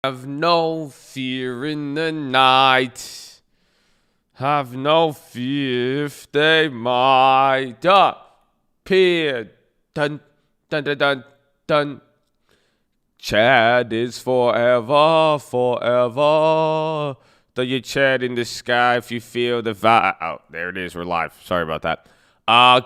Have no fear in the night. Have no fear if they might appear. Dun, dun, dun, dun, dun. Chad is forever, forever. Do you chat in the sky if you feel the vibe? Oh, there it is. We're live. Sorry about that.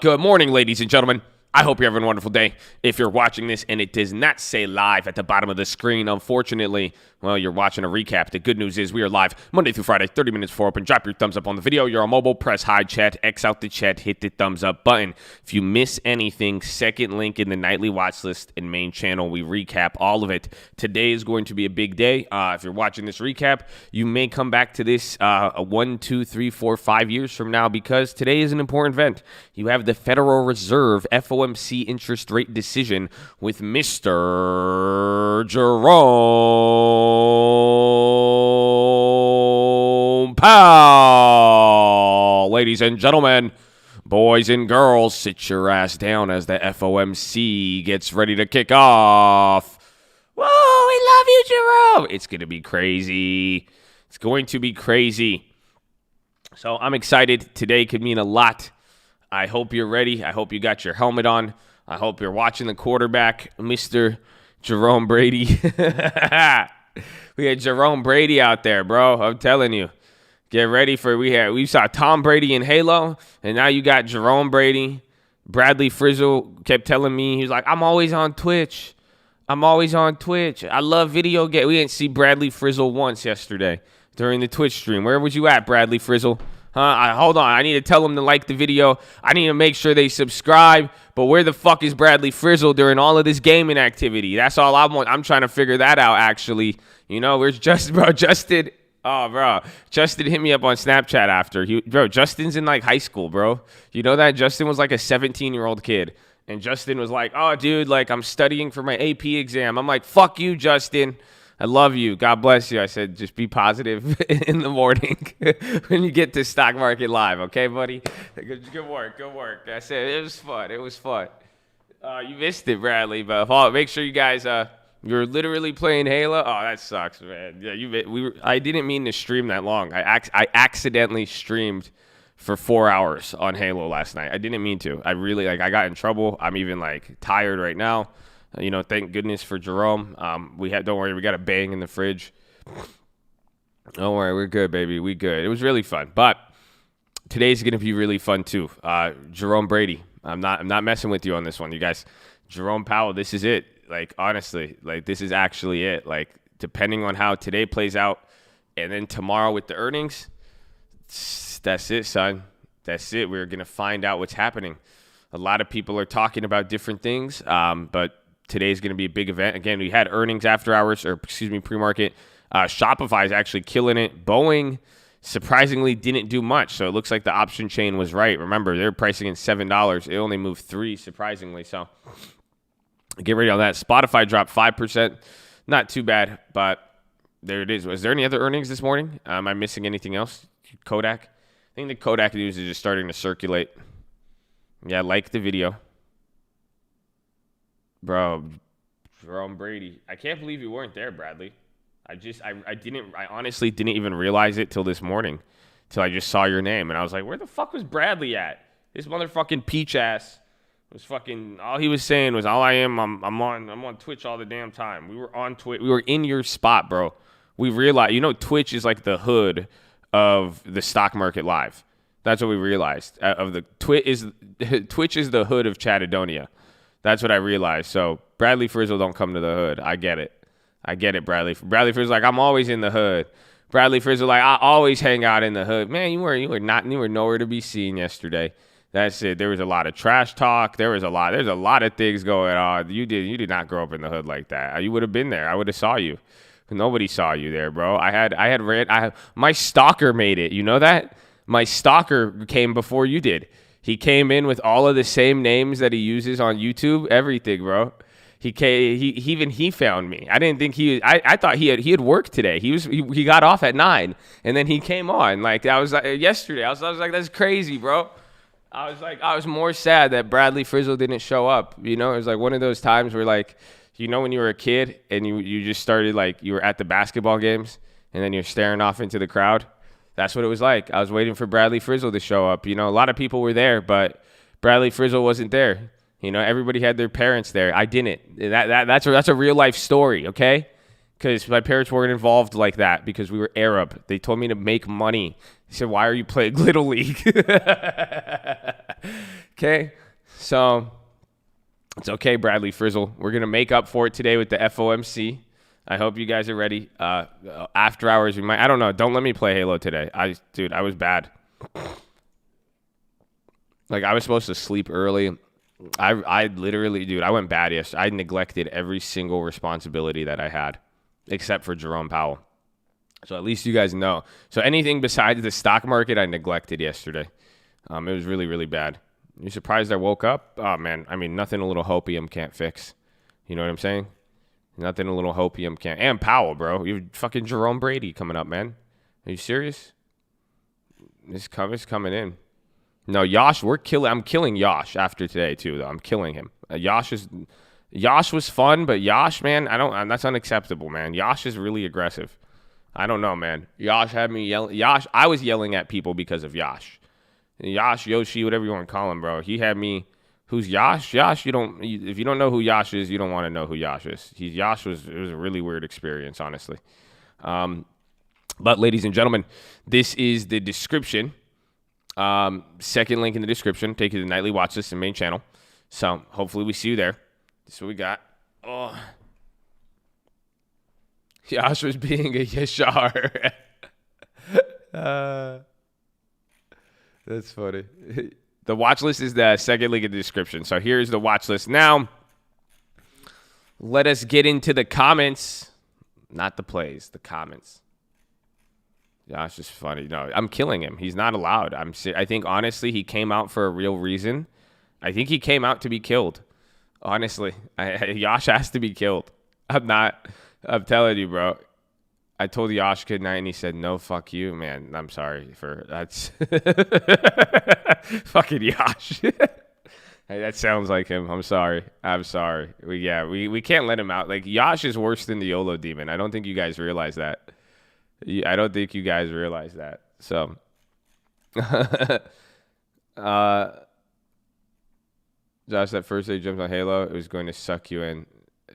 Good morning, ladies and gentlemen. I hope you're having a wonderful day. If you're watching this and it does not say live at the bottom of the screen, unfortunately, well, you're watching a recap. The good news is we are live Monday through Friday, 30 minutes before open. Drop your thumbs up on the video. You're on mobile, press hide chat, X out the chat, hit the thumbs up button. If you miss anything, second link in the nightly watch list and main channel. We recap all of it. Today is going to be a big day. If you're watching this recap, you may come back to this 1, 2, 3, 4, 5 years from now because today is an important event. You have the Federal Reserve FOMC interest rate decision with Mr. Jerome Powell. Ladies and gentlemen, boys and girls, sit your ass down as the FOMC gets ready to kick off. Whoa, we love you, Jerome. It's going to be crazy. It's going to be crazy. So I'm excited. Today could mean a lot. I hope you're ready. I hope you got your helmet on. I hope you're watching the quarterback, Mr. Jerome Brady. We had Jerome Brady out there, bro. I'm telling you. Get ready for we saw Tom Brady in Halo, and now you got Jerome Brady. Bradley Frizzle kept telling me, he was like, I'm always on Twitch. I'm always on Twitch. I love video games. We didn't see Bradley Frizzle once yesterday during the Twitch stream. Where was you at, Bradley Frizzle? Hold on. I need to tell them to like the video. I need to make sure they subscribe. But where the fuck is Bradley Frizzle during all of this gaming activity? That's all I want. I'm trying to figure that out, actually. You know, where's Justin? Bro, Justin. Oh, bro. Justin hit me up on Snapchat after. Bro, Justin's in, like, high school, bro. You know that? Justin was, like, a 17-year-old kid. And Justin was like, oh, dude, like, I'm studying for my AP exam. I'm like, fuck you, Justin. I love you. God bless you. I said, just be positive in the morning when you get to Stock Market Live. Okay, buddy? Good work. Good work. I said, it was fun. It was fun. You missed it, Bradley. But make sure you guys, you're literally playing Halo. Oh, that sucks, man. Yeah, I didn't mean to stream that long. I accidentally streamed for 4 hours on Halo last night. I didn't mean to. I got in trouble. I'm even, like, tired right now. You know, thank goodness for Jerome. Don't worry, we got a bang in the fridge. Don't worry, we're good, baby. We good. It was really fun. But today's gonna be really fun too. Jerome Brady. I'm not messing with you on this one, you guys. Jerome Powell, this is it. Like, honestly, like, this is actually it. Like, depending on how today plays out, and then tomorrow with the earnings, that's it, son. That's it. We're gonna find out what's happening. A lot of people are talking about different things, but today's going to be a big event. Again, we had earnings after hours, pre-market. Shopify is actually killing it. Boeing surprisingly didn't do much, so it looks like the option chain was right. Remember, they're pricing in $7. It only moved 3, surprisingly. So get ready on that. Spotify dropped 5%. Not too bad, but there it is. Was there any other earnings this morning? Am I missing anything else? Kodak? I think the Kodak news is just starting to circulate. Yeah, like the video. Bro, Jerome Brady. I can't believe you weren't there, Bradley. I honestly didn't even realize it till this morning, till I just saw your name. And I was like, where the fuck was Bradley at? This motherfucking peach ass was fucking, all he was saying was, I'm on Twitch all the damn time. We were on Twitch. We were in your spot, bro. We realized, you know, Twitch is like the hood of the stock market live. That's what we realized. Twitch is the hood of Chattadonia. That's what I realized. So Bradley Frizzle don't come to the hood. I get it, Bradley. Bradley Frizzle like, I'm always in the hood. Bradley Frizzle like, I always hang out in the hood. Man, you were nowhere to be seen yesterday. That's it. There was a lot of trash talk. There's a lot of things going on. You did not grow up in the hood like that. You would have been there. I would have saw you. Nobody saw you there, bro. My stalker made it. You know that? My stalker came before you did. He came in with all of the same names that he uses on YouTube, everything, bro. He found me. I didn't think I thought he had worked today. He got off at 9, and then he came on. Like, I was like, yesterday. I was like, that's crazy, bro. I was more sad that Bradley Frizzle didn't show up. You know, it was like one of those times where, like, You know when you were a kid and you just started, like, you were at the basketball games and then you're staring off into the crowd? That's what it was like. I was waiting for Bradley Frizzle to show up. You know, a lot of people were there, but Bradley Frizzle wasn't there. You know, everybody had their parents there. I didn't. That's a real life story, okay? Because my parents weren't involved like that because we were Arab. They told me to make money. They said, why are you playing Little League? Okay? So it's okay, Bradley Frizzle. We're going to make up for it today with the FOMC. I hope you guys are ready. After hours, we might. I don't know. Don't let me play Halo today. Dude, I was bad. Like, I was supposed to sleep early. I literally, dude, I went bad yesterday. I neglected every single responsibility that I had, except for Jerome Powell. So at least you guys know. So anything besides the stock market, I neglected yesterday. It was really, really bad. You surprised I woke up? Oh, man. I mean, nothing a little hopium can't fix. You know what I'm saying? Nothing a little hopium can't. And Powell, bro. You have fucking Jerome Brady coming up, man. Are you serious? It's coming in. No, Yash, I'm killing Yash after today, too, though. I'm killing him. Yash was fun, but Yash, man, that's unacceptable, man. Yash is really aggressive. I don't know, man. Yash had me yelling. I was yelling at people because of Yash. Yash, Yoshi, whatever you want to call him, bro. He had me. Who's Yash? Yash, if you don't know who Yash is, you don't want to know who Yash is. It was a really weird experience, honestly. But ladies and gentlemen, this is the description. Second link in the description. Take you to the nightly watch list and main channel. So hopefully we see you there. This is what we got. Oh, Yash was being a Yashar. That's funny. The watch list is the second link in the description. So here's the watch list. Now, let us get into the comments. Not the plays, the comments. Josh is funny. No, I'm killing him. He's not allowed. I think, honestly, he came out for a real reason. I think he came out to be killed. Honestly, Yash has to be killed. I'm telling you, bro. I told Yash good night, and he said, no, fuck you, man. I'm sorry for that's fucking Yash. Hey, that sounds like him. I'm sorry. We can't let him out. Like, Yash is worse than the YOLO demon. I don't think you guys realize that. So, Josh, that first day jumps on Halo, it was going to suck you in.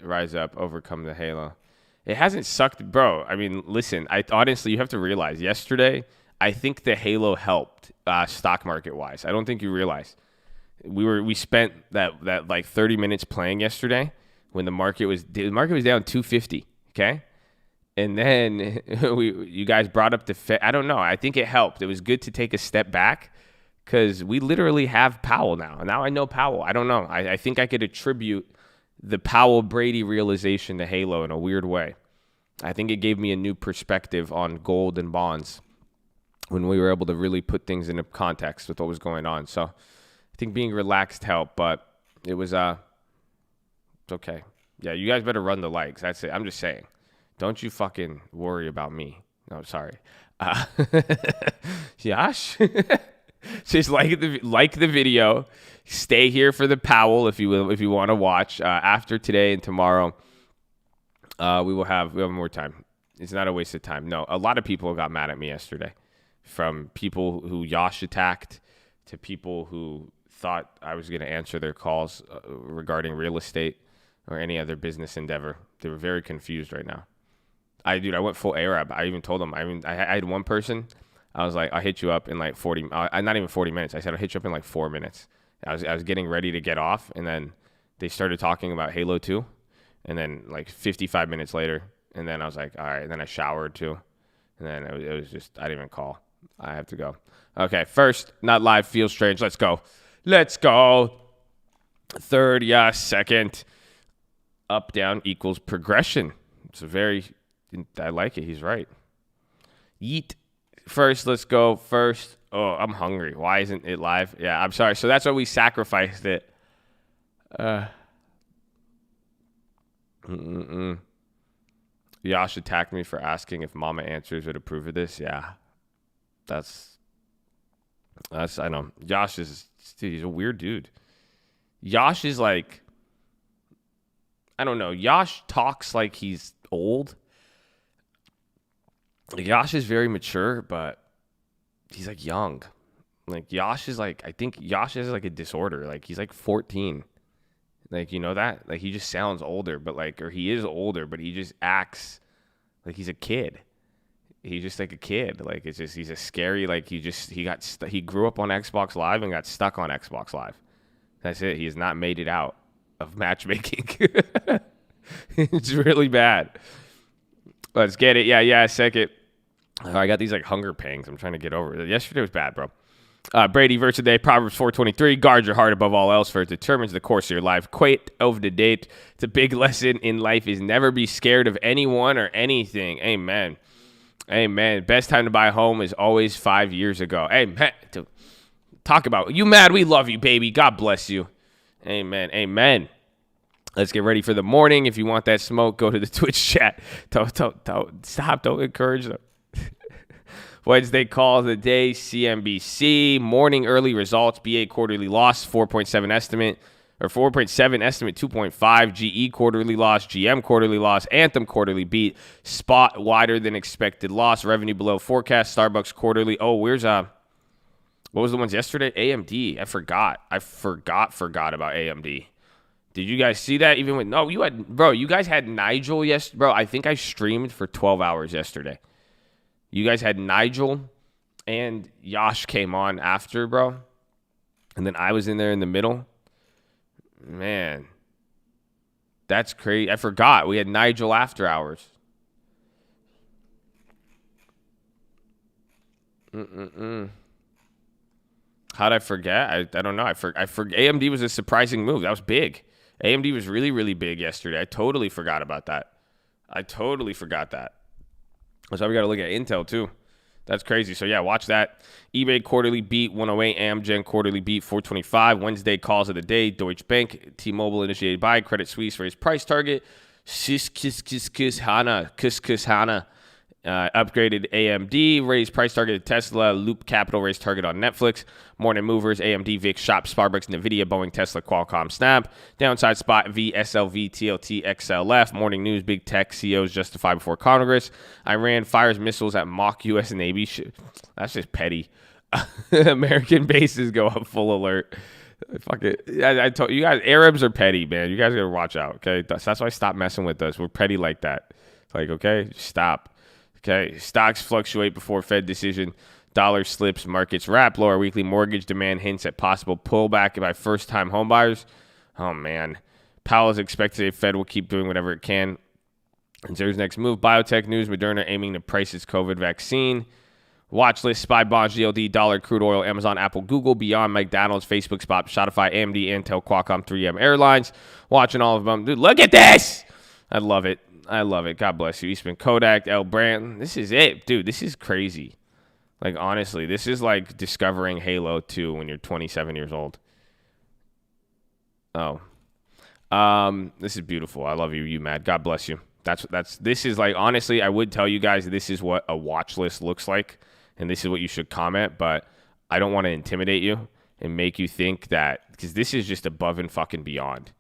Rise up, overcome the Halo. It hasn't sucked, bro. I mean, listen, honestly, you have to realize, yesterday, I think the Halo helped stock market wise. I don't think you realize. We spent that like 30 minutes playing yesterday when the market was down 250, okay? And then you guys brought up the Fed. I don't know. I think it helped. It was good to take a step back because we literally have Powell now. Now I know Powell. I don't know. I think I could attribute the Powell-Brady realization to Halo in a weird way. I think it gave me a new perspective on gold and bonds when we were able to really put things into context with what was going on. So I think being relaxed helped, but it was it's okay. Yeah, you guys better run the likes. That's it. I'm just saying. Don't you fucking worry about me. No, sorry. Yash? Just like the video. Stay here for the Powell if you want to watch. After today and tomorrow, we have more time. It's not a waste of time. No, a lot of people got mad at me yesterday. From people who Yash attacked to people who thought I was going to answer their calls regarding real estate or any other business endeavor. They were very confused right now. I went full Arab. I even told them. I had one person. I was like, I'll hit you up in like 40. Not even 40 minutes. I said I'll hit you up in like 4 minutes. I was getting ready to get off, and then they started talking about Halo 2, and then like 55 minutes later, and then I was like, all right. And then I showered too, and then it was just I didn't even call. I have to go. Okay, first, not live. Feels strange. Let's go. Third, yeah. Second, up down equals progression. It's I like it. He's right. Yeet. First, let's go. First. Oh, I'm hungry. Why isn't it live? Yeah, I'm sorry. So that's why we sacrificed it. Yash attacked me for asking if Mama Answers would approve of this. Yeah. That's I know. Yash dude, he's a weird dude. Yash is like, I don't know. Yash talks like he's old. Like, Yash is very mature, but he's like young. Like Yash is like, I think Yash is like a disorder. Like he's like 14. Like, you know that? Like he just sounds older, but like, or he is older, but he just acts like he's a kid. He's just like a kid. Like it's just, he's a scary, like he grew up on Xbox Live and got stuck on Xbox Live. That's it. He has not made it out of matchmaking. It's really bad. Let's get it. Yeah, second. I got these like hunger pangs. I'm trying to get over it. Yesterday was bad, bro. Brady verse today, Proverbs 4:23. Guard your heart above all else, for it determines the course of your life. Quote of the date. It's a big lesson in life is never be scared of anyone or anything. Amen. Amen. Best time to buy a home is always 5 years ago. Amen. Talk about you mad. We love you, baby. God bless you. Amen. Amen. Let's get ready for the morning. If you want that smoke, go to the Twitch chat. Don't stop. Don't encourage them. Wednesday call of the day, CNBC. Morning early results, BA quarterly loss, 4.7 estimate, or 4.7 estimate, 2.5. GE quarterly loss, GM quarterly loss, Anthem quarterly beat, Spot wider than expected loss, revenue below forecast, Starbucks quarterly. Oh, where's what was the ones yesterday? AMD. I forgot about AMD. Did you guys see that? Even with you guys had Nigel yesterday. Bro, I think I streamed for 12 hours yesterday. You guys had Nigel and Yash came on after, bro. And then I was in there in the middle. Man, that's crazy. I forgot. We had Nigel after hours. How'd I forget? I don't know. I forgot. AMD was a surprising move. That was big. AMD was really, really big yesterday. I totally forgot about that. So we got to look at Intel too. That's crazy. So yeah, watch that. eBay quarterly beat 108, Amgen quarterly beat 425. Wednesday calls of the day. Deutsche Bank, T-Mobile initiated buy, Credit Suisse raised price target. Hana upgraded AMD, raised price target at Tesla. Loop Capital raised target on Netflix. Morning movers, AMD, VIX, Shop, Starbucks, NVIDIA, Boeing, Tesla, Qualcomm, Snap. Downside spot, VSLV, TLT, XLF. Morning news, big tech CEOs justify before Congress. Iran fires missiles at mock U.S. Navy. That's just petty. American bases go up full alert. Fuck it. I told you guys, Arabs are petty, man. You guys got to watch out, okay? That's why I stopped messing with us. We're petty like that. It's like, okay, stop. Okay, stocks fluctuate before Fed decision. Dollar slips, markets wrap. Lower weekly mortgage demand hints at possible pullback by first-time homebuyers. Oh, man. Powell is expected the Fed will keep doing whatever it can. And there's next move. Biotech news. Moderna aiming to price its COVID vaccine. Watchlist, SPY, bonds, GLD, dollar, crude oil, Amazon, Apple, Google, Beyond, McDonald's, Facebook, Spot, Shopify, AMD, Intel, Qualcomm, 3M Airlines. Watching all of them. Dude, look at this! I love it. God bless you. Eastman, Kodak, L. Brand. This is it. Dude, this is crazy. Like, honestly, this is like discovering Halo 2 when you're 27 years old. Oh. This is beautiful. I love you, you mad. God bless you. This is like, honestly, I would tell you guys this is what a watch list looks like, and this is what you should comment, but I don't want to intimidate you and make you think that, because this is just above and fucking beyond.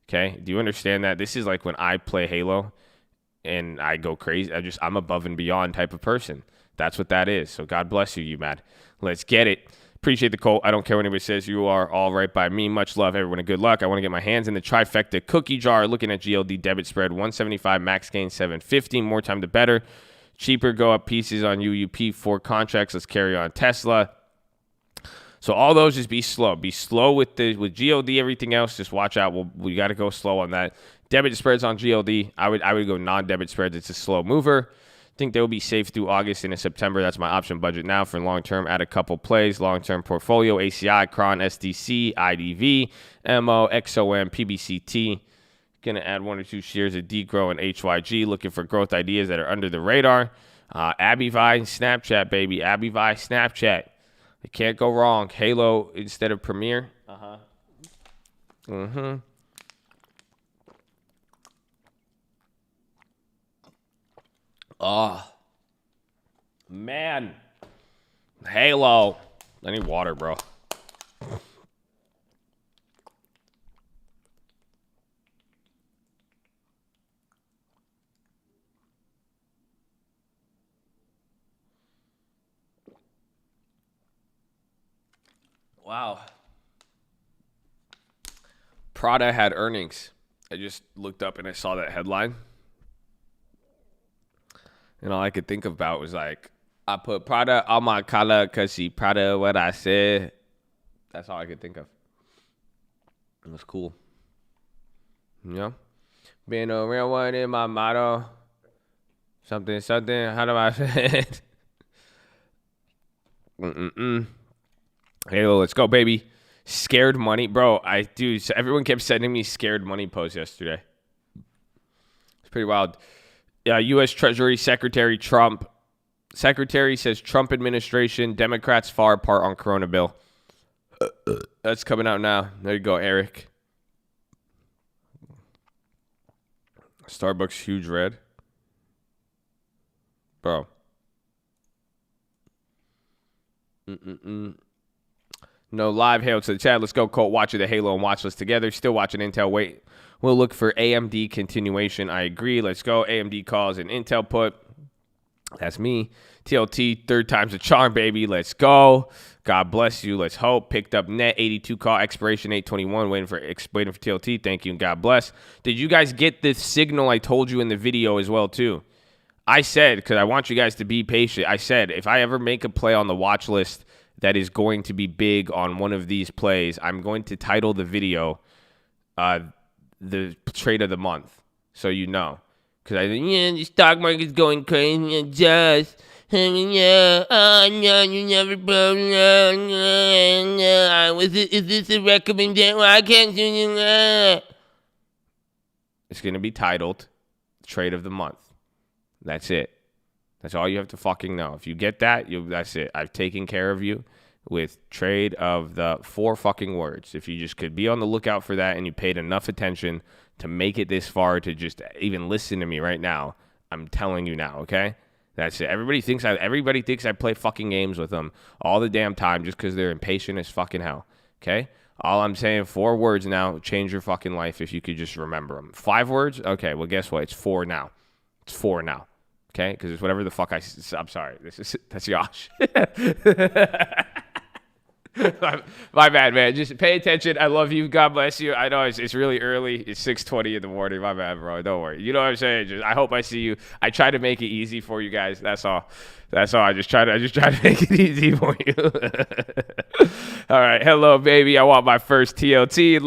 Okay? Do you understand that? This is like when I play Halo and I go crazy. I'm above and beyond type of person. That's what that is. So God bless you, you mad. Let's get it. Appreciate the call. I don't care what anybody says. You are all right by me. Much love, everyone, and good luck. I want to get my hands in the trifecta cookie jar. Looking at GLD debit spread, 175, max gain 750. More time to better. Cheaper go up pieces on UUP, 4 contracts. Let's carry on Tesla. So all those, just be slow. Be slow with GLD. Everything else, just watch out. We got to go slow on that. Debit spreads on GLD. I would go non-debit spreads. It's a slow mover. I think they will be safe through August into September. That's my option budget now for long-term. Add a couple plays. Long-term portfolio, ACI, Cron, SDC, IDV, MO, XOM, PBCT. Going to add 1 or 2 shares of DGRO and HYG. Looking for growth ideas that are under the radar. Abivai, Snapchat, baby. Abivai, Snapchat. It can't go wrong. Halo instead of Premiere. Oh, man. Halo. I need water, bro. All Wow. Prada had earnings. I just looked up and I saw that headline. And all I could think about was like, I put Prada on my collar because she Prada what I said. That's all I could think of. It was cool. You know? Being a real one in my motto. Something. How do I say it? Hey, let's go, baby. Scared money. Bro, so everyone kept sending me scared money posts yesterday. It's pretty wild. U.S. Treasury Secretary Trump. Secretary says Trump administration, Democrats far apart on Corona bill. That's coming out now. There you go, Eric. Starbucks huge red. Bro. No live hail to the chat. Let's go, Colt. Watching the Halo and Watchlist together. Still watching Intel. Wait. We'll look for AMD continuation. I agree. Let's go. AMD calls an Intel put. That's me. TLT, third time's a charm, baby. Let's go. God bless you. Let's hope. Picked up net 82 call, expiration 821. Waiting for TLT. Thank you and God bless. Did you guys get the signal I told you in the video as well too? I said, because I want you guys to be patient. I said if I ever make a play on the watch list that is going to be big on one of these plays, I'm going to title the video the trade of the month, so you know. Because I think, the stock market's going crazy. Just, you never broke. Is this a recommendation? I can't do it. It's going to be titled Trade of the Month. That's it. That's all you have to fucking know. If you get that, that's it. I've taken care of you with trade of the 4 fucking words. If you just could be on the lookout for that and you paid enough attention to make it this far to just even listen to me right now, I'm telling you now, okay? That's it. Everybody thinks I play fucking games with them all the damn time just because they're impatient as fucking hell, okay? All I'm saying, 4 words now, change your fucking life if you could just remember them. 5 words? Okay, well, guess what? It's 4 now. It's 4 now, okay? Because it's whatever the fuck I'm sorry. That's Josh. My bad, man. Just pay attention. I love you. God bless you. I know it's really early. It's 6:20 in the morning. My bad, bro. Don't worry. You know what I'm saying? I hope I see you. I try to make it easy for you guys. That's all. I just try to make it easy for you. All right. Hello, baby. I want my first TLT.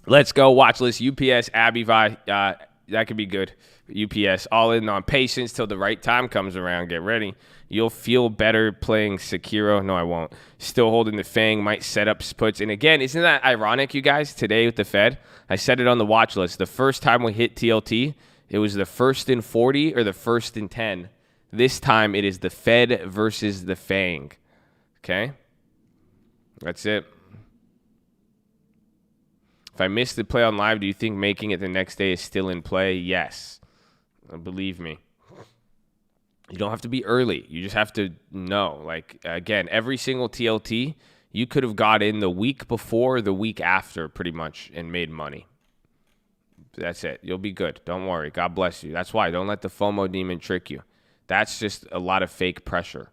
Let's go. Watch list. UPS, Abby, that could be good. UPS, all in on patience till the right time comes around. Get ready. You'll feel better playing Sekiro. No, I won't. Still holding the Fang. Might set up puts. And again, isn't that ironic, you guys? Today with the Fed, I said it on the watch list. The first time we hit TLT, it was the first in 40 or the first in 10. This time it is the Fed versus the Fang. Okay? That's it. If I missed the play on live, do you think making it the next day is still in play? Yes. Believe me. You don't have to be early. You just have to know. Like, again, every single TLT, you could have got in the week before, the week after, pretty much, and made money. That's it. You'll be good. Don't worry. God bless you. That's why. Don't let the FOMO demon trick you. That's just a lot of fake pressure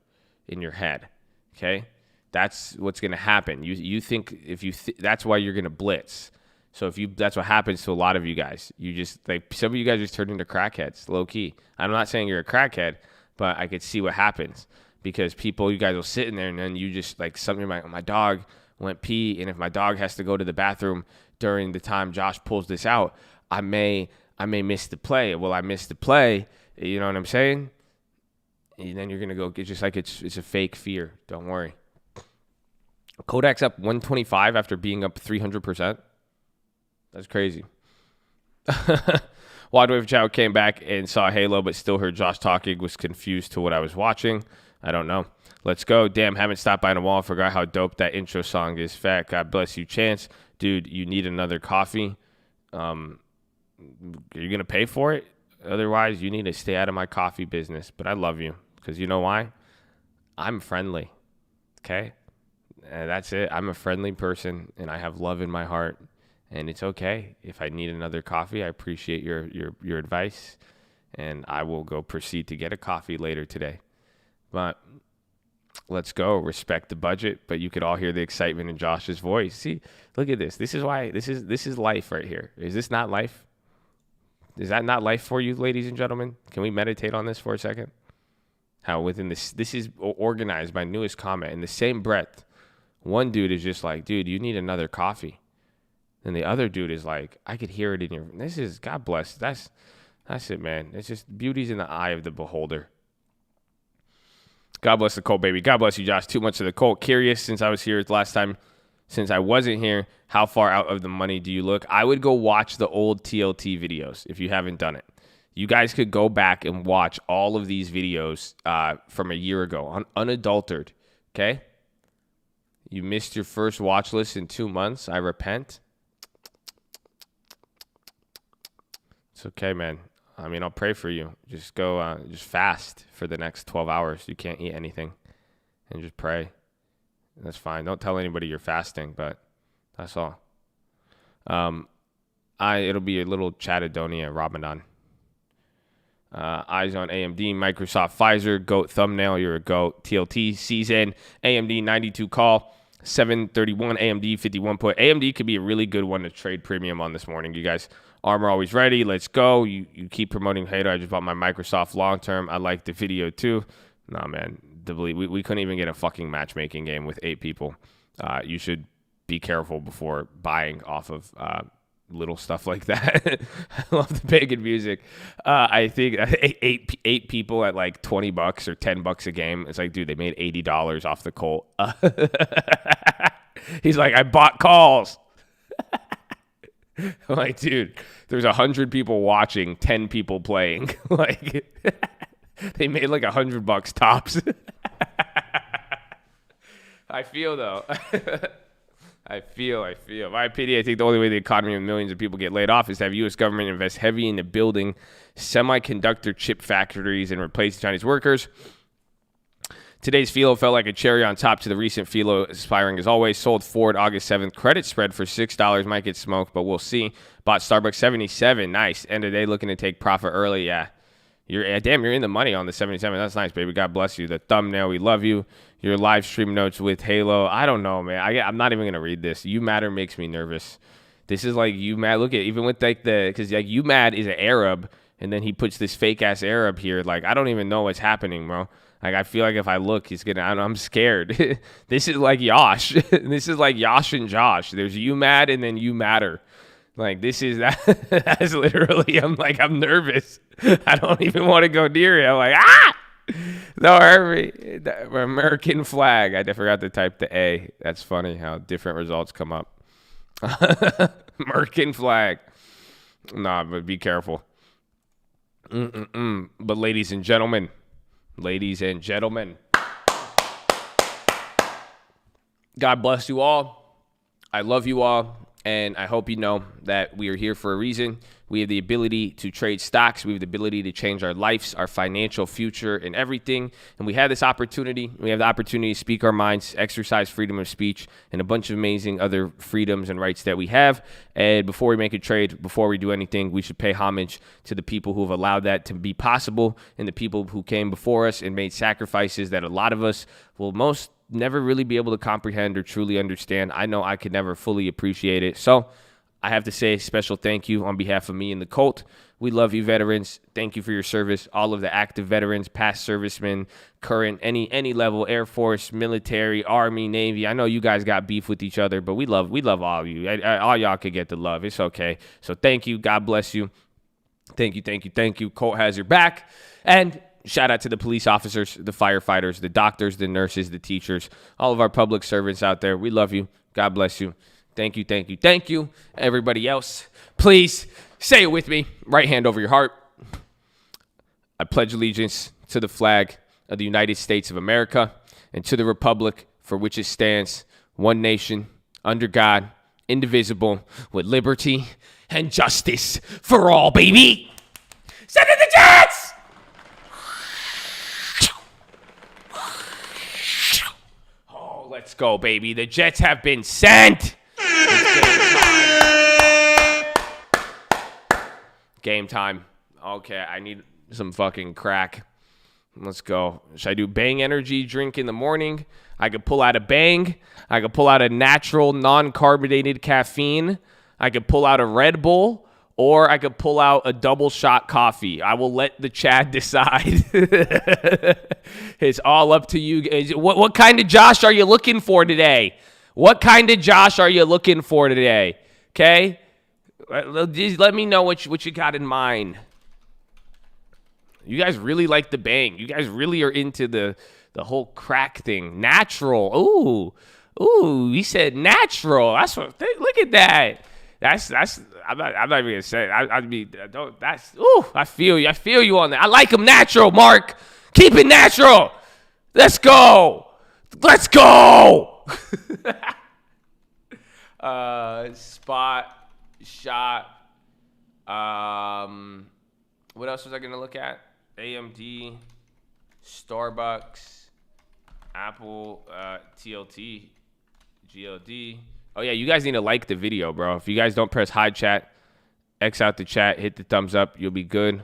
in your head. Okay? That's what's going to happen. You think that's why you're going to blitz. So that's what happens to a lot of you guys. You just, like, some of you guys just turn into crackheads, low key. I'm not saying you're a crackhead, but I could see what happens because you guys will sit in there and then you just, like, something like, my dog went pee, and if my dog has to go to the bathroom during the time Josh pulls this out, I may miss the play. Well, I missed the play. You know what I'm saying? And then you're going to go, it's just like it's a fake fear. Don't worry. Kodak's up 125 after being up 300%. That's crazy. Wadwave Chow came back and saw Halo, but still heard Josh talking, was confused to what I was watching. I don't know. Let's go. Damn, haven't stopped by in a while. Forgot how dope that intro song is. Fat. God bless you, Chance. Dude, you need another coffee. You're going to pay for it? Otherwise, you need to stay out of my coffee business. But I love you because you know why? I'm friendly. Okay? And that's it. I'm a friendly person, and I have love in my heart. And it's okay. If I need another coffee, I appreciate your advice. And I will go proceed to get a coffee later today. But Let's go. Respect the budget, but you could all hear the excitement in Josh's voice. See, look at this. This is why this is life right here. Is this not life? Is that not life for you, ladies and gentlemen? Can we meditate on this for a second? How within this is organized by newest comment. In the same breath, one dude is just like, dude, you need another coffee. And the other dude is like, I could hear it in your. This is God bless. That's it, man. It's just beauty's in the eye of the beholder. God bless the Colt, baby. God bless you, Josh. Too much of the Colt. Curious, since I was here last time, since I wasn't here, how far out of the money do you look? I would go watch the old TLT videos if you haven't done it. You guys could go back and watch all of these videos from a year ago, unadulterated, okay? You missed your first watch list in 2 months. I repent. It's okay, man. I mean, I'll pray for you. Just go, just fast for the next 12 hours. You can't eat anything, and just pray. That's fine. Don't tell anybody you're fasting, but that's all. It'll be a little Chattadonia Ramadan. Eyes on AMD, Microsoft, Pfizer, GOAT thumbnail. You're a GOAT. TLT season. AMD 92 call. 731 AMD 51 put. AMD could be a really good one to trade premium on this morning. You guys, armor always ready. Let's go. You keep promoting Hater. I just bought my Microsoft long term. I like the video too. Nah, man. We couldn't even get a fucking matchmaking game with 8 people. You should be careful before buying off of little stuff like that. I love the pagan music. I think eight people at like $20 or $10 a game. It's like, dude, they made $80 off the Colt. He's like, I bought calls. I'm like, dude, there's 100 people watching, 10 people playing. Like, they made like $100 tops. I feel though. I feel. My opinion, I think the only way the economy of millions of people get laid off is to have U.S. government invest heavy into building semiconductor chip factories and replace Chinese workers. Today's philo felt like a cherry on top to the recent philo, aspiring as always. Sold forward August 7th. Credit spread for $6. Might get smoked, but we'll see. Bought Starbucks 77. Nice. End of the day looking to take profit early. Yeah. You're in the money on the 77. That's nice, baby. God bless you. The thumbnail, we love you. Your live stream notes with Halo. I don't know, man. I'm not even going to read this. You Matter makes me nervous. This is like You Mad. Look at even with like because like You Mad is an Arab, and then he puts this fake ass Arab here. Like, I don't even know what's happening, bro. Like, I feel like if I look, he's going to, I'm scared. This is like Yosh. This is like Yosh and Josh. There's You Mad and then You Matter. Like, this is that. That's literally, I'm nervous. I don't even want to go near it. I'm like, don't hurt me. The American flag. I forgot to type the A. That's funny how different results come up. American flag. Nah, but be careful. But ladies and gentlemen, God bless you all. I love you all. And I hope you know that we are here for a reason. We have the ability to trade stocks. We have the ability to change our lives, our financial future, and everything. And we have this opportunity. We have the opportunity to speak our minds, exercise freedom of speech, and a bunch of amazing other freedoms and rights that we have. And before we make a trade, before we do anything, we should pay homage to the people who have allowed that to be possible and the people who came before us and made sacrifices that a lot of us will never really be able to comprehend or truly understand. I know I could never fully appreciate it. So I have to say a special thank you on behalf of me and the Colt. We love you, veterans. Thank you for your service. All of the active veterans, past servicemen, current, any level, Air Force, military, Army, Navy. I know you guys got beef with each other, but we love all of you. All y'all could get the love. It's okay. So thank you. God bless you. Thank you. Colt has your back. And shout out to the police officers, the firefighters, the doctors, the nurses, the teachers, all of our public servants out there. We love you. God bless you. Thank you. Everybody else, please say it with me. Right hand over your heart. I pledge allegiance to the flag of the United States of America and to the republic for which it stands, one nation, under God, indivisible, with liberty and justice for all, baby. Send in the Jets! Oh, let's go, baby. The Jets have been sent. Game time. Okay, I need some fucking crack. Let's go. Should I do Bang energy drink in the morning? I could pull out a Bang. I could pull out a natural non-carbonated caffeine. I could pull out a Red Bull, or I could pull out a double shot coffee. I will let the Chad decide. It's all up to you. What kind of Josh are you looking for today? What kind of Josh are you looking for today? Okay? Let me know what you got in mind. You guys really like the Bang. You guys really are into the whole crack thing. Natural. Ooh, he said natural. That's what. Look at that. That's. I'm not even gonna say it. I mean, don't. That's. Ooh, I feel you. I feel you on that. I like them natural, Mark. Keep it natural. Let's go. Let's go. Spot shot. What else was I gonna look at? AMD, Starbucks, Apple, TLT, GLD. Oh yeah, you guys need to like the video, bro. If you guys don't press hide chat, X out the chat, hit the thumbs up, you'll be good.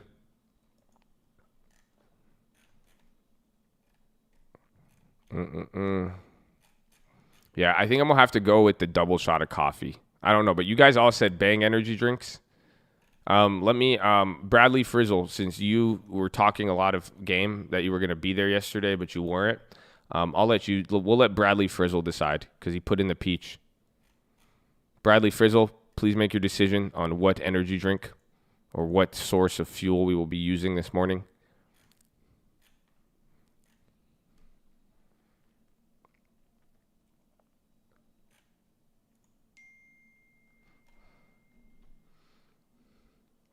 Yeah, I think I'm gonna have to go with the double shot of coffee. I don't know, but you guys all said Bang energy drinks. Let me, Bradley Frizzle, since you were talking a lot of game that you were going to be there yesterday, but you weren't, we'll let Bradley Frizzle decide because he put in the peach. Bradley Frizzle, please make your decision on what energy drink or what source of fuel we will be using this morning.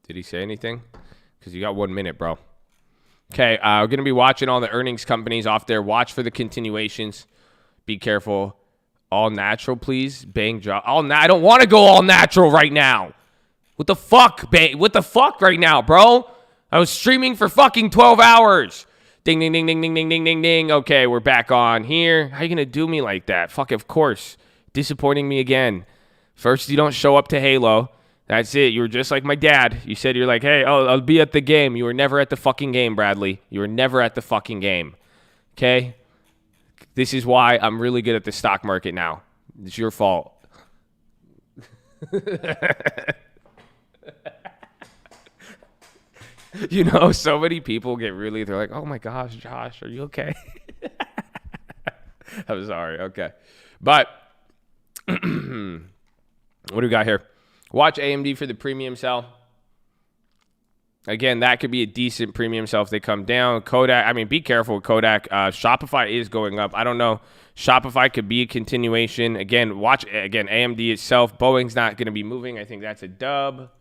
Did he say anything? Because you got 1 minute, bro. Okay, we're going to be watching all the earnings companies off there. Watch for the continuations. Be careful. All natural, please. Bang job. I don't want to go all natural right now. What the fuck, Bang? What the fuck right now, bro? I was streaming for fucking 12 hours. Ding, ding, ding, ding, ding, ding, ding, ding, ding. Okay, we're back on here. How you going to do me like that? Fuck, of course. Disappointing me again. First, you don't show up to Halo. That's it. You were just like my dad. You said you're like, hey, I'll be at the game. You were never at the fucking game, Bradley. You were never at the fucking game. Okay? This is why I'm really good at the stock market now. It's your fault. You know, so many people get really, they're like, oh my gosh, Josh, are you okay? I'm sorry. Okay. But what do we got here? Watch AMD for the premium sell. Again, that could be a decent premium sell if they come down. Kodak, I mean, be careful with Kodak. Shopify is going up. I don't know. Shopify could be a continuation. Again, watch, AMD itself. Boeing's not going to be moving. I think that's a dub.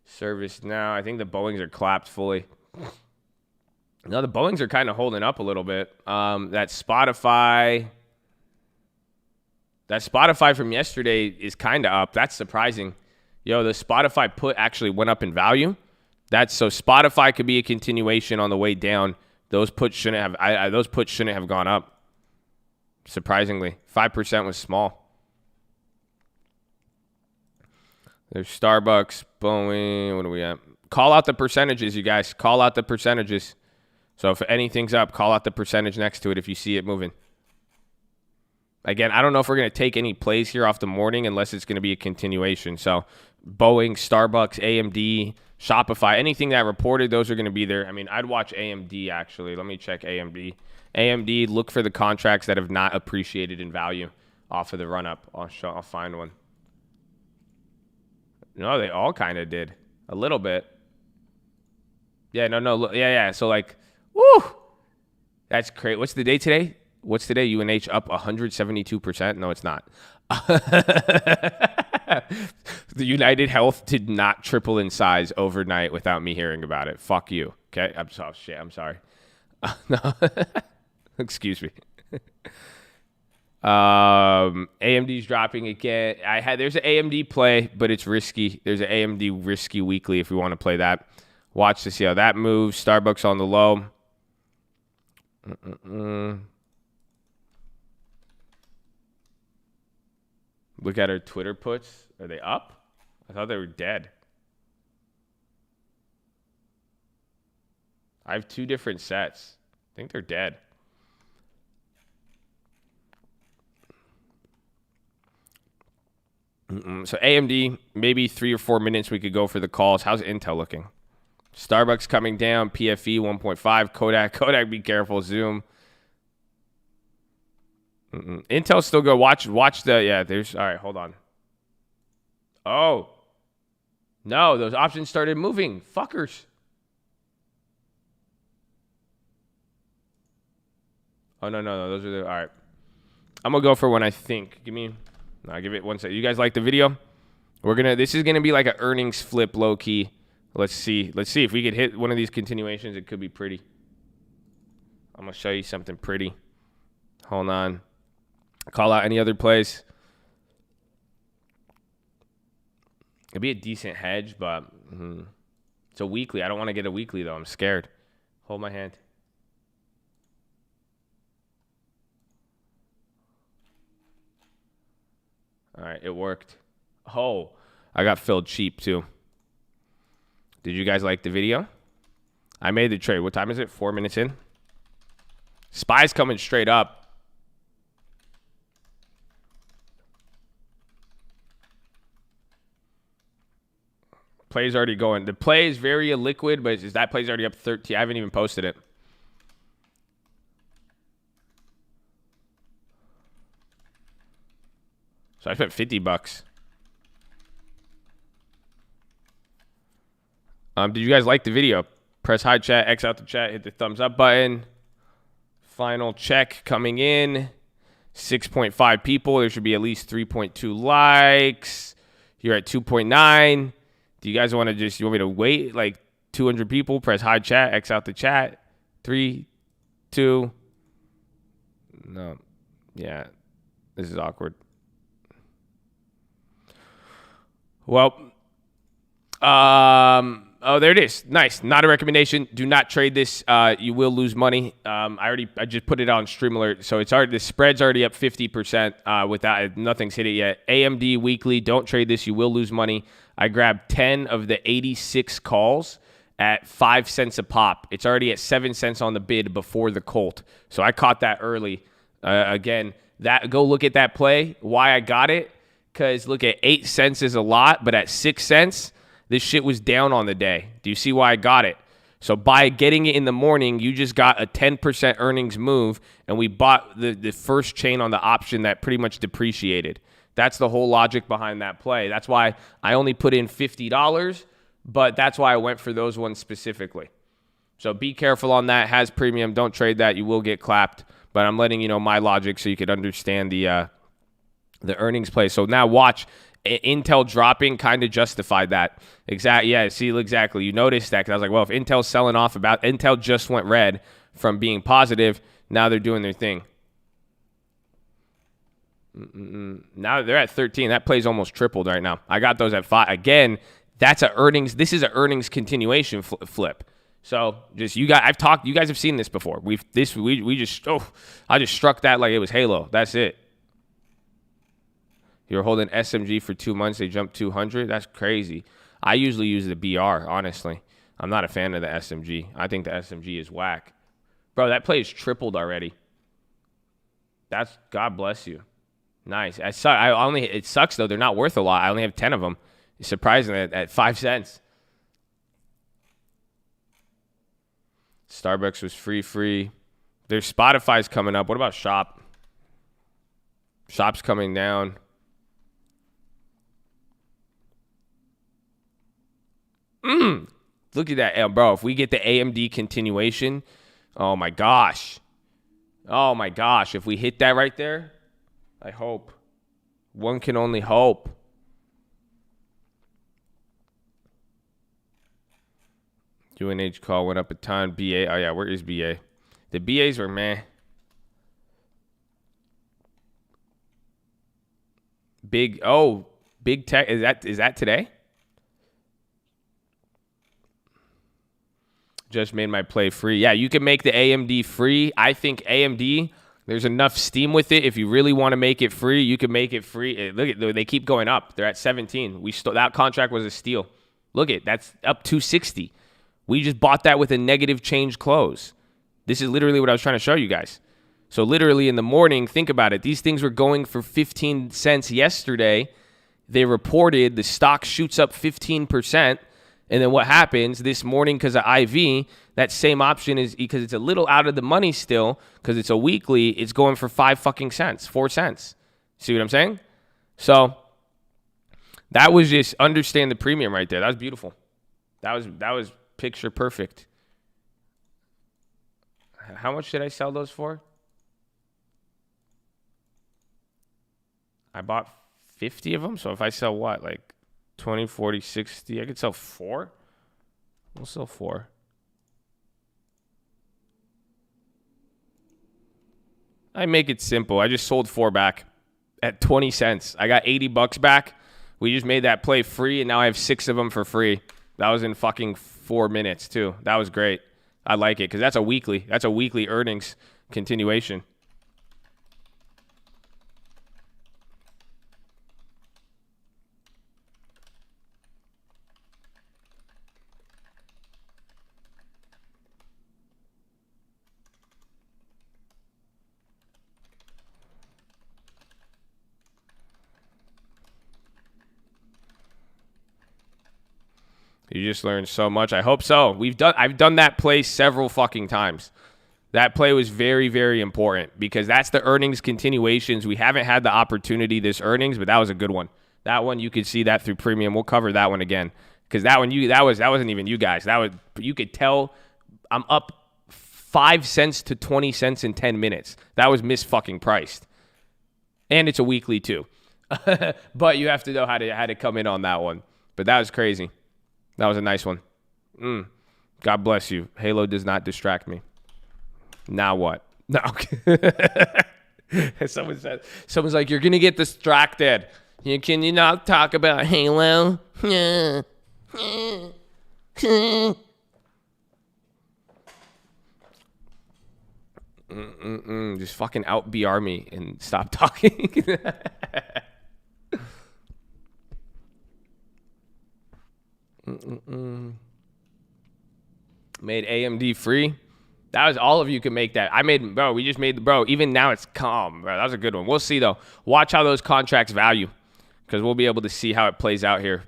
Service now. I think the Boeings are collapsed fully. No, the Boeings are kind of holding up a little bit. That Spotify from yesterday is kind of up. That's surprising. Yo, the Spotify put actually went up in value. So Spotify could be a continuation on the way down. Those puts shouldn't have gone up. Surprisingly, 5% was small. There's Starbucks, Boeing. What are we at? Call out the percentages, you guys. Call out the percentages. So if anything's up, call out the percentage next to it if you see it moving. Again, I don't know if we're going to take any plays here off the morning unless it's going to be a continuation. So Boeing, Starbucks, AMD, Shopify, anything that reported, those are going to be there. I mean, I'd watch AMD, actually. Let me check AMD. AMD, look for the contracts that have not appreciated in value off of the run-up. I'll find one. No, they all kind of did. A little bit. Yeah, no. Yeah. So, like, woo! That's crazy. What's the day today? What's today? UNH up 172%? No, it's not. The United Health did not triple in size overnight without me hearing about it. Fuck you. Okay? I'm sorry. No. Excuse me. AMD's dropping again. There's an AMD play, but it's risky. There's an AMD risky weekly if we want to play that. Watch to see how that moves. Starbucks on the low. Look at her Twitter puts. Are they up? I thought they were dead. I have 2 different sets. I think they're dead. So AMD, maybe 3 or 4 minutes we could go for the calls. How's Intel looking? Starbucks coming down. PFE 1.5. Kodak, be careful. Zoom. Intel's still good. Watch the, yeah, there's, all right, hold on. Oh. No, those options started moving. Fuckers. Oh, no. Those are the, all right. I'm going to go for one, I think. Give it 1 second. You guys like the video? This is going to be like an earnings flip low key. Let's see if we could hit one of these continuations. It could be pretty. I'm going to show you something pretty. Hold on. Call out any other plays. It'd be a decent hedge, but it's a weekly. I don't want to get a weekly, though. I'm scared. Hold my hand. All right, it worked. Oh, I got filled cheap, too. Did you guys like the video? I made the trade. What time is it? 4 minutes in? SPY's coming straight up. Play's already going. The play is very illiquid, but that play's already up 13. I haven't even posted it. So I spent $50. Did you guys like the video? Press high chat, X out the chat, hit the thumbs up button. Final check coming in. 6.5 people. There should be at least 3.2 likes. You're at 2.9. Do you guys want to you want me to wait like 200 people? Press high chat, X out the chat. 3, 2. No. Yeah. This is awkward. Well, oh, there it is. Nice. Not a recommendation. Do not trade this. You will lose money. I just put it on Stream Alert, so the spread's already up 50%. Without nothing's hit it yet. AMD weekly. Don't trade this. You will lose money. I grabbed 10 of the 86 calls at 5 cents a pop. It's already at 7 cents on the bid before the Colt. So I caught that early. Again, go look at that play. Why I got it? Because look, at 8 cents is a lot, but at 6 cents, this shit was down on the day. Do you see why I got it? So by getting it in the morning, you just got a 10% earnings move, and we bought the first chain on the option that pretty much depreciated. That's the whole logic behind that play. That's why I only put in $50, but that's why I went for those ones specifically. So be careful on that. Has premium. Don't trade that. You will get clapped. But I'm letting you know my logic so you could understand the earnings play. So now watch. Intel dropping kind of justified that. Exactly. Yeah, see, exactly. You noticed that because I was like, well, if Intel's selling off Intel just went red from being positive. Now they're doing their thing. Now they're at 13. That play's almost tripled right now. I got those at 5. Again, that's a earnings. This is an earnings continuation flip. So just you guys have seen this before. I just struck that like it was Halo. That's it. You're holding SMG for 2 months. They jumped 200. That's crazy. I usually use the BR, honestly. I'm not a fan of the SMG. I think the SMG is whack. Bro, that play is tripled already. That's God bless you. Nice. It sucks, though. They're not worth a lot. I only have 10 of them. It's surprising at 5 cents. Starbucks was free. There's Spotify's coming up. What about Shop? Shop's coming down. Look at that, bro. If we get the AMD continuation, oh my gosh. If we hit that right there, I hope. One can only hope. UNH call went up a ton. BA, oh yeah, where is BA? The BAs were meh. Big tech. Is that today? Just made my play free. Yeah, you can make the AMD free. I think AMD, there's enough steam with it. If you really want to make it free, you can make it free. Look at, they keep going up. They're at 17. That contract was a steal. Look at, that's up 260. We just bought that with a negative change close. This is literally what I was trying to show you guys. So literally in the morning, think about it. These things were going for 15 cents yesterday. They reported the stock shoots up 15%. And then what happens this morning because of IV, that same option is because it's a little out of the money still because it's a weekly, it's going for 4 cents. See what I'm saying? So that was just understand the premium right there. That was beautiful. That was picture perfect. How much did I sell those for? I bought 50 of them. So if I sell what? Like 20, 40, 60. I could sell 4. We'll sell 4. I make it simple. I just sold 4 back at 20 cents. I got $80 back. We just made that play free, and now I have 6 of them for free. That was in fucking 4 minutes, too. That was great. I like it because that's a weekly. That's a weekly earnings continuation. You just learned so much. I hope so. I've done that play several fucking times. That play was very, very important because that's the earnings continuations. We haven't had the opportunity this earnings, but that was a good one. That one you could see that through premium. We'll cover that one again because that wasn't even you guys. You could tell I'm up 5 cents to 20 cents in 10 minutes. That was fucking priced, and it's a weekly too. But you have to know how to come in on that one. But that was crazy. That was a nice one. God bless you. Halo does not distract me. Now what? No. Someone's like, you're going to get distracted. Can you not talk about Halo? Just fucking out BR me and stop talking. Made AMD free. That was all of you can make that. We just made even now it's calm, bro. That was a good one. We'll see though. Watch how those contracts value because we'll be able to see how it plays out here.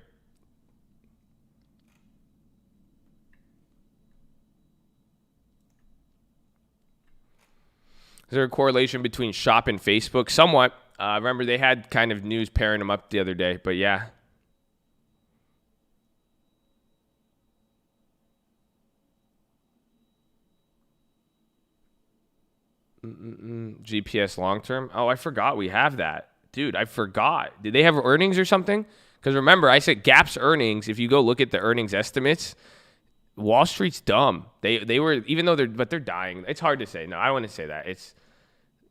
Is there a correlation between Shop and Facebook? Somewhat. Remember they had kind of news pairing them up the other day, but yeah. GPS long term. Oh, I forgot we have that. Dude, I forgot. Did they have earnings or something? Because remember, I said Gap's earnings. If you go look at the earnings estimates, Wall Street's dumb. They were, even though they're dying. It's hard to say. No, I wouldn't say that. It's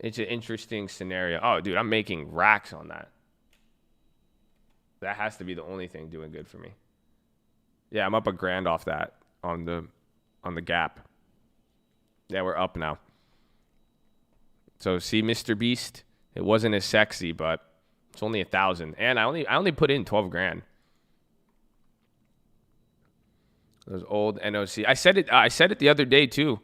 an interesting scenario. Oh, dude, I'm making racks on that. That has to be the only thing doing good for me. Yeah, I'm up $1,000 off that on the Gap. Yeah, we're up now. So see, Mr. Beast, it wasn't as sexy, but it's only 1,000, and I only put in 12 grand. Those old NOC. I said it the other day too.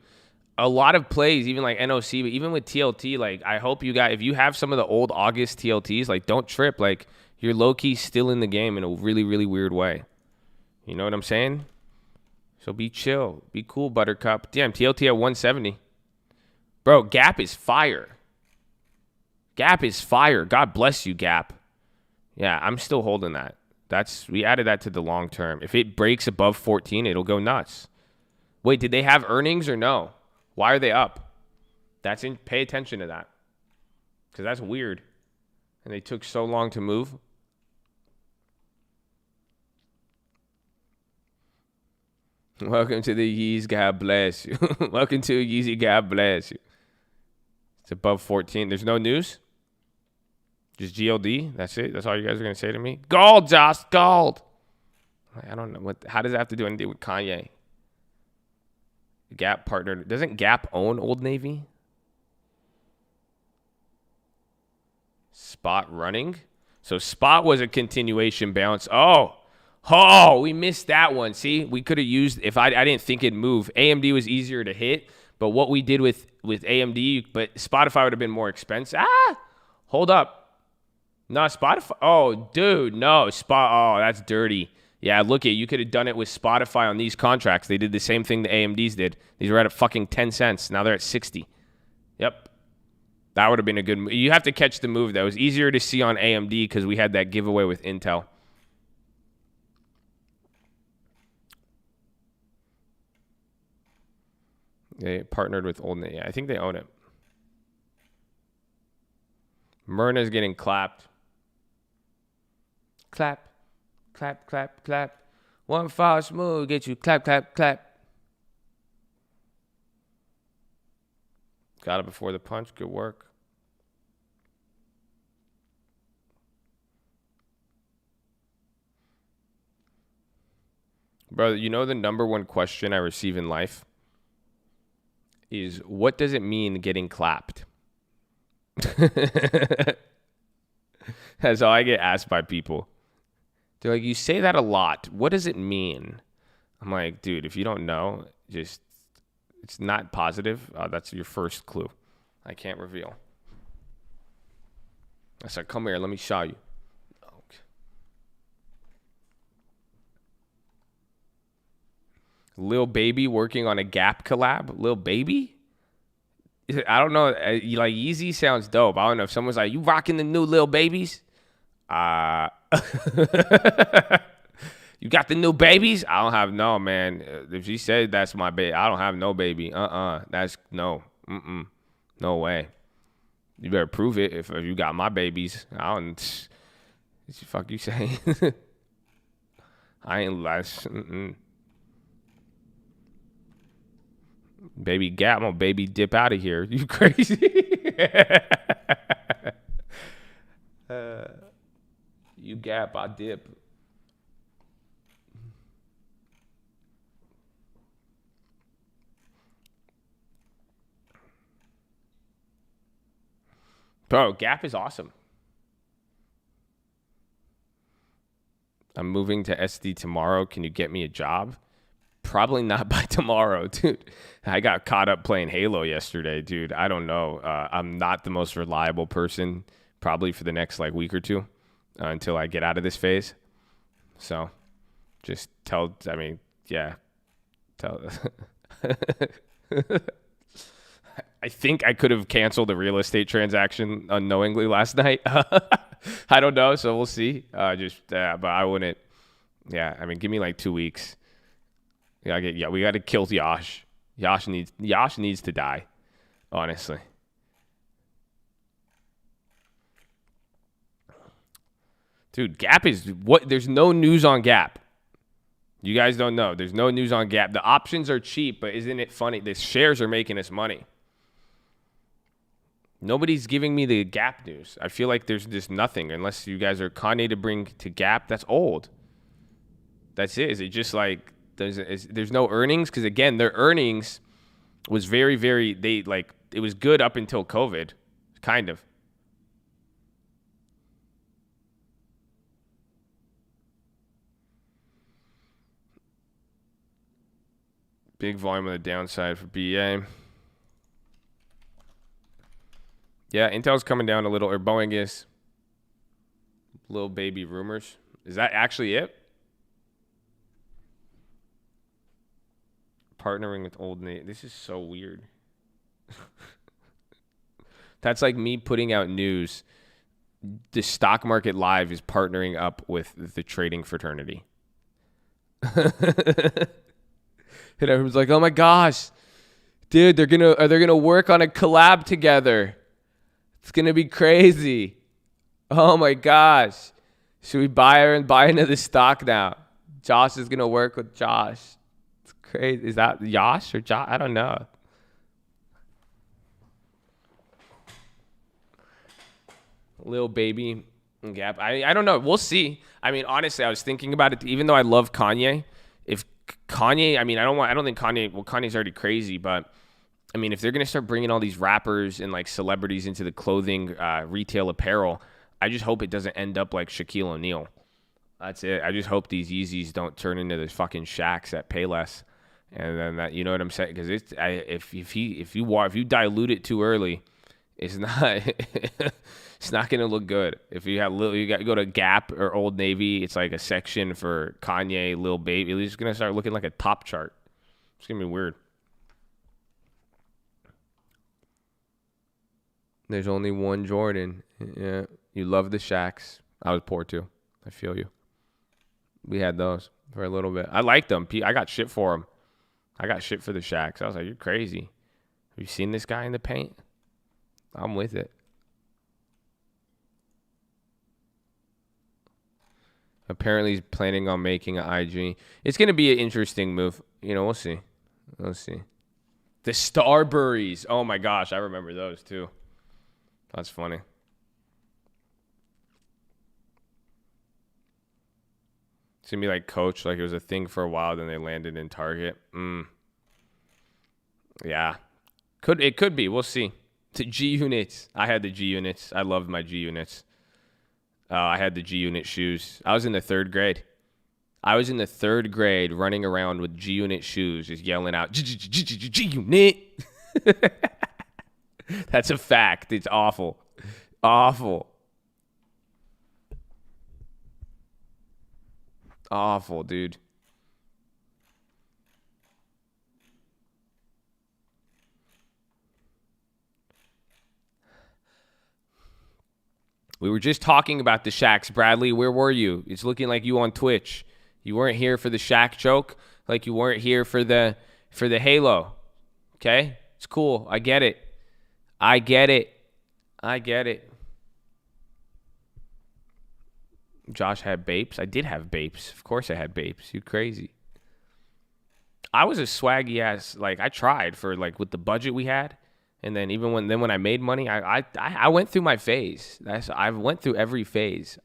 A lot of plays, even like NOC, but even with TLT, like I hope you guys, if you have some of the old August TLTs, like don't trip. Like you're low key still in the game in a really, really weird way. You know what I'm saying? So be chill, be cool, Buttercup. Damn, TLT at 170. Bro, Gap is fire. Gap is fire. God bless you, Gap. Yeah, I'm still holding that. We added that to the long term. If it breaks above 14, it'll go nuts. Wait, did they have earnings or no? Why are they up? Pay attention to that. Because that's weird. And they took so long to move. Welcome to the Yeez. God bless you. Welcome to Yeezy. God bless you. It's above 14. There's no news? Just GLD? That's it? That's all you guys are going to say to me? Gold, Josh, gold. I don't know. How does that have to do anything with Kanye? Gap partner. Doesn't Gap own Old Navy? Spot running. So Spot was a continuation bounce. Oh, Oh, we missed that one. See, we could have used if I didn't think it'd move. AMD was easier to hit, but what we did with AMD, but Spotify would have been more expensive. Hold up. No, Spotify. Oh, dude, no. Oh, that's dirty. Yeah, look you could have done it with Spotify on these contracts. They did the same thing the AMDs did. These were at fucking 10 cents. Now they're at 60. Yep. That would have been a good move. You have to catch the move, though. It was easier to see on AMD because we had that giveaway with Intel. They partnered with Old Navy. Yeah, I think they own it. Myrna's getting clapped. Clap. Clap, clap, clap. One false move get you clap, clap, clap. Got it before the punch. Good work. Brother, you know the number one question I receive in life is, what does it mean getting clapped? That's all I get asked by people. They're like, you say that a lot. What does it mean? I'm like, dude, if you don't know, just, it's not positive. That's your first clue. I can't reveal. I said, come here, let me show you. Okay. Lil Baby working on a Gap collab? Lil Baby? I don't know. Like, Yeezy sounds dope. I don't know if someone's like, you rocking the new Lil Babies? You got the new babies? I don't have no, man. If she said that's my baby, I don't have no baby. That's no. No way. You better prove it if you got my babies. I don't. What the fuck you saying? I ain't less. Baby Gap, I'm gonna baby dip out of here. You crazy? You Gap, I dip. Bro, Gap is awesome. I'm moving to SD tomorrow. Can you get me a job? Probably not by tomorrow, dude. I got caught up playing Halo yesterday, dude. I don't know. I'm not the most reliable person probably for the next week or two until I get out of this phase. So just tell. I think I could have canceled a real estate transaction unknowingly last night. I don't know, so we'll see. But I wouldn't. Yeah, I mean, give me 2 weeks. We got to kill Yash. Yash needs to die, honestly. Dude, Gap is what? There's no news on Gap. You guys don't know. There's no news on Gap. The options are cheap, but isn't it funny? The shares are making us money. Nobody's giving me the Gap news. I feel like there's just nothing unless you guys are Kanye to bring to Gap. That's old. That's it. Is it just there's no earnings? Because again, their earnings was very, very, it was good up until COVID, kind of. Big volume on the downside for BA. Yeah, Intel's coming down a little, or Boeing is. Little baby rumors. Is that actually it? Partnering with Old Navy. This is so weird. That's like me putting out news. The stock market live is partnering up with the trading fraternity. And everyone's like, oh my gosh, dude, they're gonna work on a collab together. It's gonna be crazy. Oh my gosh. Should we buy into the stock now? Josh is gonna work with Josh. It's crazy. Is that Josh or Josh? I don't know. Lil Baby Gap. I don't know. We'll see. I mean, honestly, I was thinking about it. Even though I love Kanye, if Kanye, I mean, I don't think Kanye, well, Kanye's already crazy, but I mean, if they're going to start bringing all these rappers and celebrities into the clothing, retail apparel, I just hope it doesn't end up like Shaquille O'Neal. That's it. I just hope these Yeezys don't turn into the fucking Shacks that pay less, and then that, you know what I'm saying? Because if you dilute it too early, it's not it's not gonna look good. If you go to Gap or Old Navy, it's like a section for Kanye, Lil Baby. It's just gonna start looking like a top chart. It's gonna be weird. There's only one Jordan. Yeah, you love the Shacks. I was poor too. I feel you. We had those for a little bit. I liked them. I got shit for them. I got shit for the Shacks. I was like, you're crazy. Have you seen this guy in the paint? I'm with it. Apparently, he's planning on making an IG. It's going to be an interesting move. You know, we'll see. We'll see. The Starburys. Oh, my gosh. I remember those, too. That's funny. It's going to be like Coach. Like, it was a thing for a while. Then they landed in Target. Yeah. It could be. We'll see. The G units. I had the G units. I loved my G units. I had the G unit shoes. I was in the third grade. Running around with G unit shoes, just yelling out G unit. That's a fact. It's awful. Awful, dude. We were just talking about the Shacks, Bradley. Where were you? It's looking like you on Twitch. You weren't here for the Shaq joke, like you weren't here for the Halo. Okay? It's cool. I get it. Josh had Bapes. I did have Bapes. Of course I had Bapes. You crazy. I was a swaggy ass, like I tried for like with the budget we had. And then even when I made money, I went through my phase. I went through every phase.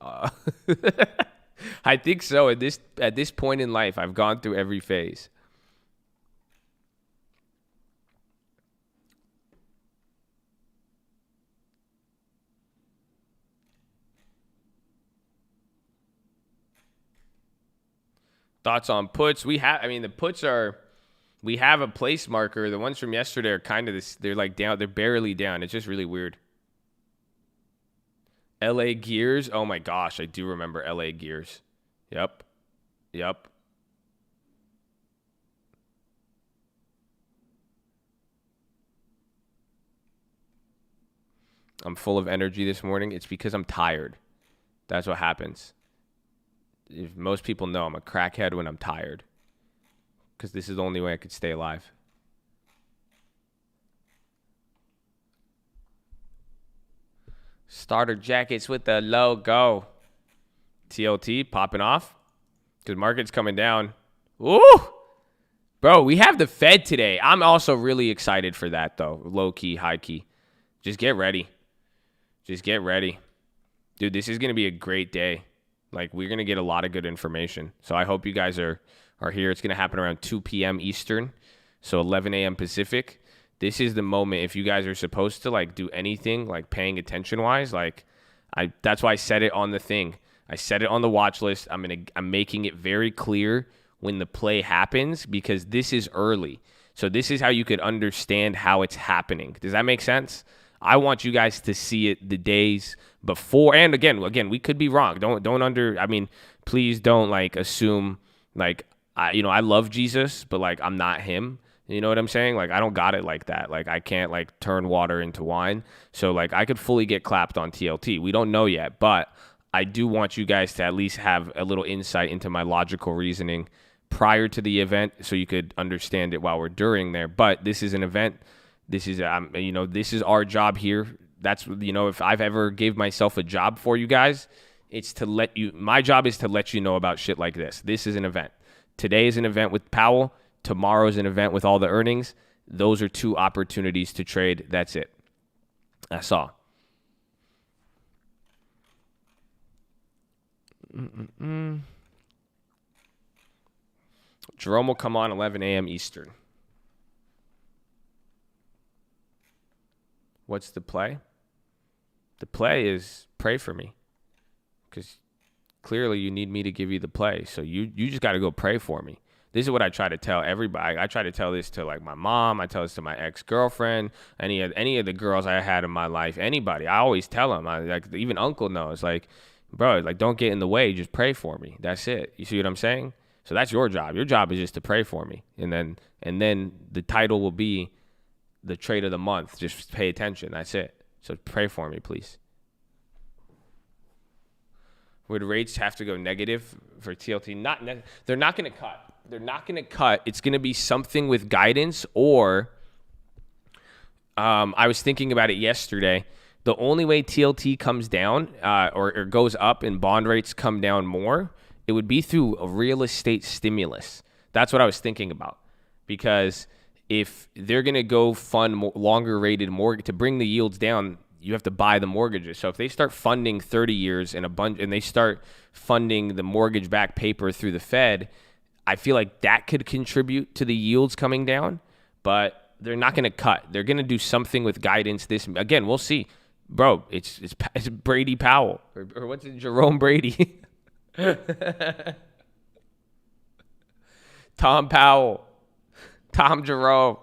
I think so. At this point in life, I've gone through every phase. Thoughts on puts? The puts are. We have a place marker. The ones from yesterday are kind of this. They're like down. They're barely down. It's just really weird. LA Gears. Oh my gosh, I do remember LA Gears. Yep. I'm full of energy this morning. It's because I'm tired. That's what happens. If most people know I'm a crackhead when I'm tired. Because this is the only way I could stay alive. Starter jackets with the logo. TLT popping off. Because market's coming down. Ooh! Bro, we have the Fed today. I'm also really excited for that, though. Low key, high key. Just get ready. Dude, this is going to be a great day. Like, we're going to get a lot of good information. So I hope you guys are here. It's going to happen around 2 p.m. Eastern, so 11 a.m. Pacific. This is the moment if you guys are supposed to, like, do anything, like, paying attention-wise. Like, that's why I said it on the thing. I said it on the watch list. I'm making it very clear when the play happens because this is early. So this is how you could understand how it's happening. Does that make sense? I want you guys to see it the days before. And again, we could be wrong. Please don't, like, assume, like, I love Jesus, but, like, I'm not him. You know what I'm saying? Like, I don't got it like that. Like, I can't, like, turn water into wine. So, like, I could fully get clapped on TLT. We don't know yet, but I do want you guys to at least have a little insight into my logical reasoning prior to the event so you could understand it while we're during there. But this is an event. This is, this is our job here. That's, if I've ever gave myself a job for you guys, it's to my job is to let you know about shit like this. This is an event. Today is an event with Powell. Tomorrow's an event with all the earnings. Those are 2 opportunities to trade. That's it. That's all. Jerome will come on 11 a.m. Eastern. What's the play? The play is pray for me. Because clearly you need me to give you the play. So you just got to go pray for me. This is what I try to tell everybody. I try to tell this to like my mom. I tell this to my ex-girlfriend, any of the girls I had in my life, anybody. I always tell them. Like even uncle knows. Like, bro, like don't get in the way. Just pray for me. That's it. You see what I'm saying? So that's your job. Your job is just to pray for me, and then the title will be the trade of the month. Just pay attention. That's it. So pray for me, please. Would rates have to go negative for TLT? They're not going to cut. They're not going to cut. It's going to be something with guidance, or I was thinking about it yesterday. The only way TLT comes down or goes up and bond rates come down more, it would be through a real estate stimulus. That's what I was thinking about. Because if they're going to go fund longer rated mortgage to bring the yields down, you have to buy the mortgages. So if they start funding 30 years and they start funding the mortgage backed paper through the Fed, I feel like that could contribute to the yields coming down, but they're not going to cut. They're going to do something with guidance. Again, we'll see. Bro, it's Brady Powell or what's it? Jerome Brady. Tom Powell. Tom Jerome.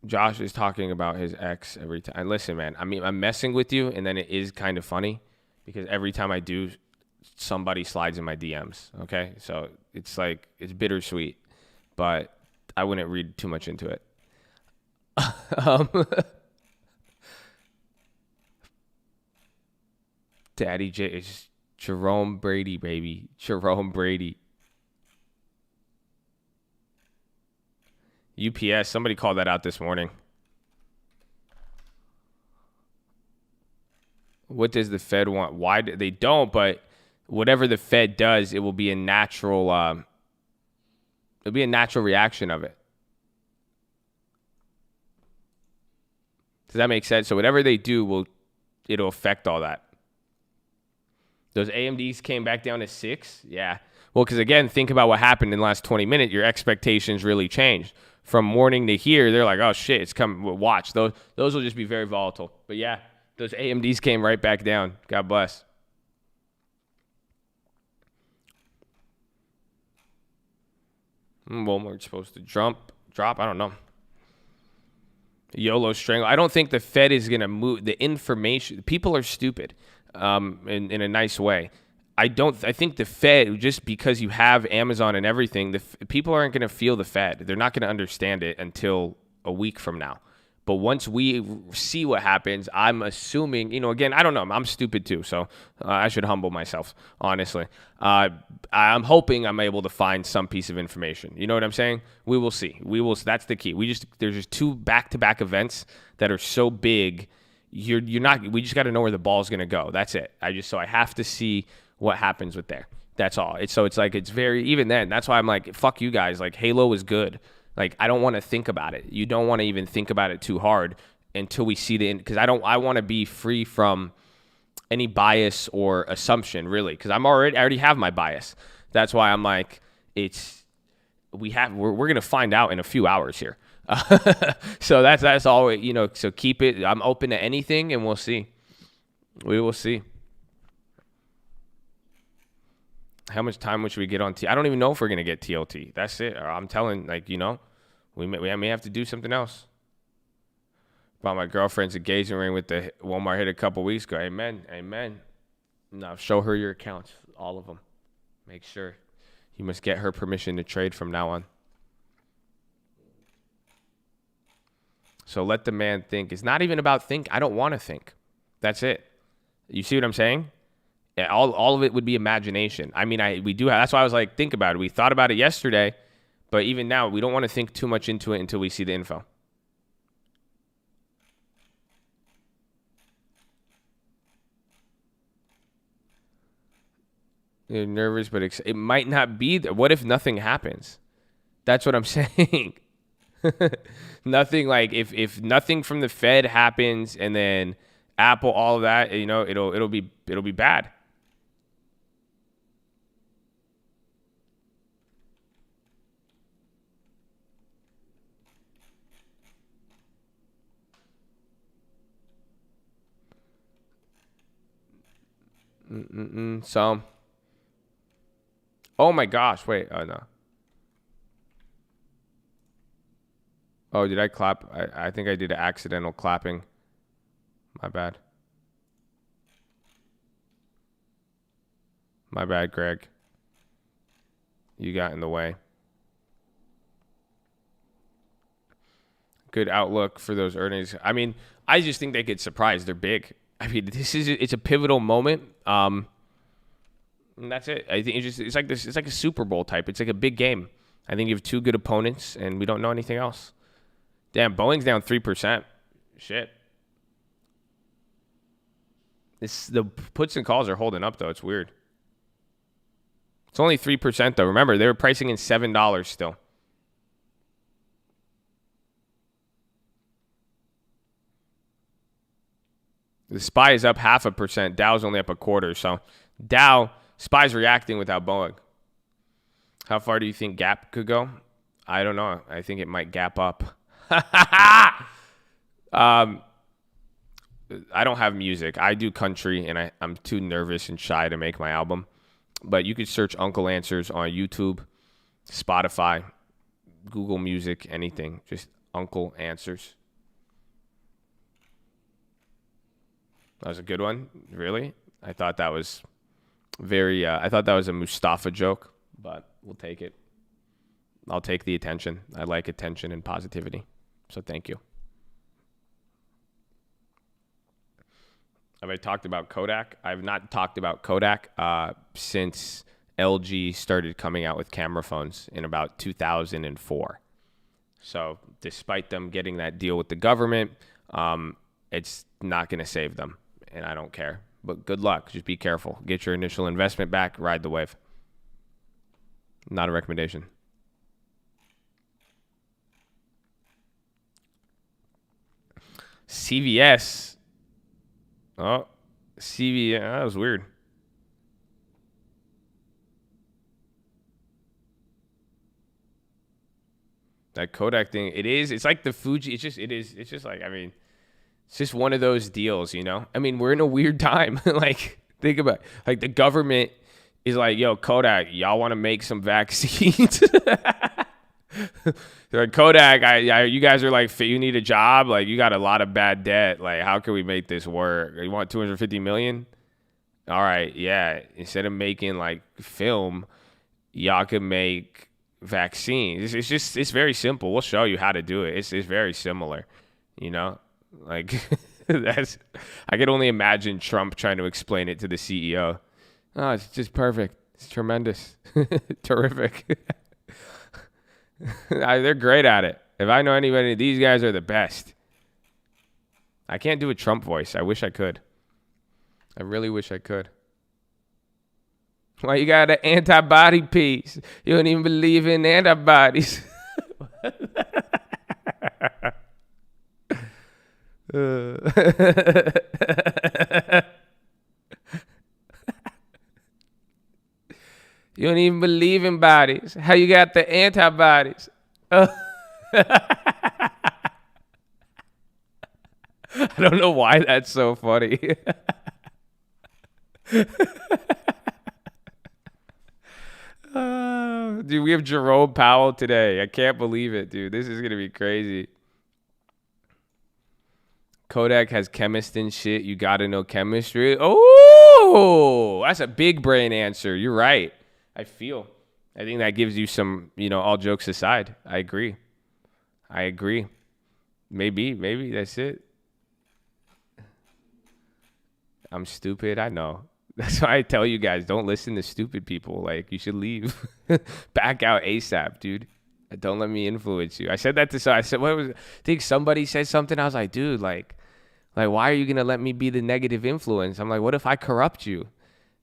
Josh is talking about his ex every time. And listen, man, I mean, I'm messing with you, and then it is kind of funny because every time I do, somebody slides in my DMs, okay? So it's like, it's bittersweet, but I wouldn't read too much into it. Daddy J is Jerome Brady, baby. Jerome Brady. UPS, somebody called that out this morning. What does the Fed want? Why they don't, but whatever the Fed does, it will be a natural reaction of it. Does that make sense? So whatever they do it'll affect all that. Those AMDs came back down to 6. Yeah. Well, because again, think about what happened in the last 20 minutes. Your expectations really changed. From morning to here, they're like, oh shit, it's coming. Watch. Those will just be very volatile. But yeah, those AMDs came right back down. God bless. Walmart's supposed to drop. I don't know. YOLO strangle. I don't think the Fed is going to move the information. People are stupid in a nice way. I think the Fed, just because you have Amazon and everything, people aren't going to feel the Fed. They're not going to understand it until a week from now. But once we see what happens, I'm assuming, again, I don't know. I'm stupid too, so I should humble myself, honestly. I'm hoping I'm able to find some piece of information. You know what I'm saying? We will see. That's the key. There's just 2 back-to-back events that are so big. We just got to know where the ball's going to go. That's it. I have to see what happens with there. That's all. It's like, it's very, even then, that's why I'm like, fuck you guys. Like, Halo was good. Like, I don't want to think about it. You don't want to even think about it too hard until we see because I want to be free from any bias or assumption, really, because I already have my bias. That's why I'm like, we're going to find out in a few hours here. So that's all, so keep it. I'm open to anything and we'll see. We will see. How much time should we get on I don't even know if we're going to get TLT. That's it. I'm telling, we may have to do something else. About my girlfriend's engagement ring with the Walmart hit a couple weeks ago. Amen. Now show her your accounts, all of them. Make sure. You must get her permission to trade from now on. So let the man think. It's not even about think. I don't want to think. That's it. You see what I'm saying? Yeah, all of it would be imagination. I mean, we do have, that's why I was like, think about it. We thought about it yesterday, but even now, we don't want to think too much into it until we see the info. You're nervous, but it might not be. What if nothing happens? That's what I'm saying. Nothing, like if nothing from the Fed happens and then Apple, all of that, it'll be bad. So, oh my gosh, wait, oh no. Oh, did I clap? I think I did an accidental clapping. My bad. My bad, Greg. You got in the way. Good outlook for those earnings. I mean, I just think they could surprise. They're big. I mean, it's a pivotal moment. And that's it. I think it's like this. It's like a Super Bowl type. It's like a big game. I think you have two good opponents, and we don't know anything else. Damn, Boeing's down 3%. Shit. The puts and calls are holding up though. It's weird. It's only 3% though. Remember, they were pricing in $7 still. The SPY is up 0.5%. Dow's only up 1/4. So SPY's reacting without Boeing. How far do you think Gap could go? I don't know. I think it might gap up. I don't have music. I do country, and I'm too nervous and shy to make my album. But you could search Uncle Answers on YouTube, Spotify, Google Music, anything. Just Uncle Answers. That was a good one. Really? I thought that was I thought that was a Mustafa joke, but we'll take it. I'll take the attention. I like attention and positivity. So thank you. Have I talked about Kodak? I've not talked about Kodak since LG started coming out with camera phones in about 2004. So despite them getting that deal with the government, it's not going to save them, and I don't care. But good luck. Just be careful. Get your initial investment back. Ride the wave. Not a recommendation. CVS. Oh, CVS. That was weird. That Kodak thing. It's like the Fouchi. It's just like, I mean, it's just one of those deals, you know? I mean, we're in a weird time. Like, think about it. Like, the government is like, yo, Kodak, y'all want to make some vaccines? They're like, Kodak, you guys are like, you need a job? Like, you got a lot of bad debt. Like, how can we make this work? You want $250 million? All right, yeah. Instead of making, like, film, y'all can make vaccines. It's very simple. We'll show you how to do it. It's very similar, you know? Like, I could only imagine Trump trying to explain it to the CEO. Oh, it's just perfect. It's tremendous. Terrific. They're great at it. If I know anybody, these guys are the best. I can't do a Trump voice. I wish I could. I really wish I could. Why you got an antibody piece? You don't even believe in antibodies. You don't even believe in bodies. How you got the antibodies? I don't know why that's so funny. Dude, we have Jerome Powell today. I can't believe it, dude. This is going to be crazy. Kodak has chemists and shit. You got to know chemistry. Oh, that's a big brain answer. You're right. I think that gives you some, all jokes aside. I agree. Maybe that's it. I'm stupid. I know. That's why I tell you guys, don't listen to stupid people. Like, you should leave. Back out ASAP, dude. Don't let me influence you. I said that I think somebody said something. I was like, dude, like, why are you going to let me be the negative influence? I'm like, what if I corrupt you?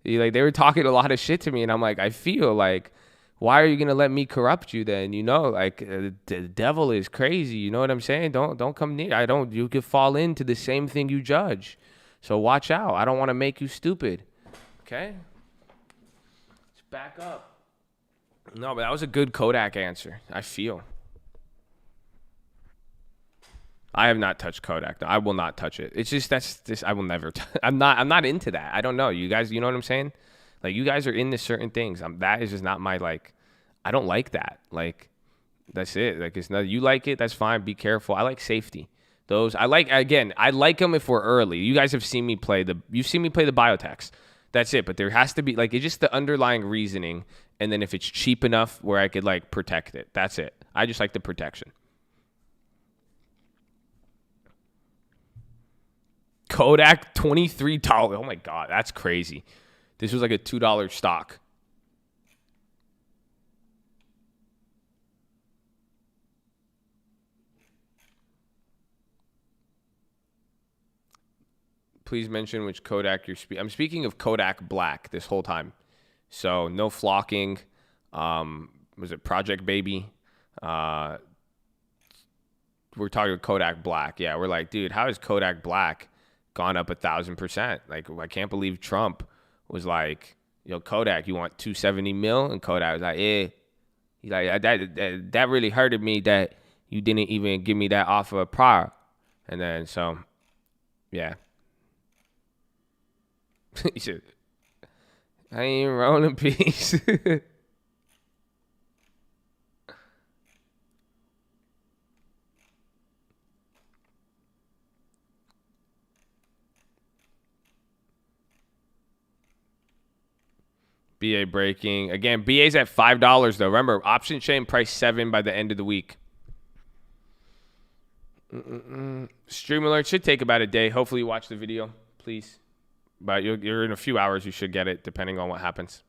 Like, they were talking a lot of shit to me, and I'm like, I feel like, why are you gonna let me corrupt you then? Like, the devil is crazy. You know what I'm saying? Don't come near. You could fall into the same thing you judge. So watch out. I don't want to make you stupid. Okay? Let's back up. No, but that was a good Kodak answer. I feel. I have not touched Kodak. No, I will not touch it. It's just I will never. I'm not into that. I don't know. You guys, you know what I'm saying? Like, you guys are into certain things. That is just not my, like, I don't like that. Like, that's it. Like, it's not, you like it, that's fine. Be careful. I like safety. I like them if we're early. You guys have seen me play you've seen me play the biotechs. That's it. But there has to be, like, it's just the underlying reasoning. And then if it's cheap enough where I could, like, protect it. That's it. I just like the protection. Kodak, $23. Oh, my God. That's crazy. This was like a $2 stock. Please mention which Kodak you're speaking. I'm speaking of Kodak Black this whole time. So no flocking. Was it Project Baby? We're talking Kodak Black. Yeah, we're like, dude, how has Kodak Black gone up 1,000%? Like, I can't believe Trump was like, yo, Kodak, you want 270 mil? And Kodak was like, yeah. He's like, that really hurted me that you didn't even give me that offer prior. And then, so, yeah. He said, I ain't rolling peace. BA breaking. Again, BA's at $5 though. Remember, option chain price 7 by the end of the week. Stream alert should take about a day. Hopefully you watch the video, please. But you're in a few hours, you should get it, depending on what happens.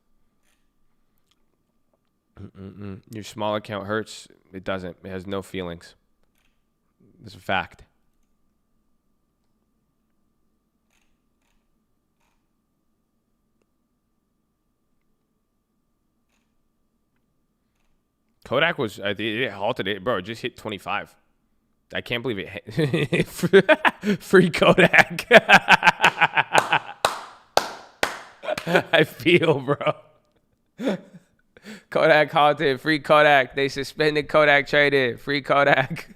Your small account hurts. It doesn't. It has no feelings. It's a fact. Kodak was, I think it halted it. Bro, it just hit 25. I can't believe it hit. Free Kodak. I feel, bro. Kodak halted. Free Kodak. They suspended Kodak trading. Free Kodak.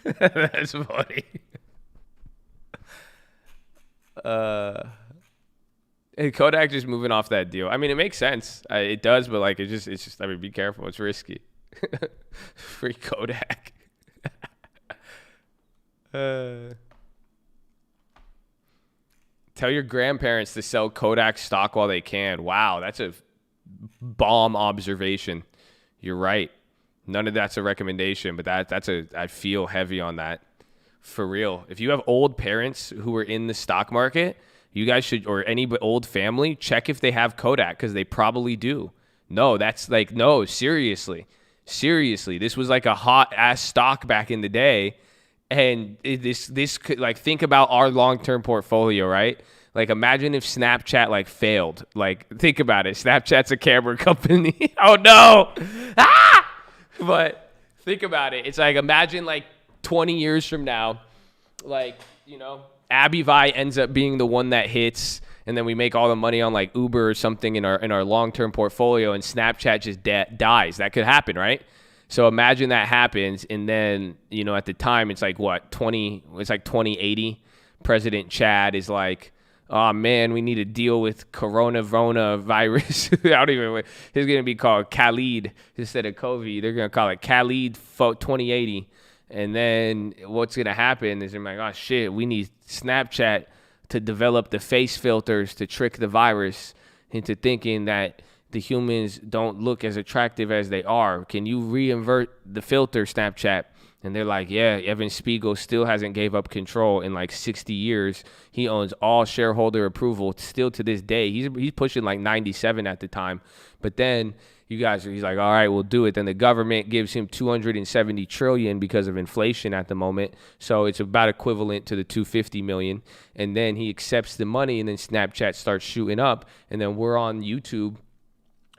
That's funny. And Kodak just moving off that deal. I mean, it makes sense. It does, but like, it's just. I mean, be careful. It's risky. Free Kodak. Tell your grandparents to sell Kodak stock while they can. Wow, that's a bomb observation. You're right. None of that's a recommendation, but I feel heavy on that. For real. If you have old parents who are in the stock market, you guys should, or any old family, check if they have Kodak, because they probably do. No, that's like, no, seriously. Seriously. This was like a hot ass stock back in the day. And this could, like, think about our long-term portfolio, right? Like, imagine if Snapchat, like, failed. Like, think about it. Snapchat's a camera company. Oh, no. Ah! But think about it. It's like, imagine, like, 20 years from now, like, you know, Abivai ends up being the one that hits, and then we make all the money on, like, Uber or something in our long-term portfolio, and Snapchat just dies. That could happen, right? So imagine that happens, and then, you know, at the time, it's like, what, it's like 2080. President Chad is like, oh, man, we need to deal with coronavirus. I don't even, it's going to be called Khalid instead of COVID. They're going to call it Khalid 2080. And then what's going to happen is they're like, oh, shit, we need Snapchat to develop the face filters to trick the virus into thinking that the humans don't look as attractive as they are. Can you reinvert the filter, Snapchat? And they're like, yeah, Evan Spiegel still hasn't gave up control in like 60 years. He owns all shareholder approval still to this day. He's pushing like 97 at the time. But then he's like, all right, we'll do it. Then the government gives him 270 trillion because of inflation at the moment. So it's about equivalent to the 250 million. And then he accepts the money, and then Snapchat starts shooting up. And then we're on YouTube.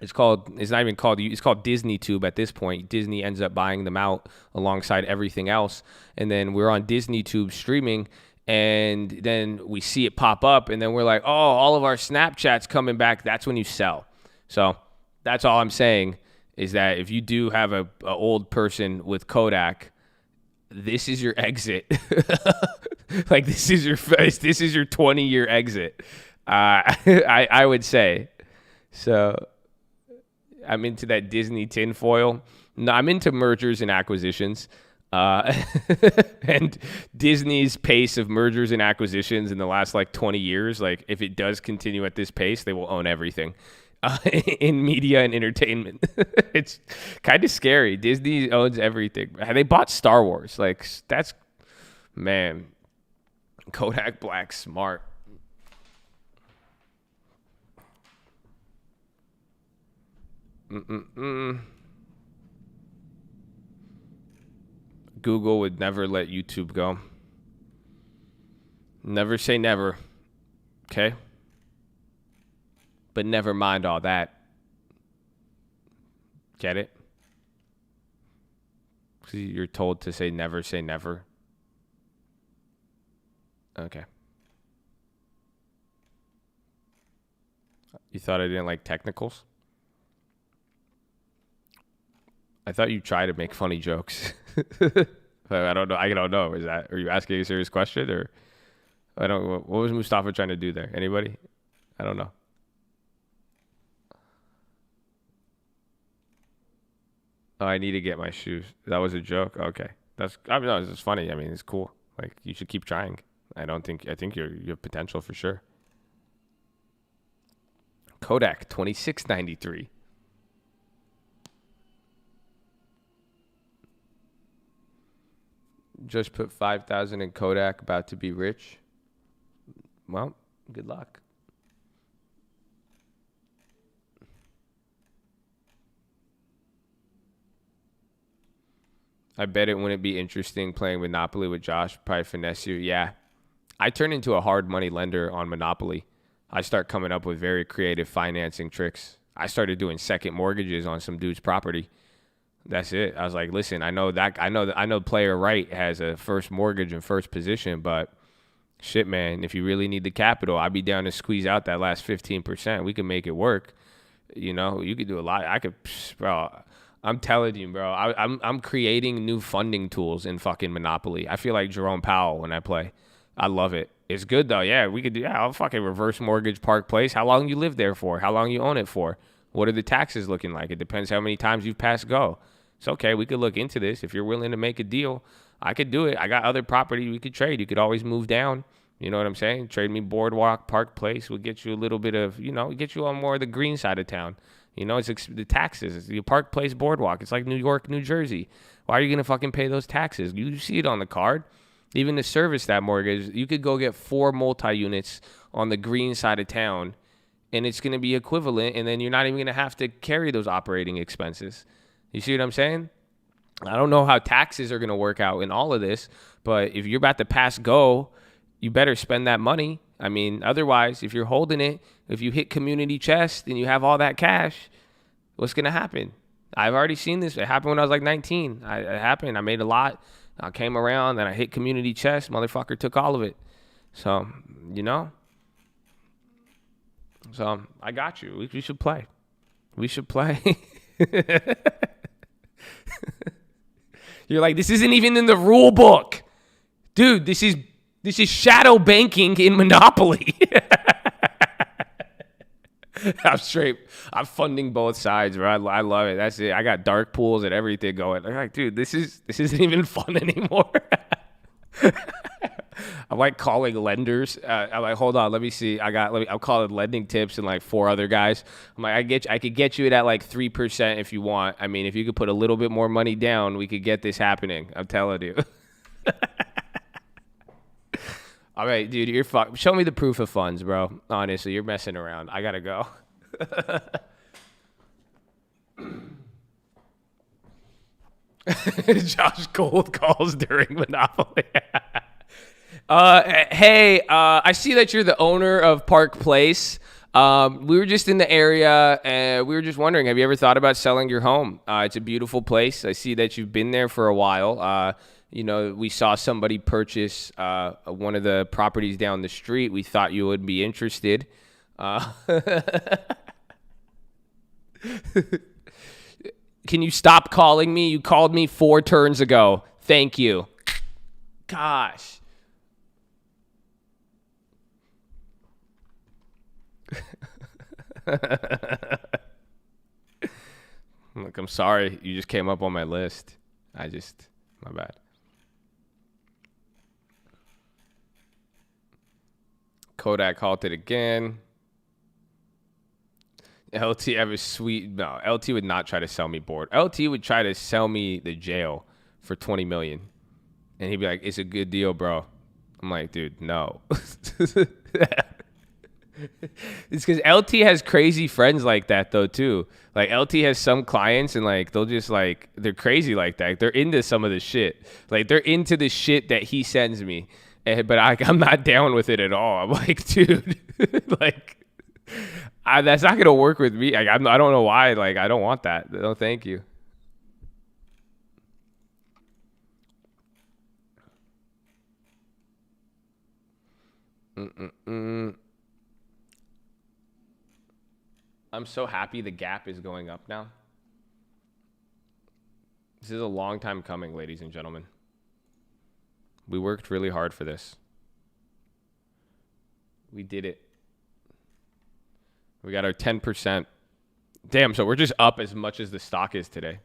It's called Disney Tube at this point. Disney ends up buying them out alongside everything else. And then we're on Disney Tube streaming, and then we see it pop up, and then we're like, oh, all of our Snapchat's coming back. That's when you sell. So that's all I'm saying, is that if you do have a old person with Kodak, this is your exit. Like this is your 20-year exit. I would say. So I'm into that Disney tinfoil. No, I'm into mergers and acquisitions. And Disney's pace of mergers and acquisitions in the last like 20 years, like if it does continue at this pace, they will own everything in media and entertainment. It's kind of scary. Disney owns everything. They bought Star Wars. Like that's, man, Kodak Black smart. Google would never let YouTube go. Never say never. Okay? But never mind all that. Get it? You're told to say never. Okay. You thought I didn't like technicals? I thought you tried to make funny jokes. I don't know. I don't know. Are you asking a serious question or what was Mustafa trying to do there? Anybody? I don't know. Oh, I need to get my shoes. That was a joke. Okay. It's funny. I mean, it's cool. Like you should keep trying. I think you have potential for sure. Kodak 2693. Just put 5,000 in Kodak, about to be rich. Well, good luck. I bet it wouldn't be interesting playing Monopoly with Josh. Probably finesse you. Yeah. I turn into a hard money lender on Monopoly. I start coming up with very creative financing tricks. I started doing second mortgages on some dude's property. That's it. I was like, listen, I know player right has a first mortgage and first position, but shit, man, if you really need the capital, I'd be down to squeeze out that last 15%. We can make it work. You know, you could do a lot. Bro, I'm telling you, bro, I'm creating new funding tools in fucking Monopoly. I feel like Jerome Powell when I play. I love it. It's good though. Yeah, we could do. Yeah, I'll fucking reverse mortgage Park Place. How long you live there for? How long you own it for? What are the taxes looking like? It depends how many times you've passed go. It's okay. We could look into this. If you're willing to make a deal, I could do it. I got other property we could trade. You could always move down. You know what I'm saying? Trade me Boardwalk, Park Place. We'll get you a little bit of, get you on more of the green side of town. It's the taxes. It's the Park Place Boardwalk. It's like New York, New Jersey. Why are you going to fucking pay those taxes? You see it on the card. Even to service that mortgage, you could go get 4 multi-units on the green side of town, and it's going to be equivalent, and then you're not even going to have to carry those operating expenses. You see what I'm saying? I don't know how taxes are going to work out in all of this, but if you're about to pass go, you better spend that money. I mean, otherwise, if you're holding it, if you hit community chest and you have all that cash, what's going to happen? I've already seen this. It happened when I was like 19. It happened. I made a lot. I came around, then I hit community chest. Motherfucker took all of it. So, So, I got you. We should play. We should play. You're like, this isn't even in the rule book. Dude, this is shadow banking in Monopoly. I'm funding both sides, bro. I love it. That's it. I got dark pools and everything going. I'm like, dude, this isn't even fun anymore. I'm like calling lenders. I'm like, hold on, let me see. I'm calling lending tips and like 4 other guys. I'm like, I could get you it at like 3% if you want. I mean, if you could put a little bit more money down, we could get this happening. I'm telling you. All right, dude, you're fucked. Show me the proof of funds, bro. Honestly, you're messing around. I gotta go. Josh cold calls during Monopoly. Hey, I see that you're the owner of Park Place. We were just in the area, and we were just wondering, have you ever thought about selling your home? It's a beautiful place. I see that you've been there for a while. We saw somebody purchase one of the properties down the street. We thought you would be interested. Can you stop calling me? You called me 4 turns ago. Thank you. gosh. Look, I'm sorry. You just came up on my list. My bad. Kodak halted again. LT have a sweet. No, LT would not try to sell me board. LT would try to sell me the jail for $20 million. And he'd be like, it's a good deal, bro. I'm like, dude, no. It's because LT has crazy friends like that, though, too. Like, LT has some clients, and, like, they'll just, like, they're crazy like that. They're into some of the shit. Like, they're into the shit that he sends me. But I'm not down with it at all. I'm like, dude, like, that's not going to work with me. Like, I don't know why. Like, I don't want that. No, thank you. I'm so happy the gap is going up now. This is a long time coming, ladies and gentlemen. We worked really hard for this. We did it. We got our 10%. Damn, so we're just up as much as the stock is today.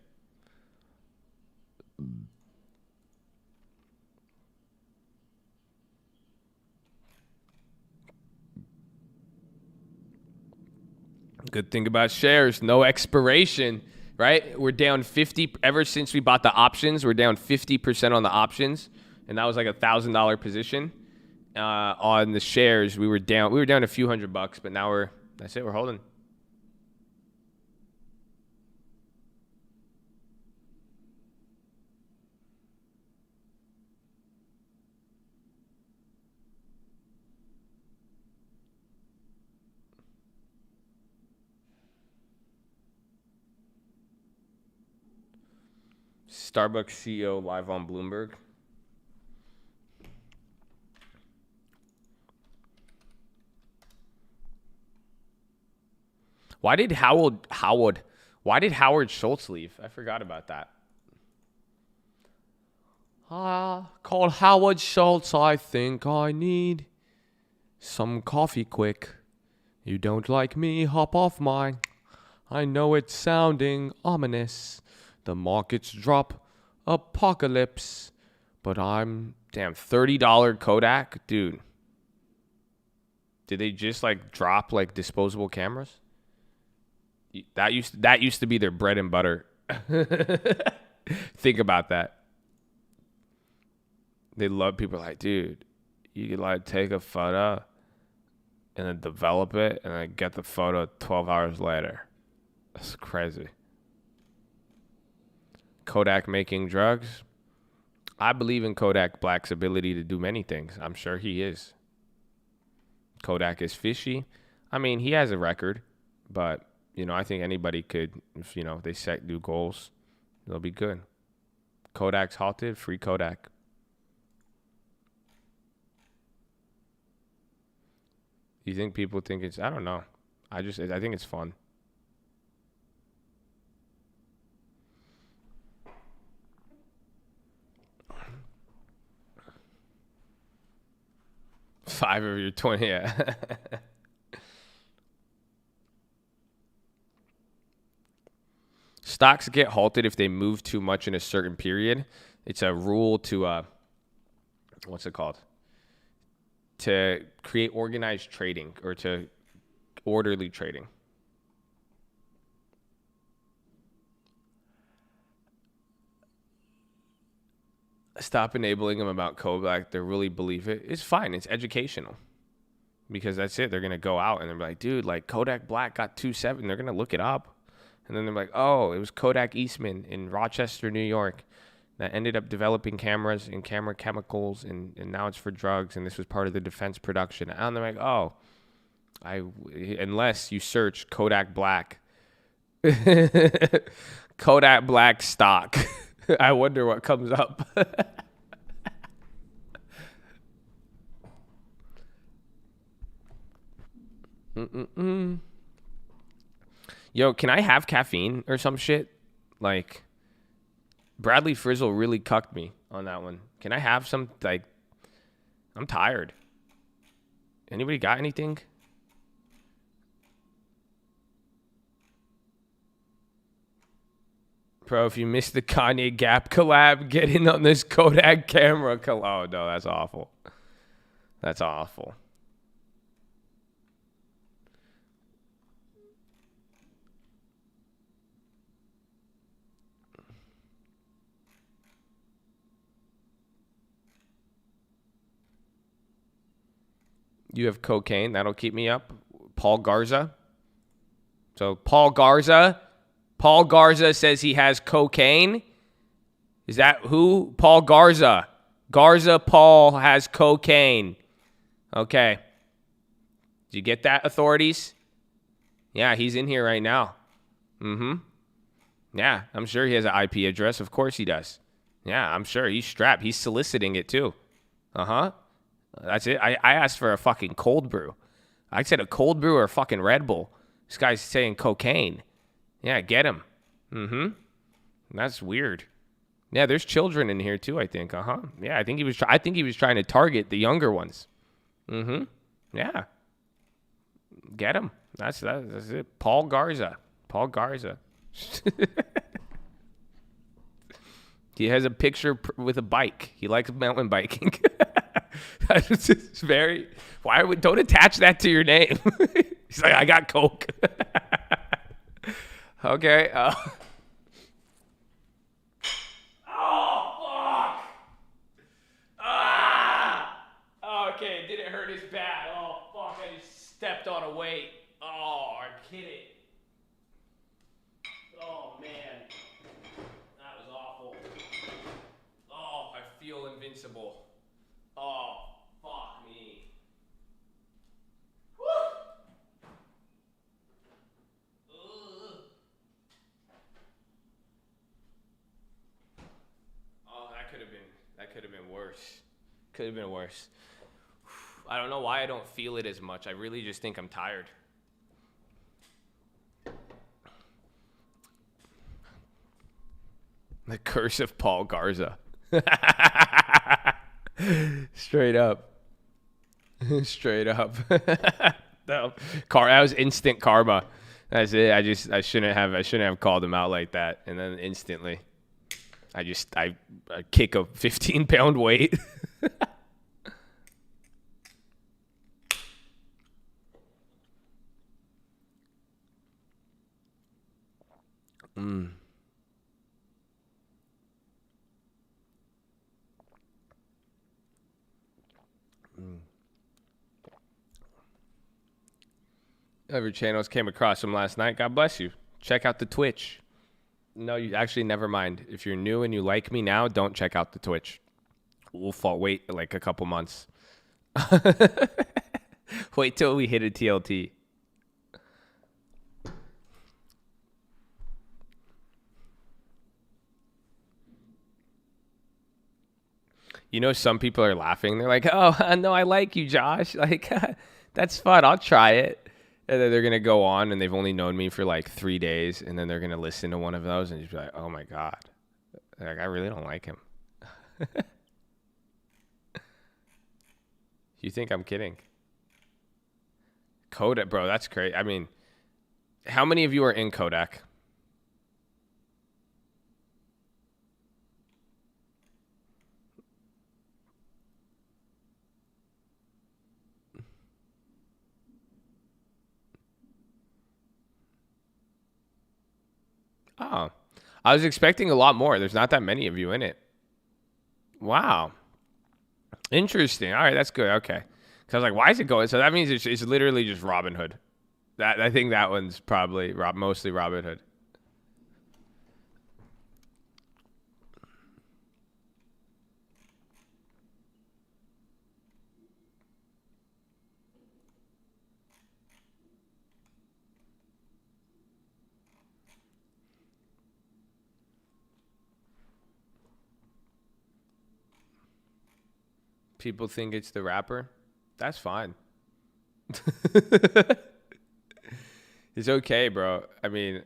Good thing about shares, no expiration, right? We're down 50 ever since we bought the options. We're down 50% on the options, and that was like $1,000 position. On the shares, we were down a few $100, but now that's it. We're holding. Starbucks CEO live on Bloomberg. Why did Howard Schultz leave? I forgot about that. Call Howard Schultz. I think I need some coffee quick. You don't like me? Hop off mine. I know it's sounding ominous. The markets drop. Apocalypse. But I'm... Damn, $30 Kodak? Dude. Did they just, like, drop, like, disposable cameras? That used to be their bread and butter. Think about that. They love people like, dude, you could, like, take a photo and then develop it and then get the photo 12 hours later. That's crazy. Kodak making drugs. I believe in Kodak Black's ability to do many things. I'm sure he is. Kodak is fishy. I mean, he has a record, but, you know, I think anybody could, if, you know, they set new goals, they'll be good. Kodak's halted. Free Kodak. You think people think it's, I don't know. I think it's fun. Five of your 20, yeah. Stocks get halted if they move too much in a certain period. It's a rule to, what's it called? To create organized trading or to orderly trading. Stop enabling them about Kodak. They really believe it. It's fine. It's educational. Because that's it. They're going to go out and they're like, dude, like Kodak Black got 2.7. They're going to look it up. And then they're like, oh, it was Kodak Eastman in Rochester, New York that ended up developing cameras and camera chemicals. And now it's for drugs. And this was part of the defense production. And they're like, oh, unless you search Kodak Black. Kodak Black stock. I wonder what comes up. Yo, can I have caffeine or some shit? Like, Bradley Frizzle really cucked me on that one. Can I have some, like, I'm tired. Anybody got anything? Bro, if you missed the Kanye Gap collab, get in on this Kodak camera collab. Oh, no, that's awful. That's awful. You have cocaine. That'll keep me up. Paul Garza. So Paul Garza says he has cocaine. Is that who? Paul Garza. Garza Paul has cocaine. Okay. Did you get that, authorities? Yeah, he's in here right now. Yeah, I'm sure he has an IP address. Of course he does. Yeah, I'm sure. He's strapped. He's soliciting it too. That's it. I asked for a fucking cold brew. I said a cold brew or a fucking Red Bull. This guy's saying cocaine. Yeah, get him. That's weird. Yeah, there's children in here too, I think. Yeah, I think he was trying to target the younger ones. Yeah. Get him. That's it. Paul Garza. He has a picture with a bike. He likes mountain biking. That's just very. Don't attach that to your name? He's like, I got coke. Okay. Oh fuck! Okay, didn't hurt his back. Oh fuck! I just stepped on a weight. Oh, are you kidding? Oh man, that was awful. Oh, I feel invincible. Oh, fuck me. Woo! Oh, that could have been worse. Could have been worse. I don't know why I don't feel it as much. I really just think I'm tired. The curse of Paul Garza. Straight up. No. That was instant karma. That's it. I shouldn't have called him out like that. And then instantly, I kick a 15-pound weight. Every channels came across him last night. God bless you. Check out the Twitch. No, you actually never mind. If you're new and you like me now, don't check out the Twitch. Wait like a couple months. Wait till we hit a TLT. You know, some people are laughing. They're like, oh, no, I like you, Josh. Like, that's fun. I'll try it. And then they're going to go on and they've only known me for like 3 days. And then they're going to listen to one of those and just be like, oh my God. Like, I really don't like him. You think I'm kidding? Kodak, bro, that's great. I mean, how many of you are in Kodak? Oh, I was expecting a lot more. There's not that many of you in it. Wow. Interesting. All right, that's good. Okay. Because I was like, why is it going? So that means it's literally just Robinhood. I think that one's probably mostly Robinhood. People think it's the rapper. That's fine. It's okay, bro. I mean,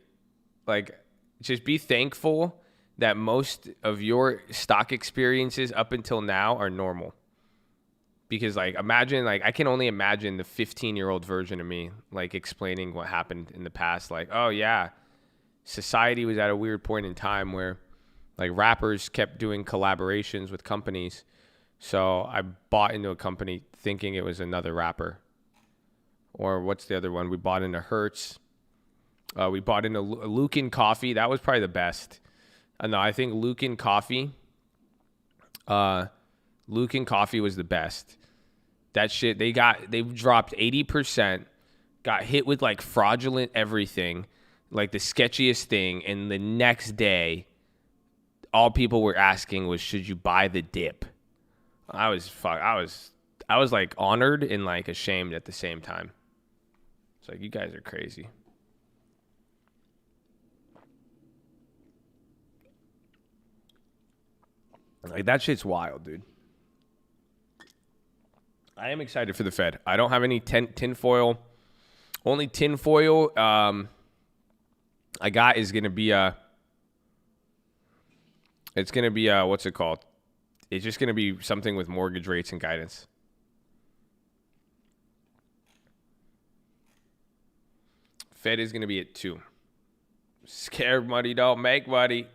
like, just be thankful that most of your stock experiences up until now are normal. Because, like, imagine, like, I can only imagine the 15-year-old version of me, like, explaining what happened in the past. Like, oh, yeah, society was at a weird point in time where, like, rappers kept doing collaborations with companies. So I bought into a company thinking it was another rapper. Or what's the other one? We bought into Hertz. We bought into Lukin Coffee. That was probably the best. No, I think Lukin Coffee. Lukin Coffee was the best. That shit, they dropped 80%, got hit with like fraudulent everything, like the sketchiest thing, and the next day, all people were asking was, should you buy the dip? I was like honored and like ashamed at the same time. It's like, you guys are crazy. Like, that shit's wild, dude. I am excited for the Fed. I don't have any tinfoil. Only tinfoil I got is going to be it's going to be what's it called? It's just going to be something with mortgage rates and guidance. Fed is going to be at 2. Scared money don't make money.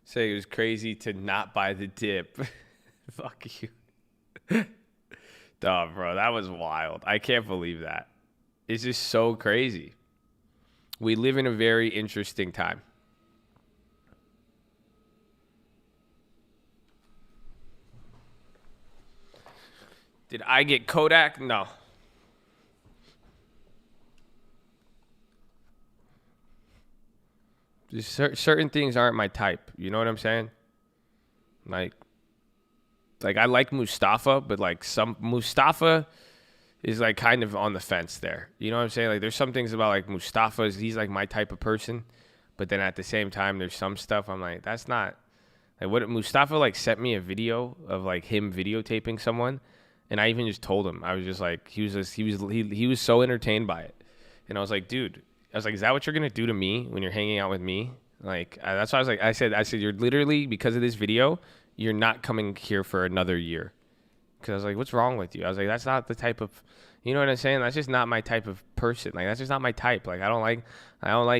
Say it was crazy to not buy the dip. Fuck you. Duh, bro, that was wild. I can't believe that. It's just so crazy. We live in a very interesting time. Did I get Kodak? No. Just certain things aren't my type. You know what I'm saying? Like I like Mustafa, but like some Mustafa is like kind of on the fence there. You know what I'm saying? Like there's some things about like Mustafa, he's like my type of person, but then at the same time there's some stuff I'm like, that's not like what Mustafa like sent me a video of like him videotaping someone, and I even just told him, I was just like, he was so entertained by it, and I was like, dude, I was like, is that what you're gonna do to me when you're hanging out with me? Like that's why I was like, I said you're literally, because of this video, you're not coming here for another year. Because I was like, what's wrong with you? I was like, that's not the type of, you know what I'm saying? That's just not my type of person. Like, that's just not my type. Like, I don't like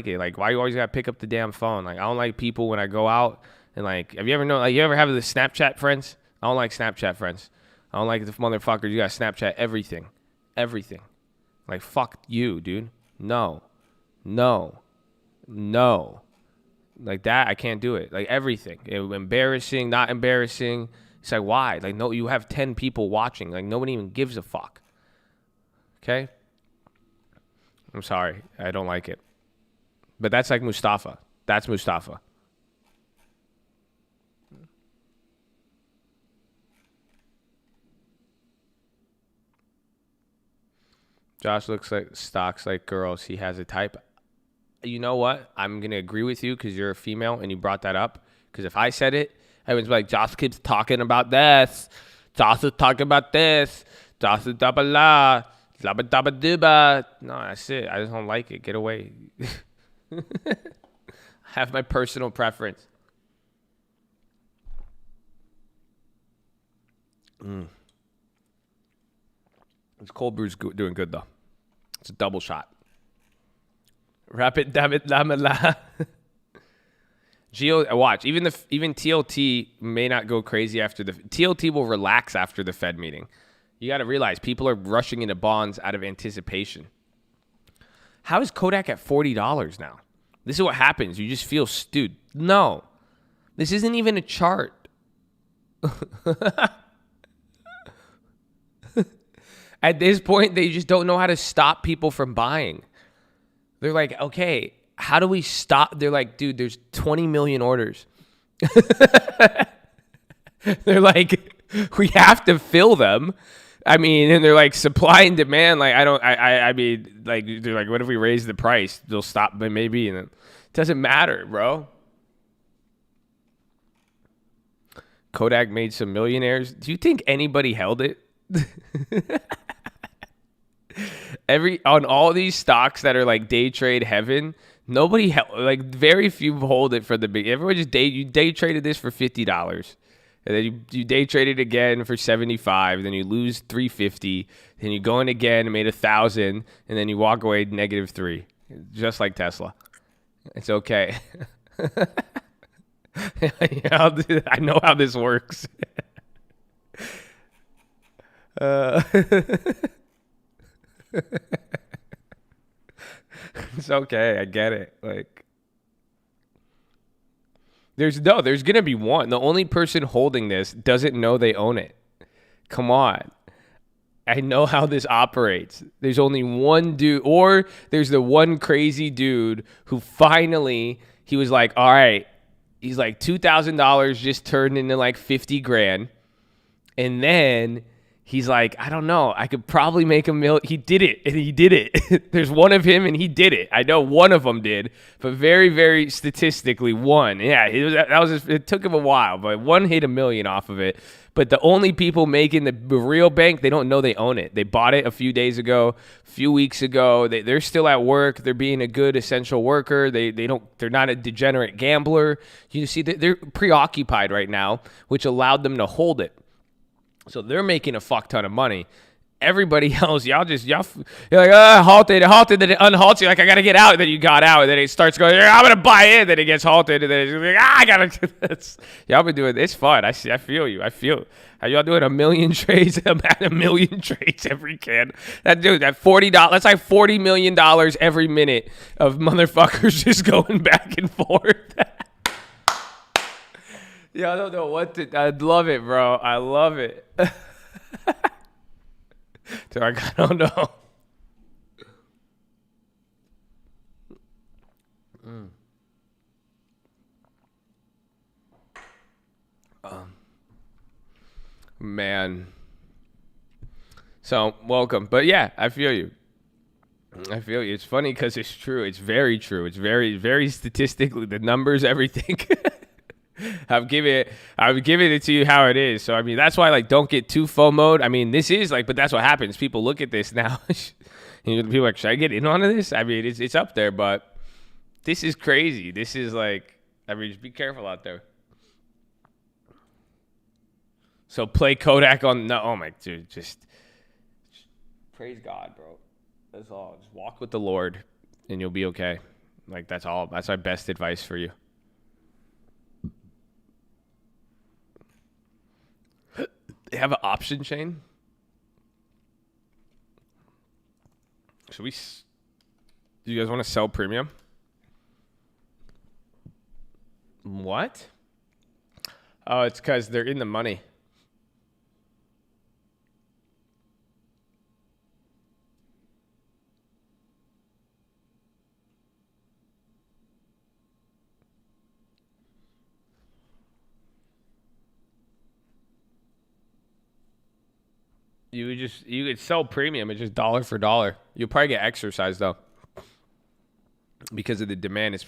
it. Like, why you always got to pick up the damn phone? Like, I don't like people when I go out and like, have you ever known, like, you ever have the Snapchat friends? I don't like Snapchat friends. I don't like the motherfuckers. You got to Snapchat everything. Everything. Like, fuck you, dude. No. Like that, I can't do it. Like everything. Embarrassing, not embarrassing. It's like, why? Like, no, you have 10 people watching. Like, nobody even gives a fuck. Okay? I'm sorry. I don't like it. But that's like Mustafa. That's Mustafa. Josh looks like stocks like girls. He has a type. You know what? I'm going to agree with you because you're a female and you brought that up. Because if I said it, everyone's like, Josh keeps talking about this. Josh is talking about this. Josh is dabba la. Dabba dabba dubba. No, that's it. I just don't like it. Get away. I have my personal preference. This cold brew's doing good, though. It's a double shot. Rapid David Lamela. Watch. Even TLT may not go crazy after the TLT will relax after the Fed meeting. You got to realize people are rushing into bonds out of anticipation. How is Kodak at $40 now? This is what happens. You just feel stupid. No, this isn't even a chart. At this point, they just don't know how to stop people from buying. They're like, okay, how do we stop? They're like, dude, there's 20 million orders. They're like, we have to fill them. I mean, and they're like, supply and demand. Like, I mean, like, they're like, what if we raise the price? They'll stop, but maybe. And it doesn't matter, bro. Kodak made some millionaires. Do you think anybody held it? On all these stocks that are like day trade heaven, Nobody, like very few hold it for the big. Everyone just day traded this for $50. And then you day trade it again for 75, then you lose 350, then you go in again and made 1,000, and then you walk away -3, just like Tesla. It's okay. Yeah, I know how this works. It's okay. I get it. Like, there's gonna be one. The only person holding this doesn't know they own it. Come on. I know how this operates. There's only one dude, or there's the one crazy dude who finally, he was like, all right, he's like $2,000 just turned into like 50 grand. And then he's like, I don't know, I could probably make $1 million. He did it, and he did it. There's one of him, and he did it. I know one of them did, but very, very statistically, one. Yeah, it took him a while, but one hit $1 million off of it. But the only people making the real bank, they don't know they own it. They bought it a few days ago, a few weeks ago. They're still at work. They're being a good essential worker. They're not a degenerate gambler. You see, they're preoccupied right now, which allowed them to hold it. So they're making a fuck ton of money. Everybody else, you're like, halted, then it unhalts you. Like, I got to get out. And then you got out. And then it starts going, I'm going to buy in. Then it gets halted. And then it's like, I got to. Y'all been doing it's fun. I feel you. I feel how y'all doing 1 million trades. I'm at 1 million trades every can. That $40, that's like $40 million every minute of motherfuckers just going back and forth. Yeah, I don't know what to. I love it, bro. I love it. So I don't know. Man. So welcome, but yeah, I feel you. It's funny because it's true. It's very true. It's very, very statistically the numbers, everything. I've given it to you how it is. So I mean, that's why, like, don't get too FOMO'd. I mean, this is like, but that's what happens. People look at this now. And people are like, should I get in on this? I mean, it's up there, but this is crazy. This is like, I mean, just be careful out there. So play Kodak on. No, oh my dude, just praise God, bro. That's all. Just walk with the Lord, and you'll be okay. Like, that's all. That's my best advice for you. They have an option chain. Do you guys want to sell premium? What? Oh, it's because they're in the money. You could sell premium. It's just dollar for dollar. You'll probably get exercised though, because of the demand. It's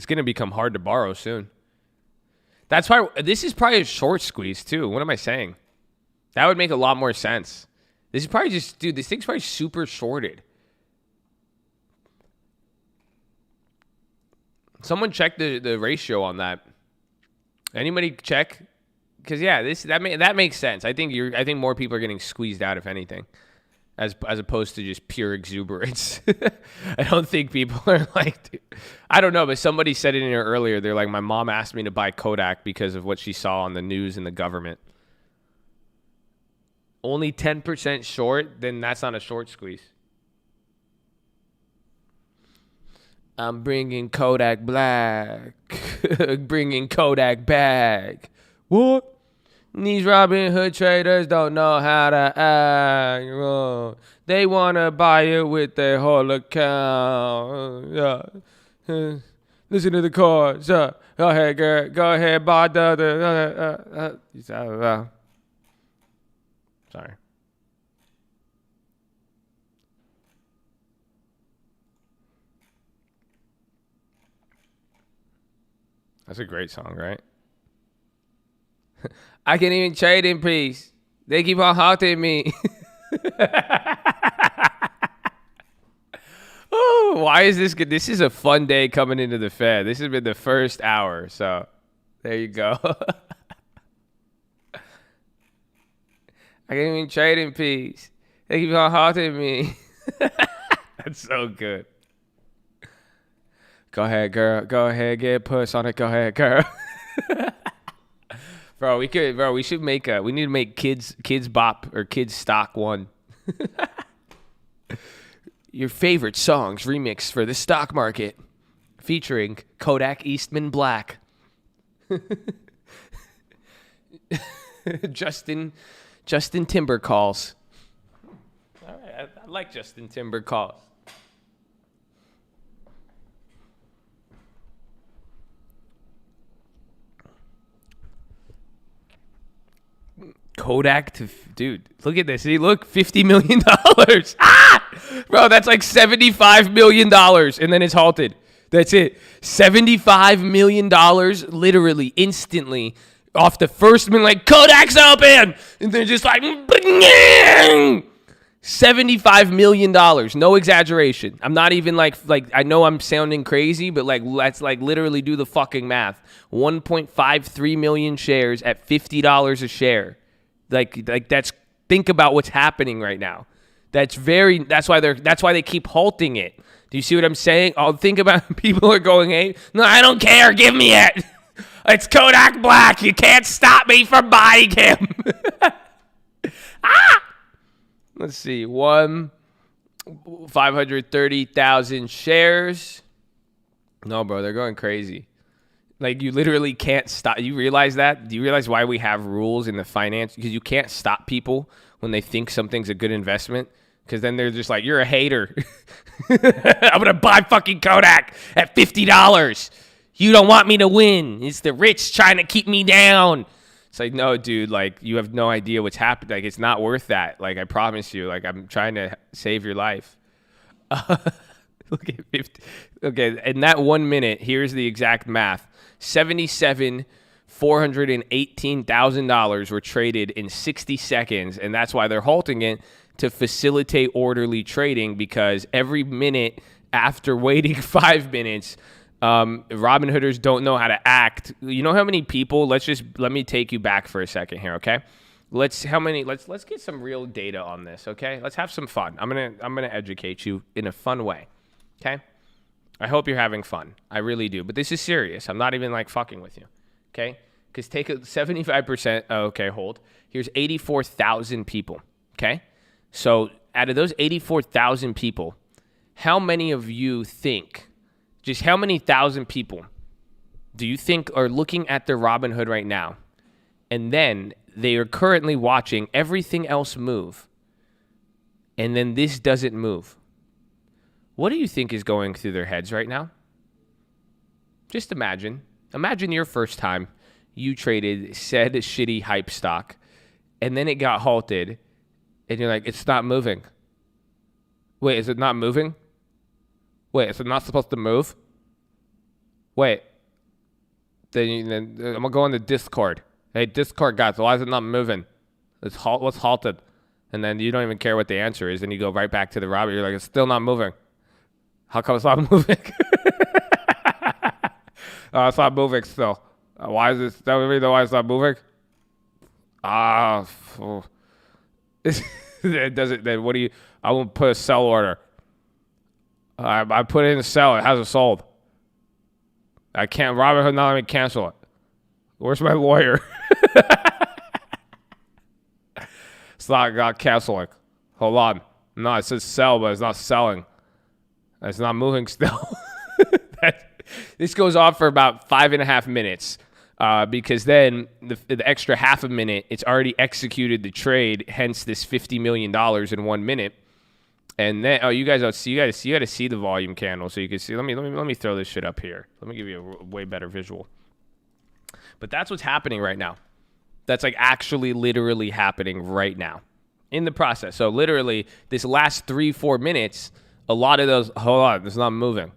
going to become hard to borrow soon. That's why this is probably a short squeeze too. What am I saying? That would make a lot more sense. This is probably just, dude, this thing's probably super shorted. Someone check the ratio on that. Anybody check? Because yeah, that makes sense. I think more people are getting squeezed out, if anything, as opposed to just pure exuberance. I don't think people are like, dude, I don't know, but somebody said it in here earlier. They're like, my mom asked me to buy Kodak because of what she saw on the news and the government. Only 10% short, then that's not a short squeeze. I'm bringing Kodak black, bringing Kodak back. What? These Robinhood traders don't know how to act. Oh, they want to buy it with their whole account. Yeah. Listen to the cards. Go ahead, girl. Go ahead, buy the. Sorry. That's a great song, right? I can't even trade in peace. They keep on halting me. Oh Why is this good? This is a fun day coming into the Fed. This has been the first hour. So there you go. I can't even trade in peace. They keep on halting me. That's so good. Go ahead, girl. Go ahead, get puss on it. Go ahead, girl. Bro, we should make we need to make kids bop or kids stock one. Your favorite songs remixed for the stock market, featuring Kodak Eastman Black. Justin Timber calls. All right, I like Justin Timber calls. Kodak to dude, look at this. See, look, $50 million. Bro, that's like $75 million, and then it's halted. That's it. $75 million, literally instantly off the first minute. Like Kodak's open, and they're just like $75 million. No exaggeration. I'm not even like I know I'm sounding crazy, but like let's like literally do the fucking math. 1.53 million shares at $50 a share. Like that's, think about what's happening right now. That's why they keep halting it. Do you see what I'm saying? I'll think about people are going, hey, no, I don't care. Give me it. It's Kodak Black. You can't stop me from buying him. Let's see. 530,000 shares. No, bro, they're going crazy. Like, you literally can't stop. You realize that? Do you realize why we have rules in the finance? Because you can't stop people when they think something's a good investment. Because then they're just like, you're a hater. I'm going to buy fucking Kodak at $50. You don't want me to win. It's the rich trying to keep me down. It's like, no, dude, like, you have no idea what's happened. Like, it's not worth that. Like, I promise you. Like, I'm trying to save your life. Look at 50. Okay, in that 1 minute, here's the exact math. $418,000 were traded in 60 seconds, and that's why they're halting it, to facilitate orderly trading, because every minute after waiting 5 minutes, Robinhooders don't know how to act. You know how many people? Let me take you back for a second here, okay? Let's get some real data on this, okay? Let's have some fun. I'm gonna educate you in a fun way, okay? I hope you're having fun. I really do. But this is serious. I'm not even like fucking with you. Okay? Because take a 75%. Oh, okay, hold. Here's 84,000 people. Okay? So out of those 84,000 people, how many of you think, just how many thousand people do you think are looking at their Robinhood right now, and then they are currently watching everything else move, and then this doesn't move? What do you think is going through their heads right now? Just imagine. Imagine your first time you traded said shitty hype stock, and then it got halted, and you're like, it's not moving. Wait, is it not moving? Wait, is it not supposed to move? Wait. Then I'm going to go on the Discord. Hey, Discord guys, why is it not moving? What's halted? And then you don't even care what the answer is, and you go right back to the Robin. You're like, it's still not moving. How come it's not moving? It's not moving still. Why is this? That would reason why it's not moving? It doesn't. Then what do you? I won't put a sell order. I put it in a sell. It hasn't sold. I can't. Robinhood not let me cancel it. Where's my lawyer? It's not canceling. Hold on. No, it says sell, but it's not selling. It's not moving still. This goes on for about 5.5 minutes because then the extra half a minute, it's already executed the trade, hence this $50 million in 1 minute. And then, you got to see the volume candle so you can see. Let me throw this shit up here. Let me give you a way better visual. But that's what's happening right now. That's like actually literally happening right now in the process. So literally this last 3-4 minutes, a lot of those, hold on, it's not moving.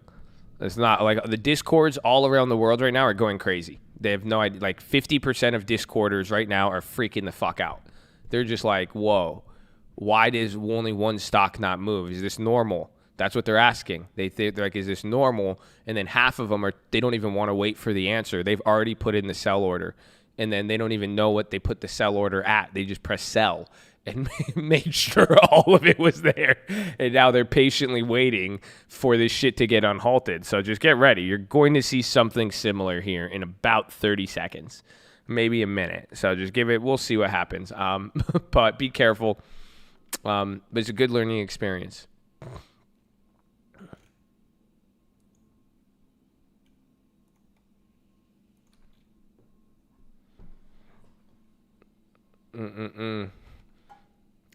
It's not, like, the Discords all around the world right now are going crazy. They have no idea. Like 50% of Discorders right now are freaking the fuck out. They're just like, whoa, why does only one stock not move? Is this normal? That's what they're asking. They're like, is this normal? And then half of them they don't even want to wait for the answer. They've already put in the sell order. And then they don't even know what they put the sell order at. They just press sell and made sure all of it was there. And now they're patiently waiting for this shit to get unhalted. So just get ready. You're going to see something similar here in about 30 seconds, maybe a minute. So just we'll see what happens. But be careful. But it's a good learning experience.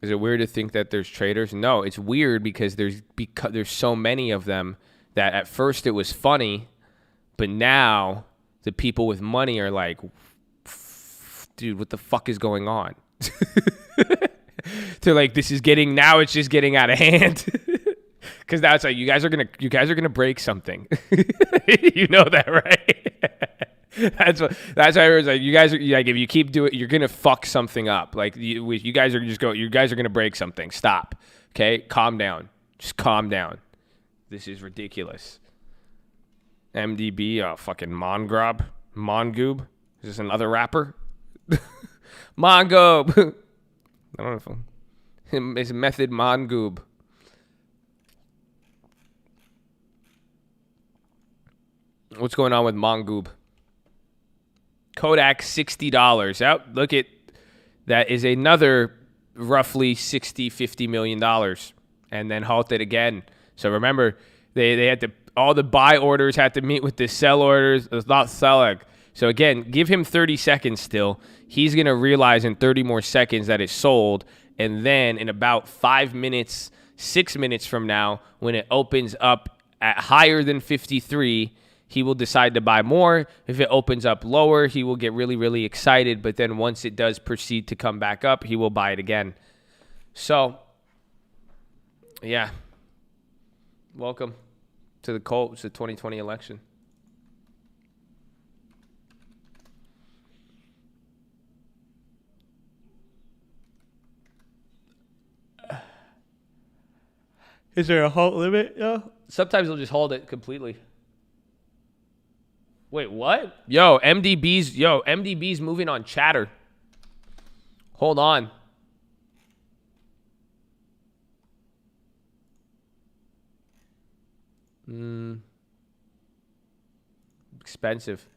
Is it weird to think that there's traders? No, it's weird because there's so many of them that at first it was funny, but now the people with money are like, dude, what the fuck is going on? They're like, it's just getting out of hand. Because now it's like you guys are gonna break something. You know that, right? That's why everyone's like, you guys are like, if you keep doing it, you're gonna fuck something up. Like you guys are gonna break something. Stop. Okay, calm down. Just calm down. This is ridiculous. MDB, fucking Mongoob. Is this another rapper? Mongoob. I don't know if it's Method Mongoob. What's going on with Mongoob? Kodak, $60. Yep, look at that is another roughly $50 million. And then halted again. So remember, they had to, all the buy orders had to meet with the sell orders. It's not selling. So again, give him 30 seconds still. He's going to realize in 30 more seconds that it's sold. And then in about 5 minutes, 6 minutes from now, when it opens up at higher than 53, he will decide to buy more. If it opens up lower, he will get really, really excited. But then once it does proceed to come back up, he will buy it again. So, yeah. Welcome to the 2020 election. Is there a halt limit? Yeah. Sometimes they'll just hold it completely. Wait, what? MDB's moving on Chatter. Hold on. Expensive.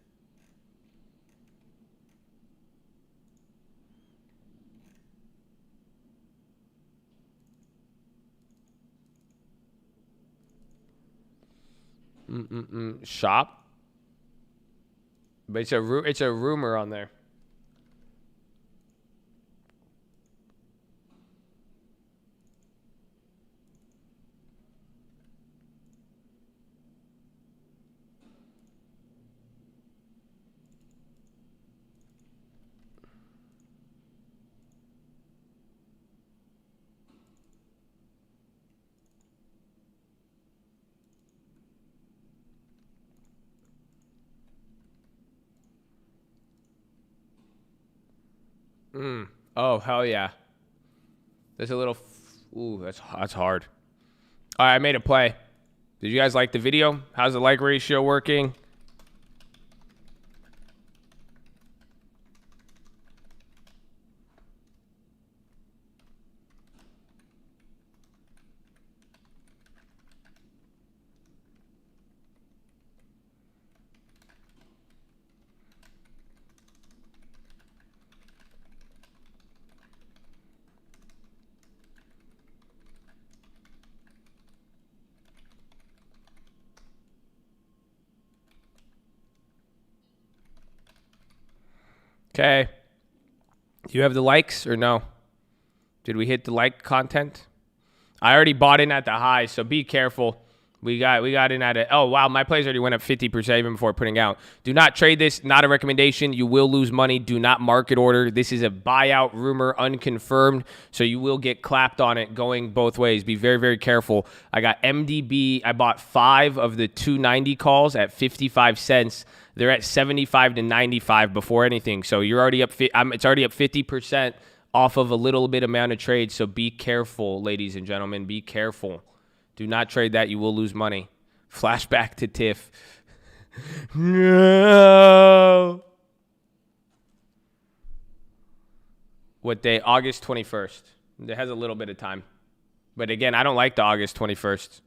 Shop. But it's a rumor on there. Oh, hell yeah. There's a little... Ooh, that's hard. All right, I made a play. Did you guys like the video? How's the like ratio working? Okay. Do you have the likes or no? Did we hit the like content? I already bought in at the high, so be careful. We got in at it. Oh, wow. My plays already went up 50% even before putting out. Do not trade this. Not a recommendation. You will lose money. Do not market order. This is a buyout rumor, unconfirmed. So you will get clapped on it going both ways. Be very, very careful. I got MDB. I bought 5 of the 290 calls at 55 cents. They're at 75 to 95 before anything. So you're already up. It's already up 50% off of a little bit amount of trade. So be careful, ladies and gentlemen. Be careful. Do not trade that. You will lose money. Flashback to Tiff. No. What day? August 21st. It has a little bit of time. But again, I don't like the August 21st.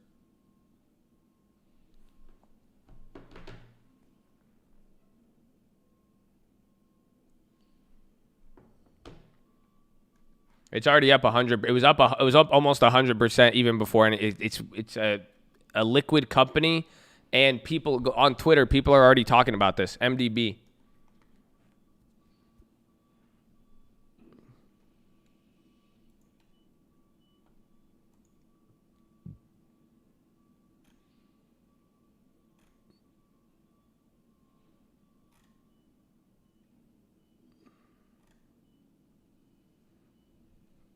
It's already up 100. It was up almost 100% even before, and it's a liquid company, and people on Twitter, people are already talking about this. MDB.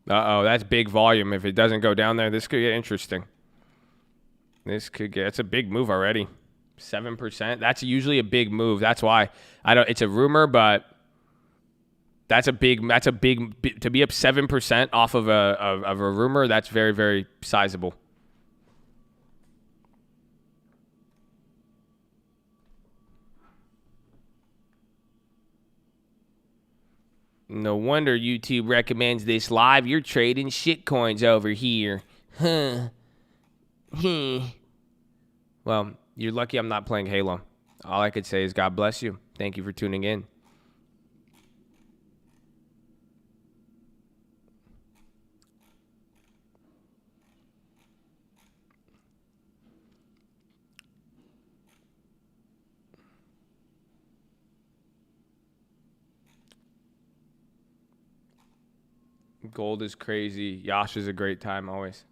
Uh-oh, that's big volume. If it doesn't go down there, this could get interesting. It's a big move already. 7%. That's usually a big move. That's why it's a rumor, but that's a big to be up 7% off of a rumor. That's very, very sizable. No wonder YouTube recommends this live. You're trading shitcoins over here. Huh. Well, you're lucky I'm not playing Halo. All I could say is God bless you. Thank you for tuning in. Gold is crazy. Yash is a great time always.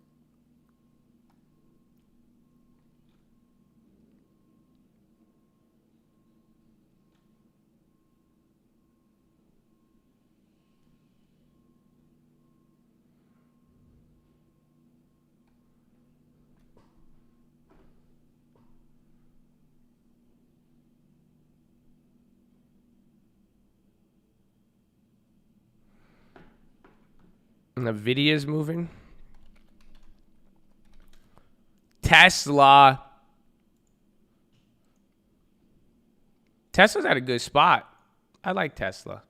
Nvidia's moving. Tesla's at a good spot. I like Tesla.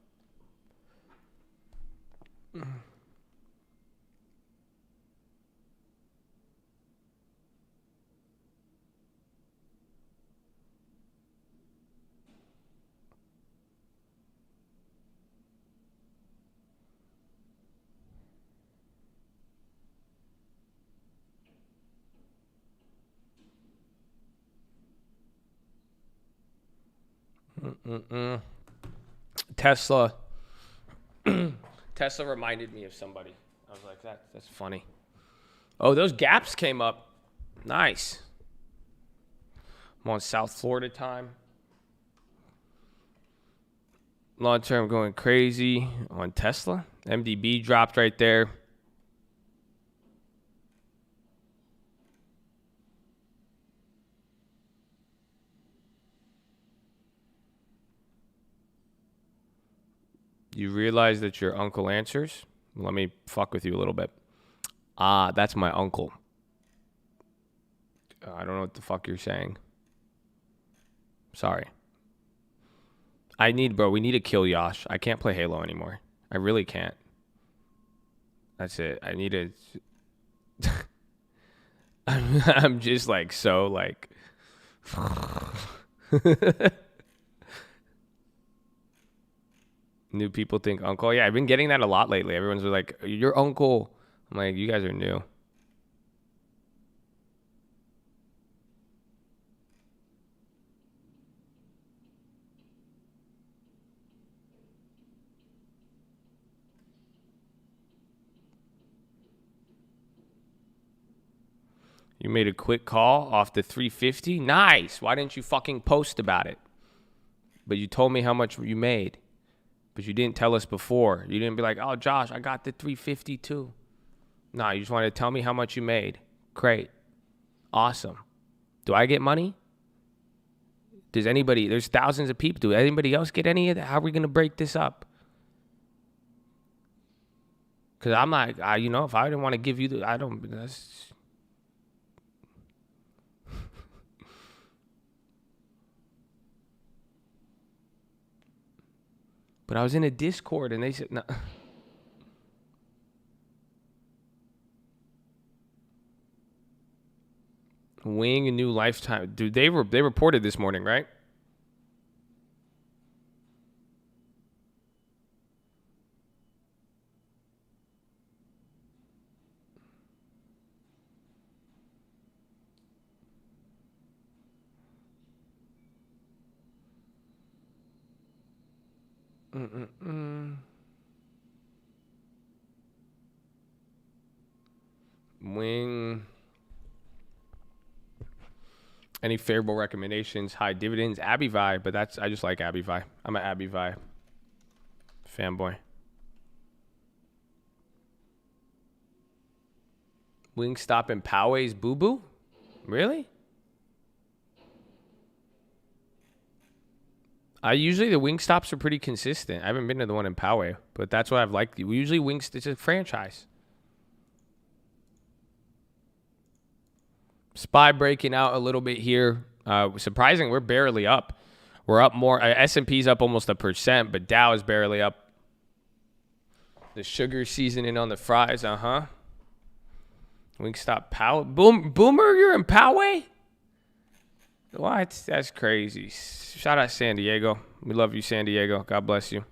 Tesla reminded me of somebody. I was like, that's funny. Oh, those gaps came up. Nice. I'm on South Florida time. Long term going crazy on Tesla. MDB dropped right there. You realize that your uncle answers? Let me fuck with you a little bit. That's my uncle. I don't know what the fuck you're saying. Sorry. We need to kill Yash. I can't play Halo anymore. I really can't. That's it. I need to... I'm just like, so like... New people think uncle. Yeah, I've been getting that a lot lately. Everyone's like, your uncle. I'm like, you guys are new. You made a quick call off the 350? Nice. Why didn't you fucking post about it? But you told me how much you made. But you didn't tell us before. You didn't be like, oh, Josh, I got the 350 too. No, you just wanted to tell me how much you made. Great. Awesome. Do I get money? There's thousands of people. Do anybody else get any of that? How are we going to break this up? Because I'm like, if I didn't want to give you But I was in a Discord and they said no. Wing a new lifetime. Dude, they reported this morning, right? Wing. Any favorable recommendations? High dividends, Abivai, but I just like Abivai. I'm an Abivai fanboy. Wingstop and Poway's Boo Boo? Really? Usually the Wingstops are pretty consistent. I haven't been to the one in Poway, but that's what I've liked. Usually it's a franchise. SPY breaking out a little bit here. Surprising, we're barely up. We're up more. S&P's up almost 1%, but Dow is barely up. The sugar seasoning on the fries, Wingstop Poway. Boomer, you're in Poway? What? That's crazy. Shout out San Diego. We love you, San Diego. God bless you.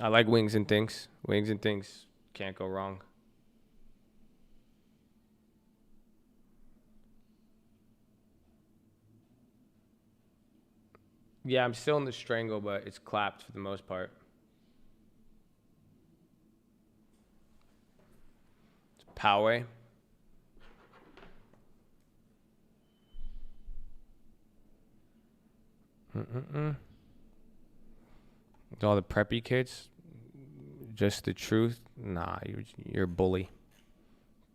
I like wings and things. Wings and things. Can't go wrong. Yeah, I'm still in the strangle, but it's clapped for the most part. It's Poway. With all the preppy kids, just the truth. Nah, you're a bully.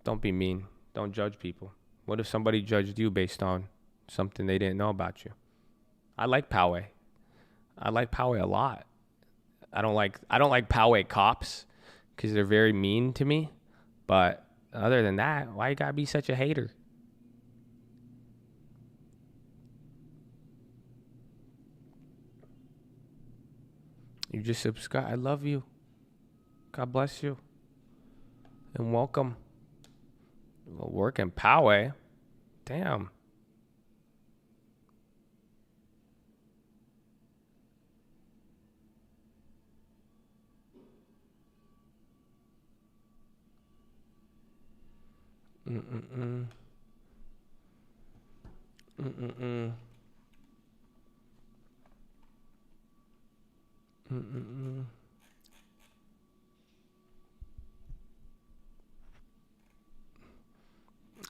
Don't be mean. Don't judge people. What if somebody judged you based on something they didn't know about you? I like Poway. I like Poway a lot. I don't like Poway cops because they're very mean to me. But other than that, why you gotta be such a hater? You just subscribe. I love you. God bless you. And welcome. Working Poway. Damn.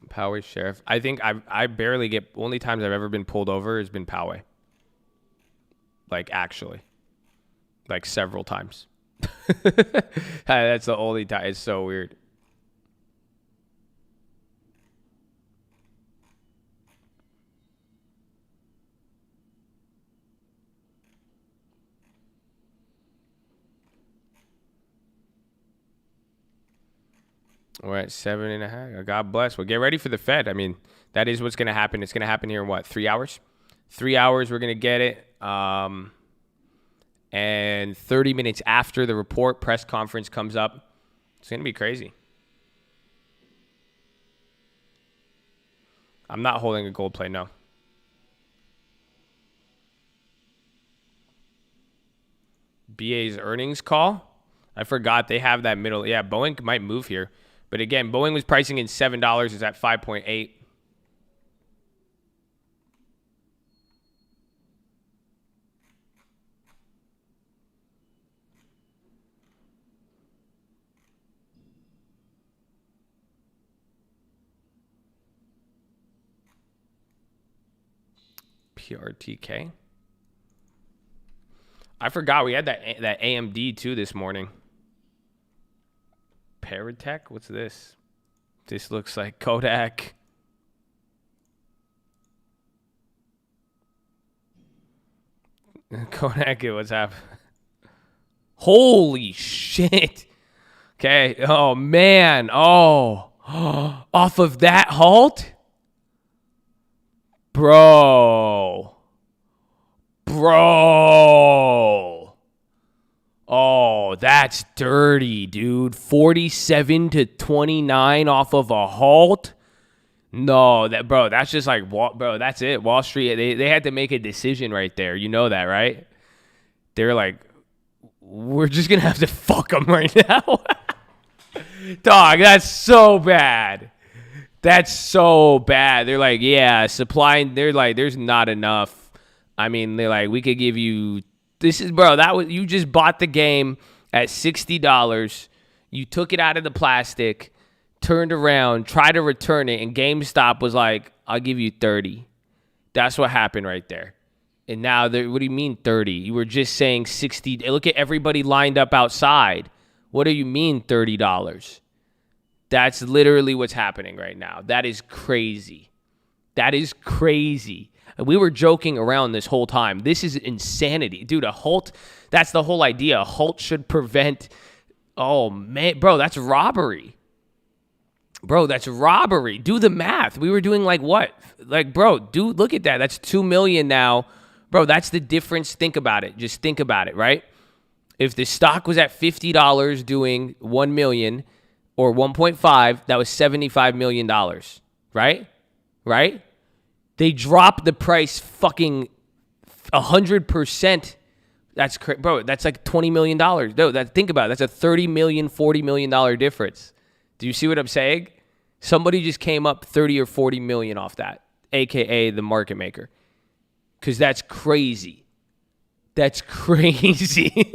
Poway sheriff. I think I barely get. Only times I've ever been pulled over has been Poway. Like actually, like several times. That's the only time. It's so weird. We're at 7.5. God bless. Well, get ready for the Fed. I mean, that is what's going to happen. It's going to happen here in what, 3 hours? 3 hours, we're going to get it. And 30 minutes after the report, press conference comes up. It's going to be crazy. I'm not holding a gold play, no. BA's earnings call. I forgot they have that middle. Yeah, Boeing might move here. But again, Boeing was pricing in $7. Is at 5.8. PRTK. I forgot we had that AMD too this morning. Paratech? What's this? This looks like Kodak. Kodak, what's happening? Holy shit. Okay. Oh, man. Oh. Off of that halt? Bro. Bro. Oh, that's dirty, dude. 47 to 29 off of a halt. No, that's just like, bro, that's it. Wall Street, they had to make a decision right there. You know that, right? They're like, we're just going to have to fuck them right now. Dog, that's so bad. That's so bad. They're like, yeah, supplying. They're like, there's not enough. I mean, they're like, we could give you, you just bought the game at $60. You took it out of the plastic, turned around, tried to return it, and GameStop was like, I'll give you 30. That's what happened right there. And now, what do you mean 30? You were just saying 60. Look at everybody lined up outside. What do you mean $30? That's literally what's happening right now. That is crazy. That is crazy. And we were joking around this whole time. This is insanity. Dude, a halt, that's the whole idea. A halt should prevent, oh man, bro, that's robbery. Bro, that's robbery. Do the math. We were doing like what? Like, bro, dude, look at that. That's 2 million now. Bro, that's the difference. Think about it. Just think about it, right? If the stock was at $50 doing 1 million or 1.5, that was $75 million, right? Right? They dropped the price fucking 100%. That's crazy. Bro, that's like $20 million. No, think about it. That's a $30 million, $40 million difference. Do you see what I'm saying? Somebody just came up 30 or 40 million off that, AKA the market maker. Because that's crazy. That's crazy.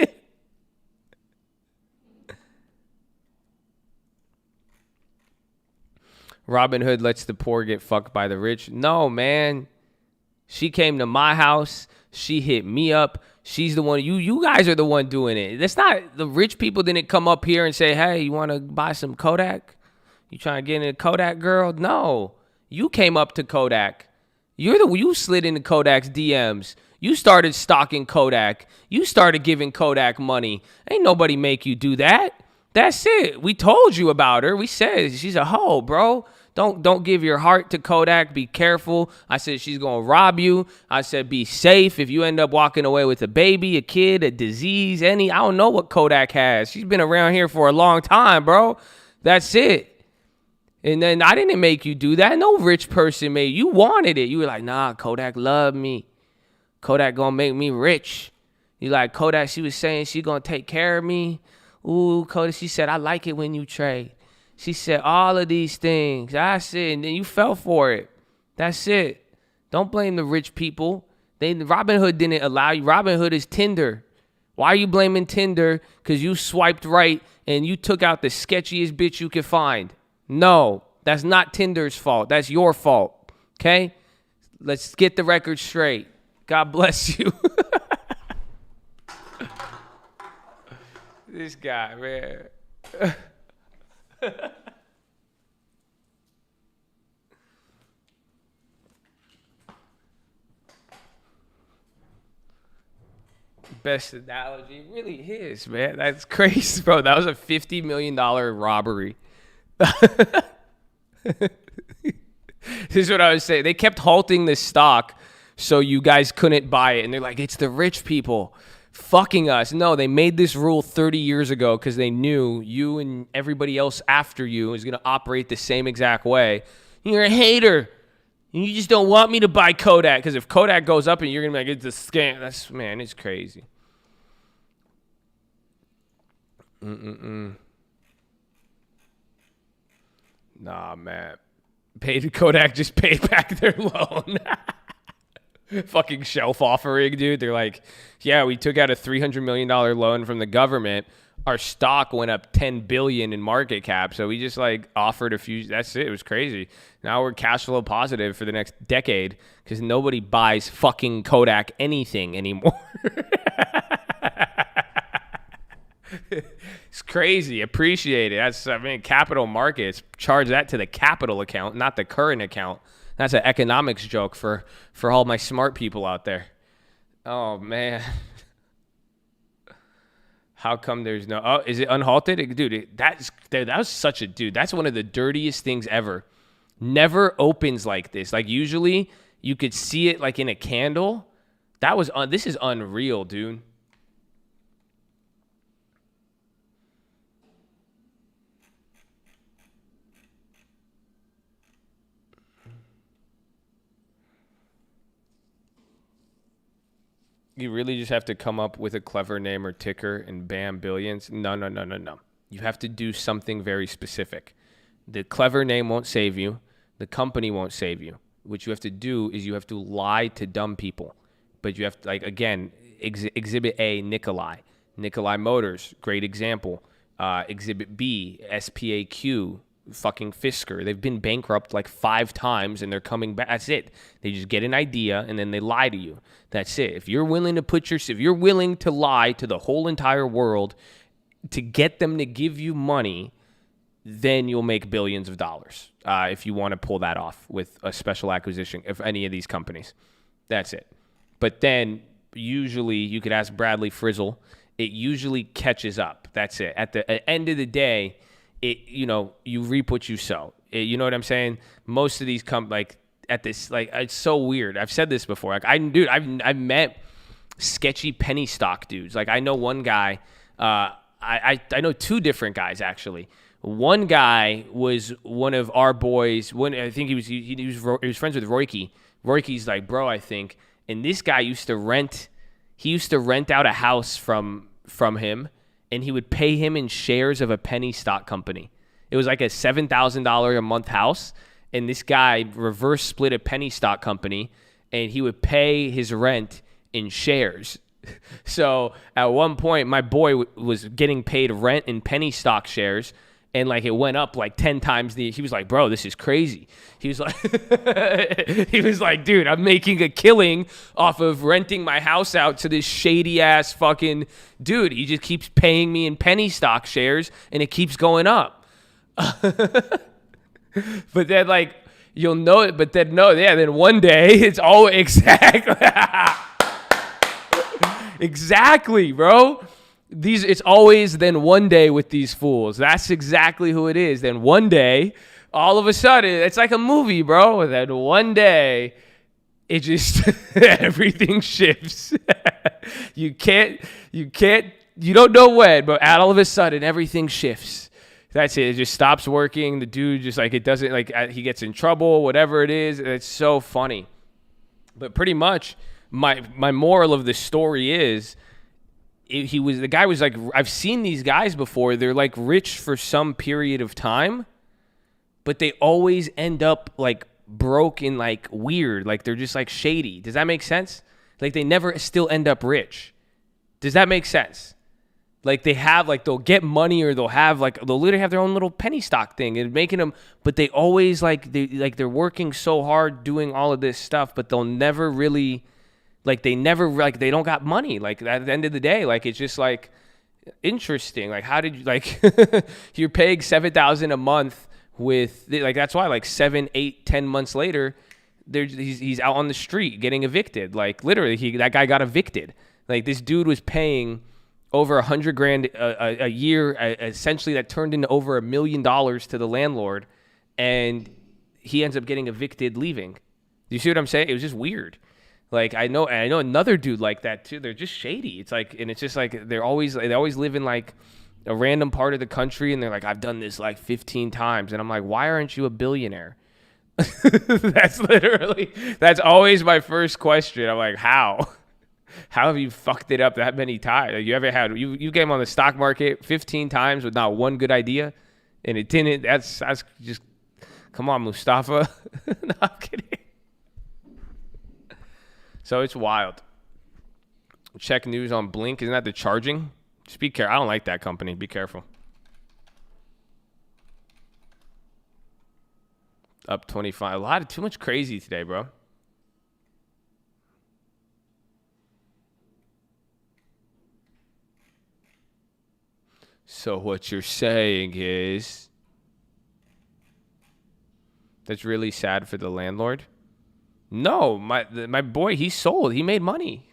Robinhood lets the poor get fucked by the rich. No, man. She came to my house. She hit me up. She's the one. You guys are the one doing it. That's not, the rich people didn't come up here and say, hey, you want to buy some Kodak? You trying to get into Kodak, girl? No. You came up to Kodak. You slid into Kodak's DMs. You started stalking Kodak. You started giving Kodak money. Ain't nobody make you do that. That's it. We told you about her. We said she's a hoe, bro. Don't give your heart to Kodak. Be careful. I said she's going to rob you. I said be safe. If you end up walking away with a baby, a kid, a disease, I don't know what Kodak has. She's been around here for a long time, bro. That's it. And then I didn't make you do that. No rich person made you. Wanted it. You were like, nah, Kodak loved me. Kodak gonna make me rich. You like, Kodak, she was saying she gonna take care of me. Ooh, Kodak, she said, I like it when you trade. She said all of these things. I said, and then you fell for it. That's it. Don't blame the rich people. Robinhood didn't allow you. Robinhood is Tinder. Why are you blaming Tinder? Because you swiped right and you took out the sketchiest bitch you could find. No, that's not Tinder's fault. That's your fault. Okay? Let's get the record straight. God bless you. This guy, man. Best analogy really is, man. That's crazy, bro. That was a $50 million robbery. This is what I was saying. They kept halting this stock so you guys couldn't buy it. And they're like, it's the rich people fucking us. No, they made this rule 30 years ago because they knew you and everybody else after you is going to operate the same exact way. You're a hater. You just don't want me to buy Kodak because if Kodak goes up and you're going to be like, it's a scam. That's, man, it's crazy. Nah, man. Kodak just paid back their loan. Fucking shelf offering, dude. They're like, yeah, we took out a $300 million loan from the government. Our stock went up $10 billion in market cap. So we just like offered a few. That's it. It was crazy. Now we're cash flow positive for the next decade because nobody buys fucking Kodak anything anymore. It's crazy. Appreciate it. Capital markets, charge that to the capital account, not the current account. That's an economics joke for all my smart people out there. Oh, man. How come there's no... Oh, is it unhalted? Dude, that was such a... Dude, that's one of the dirtiest things ever. Never opens like this. Like, usually, you could see it like in a candle. This is unreal, dude. You really just have to come up with a clever name or ticker and bam, billions. No. You have to do something very specific. The clever name won't save you. The company won't save you. What you have to do is you have to lie to dumb people. But you have to, like, again, Exhibit A, Nikolai Motors, great example. Exhibit B, SPAQ, fucking Fisker. They've been bankrupt like 5 times and they're coming back. That's it. They just get an idea and then they lie to you. That's it. If you're willing to lie to the whole entire world to get them to give you money, then you'll make billions of dollars if you want to pull that off with a special acquisition of any of these companies. That's it. But then usually you could ask Bradley Frizzle. It usually catches up. That's it. At the end of the day, you reap what you sow. You know what I'm saying? Most of these it's so weird. I've said this before. Like I've met sketchy penny stock dudes. Like I know one guy. I know 2 different guys actually. One guy was one of our boys. I think he was friends with Royke. Royke's like, bro, I think. And this guy used to rent out a house from him, and he would pay him in shares of a penny stock company. It was like a $7,000 a month house, and this guy reverse split a penny stock company, and he would pay his rent in shares. So at one point, my boy was getting paid rent in penny stock shares, and like it went up like 10 times. He was like, bro, this is crazy. He was like, dude, I'm making a killing off of renting my house out to this shady ass fucking dude. He just keeps paying me in penny stock shares and it keeps going up. But then like, you'll know it, but then no, yeah, then one day it's all exactly. Exactly, bro. It's always then one day with these fools. That's exactly who it is. Then one day, all of a sudden, it's like a movie, bro. And then one day, it just everything shifts. You don't know when, but all of a sudden, everything shifts. That's it. It just stops working. The dude just like, it doesn't, like, he gets in trouble, whatever it is. It's so funny. But pretty much, my moral of the story is, the guy was like, I've seen these guys before. They're like rich for some period of time, but they always end up like broke and like weird. Like they're just like shady. Does that make sense? Like they never still end up rich. Does that make sense? Like they have like, they'll get money or they'll literally have their own little penny stock thing and making them, but they always they're working so hard doing all of this stuff, but they'll never really, they don't got money. Like at the end of the day, like it's just like interesting. Like how did you you're paying $7,000 a month with that's why like 7, 8, 10 months later, he's out on the street getting evicted. Like literally, that guy got evicted. Like this dude was paying over $100,000 a year, essentially that turned into over $1 million to the landlord, and he ends up getting evicted, leaving. Do you see what I'm saying? It was just weird. Like I know another dude like that too. They're just shady. It's like, and it's just like they always live in like a random part of the country, and they're like, I've done this like 15 times, and I'm like, why aren't you a billionaire? That's always my first question. I'm like, how have you fucked it up that many times? Like, you ever had you came on the stock market 15 times with not one good idea, and it didn't. That's just, come on, Mustafa. No, I'm kidding. So it's wild. Check news on Blink. Isn't that the charging? Just be careful. I don't like that company. Be careful. Up 25. Too much crazy today, bro. So what you're saying is that's really sad for the landlord? No, my boy, he sold. He made money.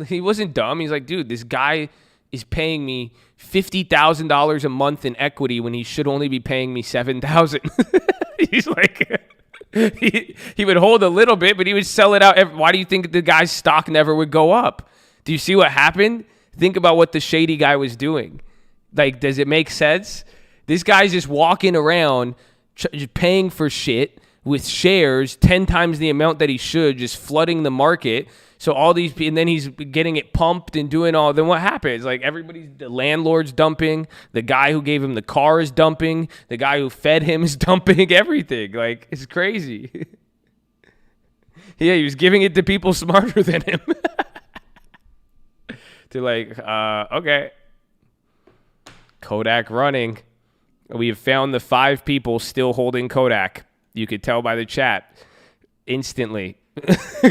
He wasn't dumb. He's like, dude, this guy is paying me $50,000 a month in equity when he should only be paying me $7,000. He's like, he would hold a little bit, but he would sell it out. Why do you think the guy's stock never would go up? Do you see what happened? Think about what the shady guy was doing. Like, does it make sense? This guy's just walking around just paying for shit with shares 10 times the amount that he should, just flooding the market. So all these, and then he's getting it pumped and doing all. Then what happens? Like the landlord's dumping. The guy who gave him the car is dumping. The guy who fed him is dumping everything. Like, it's crazy. Yeah, he was giving it to people smarter than him. To like, okay. Kodak running. We have found the 5 people still holding Kodak. You could tell by the chat instantly.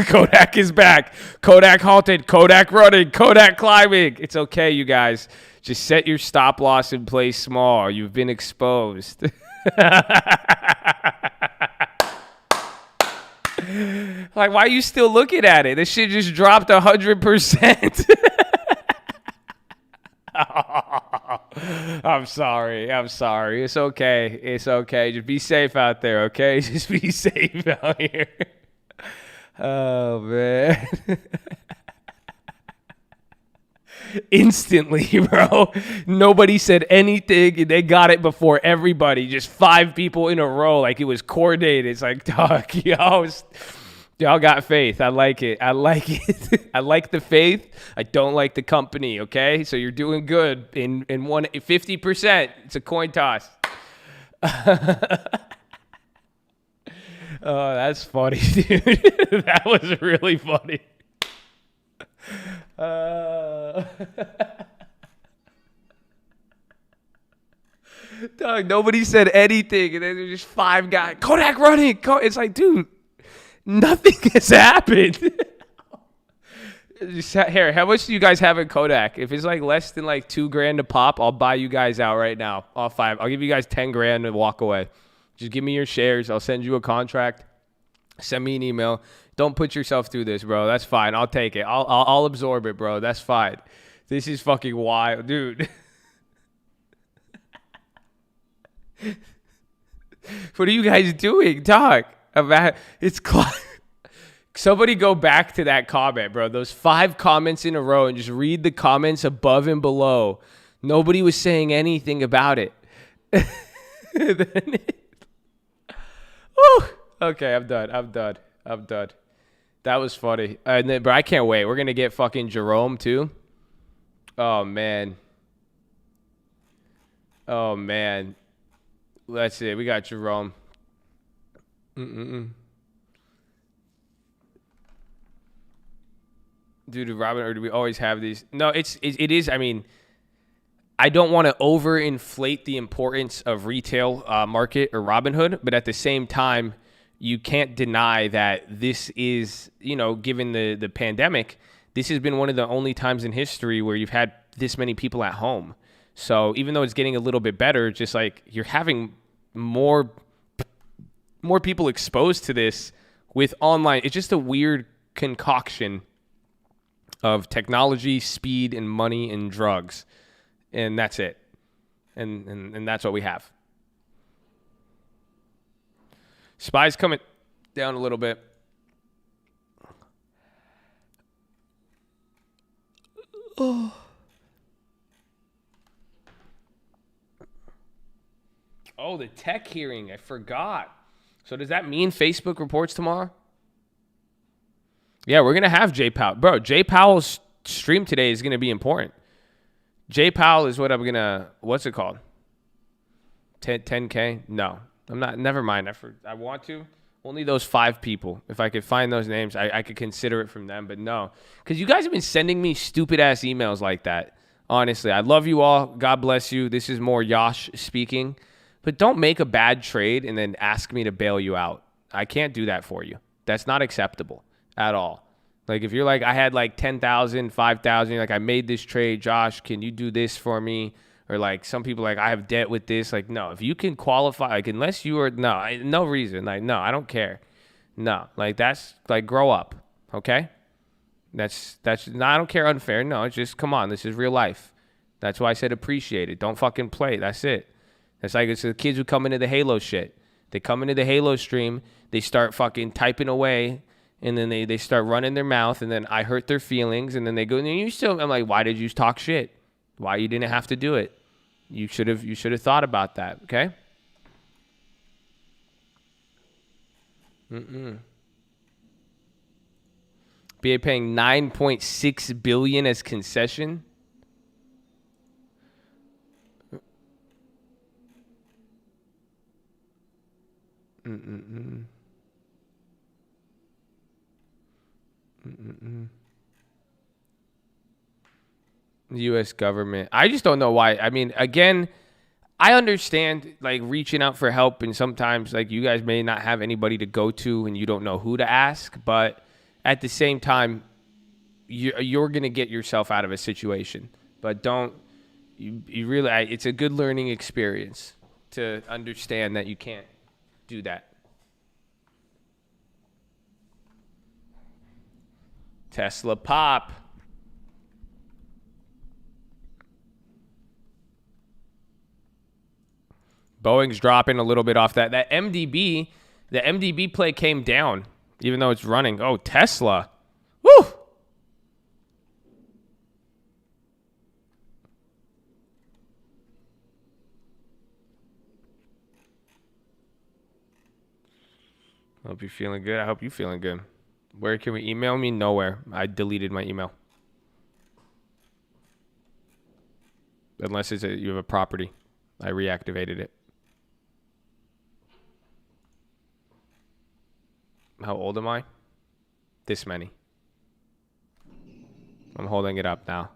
Kodak is back. Kodak halted. Kodak running. Kodak climbing. It's okay, you guys. Just set your stop loss and play small. You've been exposed. Like, why are you still looking at it? This shit just dropped 100%. I'm sorry. It's okay. Just be safe out there, okay? Just be safe out here. Oh, man. Instantly, bro. Nobody said anything. They got it before everybody. Just 5 people in a row. Like, it was coordinated. It's like, dog, y'all got faith. I like it. I like the faith. I don't like the company, okay? So you're doing good in 50%. It's a coin toss. Oh, that's funny, dude. That was really funny. Dog, nobody said anything. And then there's just 5 guys. Kodak running. It's like, dude, nothing has happened. Here, how much do you guys have in Kodak? If it's like less than like $2,000 a pop, I'll buy you guys out right now. All 5. I'll give you guys $10,000 and walk away. Just give me your shares. I'll send you a contract. Send me an email. Don't put yourself through this, bro. That's fine. I'll take it. I'll absorb it, bro. That's fine. This is fucking wild, dude. What are you guys doing, dog? Somebody go back to that comment, bro. Those 5 comments in a row and just read the comments above and below. Nobody was saying anything about it. Okay, I'm done. That was funny. And then, bro, I can't wait. We're going to get fucking Jerome, too. Oh, man. That's it. We got Jerome. Dude, Robin, or do we always have these? No, it is. I mean, I don't want to overinflate the importance of retail market or Robinhood, but at the same time, you can't deny that this is, given the pandemic, this has been one of the only times in history where you've had this many people at home. So even though it's getting a little bit better, just like you're having more people exposed to this with online. It's just a weird concoction of technology, speed, and money and drugs. And that's it. And that's what we have. SPY's coming down a little bit. Oh, the tech hearing. I forgot. So does that mean Facebook reports tomorrow? Yeah, we're going to have Jay Powell. Bro, Jay Powell's stream today is going to be important. Jay Powell is what I'm going to, what's it called? 10K? No, I'm not. Never mind. I want to. Only those 5 people. If I could find those names, I could consider it from them. But no, because you guys have been sending me stupid-ass emails like that. Honestly, I love you all. God bless you. This is more Yash speaking. But don't make a bad trade and then ask me to bail you out. I can't do that for you. That's not acceptable at all. Like, if you're like, I had like 10,000, 5,000, like, I made this trade, Josh, can you do this for me? Or like some people like, I have debt with this. Like, no, if you can qualify, like, unless you are, no reason. Like, no, I don't care. No, like, that's like, grow up. Okay. That's no, I don't care unfair. No, it's just, come on. This is real life. That's why I said appreciate it. Don't fucking play. That's it. It's like, it's the kids who come into the Halo shit. They come into the Halo stream, they start fucking typing away, and then they start running their mouth, and then I hurt their feelings, and then they go, you still, I'm like, why did you talk shit? Why you didn't have to do it? You should have thought about that, okay? BA paying $9.6 billion as concession. The U.S. government. I just don't know why. I mean, again, I understand like reaching out for help, and sometimes like you guys may not have anybody to go to and you don't know who to ask, but at the same time, you're going to get yourself out of a situation. But you really, it's a good learning experience to understand that you can't do that. Tesla pop. Boeing's dropping a little bit off that. The MDB play came down, even though it's running. Oh, Tesla. Woo! Hope you're feeling good. I hope you're feeling good. Where can we email me? Nowhere. I deleted my email. Unless you have a property. I reactivated it. How old am I? This many. I'm holding it up now.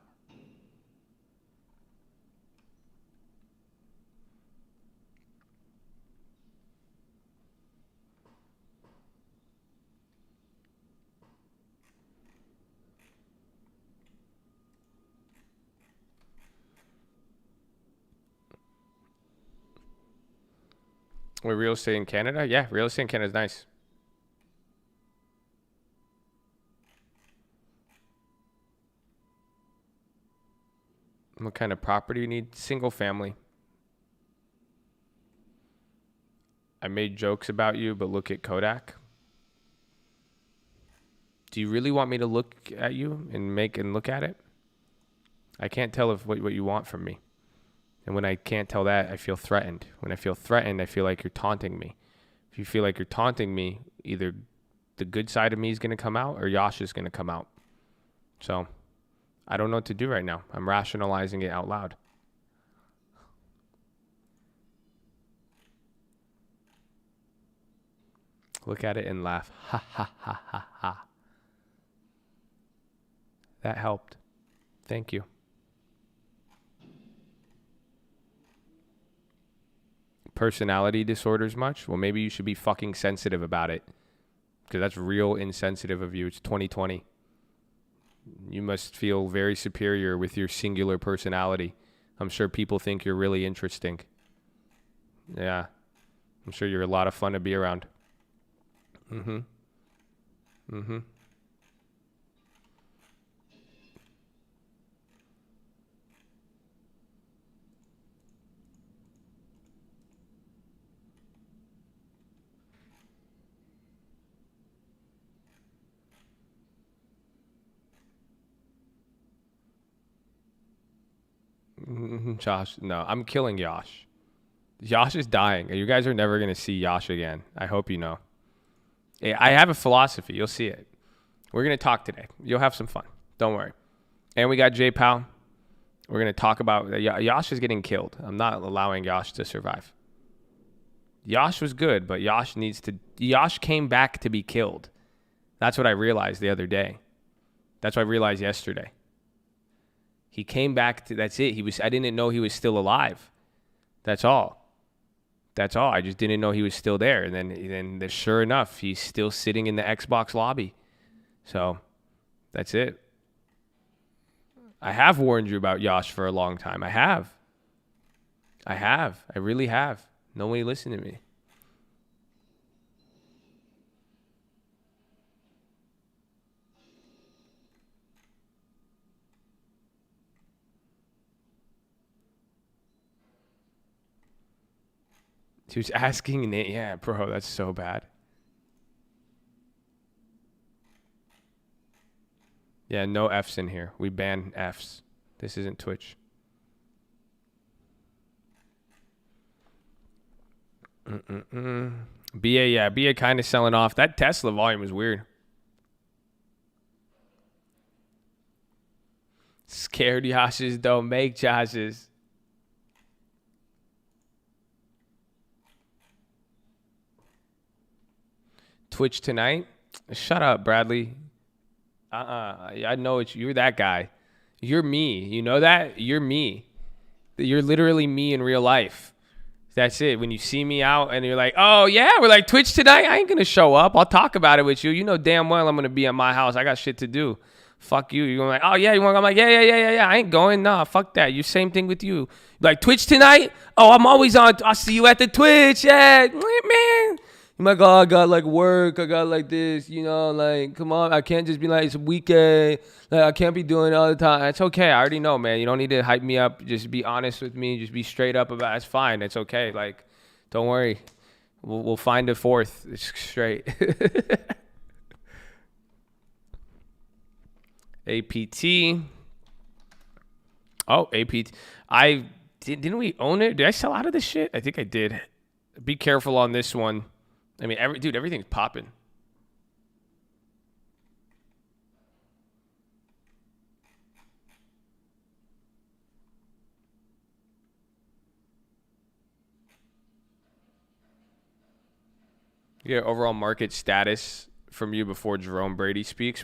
With real estate in Canada? Yeah, real estate in Canada is nice. What kind of property you need? Single family. I made jokes about you, but look at Kodak. Do you really want me to look at you and look at it? I can't tell what you want from me. And when I can't tell that, I feel threatened. When I feel threatened, I feel like you're taunting me. If you feel like you're taunting me, either the good side of me is going to come out or Yash is going to come out. So I don't know what to do right now. I'm rationalizing it out loud. Look at it and laugh. Ha, ha, ha, ha, ha. That helped. Thank you. Personality disorders much? Well, maybe you should be fucking sensitive about it. Because that's real insensitive of you. It's 2020. You must feel very superior with your singular personality. I'm sure people think you're really interesting. Yeah. I'm sure you're a lot of fun to be around. Mm-hmm. Mm-hmm. Josh, no, I'm killing Yash. Yash is dying. You guys are never going to see Yash again. I hope you know. I have a philosophy. You'll see it. We're going to talk today. You'll have some fun. Don't worry. And we got J Powell. We're going to talk about Yash is getting killed. I'm not allowing Yash to survive. Yash was good, but Yash came back to be killed. That's what I realized the other day. That's what I realized yesterday. He came back to, that's it. I didn't know he was still alive. That's all. I just didn't know he was still there. And then sure enough, he's still sitting in the Xbox lobby. So that's it. I have warned you about Yash for a long time. I have. I really have. Nobody listened to me. She was asking, yeah, bro, that's so bad. Yeah, no Fs in here. We ban Fs. This isn't Twitch. BA kind of selling off. That Tesla volume is weird. Scared Yashes don't make Joshes. Twitch tonight? Shut up, Bradley. I know you're that guy. You're me. You know that? You're me. You're literally me in real life. That's it. When you see me out and you're like, oh, yeah, we're like Twitch tonight. I ain't going to show up. I'll talk about it with you. You know damn well I'm going to be at my house. I got shit to do. Fuck you. You're going like, oh, yeah. You want to go? I'm like, yeah. I ain't going. Nah, fuck that. You same thing with you. Like, Twitch tonight? Oh, I'm always on. I'll see you at the Twitch. Yeah, man. I'm like, oh, I got like work. I got like this, you know, like, come on. I can't just be like, it's a weekend. Like, I can't be doing it all the time. It's okay. I already know, man. You don't need to hype me up. Just be honest with me. Just be straight up about it. It's fine. It's okay. Like, don't worry. We'll find a fourth. It's straight. APT. Oh, APT. Didn't we own it? Did I sell out of this shit? I think I did. Be careful on this one. I mean, everything's popping. Yeah, overall market status from you before Jerome Brady speaks.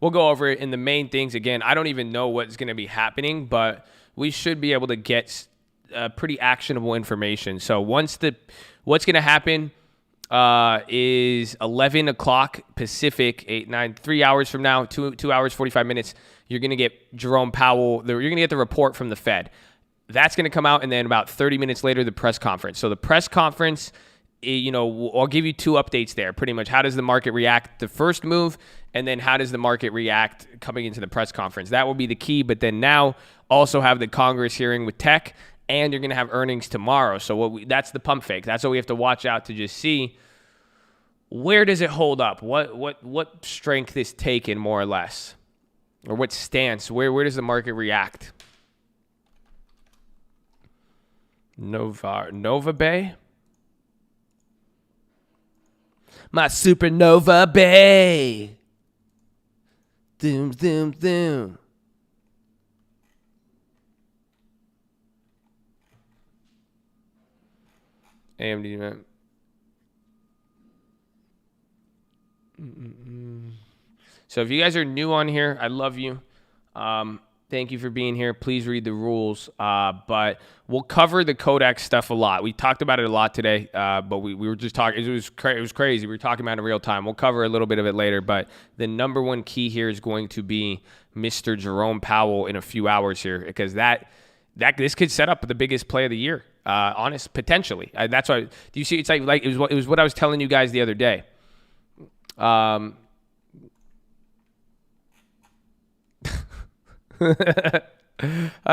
We'll go over it in the main things. Again, I don't even know what's going to be happening, but we should be able to get pretty actionable information. So what's going to happen is 11 o'clock Pacific, 3 hours from now, 2 hours, 45 minutes. You're going to get Jerome Powell. You're going to get the report from the Fed. That's going to come out, and then about 30 minutes later, the press conference. So the press conference, I'll give you two updates there. Pretty much, how does the market react the first move, and then how does the market react coming into the press conference? That will be the key. But then now also have the Congress hearing with tech, and you're going to have earnings tomorrow. So that's the pump fake. That's what we have to watch out to just see. Where does it hold up? What strength is taken, more or less? Or what stance? Where does the market react? Nova Bay? My supernova bay. Doom, doom, doom. AMD, man. So if you guys are new on here, I love you. Thank you for being here. Please read the rules. But we'll cover the Kodak stuff a lot. We talked about it a lot today, but we were just talking. It was crazy. We were talking about it in real time. We'll cover a little bit of it later. But the number one key here is going to be Mr. Jerome Powell in a few hours here, because this could set up the biggest play of the year. Potentially. That's why. Do you see? It's like it was what I was telling you guys the other day. I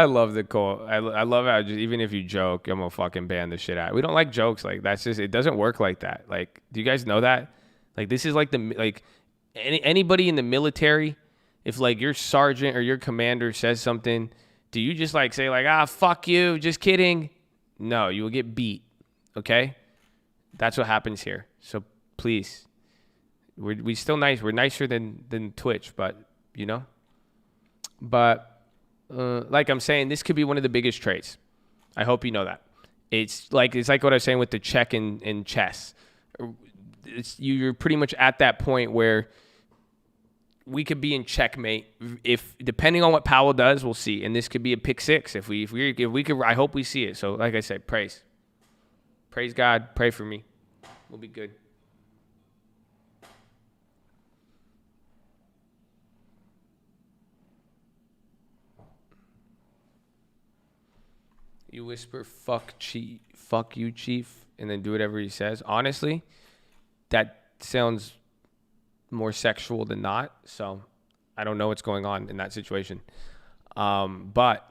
love the call. I love how even if you joke, I'm gonna fucking ban the shit out. We don't like jokes. Like, that's just, it doesn't work like that. Like, do you guys know that? Like, this is like anybody in the military, if like your sergeant or your commander says something, do you just like say like, fuck you, just kidding? No, you will get beat. Okay? That's what happens here. So please, we still nice. We're nicer than Twitch, but But like I'm saying, this could be one of the biggest trades. I hope you know that. It's like what I was saying with the check in chess. You're pretty much at that point where we could be in checkmate. If depending on what Powell does, we'll see. And this could be a pick six. If we could, I hope we see it. So like I said, praise God, pray for me. We'll be good. You whisper, fuck you, chief, and then do whatever he says. Honestly, that sounds more sexual than not. So I don't know what's going on in that situation. But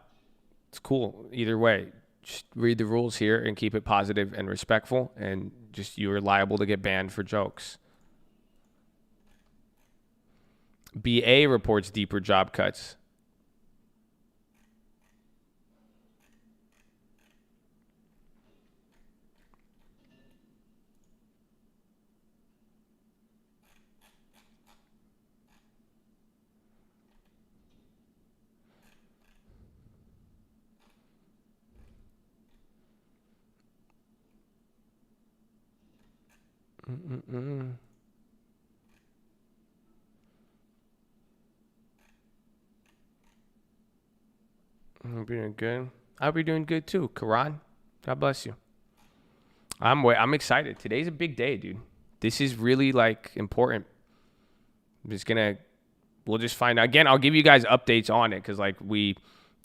it's cool. Either way, just read the rules here and keep it positive and respectful, and just you are liable to get banned for jokes. BA reports deeper job cuts. I'm doing good. I'll be doing good too, Karan. God bless you. I'm excited. Today's a big day, dude. This is really like important. We'll just find out. Again, I'll give you guys updates on it because like we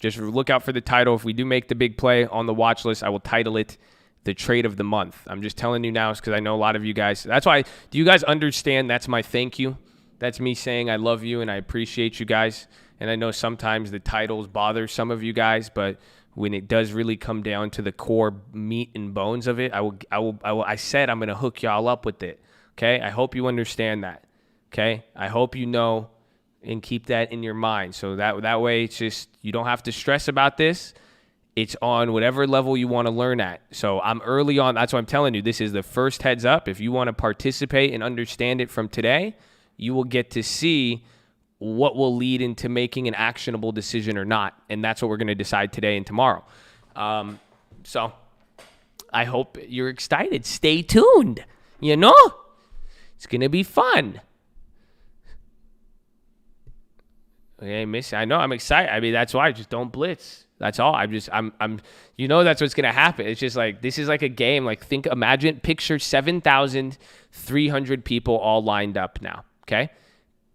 just look out for the title. If we do make the big play on the watch list, I will title it the trade of the month. I'm just telling you now because I know a lot of you guys. That's why, do you guys understand that's my thank you? That's me saying I love you and I appreciate you guys. And I know sometimes the titles bother some of you guys, but when it does really come down to the core meat and bones of it, I said I'm going to hook y'all up with it. Okay? I hope you understand that. Okay? I hope you know and keep that in your mind. So that way it's just, you don't have to stress about this. It's on whatever level you want to learn at. So I'm early on. That's why I'm telling you, this is the first heads up. If you want to participate and understand it from today, you will get to see what will lead into making an actionable decision or not. And that's what we're going to decide today and tomorrow. So I hope you're excited. Stay tuned. You know, it's going to be fun. Okay, I know I'm excited. I mean, that's why just don't blitz. That's all. I'm you know, that's what's going to happen. It's just like, this is like a game. Like picture 7,300 people all lined up now. Okay.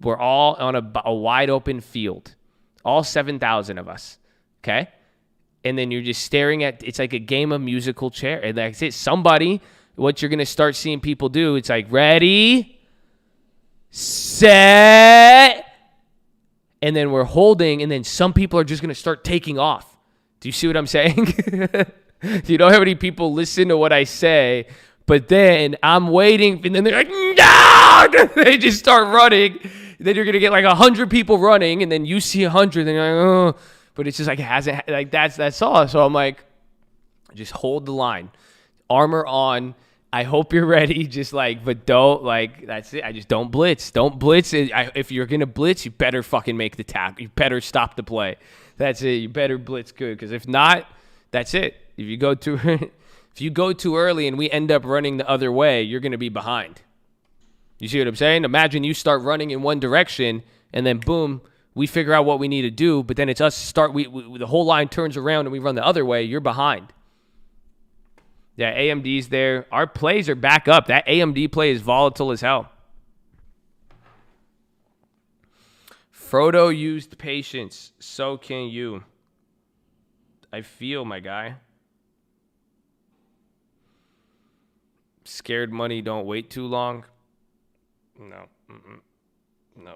We're all on a wide open field, all 7,000 of us, okay? And then you're just staring at, it's like a game of musical chair. And that's it. Somebody, what you're going to start seeing people do, it's like, ready, set, and then we're holding, and then some people are just going to start taking off. Do you see what I'm saying? Do you know how many people listen to what I say, but then I'm waiting, and then they're like, no! They just start running. Then you're going to get like 100 people running, and then you see 100, and you're like, oh. But it's just like, it hasn't, like, that's all. So I'm like, just hold the line. Armor on. I hope you're ready. Just like, but don't, like, that's it. I just don't blitz. Don't blitz. If you're going to blitz, you better fucking make the tap. You better stop the play. That's it. You better blitz good. Because if not, that's it. If you go too early and we end up running the other way, you're going to be behind. You see what I'm saying? Imagine you start running in one direction, and then boom, we figure out what we need to do, but then it's us the whole line turns around and we run the other way. You're behind. Yeah, AMD's there. Our plays are back up. That AMD play is volatile as hell. Frodo used patience. So can you. I feel, my guy. Scared money don't wait too long. No. No.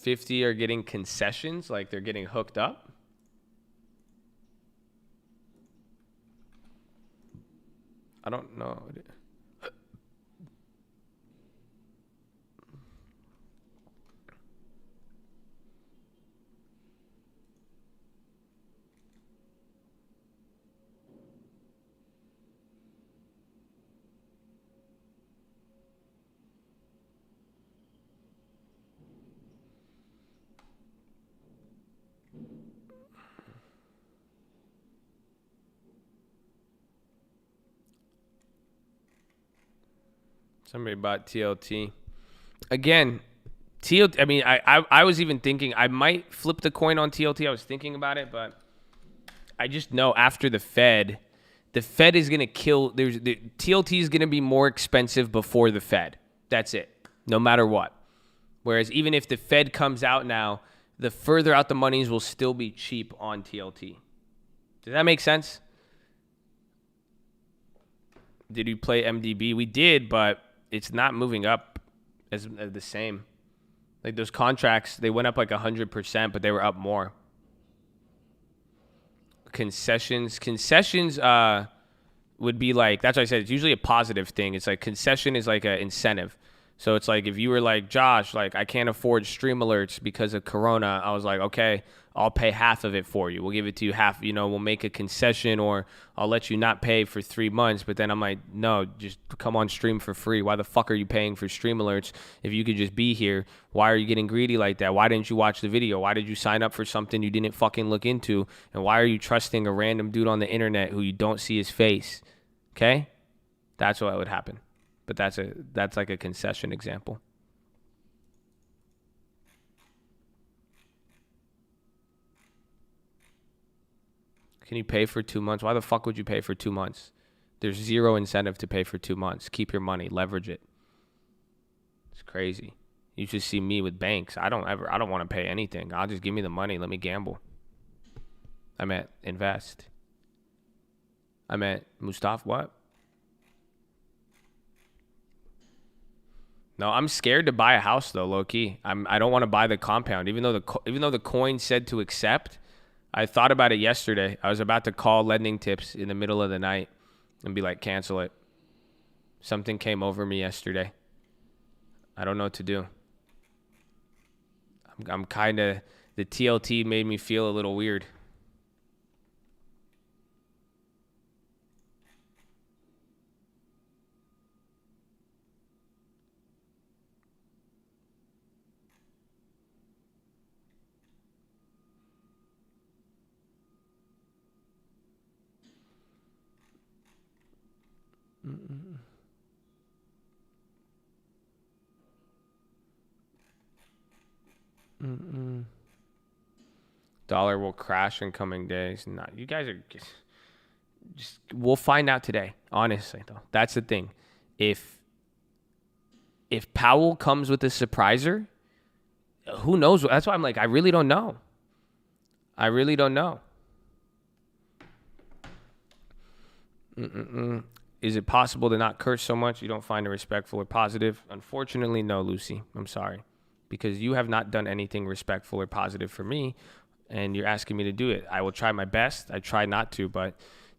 $50 are getting concessions, like they're getting hooked up. I don't know. Somebody bought TLT. Again, TLT, I mean, I was even thinking I might flip the coin on TLT. I was thinking about it, but I just know after the Fed is going to kill. TLT is going to be more expensive before the Fed. That's it. No matter what. Whereas even if the Fed comes out now, the further out the monies will still be cheap on TLT. Does that make sense? Did we play MDB? We did, but it's not moving up as the same. Like those contracts, they went up like 100%, but they were up more. Concessions would be like, that's why I said it's usually a positive thing. It's like concession is like an incentive. So it's like if you were like, Josh, like I can't afford stream alerts because of Corona, I was like, okay, I'll pay half of it for you. We'll give it to you half, we'll make a concession, or I'll let you not pay for 3 months. But then I'm like, no, just come on stream for free. Why the fuck are you paying for stream alerts if you could just be here? Why are you getting greedy like that? Why didn't you watch the video? Why did you sign up for something you didn't fucking look into? And why are you trusting a random dude on the internet who you don't see his face? Okay? That's what would happen. But that's like a concession example. Can you pay for 2 months? Why the fuck would you pay for 2 months? There's zero incentive to pay for 2 months. Keep your money, leverage it. It's crazy. You should see me with banks. I don't want to pay anything. I'll just give me the money. Let me gamble. I meant invest. I meant Mustafa, what? No, I'm scared to buy a house though, low key. I don't want to buy the compound, even though the coin said to accept. I thought about it yesterday. I was about to call lending tips in the middle of the night and be like, cancel it. Something came over me yesterday. I don't know what to do. I'm kind of, the TLT made me feel a little weird. Dollar will crash in coming days. Nah, you guys are just we'll find out today. Honestly, though, that's the thing. If Powell comes with a surpriser, who knows? That's why I'm like, I really don't know. I really don't know. Is it possible to not curse so much you don't find it respectful or positive? Unfortunately, no, Lucy. I'm sorry. Because you have not done anything respectful or positive for me, and you're asking me to do it. I will try my best. I try not to, but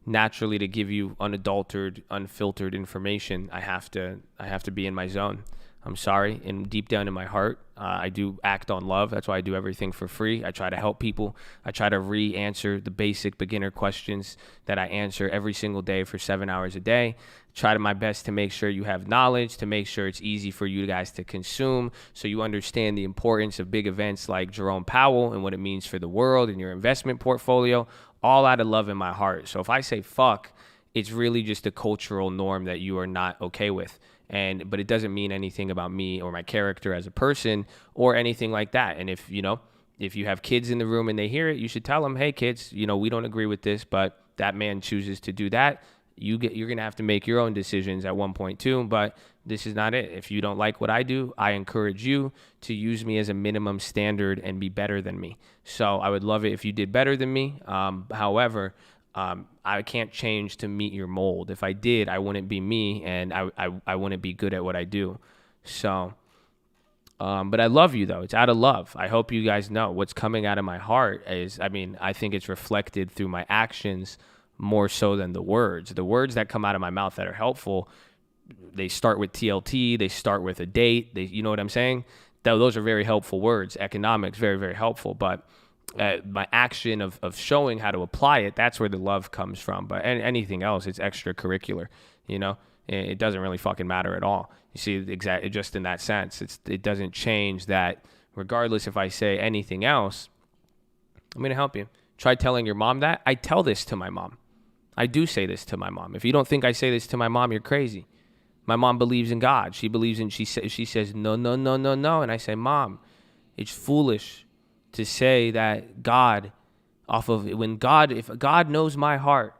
naturally to give you unadulterated, unfiltered information, I have to be in my zone. I'm sorry. And deep down in my heart, I do act on love. That's why I do everything for free. I try to help people. I try to re-answer the basic beginner questions that I answer every single day for 7 hours a day. Try to my best to make sure you have knowledge, to make sure it's easy for you guys to consume, so you understand the importance of big events like Jerome Powell and what it means for the world and your investment portfolio, all out of love in my heart. So if I say fuck, it's really just a cultural norm that you are not okay with. But it doesn't mean anything about me or my character as a person or anything like that. And if you have kids in the room and they hear it, you should tell them, hey kids, we don't agree with this, but that man chooses to do that. You're going to have to make your own decisions at one point too, but this is not it. If you don't like what I do, I encourage you to use me as a minimum standard and be better than me. So I would love it if you did better than me. However, I can't change to meet your mold. If I did, I wouldn't be me, and I wouldn't be good at what I do. So, but I love you though. It's out of love. I hope you guys know what's coming out of my heart is, I think it's reflected through my actions more so than the words. The words that come out of my mouth that are helpful, they start with TLT, they start with a date. You know what I'm saying? Those are very helpful words. Economics, very, very helpful. But my action of showing how to apply it, that's where the love comes from. But anything else, it's extracurricular, it doesn't really fucking matter at all. You see, just in that sense, it doesn't change that. Regardless if I say anything else, I'm going to help you. Try telling your mom that. I tell this to my mom. I do say this to my mom. If you don't think I say this to my mom, you're crazy. My mom believes in God. She believes in, she says, no. And I say, Mom, it's foolish to say that God, if God knows my heart,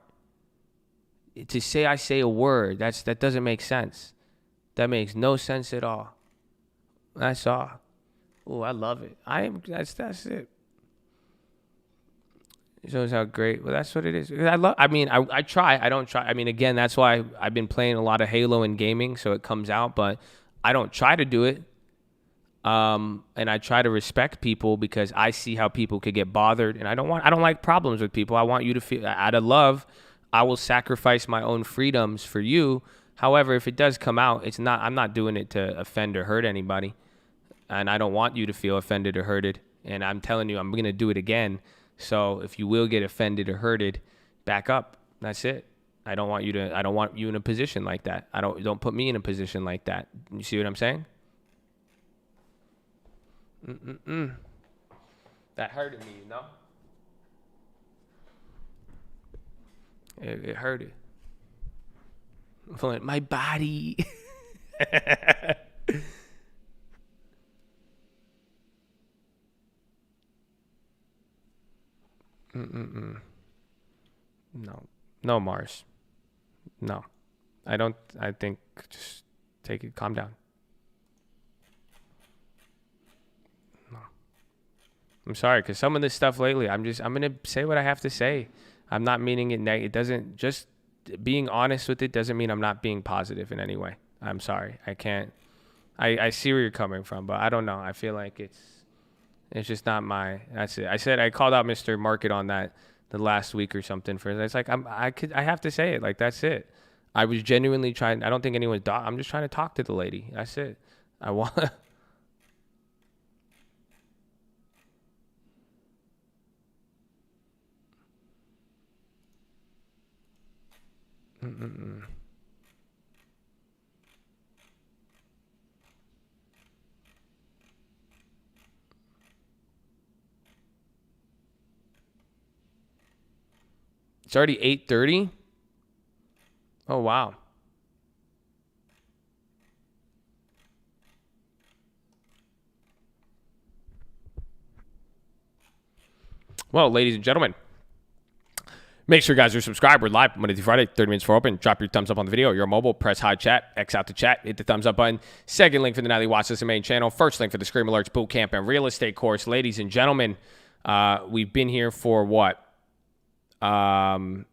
to say I say a word, that doesn't make sense. That makes no sense at all. That's all. Oh, I love it. That's it. It shows how great. Well, that's what it is. I try. I don't try. I mean, again, that's why I've been playing a lot of Halo in gaming, so it comes out. But I don't try to do it. And I try to respect people because I see how people could get bothered, and I don't like problems with people. I want you to feel out of love. I will sacrifice my own freedoms for you. However, if it does come out, I'm not doing it to offend or hurt anybody. And I don't want you to feel offended or hurted. And I'm telling you, I'm going to do it again. So if you will get offended or hurted, back up. That's it. I don't want you in a position like that. Don't put me in a position like that. You see what I'm saying? That hurted me, you know? It hurted. My body. No, Mars. No. I think just take it, calm down. No. I'm sorry, because some of this stuff lately, I'm going to say what I have to say. I'm not meaning it negative. It doesn't, just being honest with it doesn't mean I'm not being positive in any way. I'm sorry. I can't. I see where you're coming from, but I don't know. I feel like it's just not that's it. I called out Mr. Market on that the last week or something for it. It's like I have to say it. Like, that's it. I was genuinely trying. I don't think anyone's I'm just trying to talk to the lady. That's it. I want. It's already 8:30. Oh, wow. Well, ladies and gentlemen, make sure you guys are subscribed. We're live Monday through Friday, 30 minutes for open. Drop your thumbs up on the video. You're mobile. Press high chat. X out the chat. Hit the thumbs up button. Second link for the nightly watch list and main channel. First link for the Scream Alerts Bootcamp and Real Estate course. Ladies and gentlemen, we've been here for what? 2.5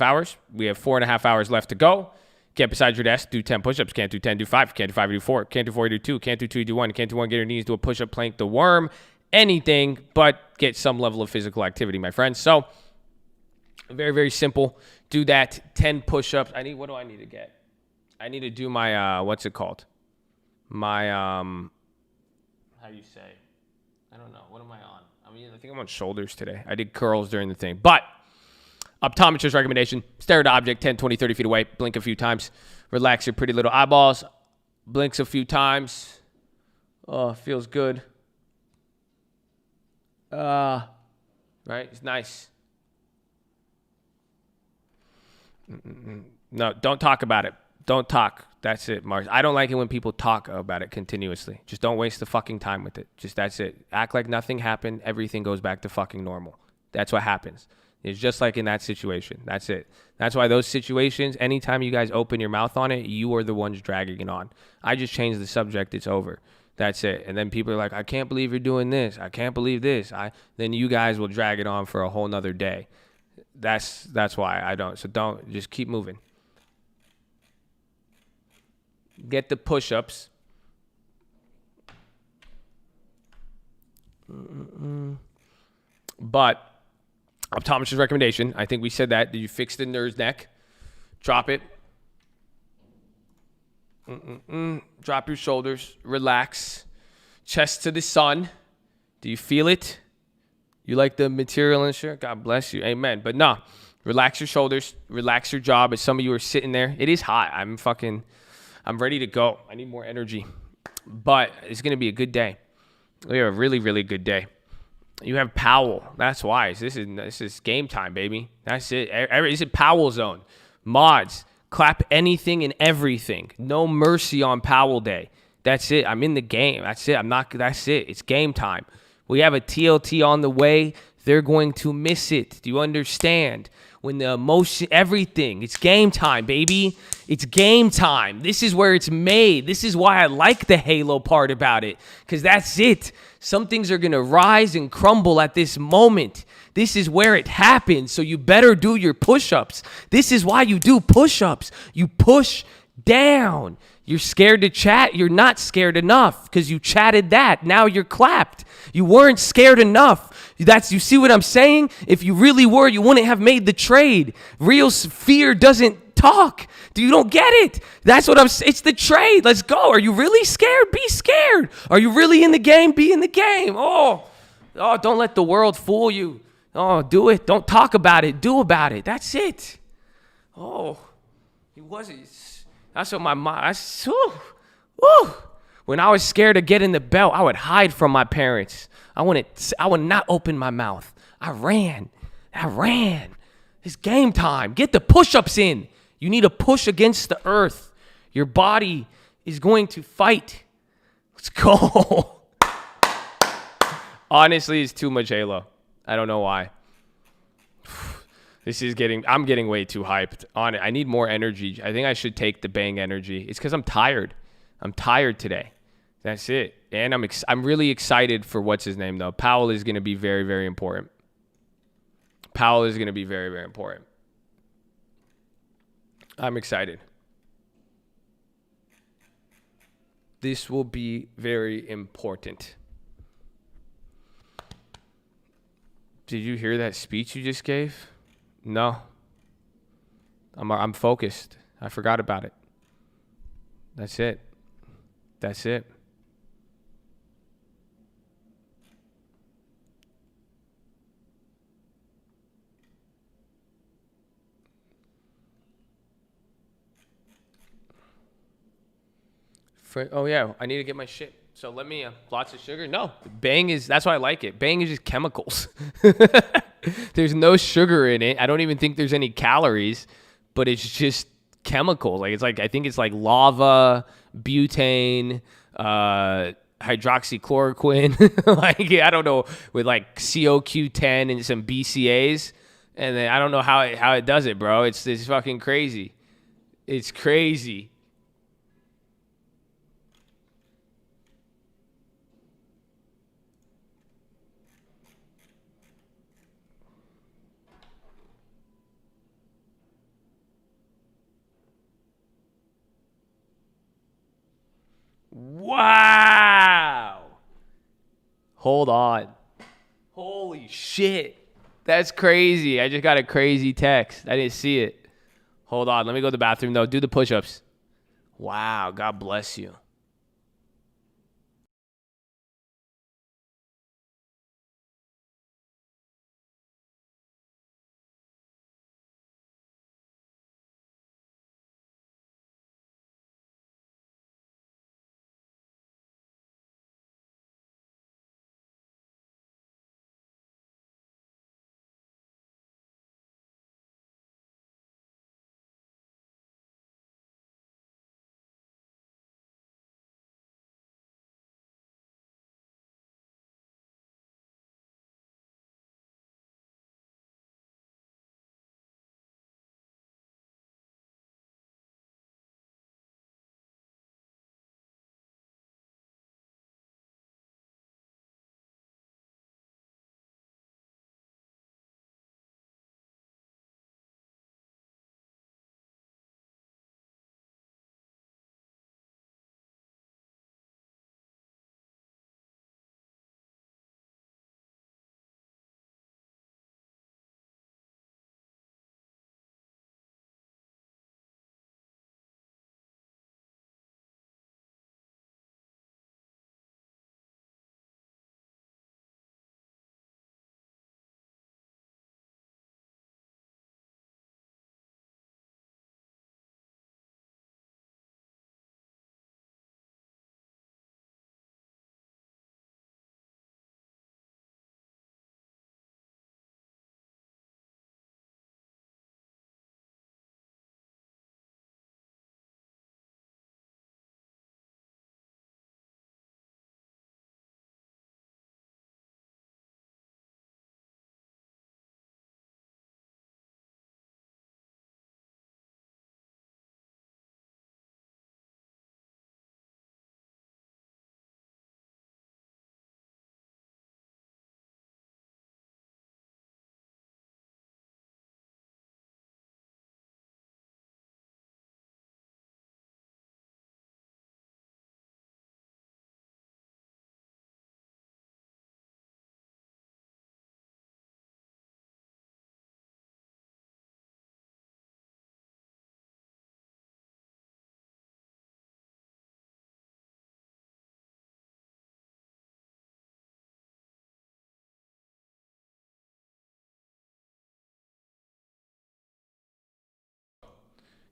hours. We have 4.5 hours left to go. Get beside your desk, do 10 push-ups. Can't do 10, do 5. Can't do 5, do 4. Can't do 4, do 2. Can't do 2, do 1. Can't do 1, get your knees, do a push-up, plank, the worm. Anything but get some level of physical activity, my friends. So, very, very simple. Do that. 10 push-ups. What do I need to get? I need to do my, what's it called? My, how do you say? I don't know. What am I on? I think I'm on shoulders today. I did curls during the thing. But, optometrist recommendation, stare at an object 10, 20, 30 feet away. Blink a few times. Relax your pretty little eyeballs. Blinks a few times. Oh, feels good. Right? It's nice. No, don't talk about it. Don't talk. That's it, Mars. I don't like it when people talk about it continuously. Just don't waste the fucking time with it. Just that's it. Act like nothing happened. Everything goes back to fucking normal. That's what happens. It's just like in that situation. That's it. That's why those situations, anytime you guys open your mouth on it, you are the ones dragging it on. I just changed the subject. It's over. That's it. And then people are like, I can't believe you're doing this. I can't believe this. Then you guys will drag it on for a whole nother day. That's why I don't. So don't. Just keep moving. Get the push-ups. But optometrist recommendation. I think we said that. Did you fix the nerd's neck? Drop it. Drop your shoulders. Relax. Chest to the sun. Do you feel it? You like the material and shit? God bless you. Amen. But no. Relax your shoulders. Relax your jaw. As some of you are sitting there, it is hot. I'm ready to go. I need more energy. But it's going to be a good day. We have a really, really good day. You have Powell. That's why. This is game time, baby. That's it. This is Powell zone. Mods. Clap anything and everything. No mercy on Powell Day. That's it. I'm in the game. That's it. That's it. It's game time. We have a TLT on the way. they're going to miss it. Do you understand? When the emotion, everything, it's game time, baby. It's game time. This is where it's made. This is why I like the halo part about it, because that's it. Some things are going to rise and crumble at this moment. This is where it happens, so you better do your push-ups. This is why you do push-ups. You push down. You're scared to chat. You're not scared enough because you chatted that. Now you're clapped. You weren't scared enough. You see what I'm saying? If you really were, you wouldn't have made the trade. Real fear doesn't talk. You don't get it. That's what it's the trade. Let's go. Are you really scared? Be scared. Are you really in the game? Be in the game. Oh, don't let the world fool you. Oh, do it. Don't talk about it. Do about it. That's it. Oh, he wasn't. That's what my mind. When I was scared to get in the belt, I would hide from my parents. I would not open my mouth. I ran. It's game time. Get the push-ups in. You need to push against the earth. Your body is going to fight. Let's go. Honestly, it's too much halo. I don't know why. I'm getting way too hyped on it. I need more energy. I think I should take the bang energy. It's because I'm tired. I'm tired today. That's it. And I'm really excited for what's his name, though. Powell is going to be very, very important. Powell is going to be very, very important. I'm excited. This will be very important. Did you hear that speech you just gave? No. I'm focused. I forgot about it. That's it. Oh, yeah. I need to get my shit. So let me, lots of sugar? No. That's why I like it. Bang is just chemicals. There's no sugar in it. I don't even think there's any calories, but it's just chemicals. I think it's like lava, butane, hydroxychloroquine, I don't know, with like COQ10 and some BCAs. And then I don't know how it does it, bro. It's fucking crazy. It's crazy. Wow. Hold on. Holy shit. That's crazy. I just got a crazy text. I didn't see it. Hold on. Let me go to the bathroom, though. Do the push-ups. Wow. God bless you.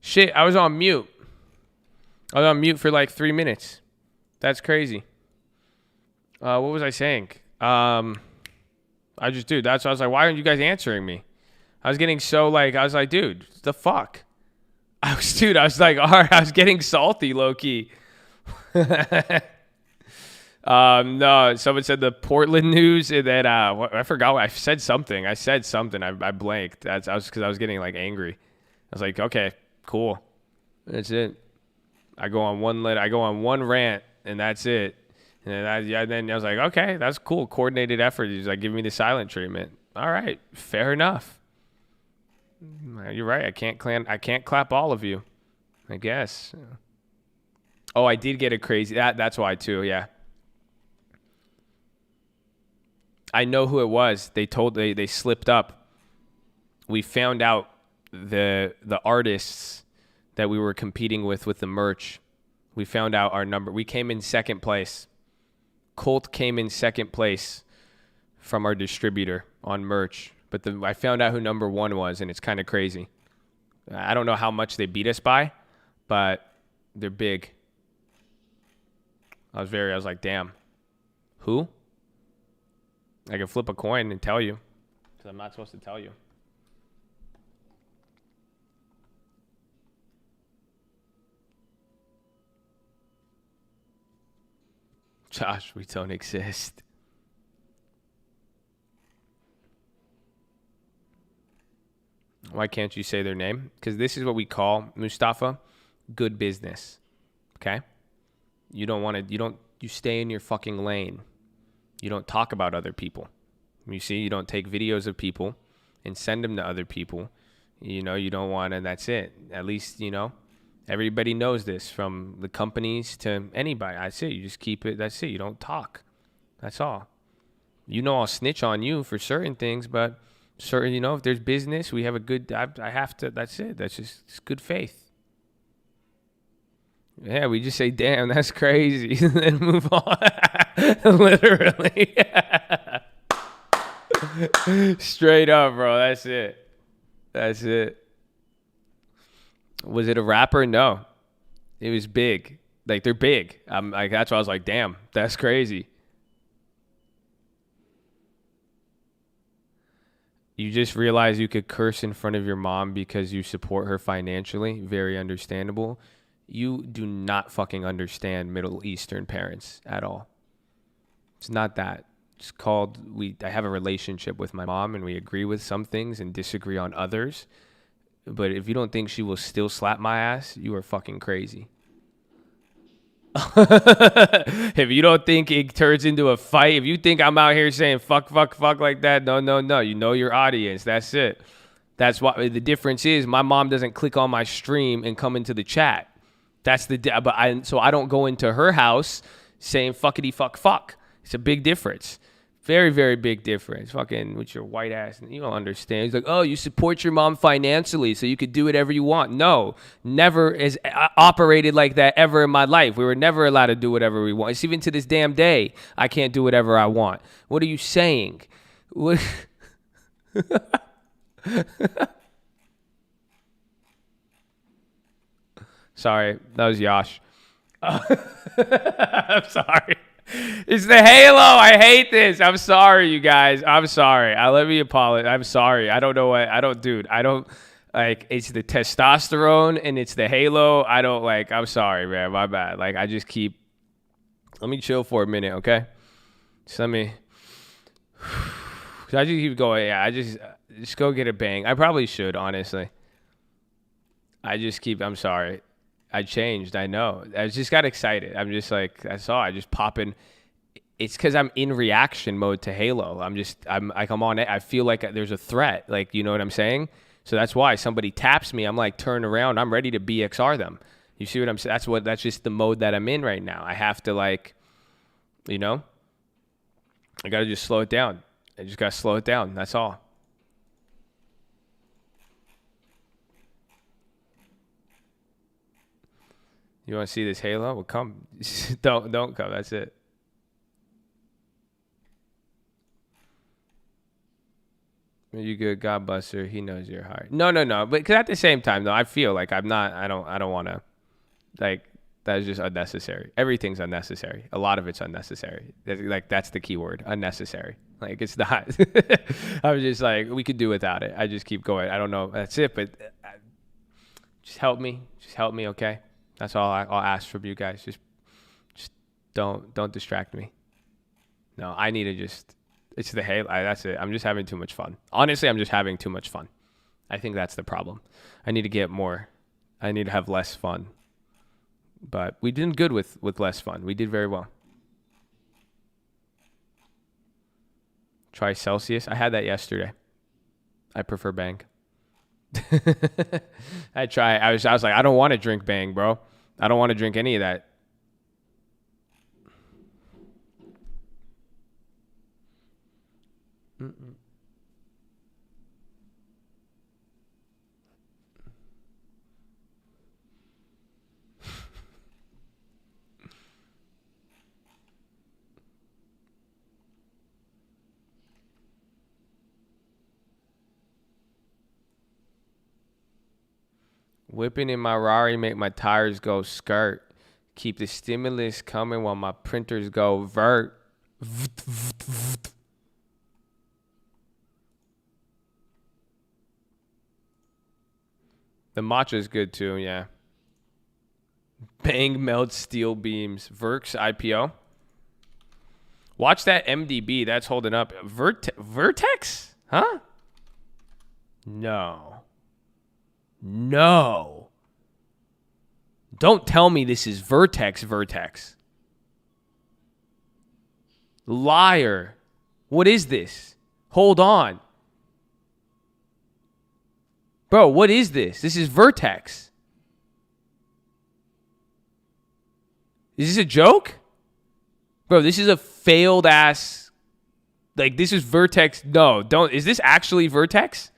Shit, I was on mute. I was on mute for like 3 minutes. That's crazy. What was I saying? Dude, I was like, why aren't you guys answering me? I was getting so like, I was like, dude, the fuck? I was like, all right, I was getting salty, low key. No, someone said the Portland news, and then I forgot what I said something. I blanked. Because I was getting like angry. I was like, okay, cool, that's it. I go on one rant, and that's it. And then I was like, okay, that's cool. Coordinated effort. He's like, give me the silent treatment. All right, fair enough. You're right. I can't clap all of you, I guess. Oh, I did get a crazy. That's why too. Yeah. I know who it was. They slipped up. We found out the artists that we were competing with the merch. We found out our number. We came in second place. Colt came in second place from our distributor on merch. But I found out who number one was, and it's kind of crazy. I don't know how much they beat us by, but they're big. I was like, damn. Who? I can flip a coin and tell you, because I'm not supposed to tell you. Josh, we don't exist. Why can't you say their name? Because this is what we call, Mustafa, good business. Okay? You stay in your fucking lane. You don't talk about other people. You see, you don't take videos of people and send them to other people. You don't want to, that's it. At least, everybody knows this, from the companies to anybody. That's it. You just keep it. That's it. You don't talk. That's all. I'll snitch on you for certain things, but certain, if there's business, we have a good, I have to, that's it. That's just, it's good faith. Yeah, we just say, damn, that's crazy, and then move on. Literally. Straight up, bro. That's it. Was it a rapper? No. It was big. Like, they're big. That's why I was like, damn, that's crazy. You just realize you could curse in front of your mom because you support her financially. Very understandable. You do not fucking understand Middle Eastern parents at all. It's not that. It's called, I have a relationship with my mom, and we agree with some things and disagree on others. But if you don't think she will still slap my ass, you are fucking crazy. If you don't think it turns into a fight, if you think I'm out here saying fuck like that, no. You know your audience. That's it. That's why the difference is my mom doesn't click on my stream and come into the chat. That's so I don't go into her house saying fuckity fuck. It's a big difference. Very, very big difference. Fucking with your white ass. You don't understand. He's like, oh, you support your mom financially so you could do whatever you want. No, never is operated like that ever in my life. We were never allowed to do whatever we want. It's even to this damn day, I can't do whatever I want. What are you saying? What? Sorry, that was Yash. I'm sorry. It's the halo. I hate this. I'm sorry, you guys. I'm sorry. Let me apologize. I'm sorry. I don't know what. I don't like. It's the testosterone and it's the halo. I'm sorry, man. My bad. Like, I just keep. Let me chill for a minute, okay? Just let me. I just keep going. Yeah, I just go get a bang. I probably should, honestly. I'm sorry. I changed. I know. I just got excited. I'm just like, I just pop in. It's because I'm in reaction mode to Halo. I'm on it. I feel like there's a threat. Like, you know what I'm saying? So that's why somebody taps me. I'm like, turn around. I'm ready to BXR them. You see what I'm saying? That's just the mode that I'm in right now. I have to I got to just slow it down. I just got to slow it down. That's all. You want to see this Halo? Well, come. Don't come. That's it. You good, God bless her. He knows your heart. No. But because at the same time, though, I feel like I'm not. I don't want to. Like that is just unnecessary. Everything's unnecessary. A lot of it's unnecessary. That's the key word. Unnecessary. Like it's not. I'm just like we could do without it. I just keep going. I don't know. That's it. But just help me. Just help me. Okay. That's all I'll ask from you guys. Just don't distract me. No, I need to just. It's the halo. That's it. I'm just having too much fun. Honestly, I'm just having too much fun. I think that's the problem. I need to get more. I need to have less fun. But we did good with less fun. We did very well. Try Celsius. I had that yesterday. I prefer Bang. I was like, I don't want to drink Bang, bro. I don't want to drink any of that. Whipping in my Rari make my tires go skirt. Keep the stimulus coming while my printers go vert. The matcha is good too, yeah. Bang melts steel beams. Verx IPO. Watch that MDB. That's holding up. Vertex? Huh? No. Don't tell me this is Vertex. Liar. What is this? Hold on. Bro, what is this? This is Vertex. Is this a joke? Bro, this is a failed ass. Like, this is Vertex. No, don't. Is this actually Vertex?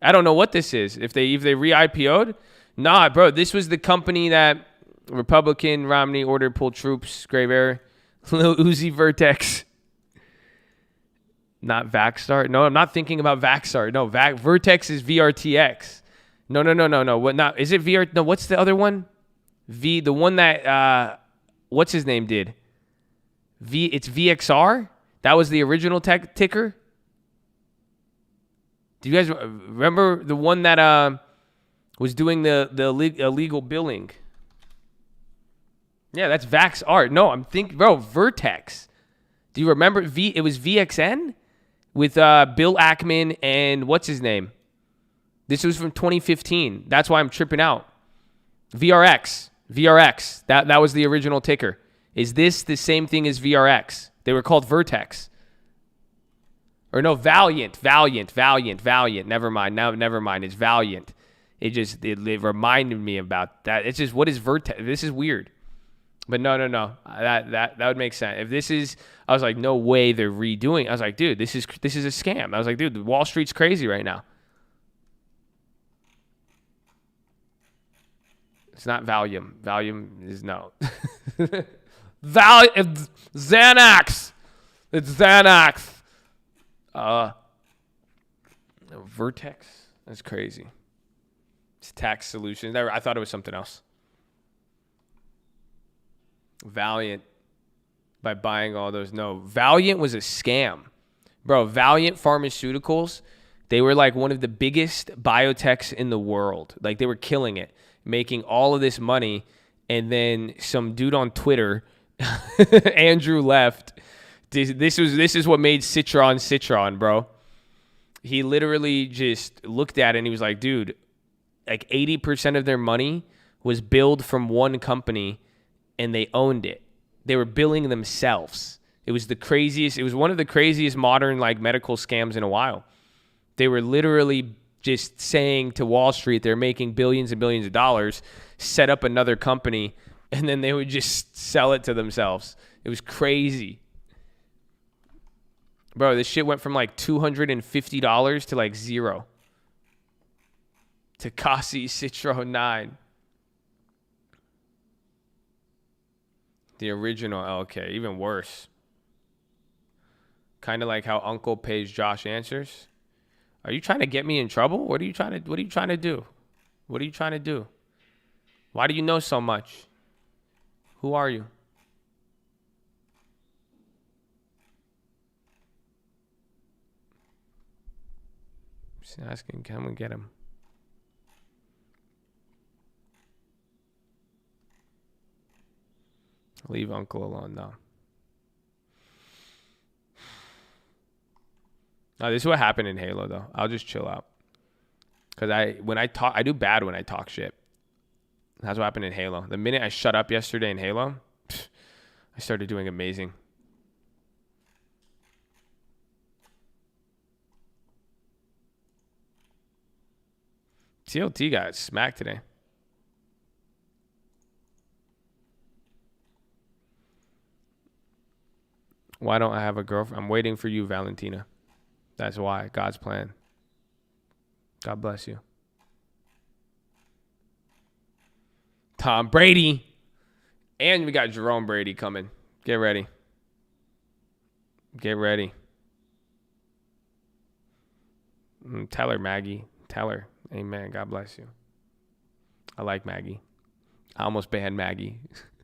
I don't know what this is. If they re-IPO'd? Nah, bro, this was the company that Republican Romney ordered pull troops, grave error. Lil Uzi Vertex. Not Vaxstar. No, I'm not thinking about Vaxstar. No, Vertex is VRTX. No. What not? Is it VR? No, what's the other one? The one that what's his name did? It's VXR? That was the original ticker? Do you guys remember the one that was doing the illegal billing? Yeah, that's VaxArt. No, I'm thinking, bro, Vertex. Do you remember it was VXN with Bill Ackman and what's his name? This was from 2015. That's why I'm tripping out. VRX. That was the original ticker. Is this the same thing as VRX? They were called Vertex. Or no, Valiant. Never mind. It's Valiant. It reminded me about that. It's just, what is Vertex? This is weird. But no. That would make sense. If this is, I was like, no way they're redoing. I was like, dude, this is a scam. I was like, dude, Wall Street's crazy right now. It's not Valium. Valium is no. Xanax. It's Xanax. Vertex. That's crazy. It's tax solutions. I thought it was something else. Valiant. By buying all those. No, Valiant was a scam. Bro, Valiant Pharmaceuticals, they were like one of the biggest biotechs in the world. Like, they were killing it, making all of this money. And then some dude on Twitter, Andrew left. This is what made Citron, bro. He literally just looked at it and he was like, dude, like 80% of their money was billed from one company and they owned it. They were billing themselves. It was one of the craziest modern like medical scams in a while. They were literally just saying to Wall Street they're making billions and billions of dollars, set up another company, and then they would just sell it to themselves. It was crazy. Bro, this shit went from like $250 to like zero. Takashi Citro 9. The original, okay, even worse. Kind of like how Uncle pays Josh answers. Are you trying to get me in trouble? What are you trying to do? What are you trying to do? Why do you know so much? Who are you? Just asking, can we get him? Leave Uncle alone now. No, this is what happened in Halo though. I'll just chill out. Cause I do bad when I talk shit. That's what happened in Halo. The minute I shut up yesterday in Halo, I started doing amazing. TLT got smacked today. Why don't I have a girlfriend? I'm waiting for you, Valentina. That's why. God's plan. God bless you. Tom Brady. And we got Jerome Brady coming. Get ready. Get ready. Tell her, Maggie. Tell her. Amen. God bless you. I like Maggie. I almost banned Maggie.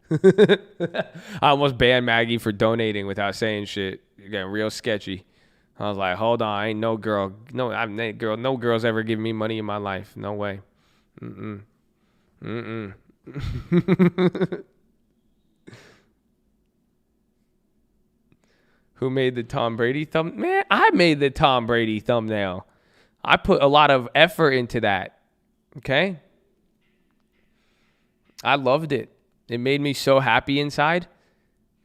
I almost banned Maggie for donating without saying shit. You're getting real sketchy. I was like, hold on, I ain't no girl. No, I'm that girl. No girl's ever given me money in my life. No way. Who made the Tom Brady thumb? Man, I made the Tom Brady thumbnail. I put a lot of effort into that. Okay? I loved it. It made me so happy inside.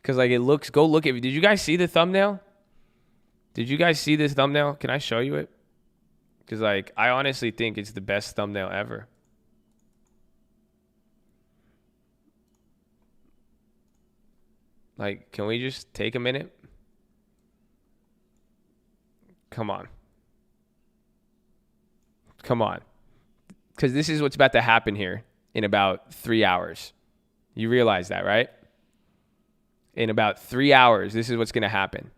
Because, like, it looks, go look at it. Did you guys see the thumbnail? Did you guys see this thumbnail? Can I show you it? Because, like, I honestly think it's the best thumbnail ever. Like, can we just take a minute? Come on. Come on. Because this is what's about to happen here in about 3 hours. You realize that, right? In about 3 hours, this is what's going to happen.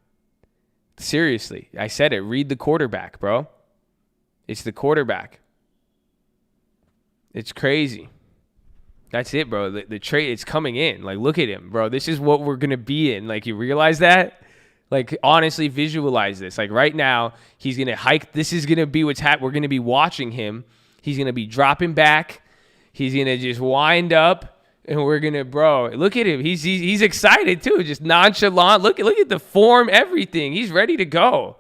Seriously, I said it. Read the quarterback, bro. It's the quarterback. It's crazy. That's it, bro. The trade, it's coming in. Like, look at him, bro. This is what we're going to be in. Like, you realize that? Like, honestly, visualize this. Like, right now, he's going to hike. This is going to be what's happening. We're going to be watching him. He's going to be dropping back. He's going to just wind up. And we're going to, bro, look at him. He's excited, too. Just nonchalant. Look at the form, everything. He's ready to go.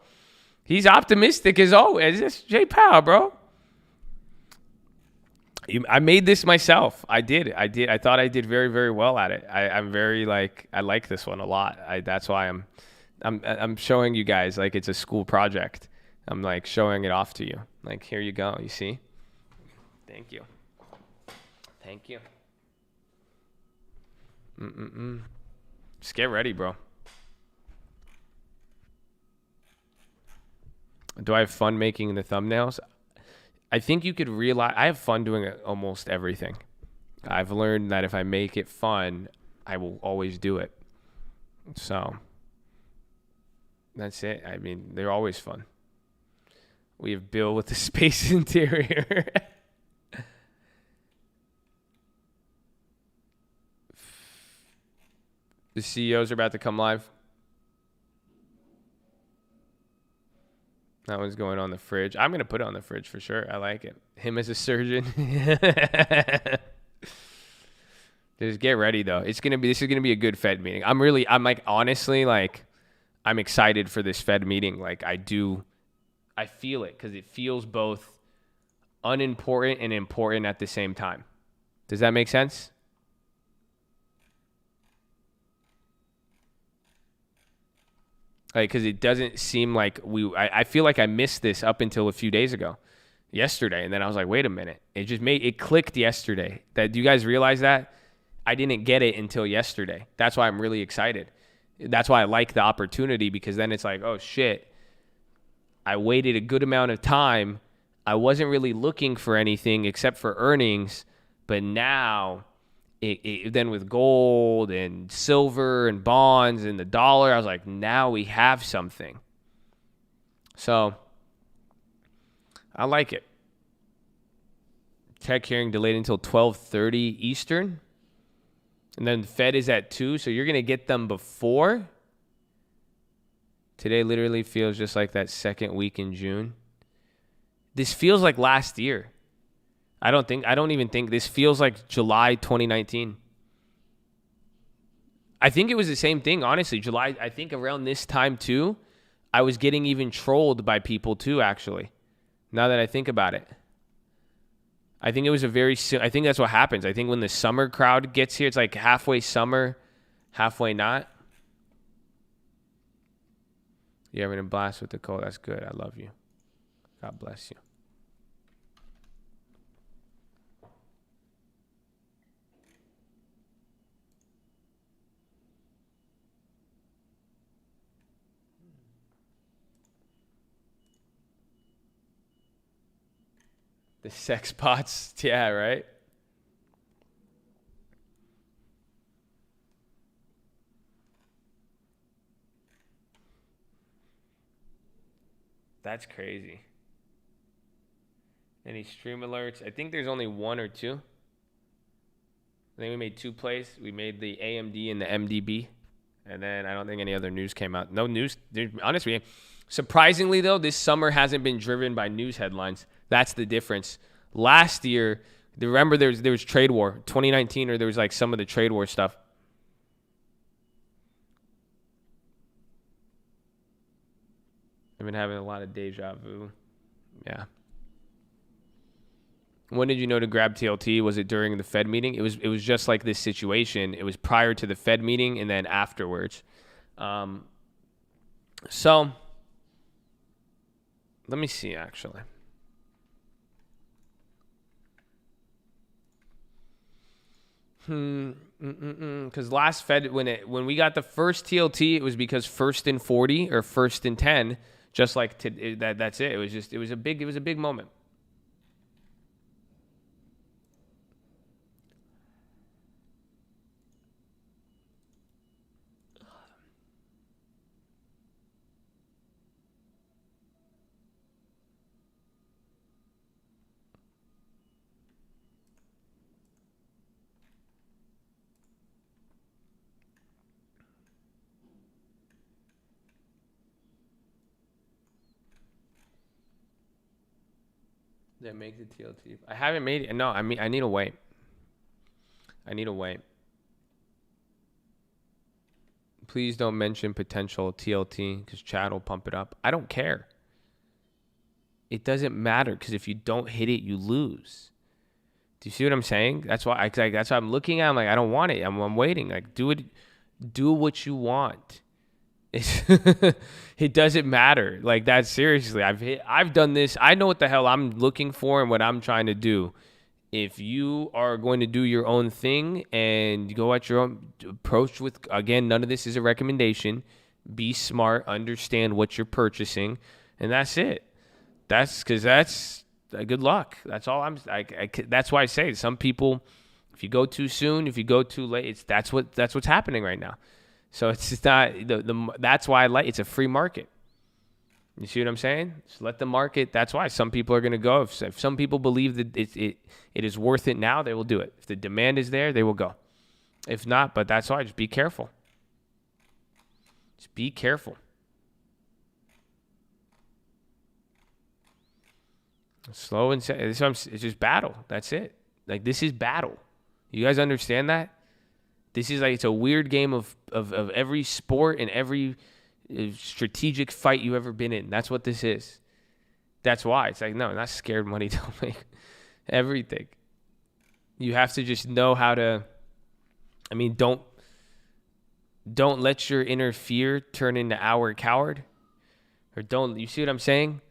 He's optimistic as always. It's J. Powell, bro. I made this myself. I did. I thought I did very, very well at it. I'm very, like, I like this one a lot. That's why I'm showing you guys like it's a school project. I'm, like, showing it off to you. Like, here you go. You see? Thank you. Thank you. Just get ready, bro. Do I have fun making the thumbnails? I think you could realize I have fun doing almost everything. I've learned that if I make it fun, I will always do it. So that's it. I mean, they're always fun. We have Bill with the space interior. The CEOs are about to come live. That one's going on the fridge. I'm going to put it on the fridge for sure. I like it. Him as a surgeon. Just get ready, though. This is going to be a good Fed meeting. I'm honestly, I'm excited for this Fed meeting. Like, I feel it because it feels both unimportant and important at the same time. Does that make sense? Like, because it doesn't seem like I feel like I missed this up until a few days ago, yesterday. And then I was like, wait a minute. It clicked yesterday. Do you guys realize that? I didn't get it until yesterday. That's why I'm really excited. That's why I like the opportunity, because then it's like, oh shit. I waited a good amount of time. I wasn't really looking for anything except for earnings. But now, then with gold and silver and bonds and the dollar, I was like, now we have something. So I like it. Tech hearing delayed until 12:30 Eastern. And then the Fed is at 2, so you're going to get them before. Today literally feels just like that second week in June. This feels like last year. I don't even think this feels like July 2019. I think it was the same thing, honestly. July, I think around this time too, I was getting even trolled by people too, actually. Now that I think about it. I think it was I think that's what happens. I think when the summer crowd gets here, it's like halfway summer, halfway not. You're having a blast with the cold. That's good. I love you. God bless you. The sex bots. Yeah, right? That's crazy. Any stream alerts? I think there's only 1 or 2. I think we made 2 plays. We made the AMD and the MDB. And then I don't think any other news came out. No news. Honestly, surprisingly, though, this summer hasn't been driven by news headlines. That's the difference. Last year, remember there was trade war. 2019, or there was like some of the trade war stuff. I've been having a lot of deja vu. Yeah. When did you know to grab TLT? Was it during the Fed meeting? It was just like this situation. It was prior to the Fed meeting and then afterwards. So let me see, actually. Because last Fed, when we got the first TLT, it was because first and 40 or first and 10, just like that's it. It was a big moment. That makes it TLT. I haven't made it. No, I mean, I need to wait. Please don't mention potential TLT because Chad will pump it up. I don't care. It doesn't matter because if you don't hit it, you lose. Do you see what I'm saying? That's why that's why I'm looking at. I'm like, I don't want it. I'm waiting. Like, do what you want. It doesn't matter. Like that, seriously. I've done this. I know what the hell I'm looking for and what I'm trying to do. If you are going to do your own thing and go at your own approach with, again, none of this is a recommendation. Be smart, understand what you're purchasing, and that's it. That's good luck. That's all that's why I say some people, if you go too soon, if you go too late, that's what's happening right now. So it's just not that's why it's a free market. You see what I'm saying? Just let the market. That's why some people are going to go. If some people believe that it is worth it now, they will do it. If the demand is there, they will go. If not, but that's why. Just be careful. Just be careful. Slow and steady. It's just battle. That's it. Like, this is battle. You guys understand that? This is like, it's a weird game of every sport and every strategic fight you've ever been in. That's what this is. That's why. It's like, no, not scared money don't make everything. You have to just know how to, I mean, don't let your inner fear turn into our coward. Or you see what I'm saying?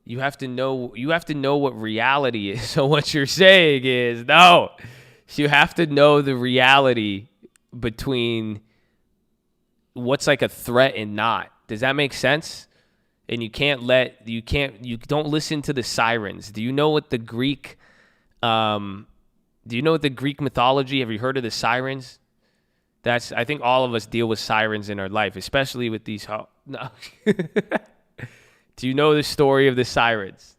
You have to know what reality is. So what you're saying is, no. So you have to know the reality between what's like a threat and not. Does that make sense? And you don't listen to the sirens. Do you know what the Greek mythology? Have you heard of the sirens? I think all of us deal with sirens in our life, especially with these. No. Do you know the story of the sirens?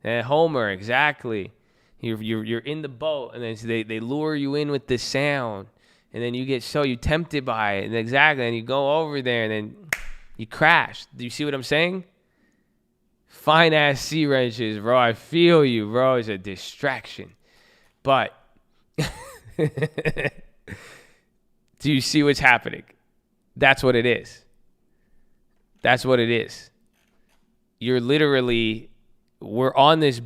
Homer, exactly. You're in the boat, and then they lure you in with the sound, and then you tempted by it, and exactly, and you go over there, and then you crash. Do you see what I'm saying? Fine ass sea wrenches, bro. I feel you, bro. It's a distraction, but do you see what's happening? That's what it is. That's what it is. You're literally, we're on this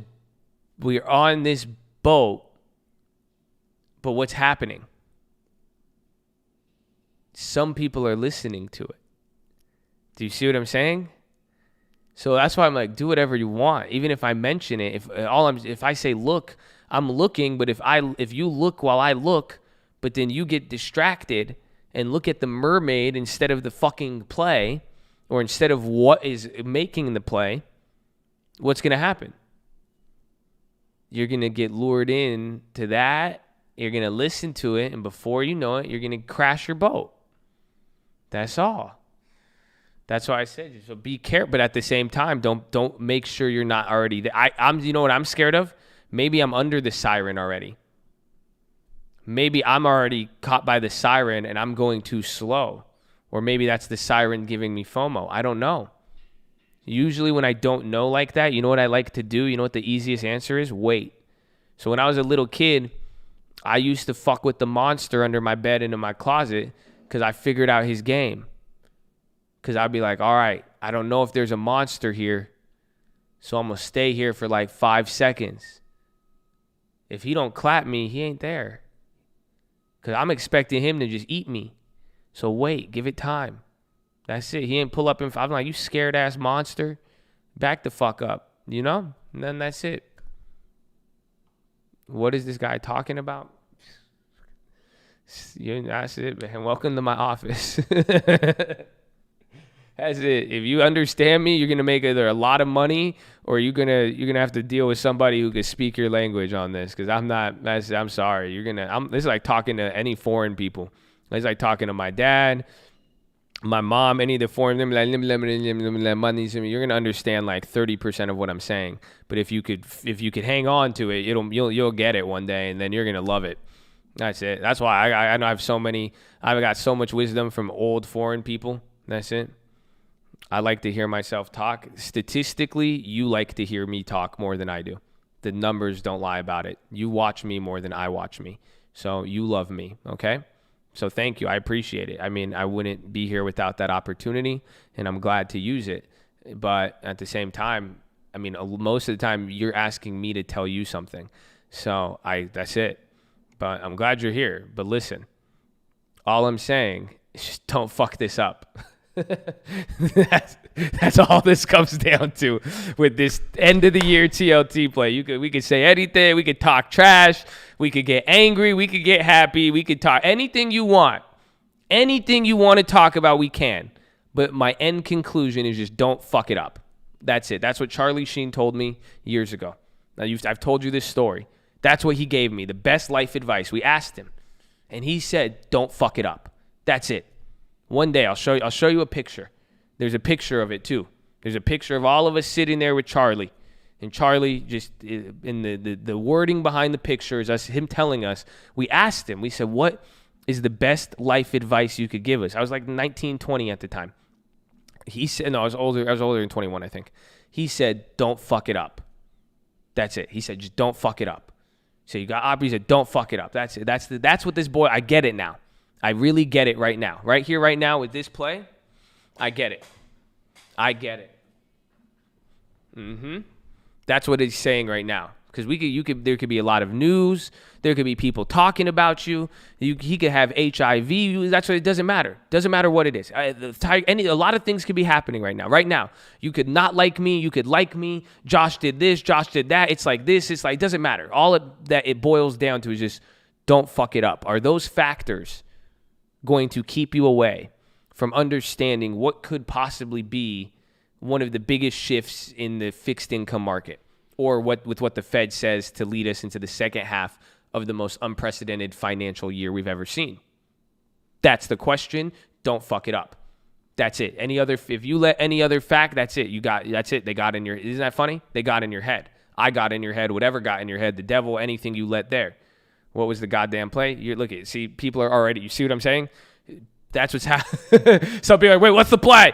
boat, but what's happening? Some people are listening to it. Do you see what I'm saying? So that's why I'm like, do whatever you want. Even if I mention it, if I say look, I'm looking, but if you look while I look, but then you get distracted and look at the mermaid instead of the fucking play, or instead of what is making the play, what's going to happen? You're going to get lured in to that. You're going to listen to it, and before you know it, you're going to crash your boat. That's all. That's why I said, so be careful, but at the same time, don't make sure you're not already there. I'm you know what I'm scared of? Maybe I'm under the siren already. Maybe I'm already caught by the siren and I'm going too slow. Or maybe that's the siren giving me FOMO. I don't know. Usually when I don't know like that, you know what I like to do? You know what the easiest answer is? Wait. So when I was a little kid, I used to fuck with the monster under my bed and in my closet because I figured out his game. Because I'd be like, all right, I don't know if there's a monster here, so I'm going to stay here for like 5 seconds. If he don't clap me, he ain't there. Because I'm expecting him to just eat me. So wait, give it time. That's it. He ain't pull up I'm like, you scared ass monster. Back the fuck up, you know? And then that's it. What is this guy talking about? That's it, man. Welcome to my office. That's it. If you understand me, you're gonna make either a lot of money or you're gonna have to deal with somebody who can speak your language on this. Because I'm sorry. This is like talking to any foreign people. It's like talking to my dad, my mom, any of the foreign. You're gonna understand like 30% of what I'm saying. But if you could hang on to it, you'll get it one day, and then you're gonna love it. That's it. That's why I know I've got so much wisdom from old foreign people. That's it. I like to hear myself talk. Statistically, you like to hear me talk more than I do. The numbers don't lie about it. You watch me more than I watch me. So you love me, okay? So thank you. I appreciate it. I mean, I wouldn't be here without that opportunity, and I'm glad to use it. But at the same time, I mean, most of the time, you're asking me to tell you something. So that's it. But I'm glad you're here. But listen, all I'm saying is just don't fuck this up. That's all this comes down to with this end of the year TLT play. We could say anything. We could talk trash. We could get angry. We could get happy. We could talk anything you want. Anything you want to talk about, we can. But my end conclusion is just don't fuck it up. That's it. That's what Charlie Sheen told me years ago. Now I've told you this story. That's what he gave me, the best life advice. We asked him, and he said, "Don't fuck it up." That's it. One day I'll show you a picture. There's a picture of it too. There's a picture of all of us sitting there with Charlie. And Charlie, just in the wording behind the picture is him telling us. We asked him, we said, what is the best life advice you could give us? I was like 19, 20 at the time. He said, no, I was older than 21, I think. He said, don't fuck it up. That's it. He said, just don't fuck it up. So you got Aubrey, he said, don't fuck it up. That's it. That's what this boy, I get it now. I really get it right now. Right here, right now with this play, I get it. That's what he's saying right now. Because there could be a lot of news. There could be people talking about you. He could have HIV. That's what it doesn't matter. Doesn't matter what it is. A lot of things could be happening right now. Right now, you could not like me. You could like me. Josh did this. Josh did that. It's like this. It's like, it doesn't matter. That it boils down to is just don't fuck it up. Are those factors going to keep you away from understanding what could possibly be one of the biggest shifts in the fixed income market, or with what the Fed says to lead us into the second half of the most unprecedented financial year we've ever seen? That's the question. Don't fuck it up. That's it. If you let any other fact, that's it. That's it. They got in your, isn't that funny? They got in your head. I got in your head, whatever got in your head, the devil, anything you let there. What was the goddamn play? You look at, see, people are already, you see what I'm saying? That's what's happening. Some people are like, wait, what's the play?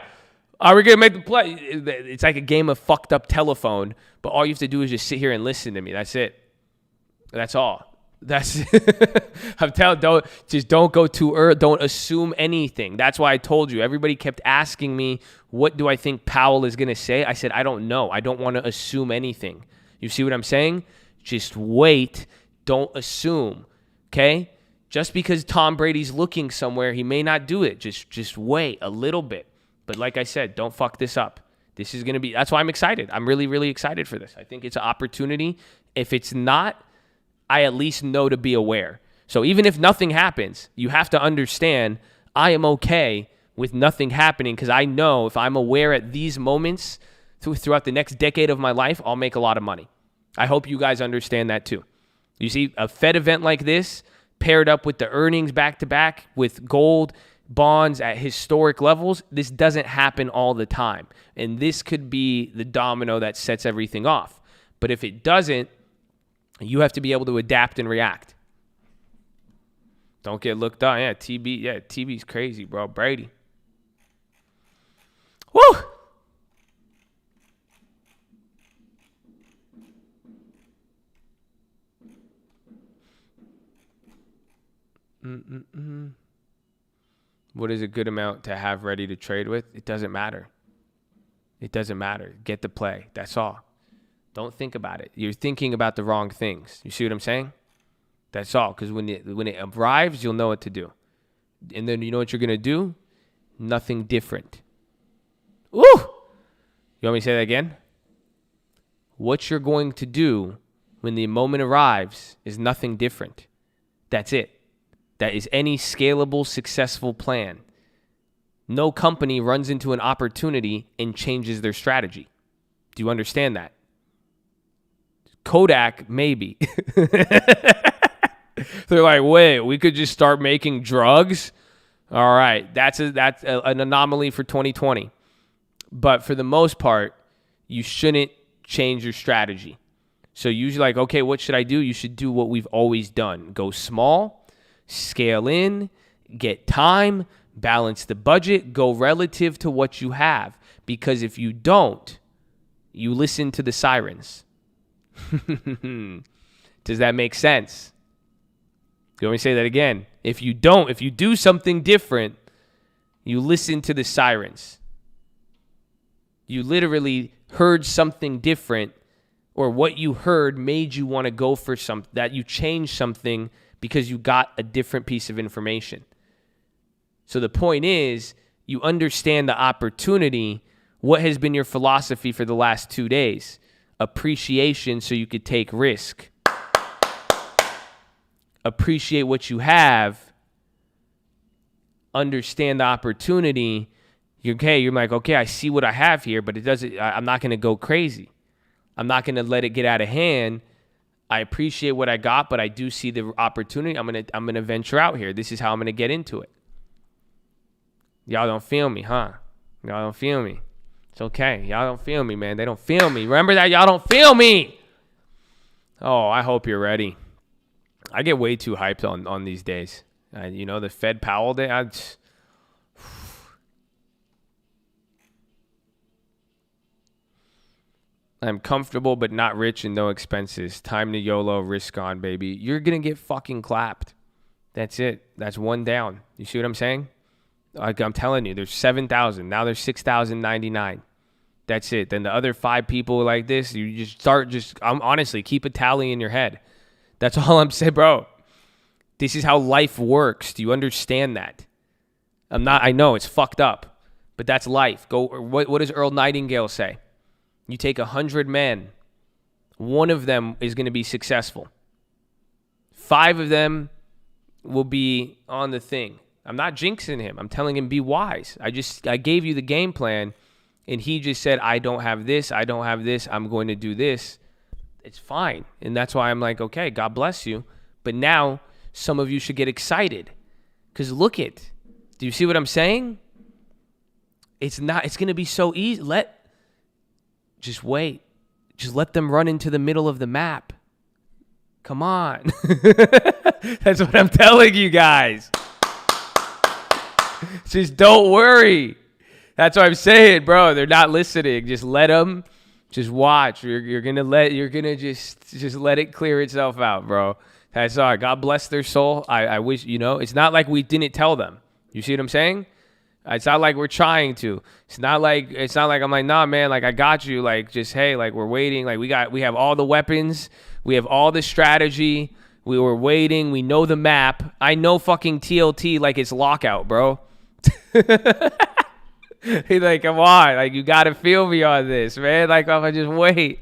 Are we going to make the play? It's like a game of fucked up telephone, but all you have to do is just sit here and listen to me. That's it. That's all. I'm telling, don't go too early. Don't assume anything. That's why I told you. Everybody kept asking me, what do I think Powell is going to say? I said, I don't know. I don't want to assume anything. You see what I'm saying? Just wait. Don't assume. Okay? Just because Tom Brady's looking somewhere, he may not do it. Just wait a little bit. But like I said, don't fuck this up. This is going to be, that's why I'm excited. I'm really, really excited for this. I think it's an opportunity. If it's not, I at least know to be aware. So even if nothing happens, you have to understand I am okay with nothing happening because I know if I'm aware at these moments throughout the next decade of my life, I'll make a lot of money. I hope you guys understand that too. You see, a Fed event like this paired up with the earnings back-to-back with gold, bonds at historic levels, this doesn't happen all the time. And this could be the domino that sets everything off. But if it doesn't, you have to be able to adapt and react. Don't get looked up. Yeah, TB's crazy, bro. Brady. Woo! What is a good amount to have ready to trade with? It doesn't matter. It doesn't matter. Get the play. That's all. Don't think about it. You're thinking about the wrong things. You see what I'm saying? That's all. Because when it arrives, you'll know what to do. And then you know what you're going to do? Nothing different. Woo! You want me to say that again? What you're going to do when the moment arrives is nothing different. That's it. That is any scalable, successful plan. No company runs into an opportunity and changes their strategy. Do you understand that? Kodak, maybe. They're like, wait, we could just start making drugs? All right, that's an anomaly for 2020. But for the most part, you shouldn't change your strategy. So usually like, okay, what should I do? You should do what we've always done. Go small, scale in, get time, balance the budget, go relative to what you have. Because if you don't, you listen to the sirens. Does that make sense? You want me to say that again? If you do something different, you listen to the sirens. You literally heard something different, or what you heard made you want to go for something, that you changed something because you got a different piece of information. So the point is, you understand the opportunity. What has been your philosophy for the last 2 days? Appreciation so you could take risk. Appreciate what you have. Understand the opportunity. You're like, okay, I see what I have here, but I'm not going to go crazy. I'm not going to let it get out of hand. I appreciate what I got, but I do see the opportunity. I'm going to venture out here. This is how I'm going to get into it. Y'all don't feel me, huh? Y'all don't feel me. It's okay. Y'all don't feel me, man. They don't feel me. Remember that? Y'all don't feel me. Oh, I hope you're ready. I get way too hyped on these days. The Fed Powell day, I'm comfortable but not rich and no expenses. Time to YOLO, risk on, baby. You're going to get fucking clapped. That's it. That's one down. You see what I'm saying? Like I'm telling you, there's 7,000. Now there's 6,099. That's it. Then the other 5 people like this, you just start honestly, keep a tally in your head. That's all I'm saying, bro. This is how life works. Do you understand that? I know it's fucked up, but that's life. What does Earl Nightingale say? You take 100 men, one of them is going to be successful. 5 of them will be on the thing. I'm not jinxing him. I'm telling him be wise. I gave you the game plan, and he just said, I don't have this. I'm going to do this. It's fine. And that's why I'm like, okay, God bless you. But now some of you should get excited because look it. Do you see what I'm saying? It's going to be so easy. Just wait. Just let them run into the middle of the map. Come on. That's what I'm telling you guys. Just don't worry. That's what I'm saying, bro. They're not listening. Just let them. Just watch. You're gonna just let it clear itself out, bro. That's all right. God bless their soul. I wish, it's not like we didn't tell them. You see what I'm saying? It's not like we're trying to. It's not like I'm like, nah, man, like I got you. Like just, hey, like we're waiting. Like we have all the weapons. We have all the strategy. We were waiting. We know the map. I know fucking TLT like it's lockout, bro. He's like, come on, like you gotta feel me on this, man. Like if I just wait,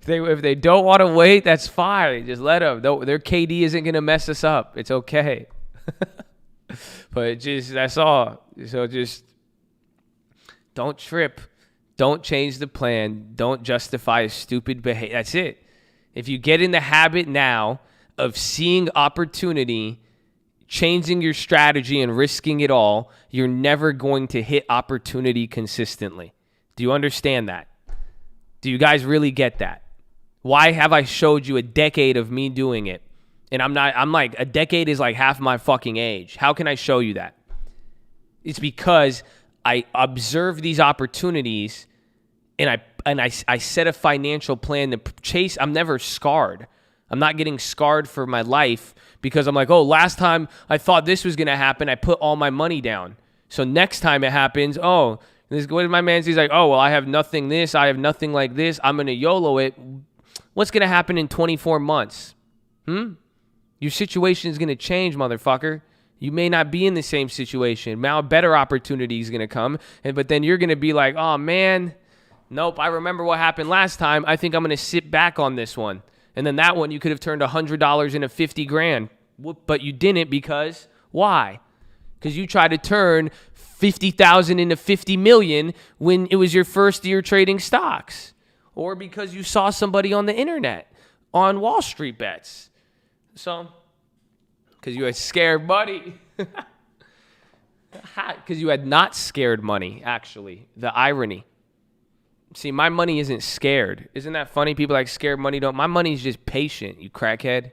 if they don't want to wait, that's fine. Just let them. Their KD isn't gonna mess us up. It's okay. But just that's all. So just don't trip. Don't change the plan. Don't justify a stupid behavior. That's it. If you get in the habit now of seeing opportunity, changing your strategy and risking it all, you're never going to hit opportunity consistently. Do you understand that? Do you guys really get that? Why have I showed you a decade of me doing it? And I'm like, a decade is like half my fucking age. How can I show you that? It's because I observe these opportunities and I set a financial plan to chase. I'm never scarred. I'm not getting scarred for my life because I'm like, oh, last time I thought this was going to happen, I put all my money down. So next time it happens, what did my man say? He's like, oh, well, I have nothing this, I have nothing like this. I'm going to YOLO it. What's going to happen in 24 months? Your situation is going to change, motherfucker. You may not be in the same situation. Now a better opportunity is going to come. But then you're going to be like, oh, man, nope, I remember what happened last time. I think I'm going to sit back on this one. And then that one, you could have turned $100 into $50,000. But you didn't because why? Because you tried to turn 50,000 into 50 million when it was your first year trading stocks. Or because you saw somebody on the internet on Wall Street bets. So, because you had scared money. Because you had not scared money, actually. The irony. See, my money isn't scared. Isn't that funny? People like scared money don't. My money's just patient, you crackhead.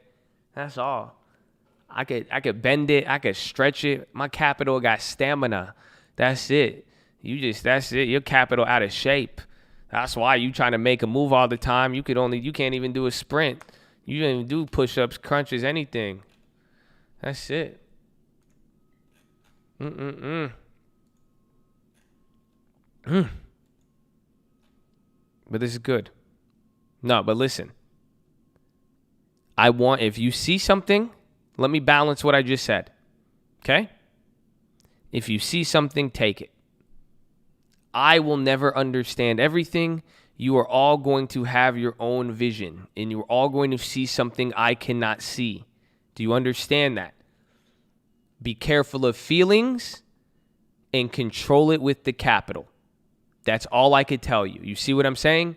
That's all. I could bend it. I could stretch it. My capital got stamina. That's it. That's it. Your capital out of shape. That's why you trying to make a move all the time. You can't even do a sprint. You don't even do push-ups, crunches, anything. That's it. But this is good. No, but listen. If you see something, let me balance what I just said. Okay? If you see something, take it. I will never understand everything. You are all going to have your own vision, and you're all going to see something I cannot see. Do you understand that? Be careful of feelings and control it with the capital. That's all I could tell you. You see what I'm saying?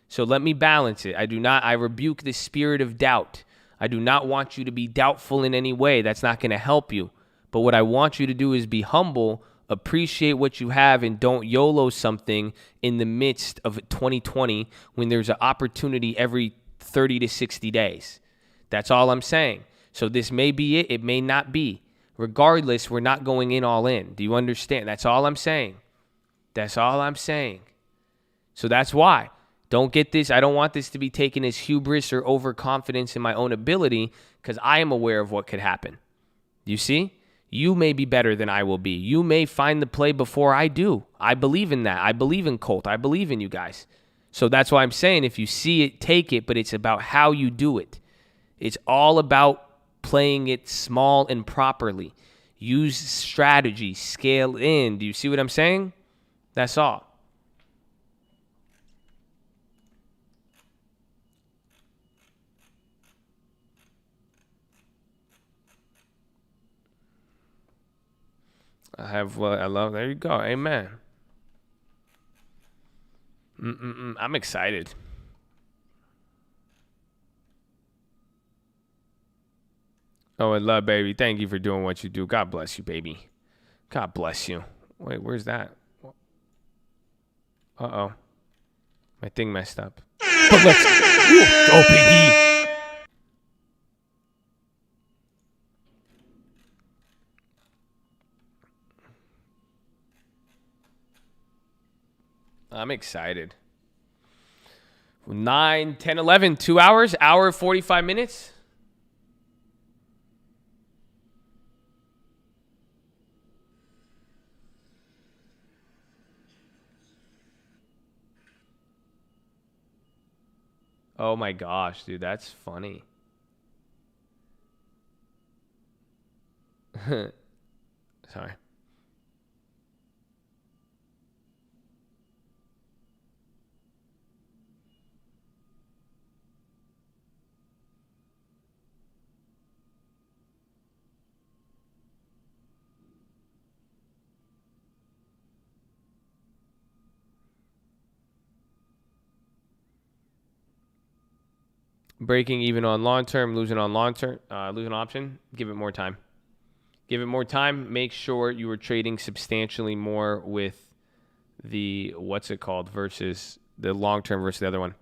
So let me balance it. I rebuke the spirit of doubt. I do not want you to be doubtful in any way. That's not going to help you. But what I want you to do is be humble, appreciate what you have, and don't YOLO something in the midst of 2020 when there's an opportunity every 30 to 60 days. That's all I'm saying. So this may be it. It may not be. Regardless, we're not going in all in. Do you understand? That's all I'm saying. That's all I'm saying. So that's why. Don't get this. I don't want this to be taken as hubris or overconfidence in my own ability because I am aware of what could happen. You see? You may be better than I will be. You may find the play before I do. I believe in that. I believe in Colt. I believe in you guys. So that's why I'm saying if you see it, take it, but it's about how you do it. It's all about playing it small and properly. Use strategy. Scale in. Do you see what I'm saying? That's all. There you go. Amen. I'm excited. Oh, I love, baby. Thank you for doing what you do. God bless you, baby. God bless you. Wait, where's that? Uh-oh. My thing messed up. But let's go, piggy. I'm excited. 9, 10, 11, 2 hours, hour 45 minutes. Oh my gosh, dude, that's funny. Sorry. Breaking even on long term, losing on long term, losing option. Give it more time. Give it more time. Make sure you are trading substantially more with the what's it called versus the long term versus the other one.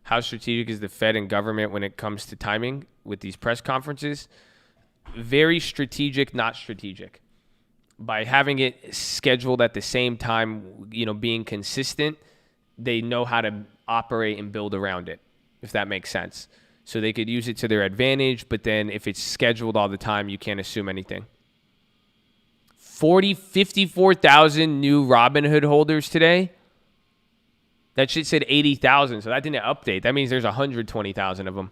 How strategic is the Fed and government when it comes to timing with these press conferences? Very strategic, not strategic. By having it scheduled at the same time, being consistent, they know how to operate and build around it, if that makes sense. So they could use it to their advantage, but then if it's scheduled all the time, you can't assume anything. 54,000 new Robinhood holders today. That shit said 80,000, so that didn't update. That means there's 120,000 of them.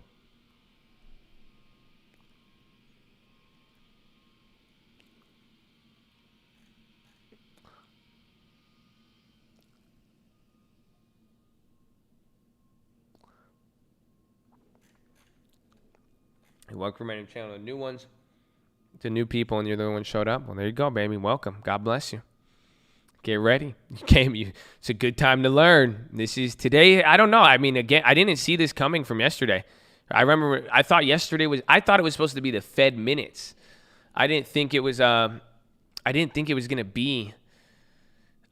Welcome to my channel to new ones, to new people, and you're the one who showed up. Well, there you go, baby. Welcome. God bless you. Get ready. It's a good time to learn. This is today. I don't know. I mean, again, I didn't see this coming from yesterday. I thought it was supposed to be the Fed minutes. I didn't think it was going to be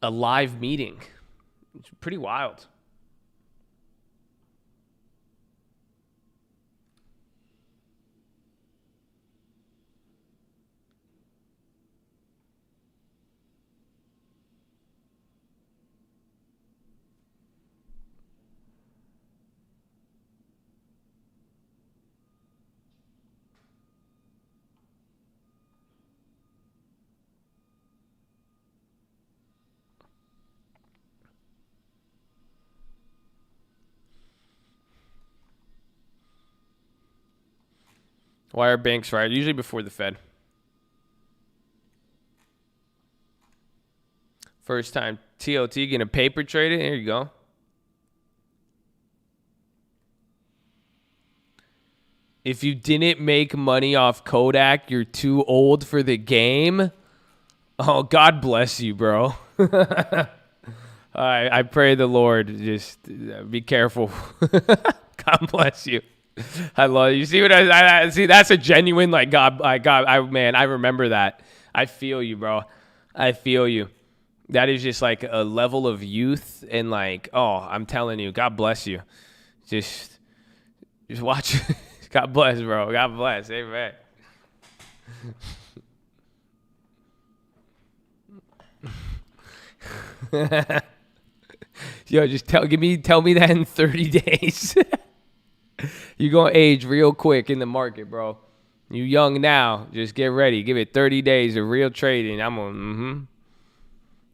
a live meeting. It's pretty wild. Why are banks right? Usually before the Fed. First time TLT gonna paper trade it. Here you go. If you didn't make money off Kodak, you're too old for the game. Oh, God bless you, bro. I pray the Lord just be careful. God bless you. I love you. See what I see? That's a genuine I remember that. I feel you, bro. I feel you. That is just like a level of youth and I'm telling you, God bless you. Just watch. God bless, bro. God bless. Amen. Yo, just tell me that in 30 days. You're going to age real quick in the market, bro. You young now. Just get ready. Give it 30 days of real trading. I'm on,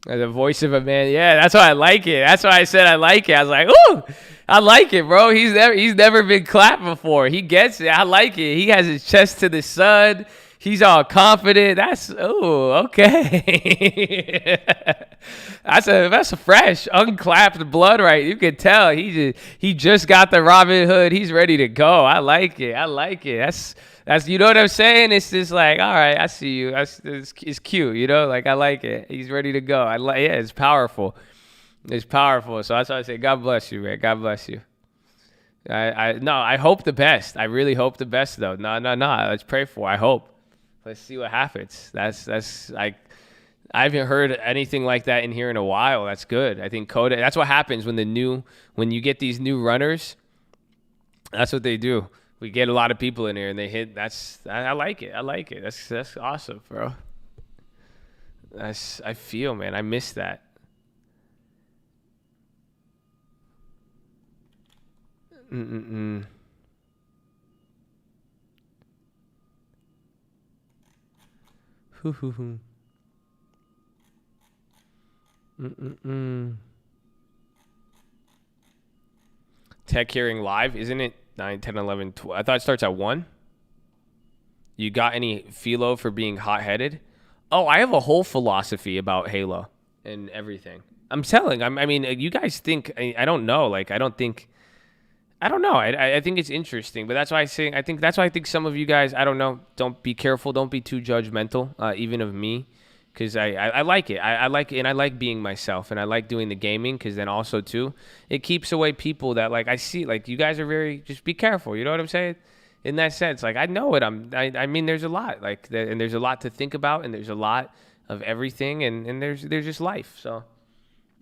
The voice of a man. Yeah, that's why I like it. That's why I said I like it. I was like, ooh, I like it, bro. He's never been clapped before. He gets it. I like it. He has his chest to the sun. He's all confident. That's okay. That's a fresh, unclapped blood, right? You can tell he just got the Robinhood. He's ready to go. I like it. That's you know what I'm saying? It's just like, all right, I see you. It's cute, I like it. He's ready to go. It's powerful. It's powerful. So that's why I say, God bless you, man. God bless you. I hope the best. I really hope the best, though. No. Let's pray for. I hope. Let's see what happens. That's like I haven't heard anything like that in here in a while. That's good. I think Kodak. That's what happens when you get these new runners. That's what they do. We get a lot of people in here and they hit. I like it. I like it. That's awesome, bro. I feel, man. I miss that. Mm-mm-mm. Hoo-hoo-hoo. Mm-mm-mm. Tech Hearing Live, isn't it 9, 10, 11, 12? I thought it starts at 1. You got any philo for being hot-headed? Oh, I have a whole philosophy about Halo and everything. I'm telling. I mean, you guys think, I don't know. Like, I don't know. I think it's interesting, but that's why I think some of you guys, I don't know, don't be careful. Don't be too judgmental, even of me. Because I like it. I like it, and I like being myself, and I like doing the gaming, because then also, too, it keeps away people that, like, I see, like, you guys are very, just be careful, you know what I'm saying? In that sense, like, I know it. I mean, there's a lot, like, and there's a lot to think about, and there's a lot of everything, and there's just life, so.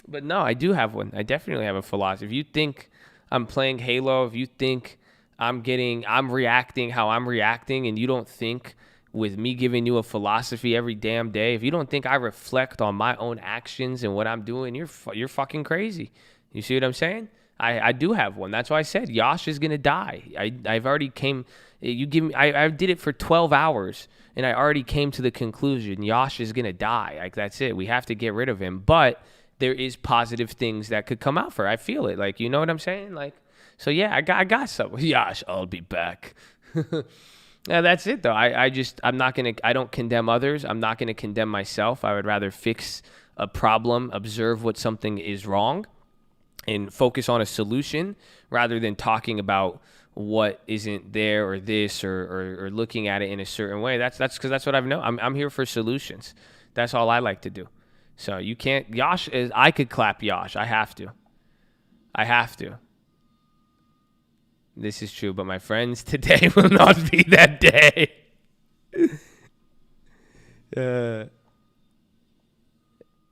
But no, I do have one. I definitely have a philosophy. If you think I'm playing Halo, if you think I'm reacting how I'm reacting, and you don't think with me giving you a philosophy every damn day, if you don't think I reflect on my own actions and what I'm doing, you're fucking crazy. You see what I'm saying? I do have one. That's why I said Yash is gonna die. I've already came. You give me. I did it for 12 hours, and I already came to the conclusion Yash is gonna die. Like, that's it. We have to get rid of him. But there is positive things that could come out for. I feel it. Like, you know what I'm saying? Like, so yeah, I got some. Yash, I'll be back. Yeah, that's it though. I'm not gonna. I don't condemn others. I'm not gonna condemn myself. I would rather fix a problem, observe what something is wrong, and focus on a solution rather than talking about what isn't there or this or looking at it in a certain way. That's because that's what I've known. I'm here for solutions. That's all I like to do. So you can't. Yash is. I could clap Yash. I have to. This is true, but my friends, today will not be that day.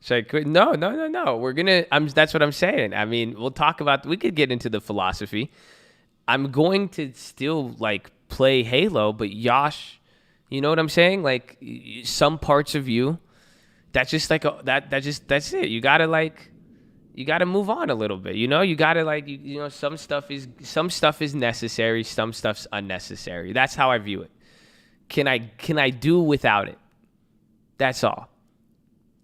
Should I quit? No. We're gonna. That's what I'm saying. I mean, we'll talk about. We could get into the philosophy. I'm going to still like play Halo, but Yash, you know what I'm saying? Like, some parts of you, that's just like that's it. You gotta move on a little bit. You know, you gotta you know, some stuff is necessary, some stuff's unnecessary. That's how I view it. Can I do without it? That's all.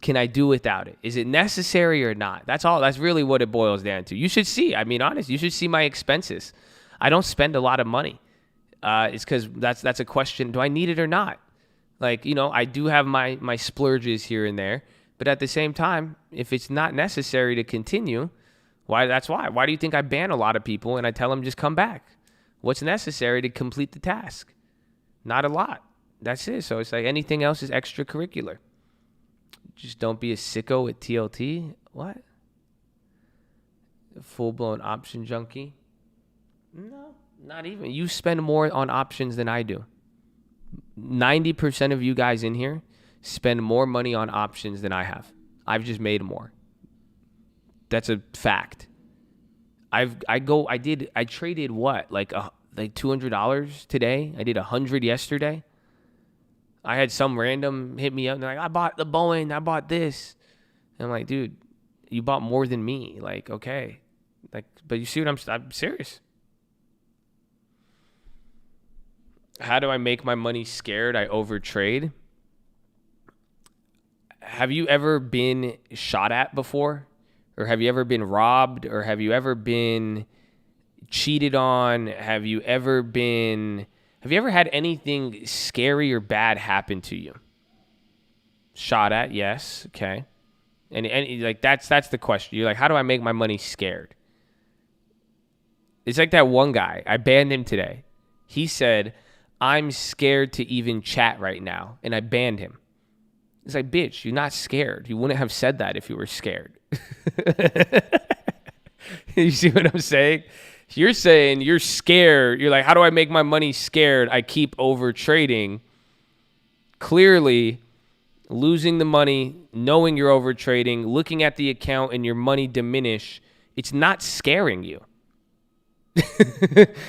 Can I do without it? Is it necessary or not? That's all. That's really what it boils down to. You should see. I mean, honest. You should see my expenses. I don't spend a lot of money. It's because that's a question. Do I need it or not? Like, you know, I do have my splurges here and there. But at the same time, if it's not necessary to continue, why? Why do you think I ban a lot of people and I tell them just come back? What's necessary to complete the task? Not a lot. That's it. So it's like anything else is extracurricular. Just don't be a sicko at TLT. What? Full-blown option junkie? No, not even. You spend more on options than I do. 90% of you guys in here spend more money on options than I have. I've just made more. That's a fact. I traded what? Like $200 today? I did $100 yesterday. I had some random hit me up and they're like, I bought the Boeing, I bought this. And I'm like, dude, you bought more than me. Like, okay. Like, but you see what I'm serious. How do I make my money scared? I overtrade. Have you ever been shot at before? Or have you ever been robbed? Or have you ever been cheated on? Have you ever had anything scary or bad happen to you? Shot at, yes, okay. And like that's the question. You're like, how do I make my money scared? It's like that one guy. I banned him today. He said, I'm scared to even chat right now. And I banned him. It's like, bitch, you're not scared. You wouldn't have said that if you were scared. You see what I'm saying? You're saying you're scared. You're like, how do I make my money scared? I keep over trading. Clearly, losing the money, knowing you're over trading, looking at the account and your money diminish, it's not scaring you.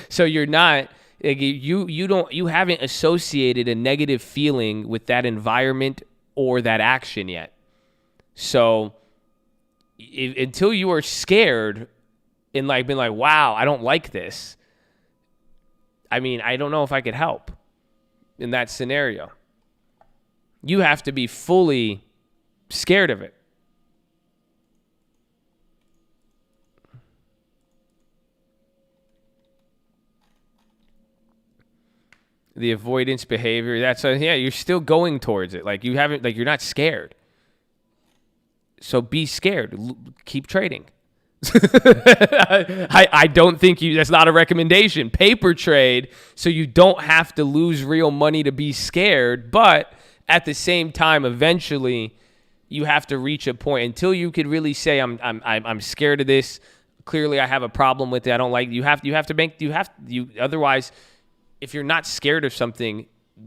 So you're not, like, you haven't associated a negative feeling with that environment or that action yet. So until you are scared and like been like, wow, I don't like this. I mean, I don't know if I could help in that scenario. You have to be fully scared of it. The avoidance behavior, you're still going towards it. Like you're not scared. So be scared. Keep trading. I don't think that's not a recommendation. Paper trade so you don't have to lose real money to be scared, but at the same time, eventually you have to reach a point until you could really say I'm scared of this. Clearly I have a problem with it. I don't like otherwise if you're not scared of something,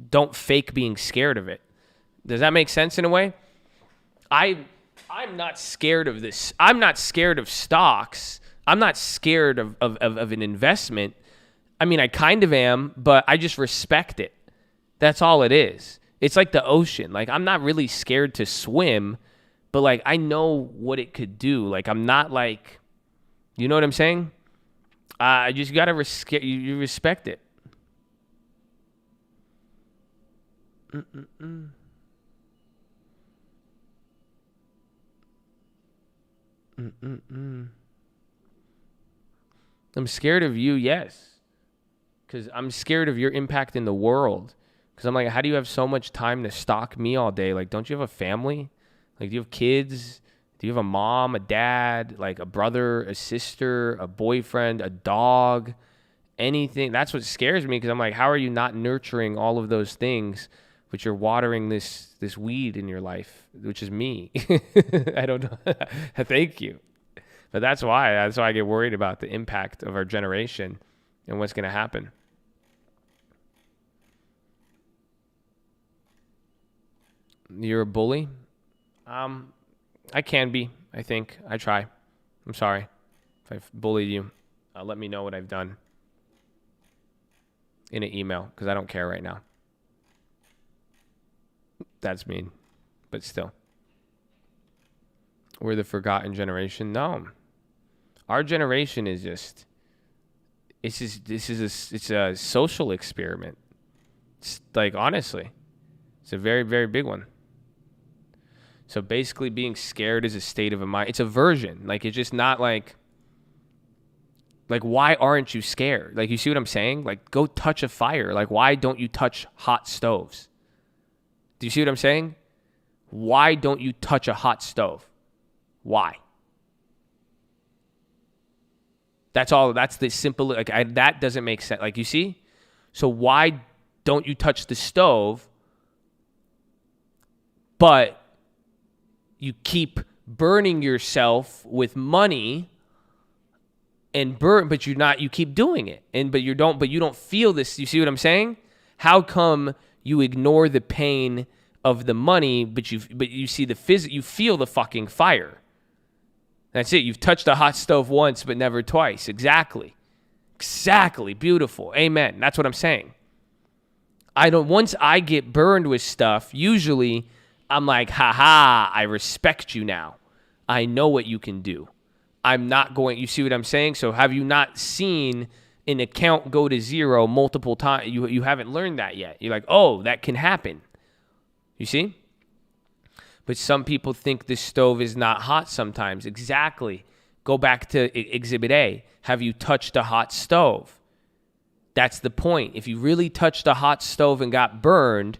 don't fake being scared of it. Does that make sense in a way? I'm not scared of this. I'm not scared of stocks. I'm not scared of an investment. I mean, I kind of am, but I just respect it. That's all it is. It's like the ocean. Like, I'm not really scared to swim, but like, I know what it could do. Like, I'm not like, you know what I'm saying? I just got to you respect it. I'm scared of you, yes. Because I'm scared of your impact in the world. Because I'm like, how do you have so much time to stalk me all day? Like, don't you have a family? Like, do you have kids? Do you have a mom, a dad, like a brother, a sister, a boyfriend, a dog, anything? That's what scares me because I'm like, how are you not nurturing all of those things, but you're watering this weed in your life, which is me? I don't know. Thank you. But that's why I get worried about the impact of our generation and what's going to happen. You're a bully? I can be, I think. I try. I'm sorry if I've bullied you. Let me know what I've done in an email because I don't care right now. That's mean, but still. We're the forgotten generation. No. Our generation is just, it's a social experiment. It's like, honestly, it's a very, very big one. So basically being scared is a state of a mind. It's aversion. Like, it's just not like why aren't you scared? Like, you see what I'm saying? Like, go touch a fire. Like, why don't you touch hot stoves? Do you see what I'm saying? Why don't you touch a hot stove? Why? That's all. That's the simple, that doesn't make sense. Like, you see? So why don't you touch the stove, but you keep burning yourself with money but you keep doing it. But you don't feel this. You see what I'm saying? How come you ignore the pain of the money, but you see you feel the fucking fire? That's it. You've touched a hot stove once, but never twice. Exactly. Beautiful. Amen. That's what I'm saying. Once I get burned with stuff, usually I'm like, haha, I respect you now. I know what you can do. I'm not going, you see what I'm saying? So have you not seen an account go to zero multiple times? You haven't learned that yet. You're like, oh, that can happen. You see? But some people think this stove is not hot sometimes. Exactly. Go back to Exhibit A. Have you touched a hot stove? That's the point. If you really touched a hot stove and got burned,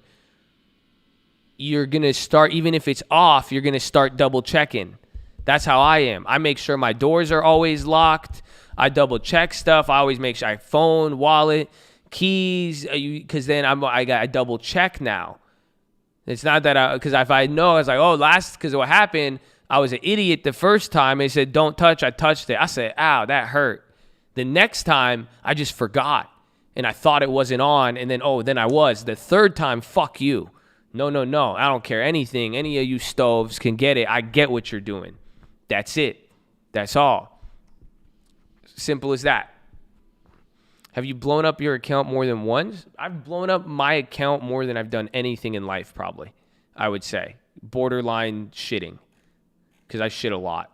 you're going to start, even if it's off, you're going to start double checking. That's how I am. I make sure my doors are always locked. I double check stuff. I always make sure I phone, wallet, keys, because then I double check now. It's not that because if I know, I was like, because of what happened, I was an idiot the first time. They said, don't touch. I touched it. I said, ow, that hurt. The next time, I just forgot. And I thought it wasn't on. And then I was. The third time, fuck you. No. I don't care anything. Any of you stoves can get it. I get what you're doing. That's it. That's all. Simple as that. Have you blown up your account more than once? I've blown up my account more than I've done anything in life, probably, I would say. Borderline shitting, because I shit a lot.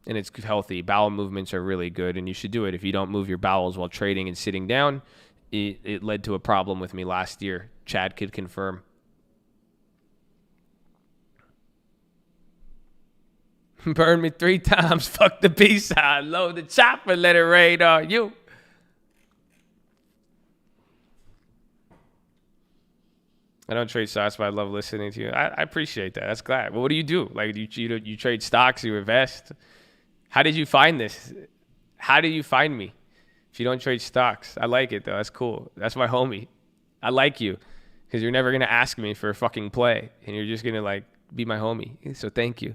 And it's healthy. Bowel movements are really good, and you should do it. If you don't move your bowels while trading and sitting down, it led to a problem with me last year. Chad could confirm. Burn me 3 times. Fuck the B-side. Load the chopper. Let it rain on you. I don't trade stocks, but I love listening to you. I appreciate that. That's glad. Well, what do you do? Like, you trade stocks, you invest. How did you find this? How did you find me? If you don't trade stocks, I like it though. That's cool. That's my homie. I like you because you're never gonna ask me for a fucking play, and you're just gonna like be my homie. So thank you.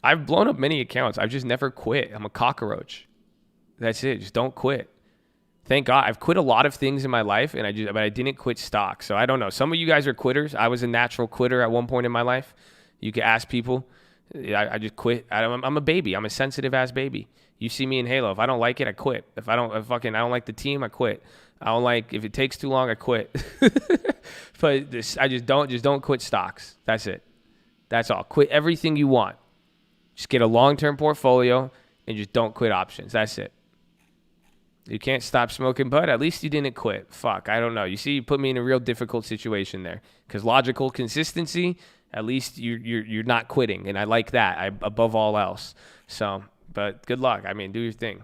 I've blown up many accounts. I've just never quit. I'm a cockroach. That's it. Just don't quit. Thank God. I've quit a lot of things in my life, but I didn't quit stock. So I don't know. Some of you guys are quitters. I was a natural quitter at one point in my life. You could ask people. I just quit. I'm a baby. I'm a sensitive ass baby. You see me in Halo. If I don't like it, I quit. If I don't like the team, I quit. If it takes too long, I quit. But don't quit stocks. That's it. That's all. Quit everything you want. Just get a long-term portfolio and just don't quit options. That's it. You can't stop smoking, but at least you didn't quit. Fuck, I don't know. You see, you put me in a real difficult situation there. Because logical consistency, at least you're not quitting, and I like that above all else. So, but good luck. I mean, do your thing.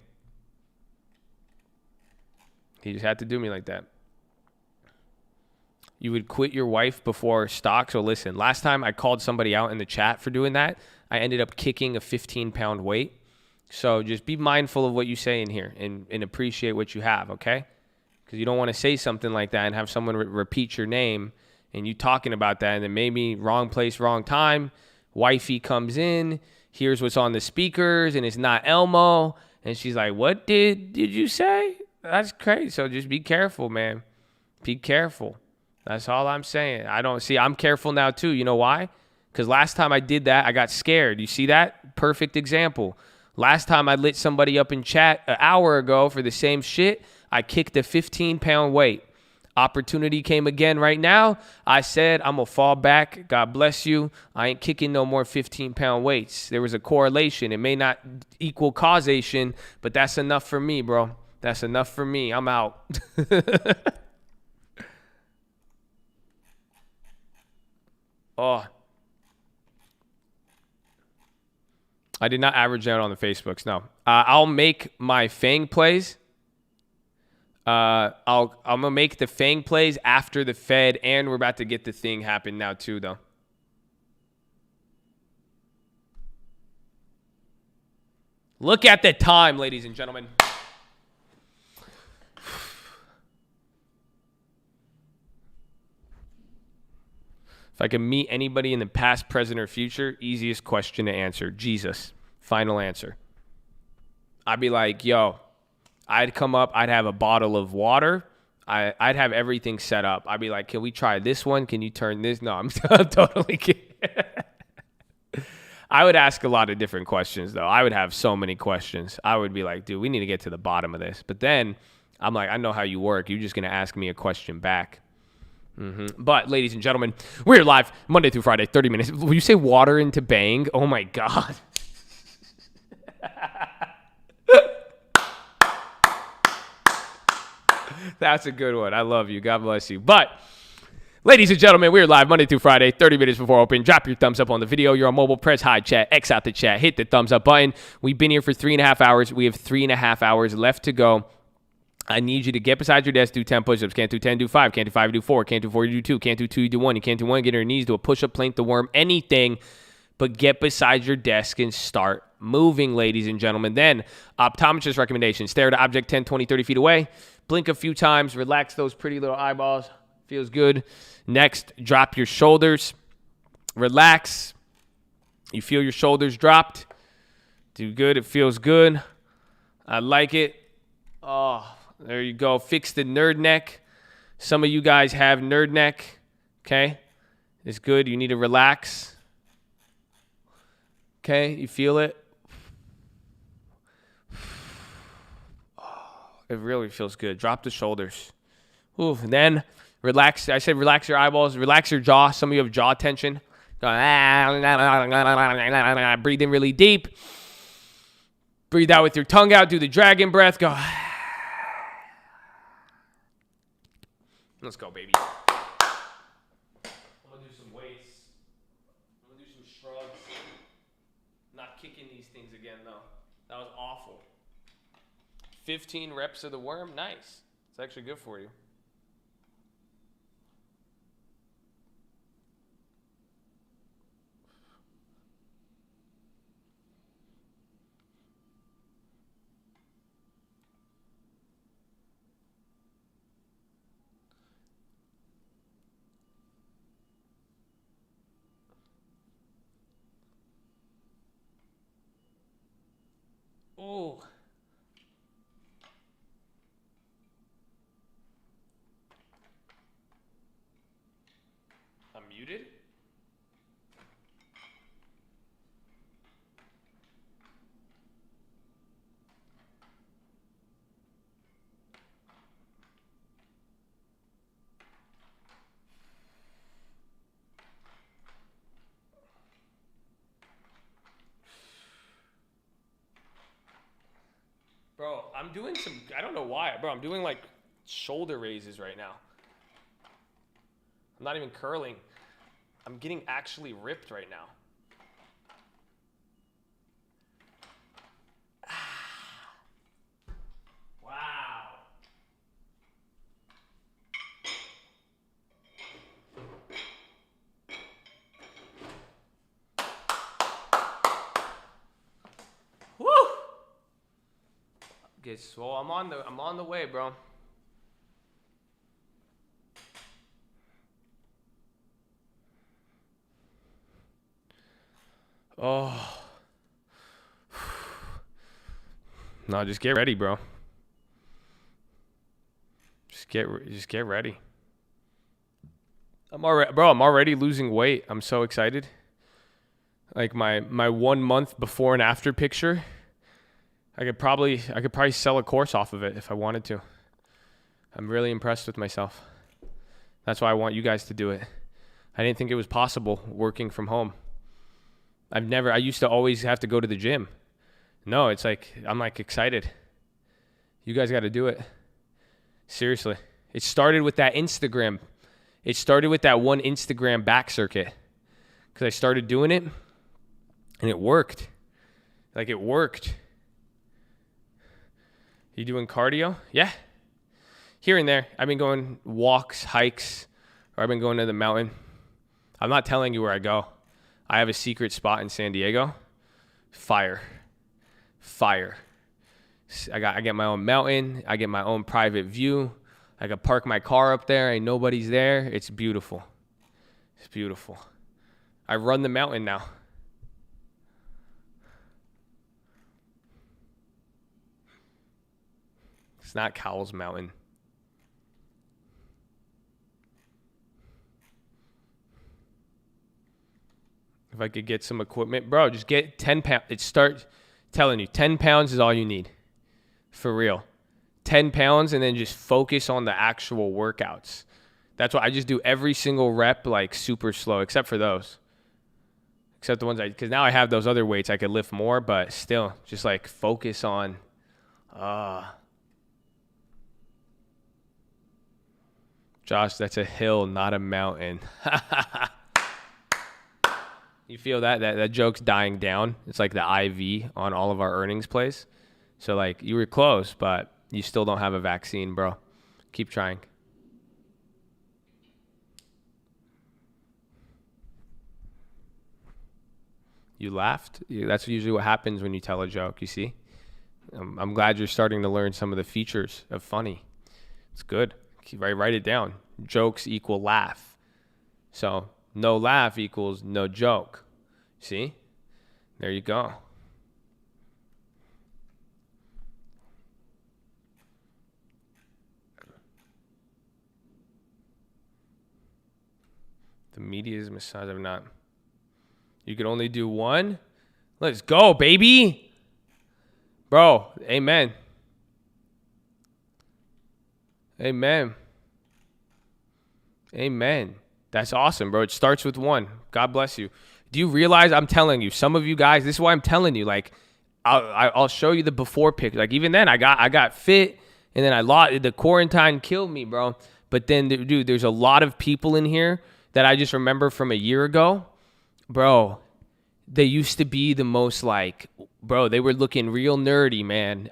He just had to do me like that. You would quit your wife before stock. So listen, last time I called somebody out in the chat for doing that, I ended up kicking a 15-pound weight. So just be mindful of what you say in here and appreciate what you have, okay? Because you don't want to say something like that and have someone repeat your name and you talking about that and then maybe wrong place, wrong time. Wifey comes in, hears what's on the speakers, and it's not Elmo. And she's like, what did you say? That's crazy. So just be careful, man. Be careful. That's all I'm saying. I'm careful now too. You know why? Because last time I did that, I got scared. You see that? Perfect example. Last time I lit somebody up in chat an hour ago for the same shit, I kicked a 15-pound weight. Opportunity came again right now. I said, I'm going to fall back. God bless you. I ain't kicking no more 15-pound weights. There was a correlation. It may not equal causation, but that's enough for me, bro. That's enough for me. I'm out. Oh. I did not average out on the Facebooks. No, I'll make my Fang plays. I'm gonna make the Fang plays after the Fed, and we're about to get the thing happen now too, though. Look at the time, ladies and gentlemen. If I could meet anybody in the past, present, or future, easiest question to answer. Jesus. Final answer. I'd be like, yo, I'd come up, I'd have a bottle of water. I'd have everything set up. I'd be like, can we try this one? Can you turn this? No, I'm totally kidding. I would ask a lot of different questions, though. I would have so many questions. I would be like, dude, we need to get to the bottom of this. But then I'm like, I know how you work. You're just going to ask me a question back. But, ladies and gentlemen, we're live Monday through Friday, 30 minutes. Will you say water into bang? Oh, my God. That's a good one. I love you. God bless you. But, ladies and gentlemen, we're live Monday through Friday, 30 minutes before open. Drop your thumbs up on the video. You're on mobile. Press hi chat. X out the chat. Hit the thumbs up button. We've been here for 3.5 hours. We have 3.5 hours left to go. I need you to get beside your desk, do 10 push-ups. Can't do 10, do 5. Can't do 5, do 4. Can't do 4, do 2. Can't do 2, do 1. You can't do 1, get on your knees, do a push-up, plank the worm, anything. But get beside your desk and start moving, ladies and gentlemen. Then, optometrist recommendation. Stare at an object 10, 20, 30 feet away. Blink a few times. Relax those pretty little eyeballs. Feels good. Next, drop your shoulders. Relax. You feel your shoulders dropped. Do good. It feels good. I like it. Oh, There you go. Fix the nerd neck. Some of you guys have nerd neck. Okay? It's good. You need to relax. Okay? You feel it? It really feels good. Drop the shoulders. Ooh, and then relax. I said relax your eyeballs. Relax your jaw. Some of you have jaw tension. Go, breathe in really deep. Breathe out with your tongue out. Do the dragon breath. Go. Let's go, baby. I'm going to do some weights. I'm going to do some shrugs. Not kicking these things again, though. That was awful. 15 reps of the worm. Nice. It's actually good for you. Oh. I'm muted? Bro, I'm doing some, I don't know why, bro. I'm doing like shoulder raises right now. I'm not even curling. I'm getting actually ripped right now. Wow. Woo! Guess well, I'm on the way, bro. Oh. No, just get ready, bro. Just get ready. I'm already losing weight. I'm so excited. Like my 1 month before and after picture, I could probably sell a course off of it if I wanted to. I'm really impressed with myself. That's why I want you guys to do it. I didn't think it was possible working from home. I used to always have to go to the gym. No, it's like, I'm like excited. You guys got to do it. Seriously. It started with that Instagram. It started with that one Instagram back circuit. Because I started doing it and it worked. Like it worked. You doing cardio? Yeah. Here and there. I've been going walks, hikes, or I've been going to the mountain. I'm not telling you where I go. I have a secret spot in San Diego. Fire. I get my own mountain. I get my own private view. I can park my car up there. Ain't nobody's there. It's beautiful. It's beautiful. I run the mountain now. It's not Cowell's Mountain. If I could get some equipment, bro, just get 10 pounds. Telling you, 10 pounds is all you need. For real. 10 pounds and then just focus on the actual workouts. That's why I just do every single rep like super slow, except for those. Except the ones because now I have those other weights I could lift more, but still just like focus on. Josh, that's a hill, not a mountain. You feel that joke's dying down? It's like the IV on all of our earnings plays. So, like, you were close, but you still don't have a vaccine, bro. Keep trying. You laughed? That's usually what happens when you tell a joke, you see? I'm glad you're starting to learn some of the features of funny. It's good. Write it down. Jokes equal laugh. So, no laugh equals no joke. See? There you go. The media is massage. I'm not. You can only do one. Let's go, baby. Bro, amen. Amen. Amen. That's awesome, bro. It starts with one. God bless you. Do you realize I'm telling you, some of you guys, this is why I'm telling you, like, I'll show you the before pic. Like, even then, I got fit, and then I lost. The quarantine killed me, bro. But then, dude, there's a lot of people in here that I just remember from a year ago. Bro, they used to be the most, like, bro, they were looking real nerdy, man.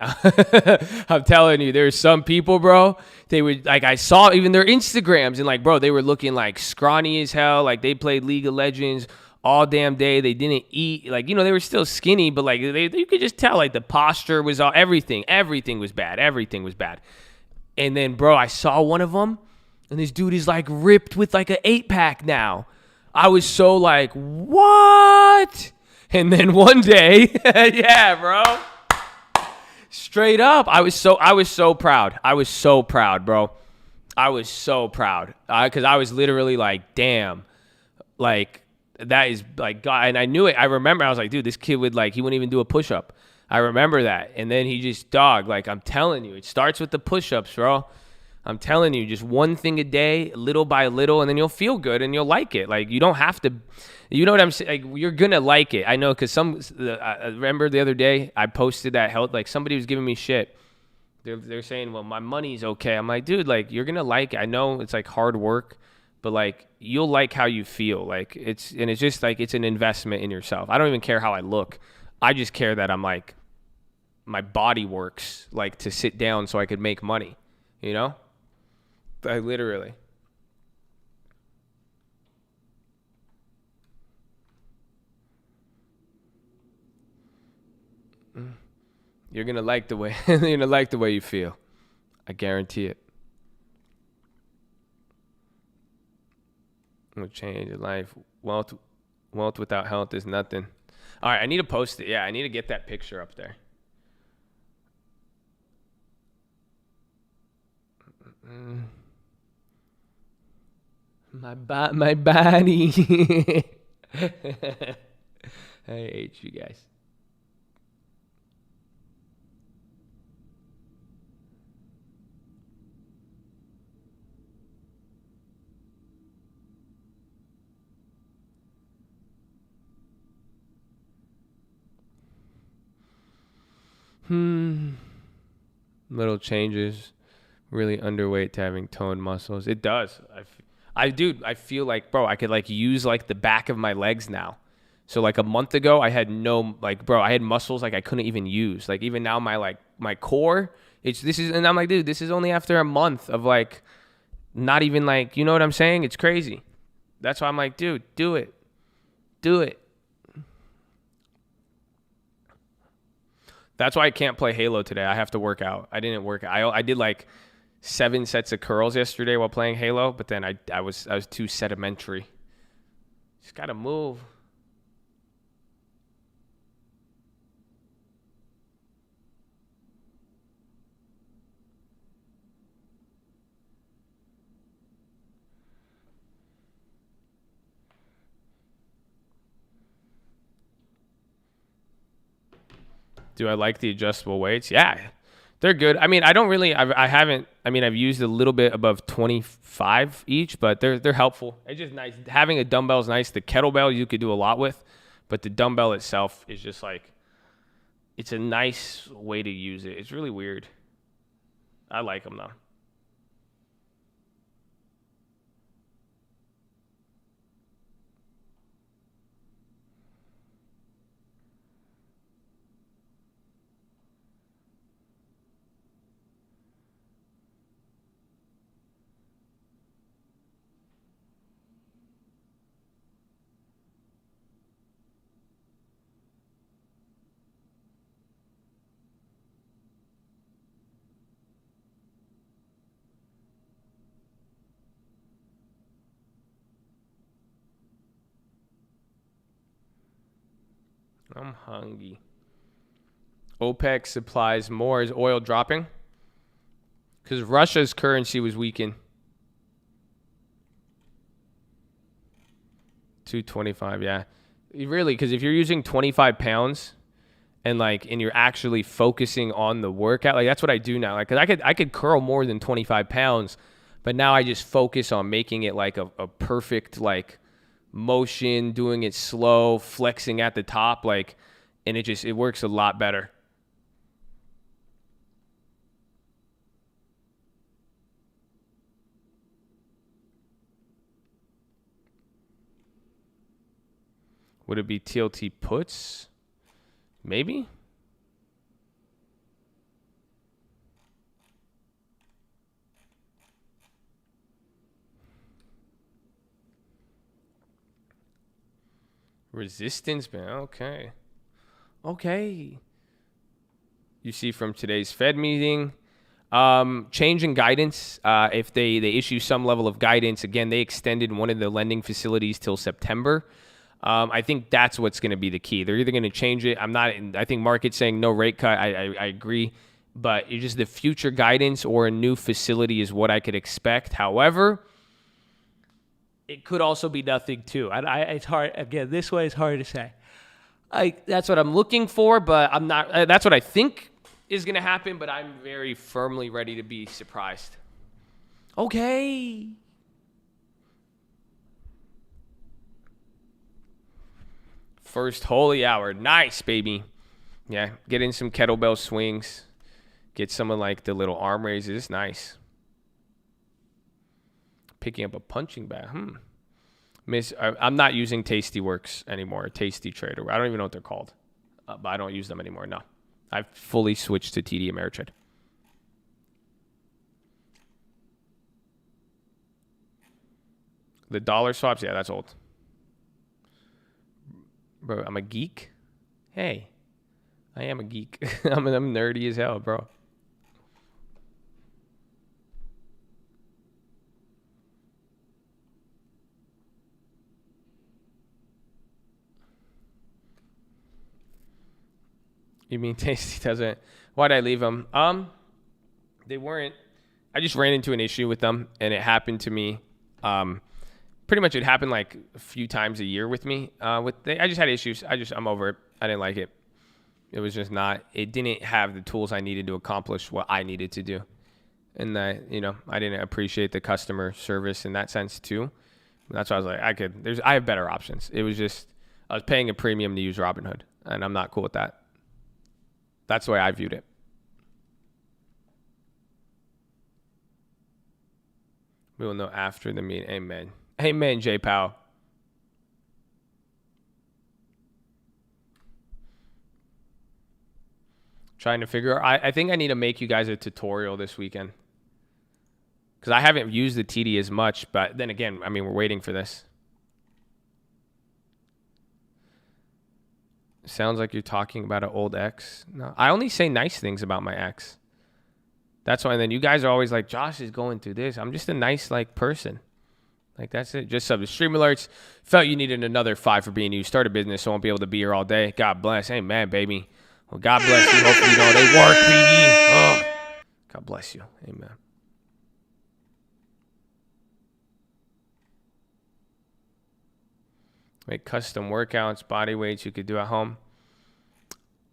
I'm telling you, there's some people, bro, they would, like, I saw even their Instagrams, and, like, bro, they were looking, like, scrawny as hell. Like, they played League of Legends all damn day. They didn't eat. Like, you know, they were still skinny, but, like, you could just tell, like, the posture was all, everything was bad. Everything was bad. And then, bro, I saw one of them, and this dude is, like, ripped with, like, an 8-pack now. I was so like, what? And then one day, yeah, bro. Straight up, I was so proud. I was so proud, bro. I was so proud. Because I was literally like, damn. Like, that is, like, God. And I knew it. I remember, I was like, dude, this kid would, like, he wouldn't even do a push-up. I remember that. And then he just, dog, like, I'm telling you, it starts with the push-ups, bro. I'm telling you, just one thing a day, little by little, and then you'll feel good and you'll like it. Like, you don't have to, you know what I'm saying? Like, you're going to like it. I know, because I remember the other day I posted that health, like, somebody was giving me shit. They're saying, well, my money's okay. I'm like, dude, like, you're going to like it. I know it's, like, hard work, but, like, you'll like how you feel. Like, it's just, like, it's an investment in yourself. I don't even care how I look. I just care that I'm, like, my body works, like, to sit down so I could make money, you know? I literally. You're gonna like the way you feel. I guarantee it. It'll change your life. Wealth without health is nothing. All right, I need to post it. Yeah, I need to get that picture up there. My body. I hate you guys. Little changes. Really underweight to having toned muscles. It does. I feel like, bro, I could, like, use, like, the back of my legs now. So, like, a month ago, I had no, like, bro, I had muscles, like, I couldn't even use. Like, even now, my core, and I'm like, dude, this is only after a month of, like, not even, like, you know what I'm saying? It's crazy. That's why I'm like, dude, do it. Do it. That's why I can't play Halo today. I have to work out. I didn't work out. I did, like, 7 sets of curls yesterday while playing Halo, but then I was too sedimentary. Just gotta move. Do I like the adjustable weights? Yeah. They're good. I mean, I don't really, I've used a little bit above 25 each, but they're helpful. It's just nice. Having a dumbbell is nice. The kettlebell you could do a lot with, but the dumbbell itself is just like, it's a nice way to use it. It's really weird. I like them though. I'm hungry. OPEC supplies more. Is oil dropping? Because Russia's currency was weakened. 225, yeah. Really, because if you're using 25 pounds and you're actually focusing on the workout, like that's what I do now. Like, 'cause I could curl more than 25 pounds, but now I just focus on making it like a perfect like motion, doing it slow, flexing at the top, like, and it works a lot better. Would it be TLT puts? Maybe. Resistance band. Okay. You see from today's Fed meeting, change in guidance. If they issue some level of guidance, again, they extended one of the lending facilities till September. I think that's what's going to be the key. They're either going to change it. I think market's saying no rate cut. I agree. But it's just the future guidance or a new facility is what I could expect. However, it could also be nothing too. It's hard. Again, this way is hard to say. That's what I'm looking for, but I'm not. That's what I think is going to happen, but I'm very firmly ready to be surprised. Okay. First holy hour. Nice, baby. Yeah, get in some kettlebell swings. Get some of like the little arm raises. Nice. Picking up a punching bag. I'm not using Tastyworks anymore. Tasty Trader. I don't even know what they're called. But I don't use them anymore. No. I've fully switched to TD Ameritrade. The dollar swaps, yeah, that's old. Bro, I'm a geek. Hey, I am a geek. I'm nerdy as hell, bro. You mean Tasty doesn't? Why'd I leave them? They weren't. I just ran into an issue with them, and it happened to me. Pretty much it happened like a few times a year with me. I just had issues. I'm over it. I didn't like it. It was just not. It didn't have the tools I needed to accomplish what I needed to do, and I didn't appreciate the customer service in that sense too. That's why I was like, I have better options. It was just I was paying a premium to use Robinhood, and I'm not cool with that. That's the way I viewed it. We will know after the meeting. Amen. Amen, J. Powell. Trying to figure out. I think I need to make you guys a tutorial this weekend. Because I haven't used the TD as much. But then again, I mean, we're waiting for this. Sounds like you're talking about an old ex. No, I only say nice things about my ex. That's why. And then you guys are always like, Josh is going through this. I'm just a nice person. Like, that's it. Just sub the stream alerts. Felt you needed another 5 for being you. Start a business, so I won't be able to be here all day. God bless. Amen, baby. Well, God bless you. Hopefully, they work, baby. Oh. God bless you. Amen. Make custom workouts, body weights you could do at home.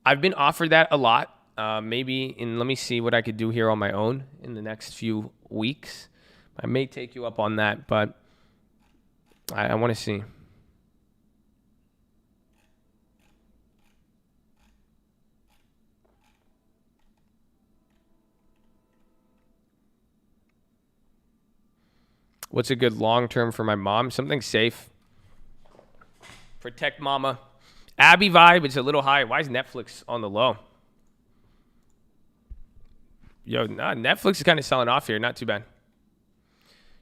I've been offered that a lot. Let me see what I could do here on my own in the next few weeks. I may take you up on that, but I want to see. What's a good long term for my mom? Something safe. Protect mama. Abby vibe, it's a little high. Why is Netflix on the low? Yo, Netflix is kind of selling off here. Not too bad.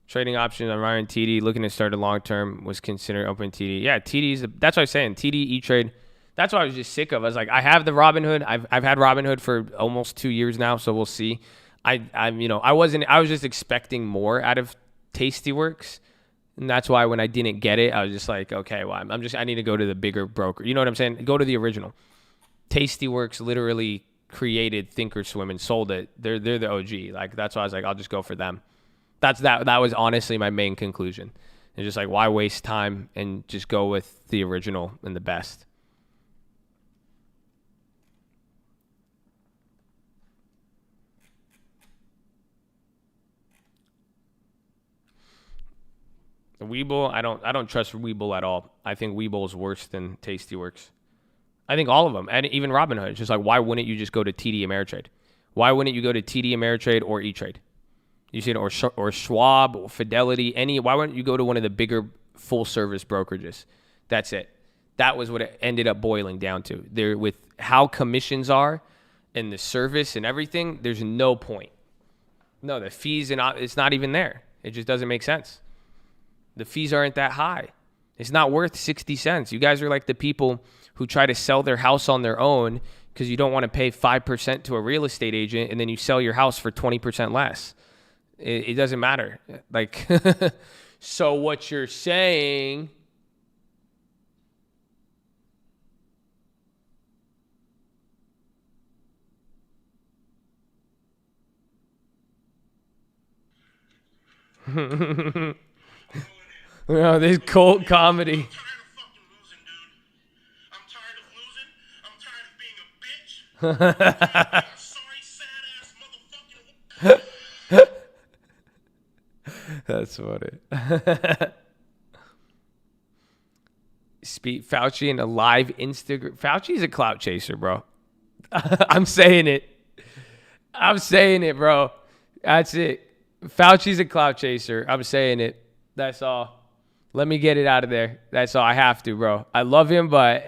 Trading options on Ryan TD. Looking to start a long term. Was considering open TD. Yeah, TD's. That's what I was saying. TD, E-Trade. That's what I was just sick of. I was like, I have the Robinhood. I've had Robinhood for almost 2 years now, so we'll see. I was just expecting more out of Tastyworks. And that's why when I didn't get it, I was just like, okay, well, I need to go to the bigger broker. You know what I'm saying? Go to the original. Tastyworks literally created Thinkorswim and sold it. They're the OG. Like, that's why I was like, I'll just go for them. That was honestly my main conclusion. It's just like, why waste time and just go with the original and the best? The Webull, I don't trust Webull at all. I think Webull is worse than Tastyworks. I think all of them, and even Robinhood. It's just like, why wouldn't you just go to TD Ameritrade? Why wouldn't you go to TD Ameritrade or E-Trade? You see it, or Schwab, or Fidelity, why wouldn't you go to one of the bigger full-service brokerages? That's it. That was what it ended up boiling down to. There, with how commissions are and the service and everything, there's no point. No, the fees, it's not even there. It just doesn't make sense. The fees aren't that high. It's not worth 60 cents. You guys are like the people who try to sell their house on their own because you don't want to pay 5% to a real estate agent, and then you sell your house for 20% less. It doesn't matter. Like, so what you're saying... No, this cult comedy. I'm tired of losing. I'm tired of being a bitch. I'm tired of being a sorry, sad ass motherfucking. That's funny. Fauci in a live Instagram. Fauci's a clout chaser, bro. I'm saying it, bro. That's it. Fauci's a clout chaser. I'm saying it. That's all. Let me get it out of there. That's all. I have to, bro. I love him, but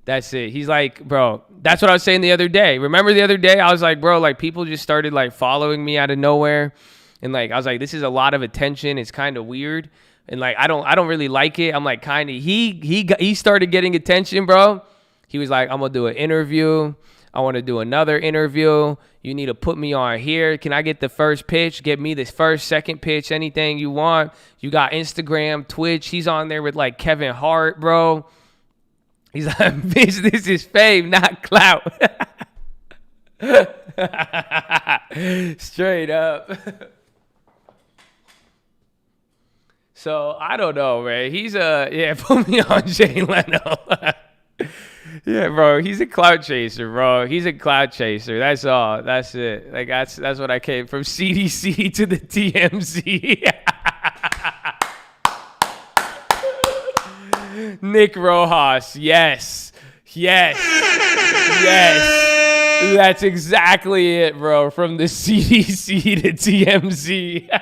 that's it. He's like, bro, that's what I was saying the other day. Remember the other day? I was like, bro, like people just started like following me out of nowhere. And like, I was like, this is a lot of attention. It's kind of weird. And like, I don't really like it. I'm like, kind of, he started getting attention, bro. He was like, I'm going to do an interview. I want to do another interview. You need to put me on here. Can I get the first pitch? Get me this first, second pitch, anything you want. You got Instagram, Twitch. He's on there with like Kevin Hart, bro. He's like, bitch, this is fame, not clout. Straight up. So, I don't know, man. He's put me on Jay Leno. Yeah, bro, he's a clout chaser, bro. He's a clout chaser. That's all. That's it. Like that's what I came from CDC to the TMZ. Nick Rojas. Yes. That's exactly it, bro. From the CDC to TMZ.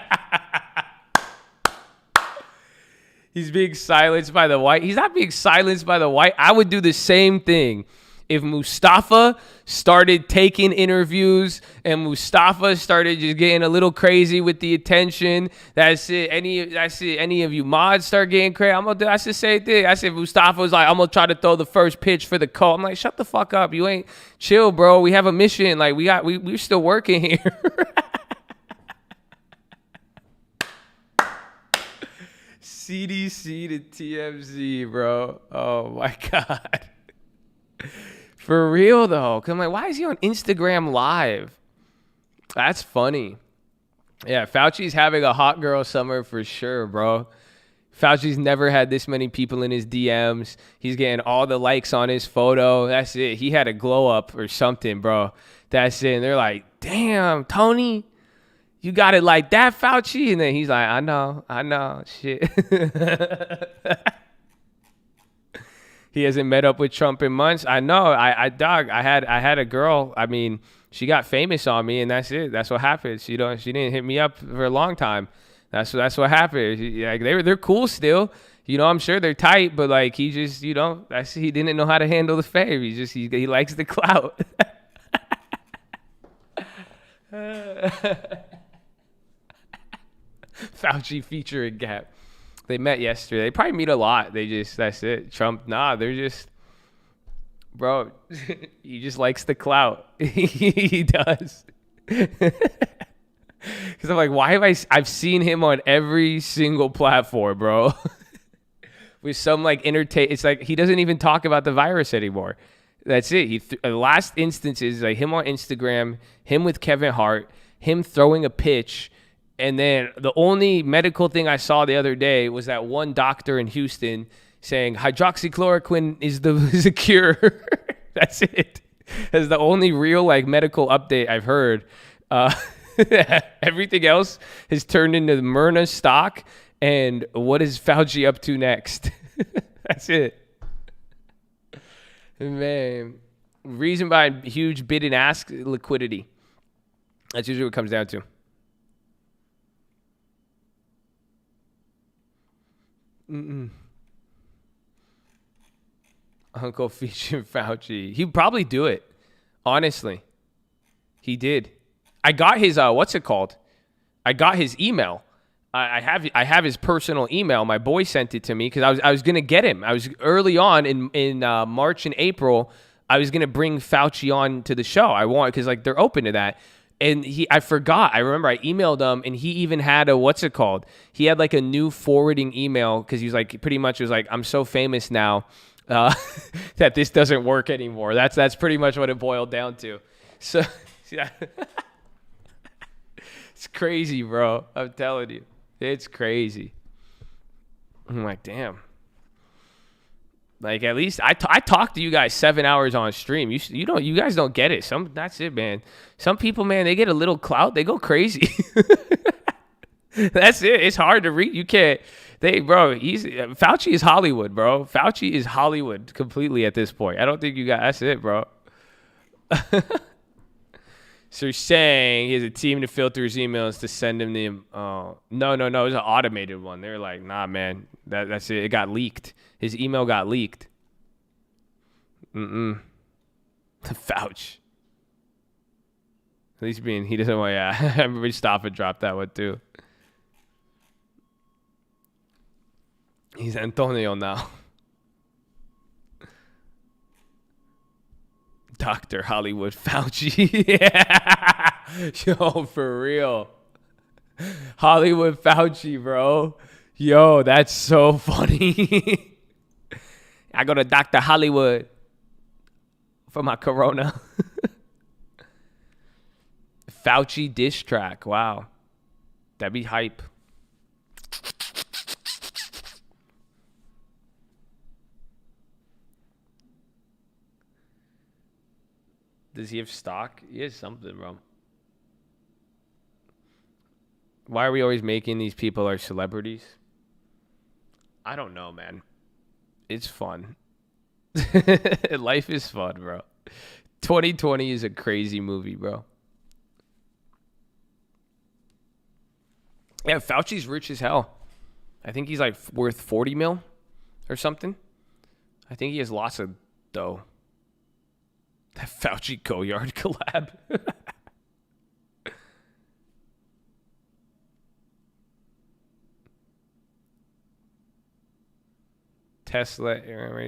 He's being silenced by the white. He's not being silenced by the white. I would do the same thing if Mustafa started taking interviews and Mustafa started just getting a little crazy with the attention. That's it. Any of you mods start getting crazy, that's the same thing. I said Mustafa was like, I'm gonna try to throw the first pitch for the cult. I'm like, shut the fuck up. You ain't chill, bro. We have a mission. Like we're still working here. CDC to TMZ, bro. Oh my God. For real though. Cause I'm like, why is he on Instagram Live? That's funny. Yeah, Fauci's having a hot girl summer for sure, bro. Fauci's never had this many people in his DMs. He's getting all the likes on his photo. That's it. He had a glow up or something, bro. That's it. And they're like, damn, Tony, you got it like that, Fauci? And then he's like, I know, shit. He hasn't met up with Trump in months. I know, I had a girl. I mean, she got famous on me, and that's it. That's what happened. She didn't hit me up for a long time. That's what happened. Like they're cool still. You know, I'm sure they're tight, but like he just, he didn't know how to handle the fame. He likes the clout. Fauci featuring Gap. They met yesterday. They probably meet a lot. That's it. Trump, they're just, bro, he just likes the clout. He does. Because I'm like, why have I've seen him on every single platform, bro. With some like it's like he doesn't even talk about the virus anymore. That's it. The last instance is like him on Instagram, him with Kevin Hart, him throwing a pitch, And then the only medical thing I saw the other day was that one doctor in Houston saying hydroxychloroquine is the cure. That's it. That's the only real like medical update I've heard. Everything else has turned into Myrna stock. And what is Fauci up to next? That's it. Man, reason behind huge bid and ask liquidity. That's usually what it comes down to. Uncle featuring Fauci. He'd probably do it. Honestly. He did. I got his, what's it called? I got his email. I have his personal email. My boy sent it to me because I was going to get him. I was early on in March and April. I was going to bring Fauci on to the show. I want, because like they're open to that. And I forgot. I remember I emailed him, and he even had a, what's it called? He had like a new forwarding email because he was like, pretty much was like, I'm so famous now that this doesn't work anymore. That's pretty much what it boiled down to. So, yeah. It's crazy, bro. I'm telling you. It's crazy. I'm like, damn. Like, at least I talked to you guys 7 hours on stream. You guys don't get it. That's it, man. Some people, man, they get a little clout, they go crazy. That's it. It's hard to read. You can't. Fauci is Hollywood, bro. Fauci is Hollywood completely at this point. I don't think you got. That's it, bro. So you're saying he has a team to filter his emails to send him the. No. It was an automated one. They're like, nah, man. That's it. It got leaked. His email got leaked. The Fauci. At least he doesn't want. Yeah, I remember Stop and drop that one too. He's Antonio now. Dr. Hollywood Fauci. Yeah. Yo, for real. Hollywood Fauci, bro. Yo, that's so funny. I go to Dr. Hollywood for my corona. Fauci diss track. Wow. That'd be hype. Does he have stock? He has something, bro. Why are we always making these people our celebrities? I don't know, man. It's fun. Life is fun, bro. 2020 is a crazy movie, bro. Yeah, Fauci's rich as hell. I think he's like worth 40 mil or something. I think he has lots of dough. That Fauci Goyard collab. Tesla,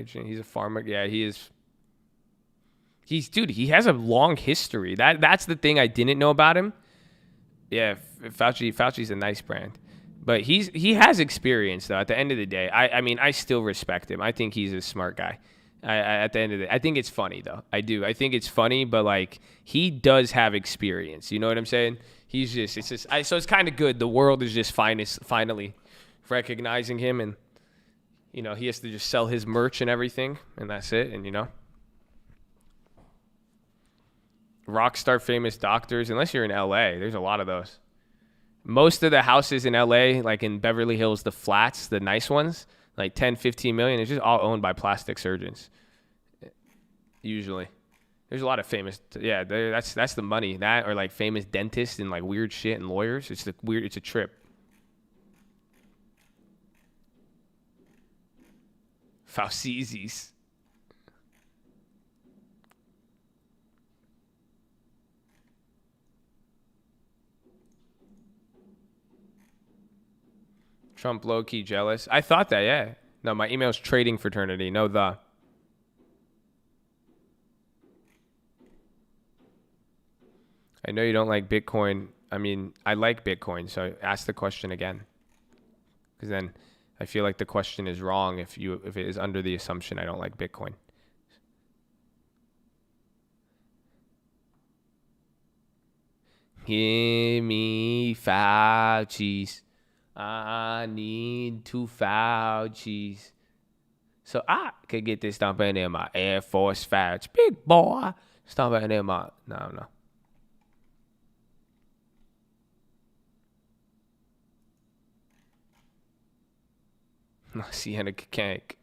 he's a farmer. Yeah, he is. Dude, he has a long history. That's the thing I didn't know about him. Yeah, Fauci's a nice brand. But he has experience, though, at the end of the day. I mean, I still respect him. I think he's a smart guy. At the end of the day, I think it's funny, though. I do. I think it's funny, but, like, he does have experience. You know what I'm saying? So it's kind of good. The world is just finally recognizing him, and, you know, he has to just sell his merch and everything, and that's it, and, you know. Rockstar famous doctors, unless you're in LA, there's a lot of those. Most of the houses in LA, like in Beverly Hills, the flats, the nice ones, like 10, 15 million, it's just all owned by plastic surgeons. Usually. There's a lot of famous, that's the money. That or like famous dentists and like weird shit and lawyers. It's a trip. Fauci's. Trump low-key jealous. I thought that, yeah. No, my email's trading fraternity. No, the. I know you don't like Bitcoin. I mean, I like Bitcoin, so ask the question again. Because then I feel like the question is wrong if it is under the assumption I don't like Bitcoin. Give me Fouchi's. I need 2 Fouchi's. So I could get this stomping in my Air Force Fouch. Big boy. Stomping in my... No. Sienna Kank.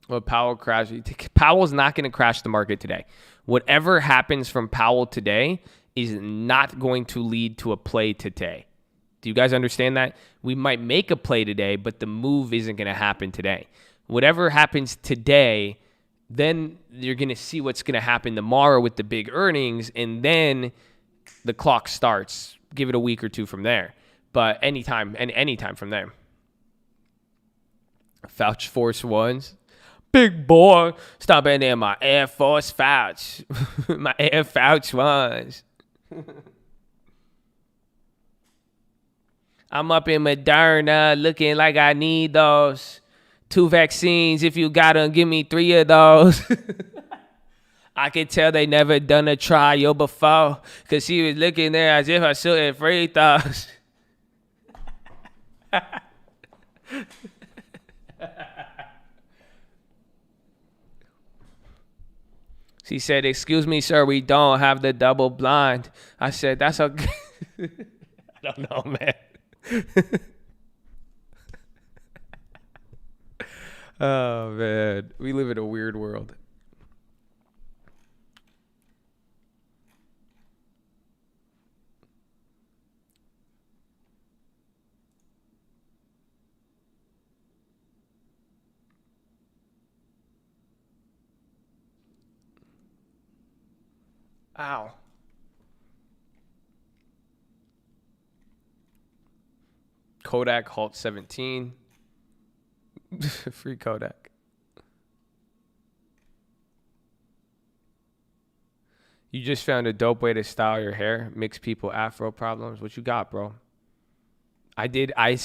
Well, Powell crash. Powell's not going to crash the market today. Whatever happens from Powell today is not going to lead to a play today. Do you guys understand that? We might make a play today, but the move isn't going to happen today. Whatever happens today, then you're going to see what's going to happen tomorrow with the big earnings, and then the clock starts. Give it a week or two from there. But anytime from there. Fouch Force Ones. Big boy. Stop in there, my Air Force Fouch. My Air Fouch Ones. I'm up in Moderna looking like I need those 2 vaccines. If you got them, give me 3 of those. I could tell they never done a trial before because she was looking there as if I shooting free throws. She said, "Excuse me, sir, we don't have the double blind." I said, "That's okay." I don't know, man. Oh, man. We live in a weird world. Ow. Kodak halt 17. Free Kodak. You just found a dope way to style your hair, mix people afro problems. What you got, bro? I did my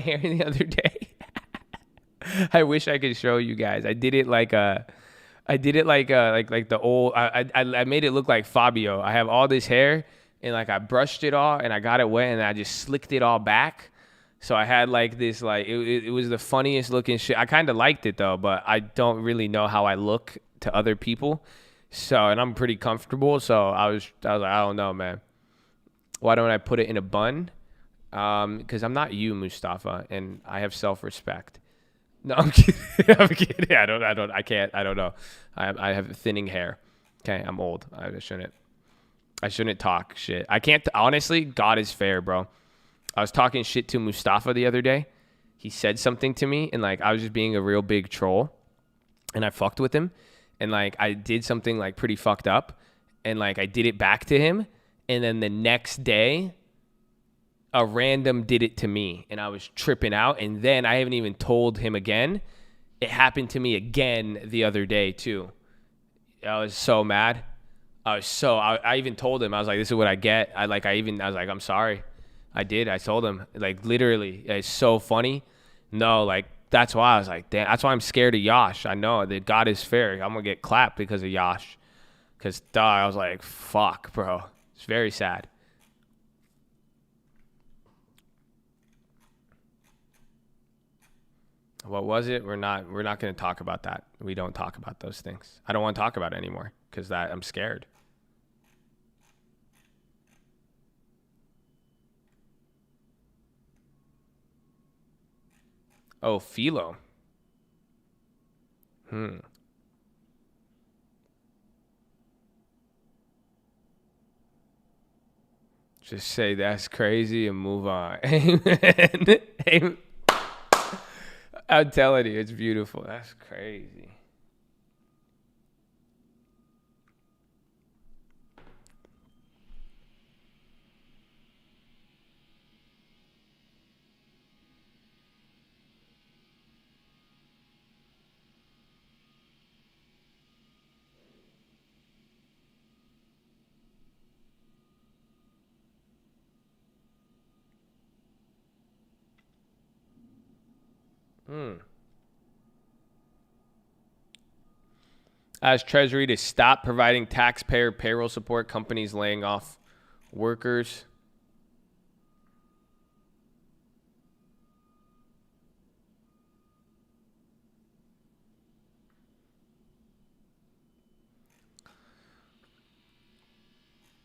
hair the other day. I wish I could show you guys. I did it like the old. I made it look like Fabio. I have all this hair, and like I brushed it all, and I got it wet, and I just slicked it all back. So I had like this, like it was the funniest looking shit. I kind of liked it though, but I don't really know how I look to other people. So, and I'm pretty comfortable. So I was like, I don't know, man. Why don't I put it in a bun? Because I'm not you, Mustafa, and I have self-respect. No, I'm kidding. I'm kidding. I don't know. I have thinning hair. Okay, I'm old. I shouldn't talk shit. I can't, honestly, God is fair, bro. I was talking shit to Mustafa the other day. He said something to me, and like I was just being a real big troll, and I fucked with him, and like I did something like pretty fucked up, and like I did it back to him, and then the next day, a random did it to me, and I was tripping out, and then I haven't even told him again. It happened to me again the other day too. I was so mad. I even told him, I was like, this is what I get. I was like, I'm sorry. I told him, like, literally, it's so funny. No, like, that's why I was like, damn, that's why I'm scared of Yash. I know that God is fair. I'm going to get clapped because of Yash. Because, I was like, fuck, bro. It's very sad. What was it? We're not going to talk about that. We don't talk about those things. I don't want to talk about it anymore because I'm scared. Oh, Philo. Just say that's crazy and move on. Amen. I'm telling you, it's beautiful. That's crazy. Ask Treasury to stop providing taxpayer payroll support. Companies laying off workers.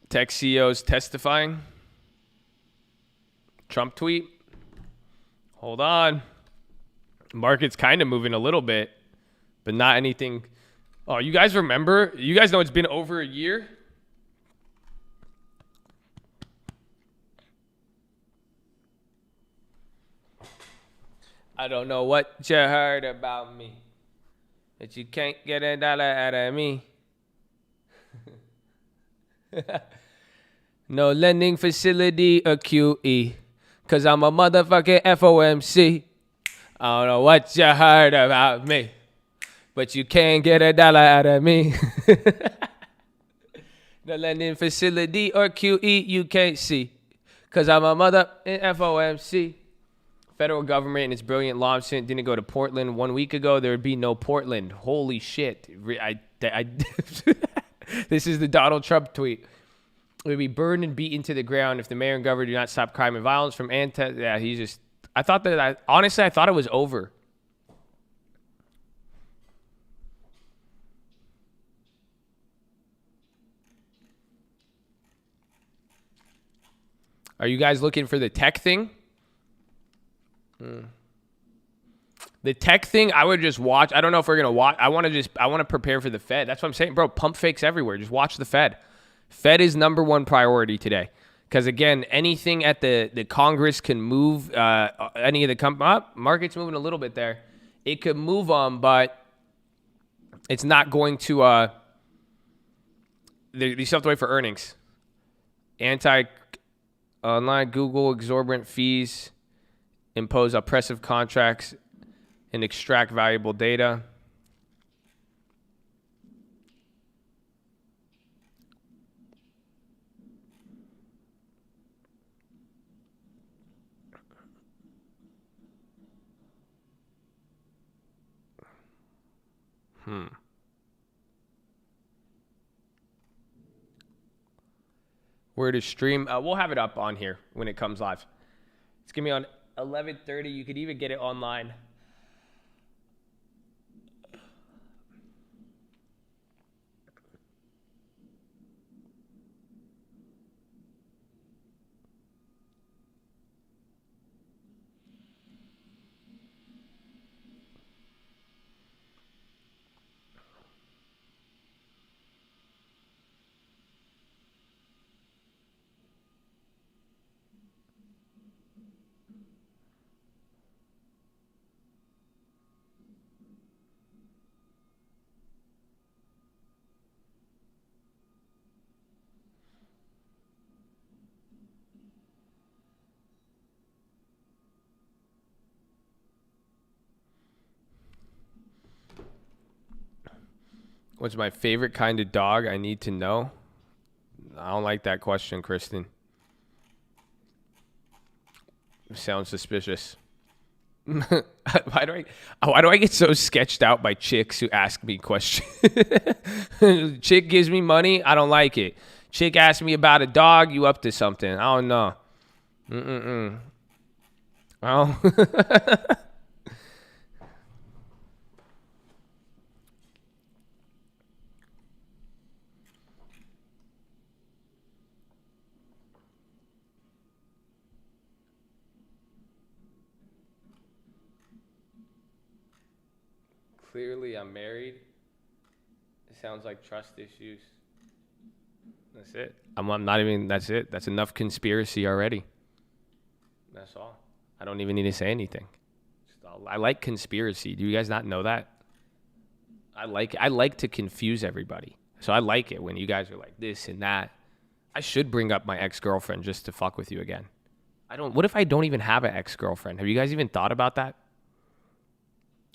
Tech CEOs testifying. Trump tweet. Hold on. Market's kind of moving a little bit, but not anything. Oh, you guys remember? You guys know it's been over a year? I don't know what you heard about me, but you can't get a dollar out of me. No lending facility or QE, cause I'm a motherfucking FOMC. I don't know what you heard about me, but you can't get a dollar out of me. No lending facility or QE you can't see, cause I'm a motherfucking FOMC. Federal government and its brilliant lawsuit didn't go to Portland 1 week ago. There would be no Portland. Holy shit. This is the Donald Trump tweet. It would be burned and beaten to the ground if the mayor and governor do not stop crime and violence from Yeah, he's just... I thought it was over. Are you guys looking for the tech thing? The tech thing, I would just watch. I don't know if we're going to watch. I want to prepare for the Fed. That's what I'm saying. Bro, pump fakes everywhere. Just watch the Fed. Fed is number one priority today. Because, again, anything at the Congress can move any of the market's moving a little bit there. It could move them, but it's not going to you still have to wait for earnings. Online Google exorbitant fees, impose oppressive contracts, and extract valuable data. Where to stream? We'll have it up on here when it comes live. It's going to be on 11:30. You could even get it online. What's my favorite kind of dog? I need to know. I don't like that question, Kristen. Sounds suspicious. Why do I get so sketched out by chicks who ask me questions? Chick gives me money, I don't like it. Chick asks me about a dog, you up to something. I don't know. Oh. Clearly, I'm married. It sounds like trust issues. That's it. I'm not even, that's it. That's enough conspiracy already. That's all. I don't even need to say anything. I like conspiracy. Do you guys not know that? I like to confuse everybody. So I like it when you guys are like this and that. I should bring up my ex-girlfriend just to fuck with you again. What if I don't even have an ex-girlfriend? Have you guys even thought about that?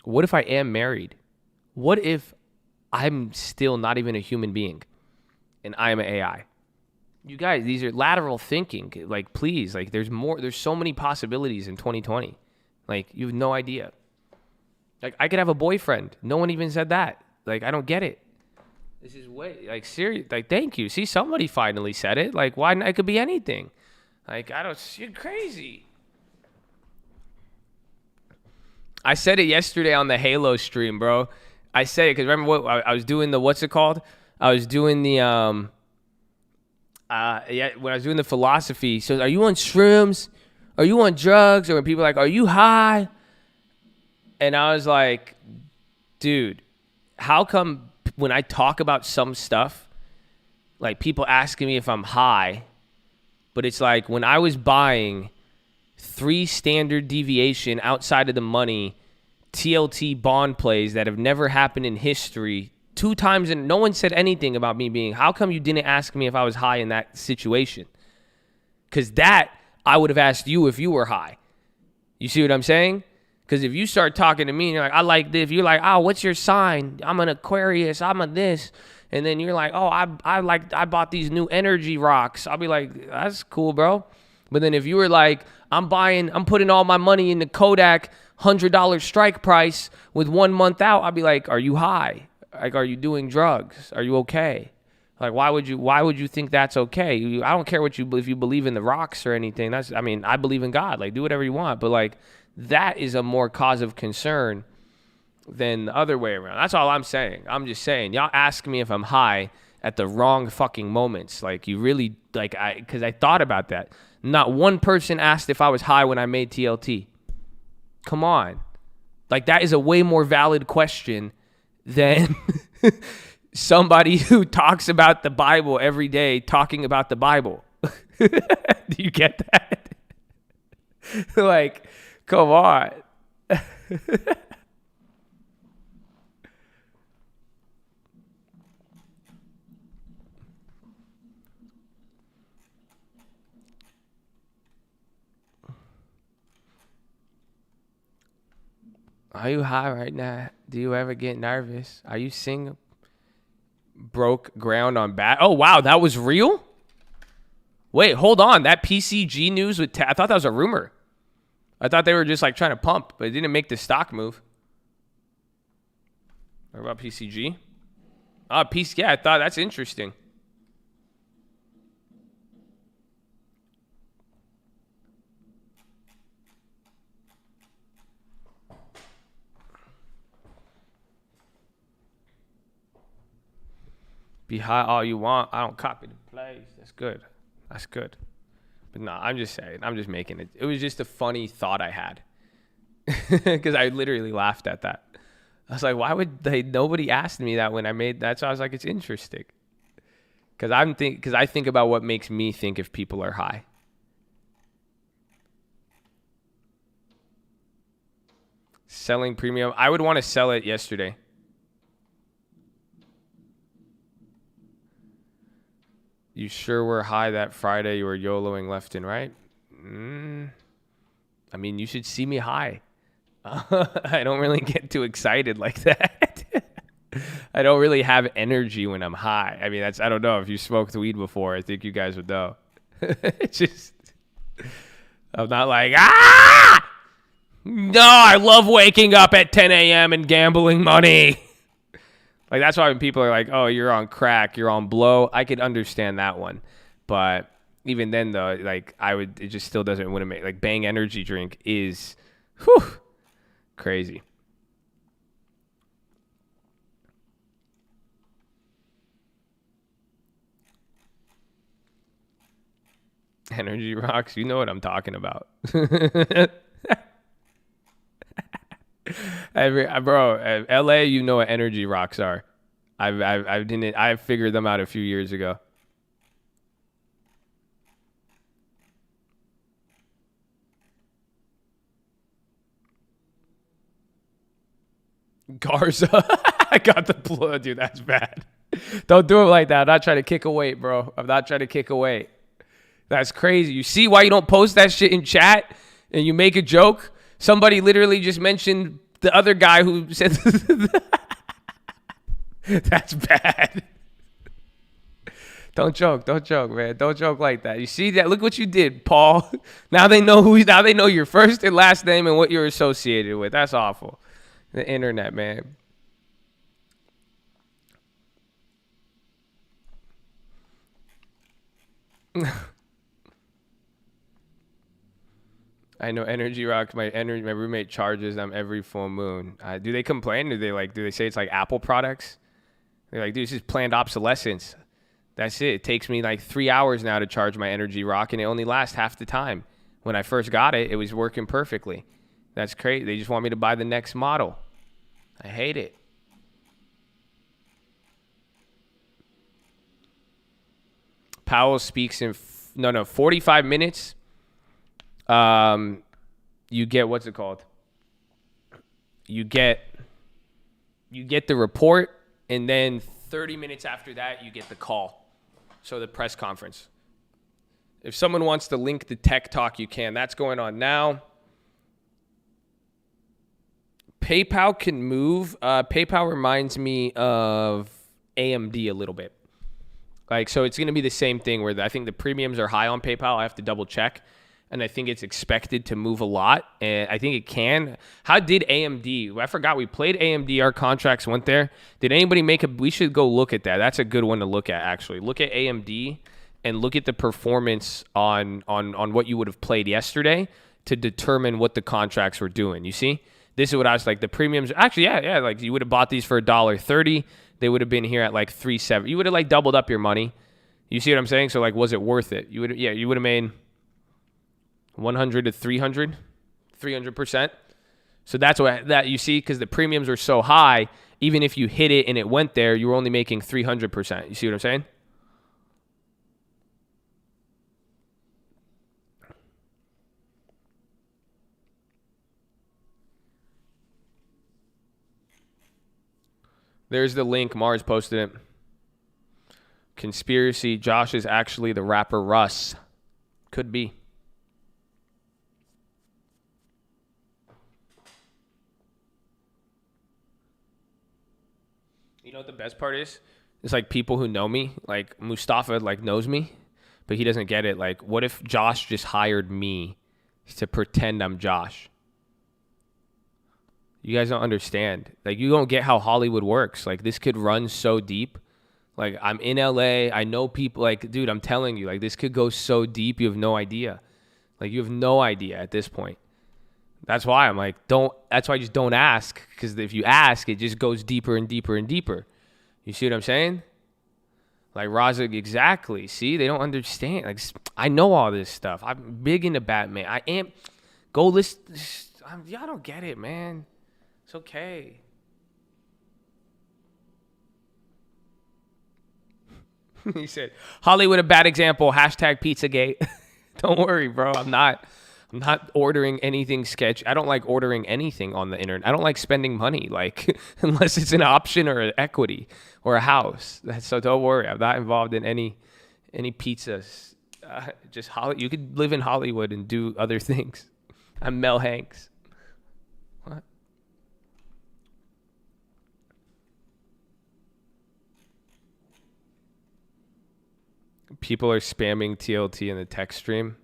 What if I am married? What if I'm still not even a human being and I am an AI? You guys, these are lateral thinking. Like, please, like, there's so many possibilities in 2020. Like, you have no idea. Like, I could have a boyfriend. No one even said that. Like, I don't get it. This is way like serious. Like, thank you. See, somebody finally said it. Like, why not? It could be anything. Like, you're crazy. I said it yesterday on the Halo stream, bro. I said it because remember what I was doing what's it called? I was doing the when I was doing the philosophy. So, are you on shrooms? Are you on drugs? Or when people are like, are you high? And I was like, dude, how come when I talk about some stuff, like people asking me if I'm high, but it's like when I was buying 3 standard deviation outside of the money TLT bond plays that have never happened in history 2 times, and no one said anything about me being, how come you didn't ask me if I was high in that situation? Because that I would have asked you if you were high. You see what I'm saying? Because if you start talking to me and you're like, I like this, you're like, oh, what's your sign? I'm an Aquarius, I'm a this. And then you're like, oh, I bought these new energy rocks. I'll be like, that's cool, bro. But then if you were like, I'm putting all my money in the Kodak $100 strike price with 1 month out, I'll be like, are you high? Like, are you doing drugs? Are you okay? Like, why would you think that's okay? I don't care if you believe in the rocks or anything. I believe in God. Like, do whatever you want. But like, that is a more cause of concern than the other way around. That's all I'm saying. I'm just saying, y'all ask me if I'm high at the wrong fucking moments. Like, you really, like, because I thought about that. Not one person asked if I was high when I made TLT. Come on. Like, that is a way more valid question than somebody who talks about the Bible every day talking about the Bible. Do you get that? Like, come on. Are you high right now? Do you ever get nervous? Are you seeing broke ground on bat? Oh, wow, that was real? Wait, hold on. That PCG news with I thought that was a rumor. I thought they were just like trying to pump, but it didn't make the stock move. What about PCG? Oh, yeah, I thought that's interesting. Be high all you want. I don't copy the plays. That's good. That's good. But no, I'm just saying. I'm just making it. It was just a funny thought I had. Because I literally laughed at that. I was like, why would nobody asked me that when I made that? So I was like, it's interesting. Because I think about what makes me think if people are high. Selling premium. I would want to sell it yesterday. You sure were high that Friday. You were YOLOing left and right. I mean, you should see me high. I don't really get too excited like that. I don't really have energy when I'm high. I mean, I don't know. If you smoked weed before, I think you guys would know. It's just, I'm not like, no, I love waking up at 10 a.m. and gambling money. Like, that's why when people are like, oh, you're on crack, you're on blow, I could understand that one. But even then, though, like, it just still wouldn't make, like, Bang energy drink is, crazy. Energy rocks, you know what I'm talking about. Bro, LA, you know what energy rocks are. I figured them out a few years ago. Garza, I got the blood, dude. That's bad. Don't do it like that. I'm not trying to kick a weight, bro. I'm not trying to kick a weight. That's crazy. You see why you don't post that shit in chat and you make a joke? Somebody literally just mentioned the other guy who said that's bad. Don't joke, man. Don't joke like that. You see that? Look what you did, Paul. Now they know your first and last name and what you're associated with. That's awful. The internet, man. I know Energy Rock. My roommate charges them every full moon. Do they complain? Do they say it's like Apple products? They're like, dude, this is planned obsolescence. That's it. It takes me like 3 hours now to charge my Energy Rock, and it only lasts half the time. When I first got it, it was working perfectly. That's crazy. They just want me to buy the next model. I hate it. Powell speaks in 45 minutes. You get, what's it called? You get the report, and then 30 minutes after that, you get the call. So the press conference. If someone wants to link the tech talk, you can. That's going on now. PayPal can move. PayPal reminds me of AMD a little bit. Like, so it's going to be the same thing where I think the premiums are high on PayPal. I have to double check. And I think it's expected to move a lot. And I think it can. How did AMD? I forgot we played AMD. Our contracts went there. Did anybody make a? We should go look at that. That's a good one to look at, actually. Look at AMD and look at the performance on what you would have played yesterday to determine what the contracts were doing. You see? This is what I was like. The premiums. Actually, yeah. Like, you would have bought these for $1.30. They would have been here at like $3.70. You would have like doubled up your money. You see what I'm saying? So like, was it worth it? You would have made 100 to 300, 300%. So that's what that you see, because the premiums are so high. Even if you hit it and it went there, you were only making 300%. You see what I'm saying? There's the link. Mars posted it. Conspiracy. Josh is actually the rapper Russ. Could be. You know what the best part is? It's like people who know me, like Mustafa, like knows me, but he doesn't get it. Like, what if Josh just hired me to pretend I'm Josh? You guys don't understand. Like, you don't get how Hollywood works. Like, this could run so deep. Like, I'm in LA. I know people. Like, dude, I'm telling you, like, this could go so deep. You have no idea. Like, you have no idea at this point. That's why I'm like, that's why I just don't ask. Because if you ask, it just goes deeper and deeper and deeper. You see what I'm saying? Like, Raza, exactly. See, they don't understand. Like, I know all this stuff. I'm big into Batman. I am. Go list. Y'all don't get it, man. It's okay. He said, Hollywood, a bad example. Hashtag Pizzagate. Don't worry, bro. I'm not ordering anything sketch. I don't like ordering anything on the internet. I don't like spending money, like, unless it's an option or an equity or a house. So don't worry. I'm not involved in any pizzas. Just you could live in Hollywood and do other things. I'm Mel Hanks. What? People are spamming TLT in the text stream.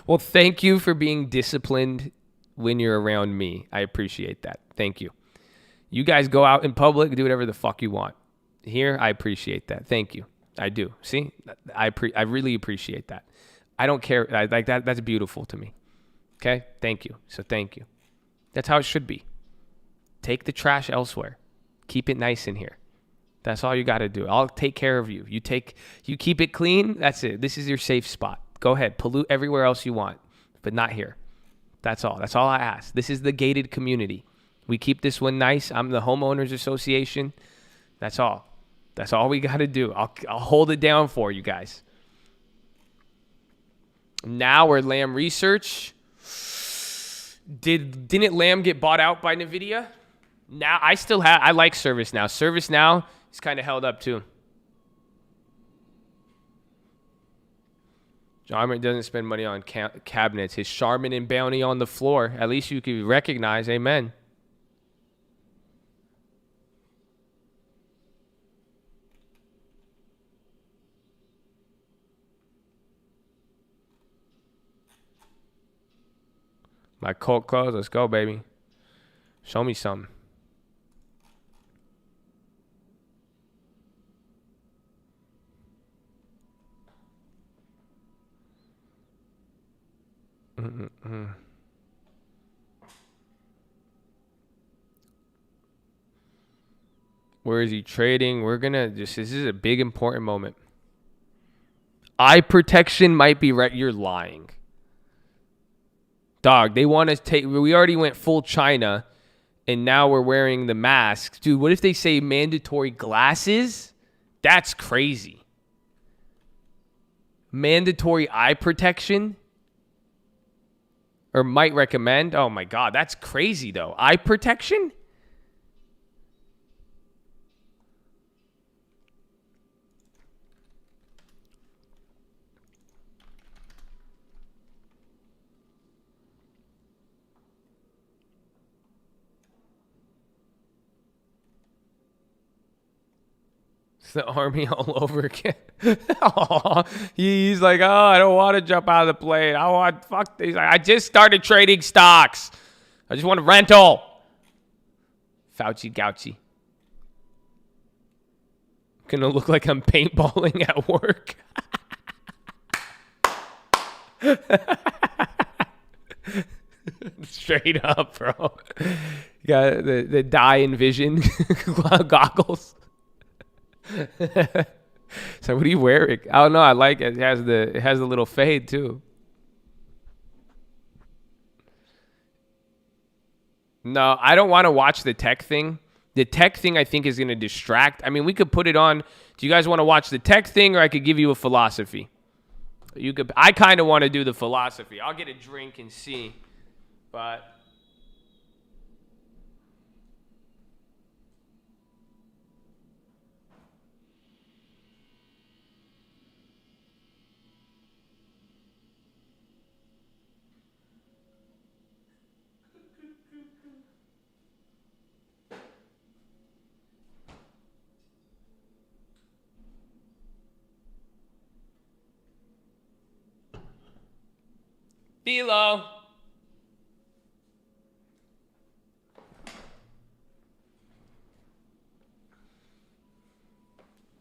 Well, thank you for being disciplined when you're around me. I appreciate that. Thank you. You guys go out in public, do whatever the fuck you want. Here, I appreciate that. Thank you. I do. See, I really appreciate that. I don't care. Like that. That's beautiful to me. Okay. Thank you. So thank you. That's how it should be. Take the trash elsewhere. Keep it nice in here. That's all you got to do. I'll take care of you. You keep it clean. That's it. This is your safe spot. Go ahead. Pollute everywhere else you want, but not here. That's all. That's all I ask. This is the gated community. We keep this one nice. I'm the homeowners association. That's all. That's all we got to do. I'll hold it down for you guys. Now we're Lamb Research. Didn't Lamb get bought out by NVIDIA? Now I like ServiceNow. ServiceNow is kind of held up too. Jarman doesn't spend money on cabinets. His Charmin and Bounty on the floor. At least you could recognize. Amen. My cult clothes. Let's go, baby. Show me some. Where is he trading? We're going to this is a big important moment. Eye protection might be right. You're lying. Dog, they want to take, we already went full China and now we're wearing the masks. Dude, what if they say mandatory glasses? That's crazy. Mandatory eye protection? Or might recommend? Oh my God, that's crazy though. Eye protection? The army all over again. He's like, oh, I don't want to jump out of the plane. Fuck these. I just started trading stocks. I just want a rental. Fouchi Gouchy. Gonna look like I'm paintballing at work. Straight up, bro. You got the dye and vision goggles. So what are you wearing? I don't know. I like it. It has the little fade too. No, I don't want to watch the tech thing. The tech thing I think is going to distract. I mean, we could put it on. Do you guys want to watch the tech thing, or I could give you a philosophy? You could. I kind of want to do the philosophy. I'll get a drink and see, but. Philo.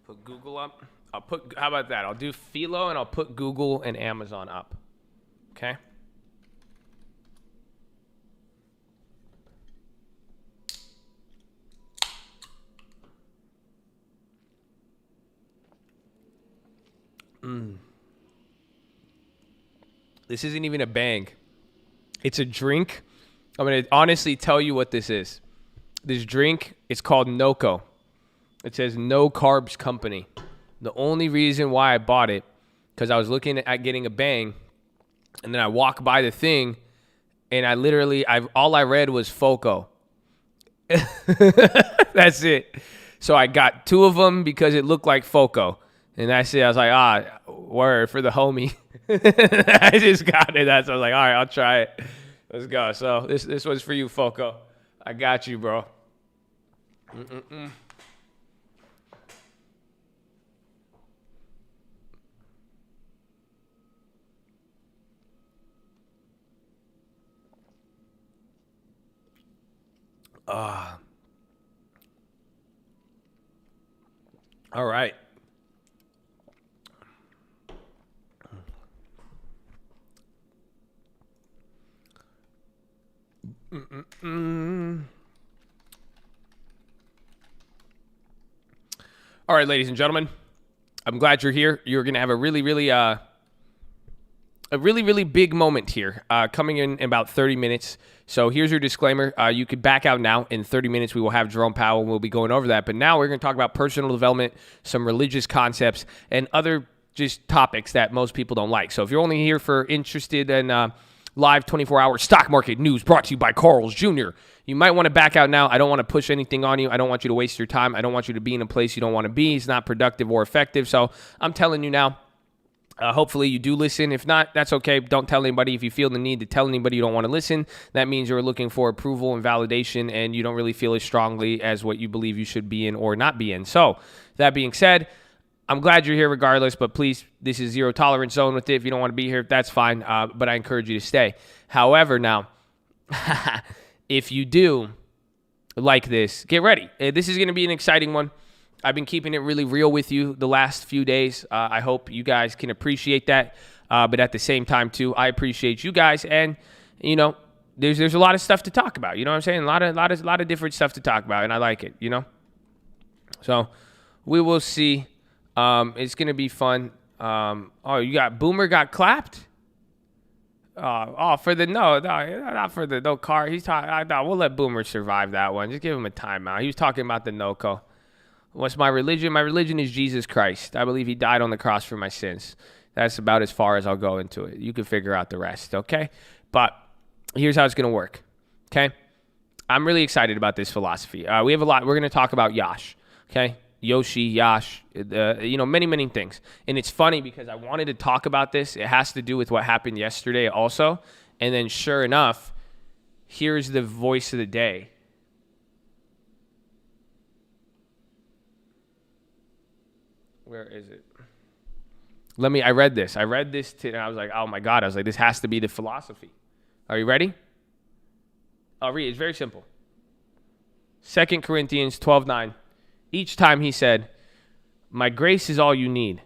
Put Google up. How about that? I'll do Philo and I'll put Google and Amazon up. Okay? This isn't even a bang. It's a drink. I'm going to honestly tell you what this is. This drink, it's called NOCO. It says No Carbs Company. The only reason why I bought it, because I was looking at getting a bang, and then I walk by the thing, and all I read was FOCO. That's it. So I got 2 of them because it looked like FOCO. And that's it. I was like, word for the homie. I just got it. So I was like, all right, I'll try it. Let's go. So this was for you, Foco. I got you, bro. All right. All right, ladies and gentlemen, I'm glad you're here. You're going to have a really big moment here coming in about 30 minutes. So here's your disclaimer. You could back out now. In 30 minutes, we will have Jerome Powell, and we'll be going over that. But now we're going to talk about personal development, some religious concepts, and other just topics that most people don't like. So if you're only here for interested in live 24-hour stock market news brought to you by Carl's Jr., you might want to back out now. I don't want to push anything on you. I don't want you to waste your time. I don't want you to be in a place you don't want to be. It's not productive or effective. So I'm telling you now. Hopefully you do listen. If not, that's okay. Don't tell anybody. If you feel the need to tell anybody you don't want to listen, that means you're looking for approval and validation, and you don't really feel as strongly as what you believe you should be in or not be in. So that being said, I'm glad you're here regardless, but please, this is zero tolerance zone with it. If you don't want to be here, that's fine, but I encourage you to stay. However, now, if you do like this, get ready. This is going to be an exciting one. I've been keeping it really real with you the last few days. I hope you guys can appreciate that. But at the same time, too, I appreciate you guys. And, you know, there's a lot of stuff to talk about. You know what I'm saying? A lot of different stuff to talk about. And I like it, you know? So we will see. It's going to be fun. You got Boomer got clapped? For the not for the no car. He's talking. We'll let Boomer survive that one. Just give him a timeout. He was talking about the no-co. What's my religion? My religion is Jesus Christ. I believe he died on the cross for my sins. That's about as far as I'll go into it. You can figure out the rest, okay? But here's how it's going to work, okay? I'm really excited about this philosophy. We have a lot. We're going to talk about Yash, okay? Yoshi, Yash, many, many things. And it's funny because I wanted to talk about this. It has to do with what happened yesterday also. And then sure enough, here's the voice of the day. Where is it? I read this. And I was like, oh my God. I was like, this has to be the philosophy. Are you ready? I'll read it. It's very simple. 2 Corinthians 12:9. Each time he said, my grace is all you need.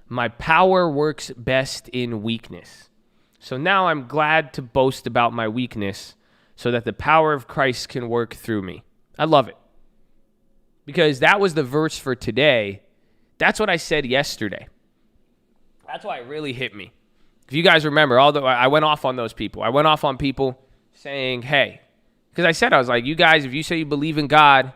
My power works best in weakness. So now I'm glad to boast about my weakness so that the power of Christ can work through me. I love it. Because that was the verse for today. That's what I said yesterday. That's why it really hit me. If you guys remember, although I went off on those people. I went off on people saying, hey, because I was like, you guys, if you say you believe in God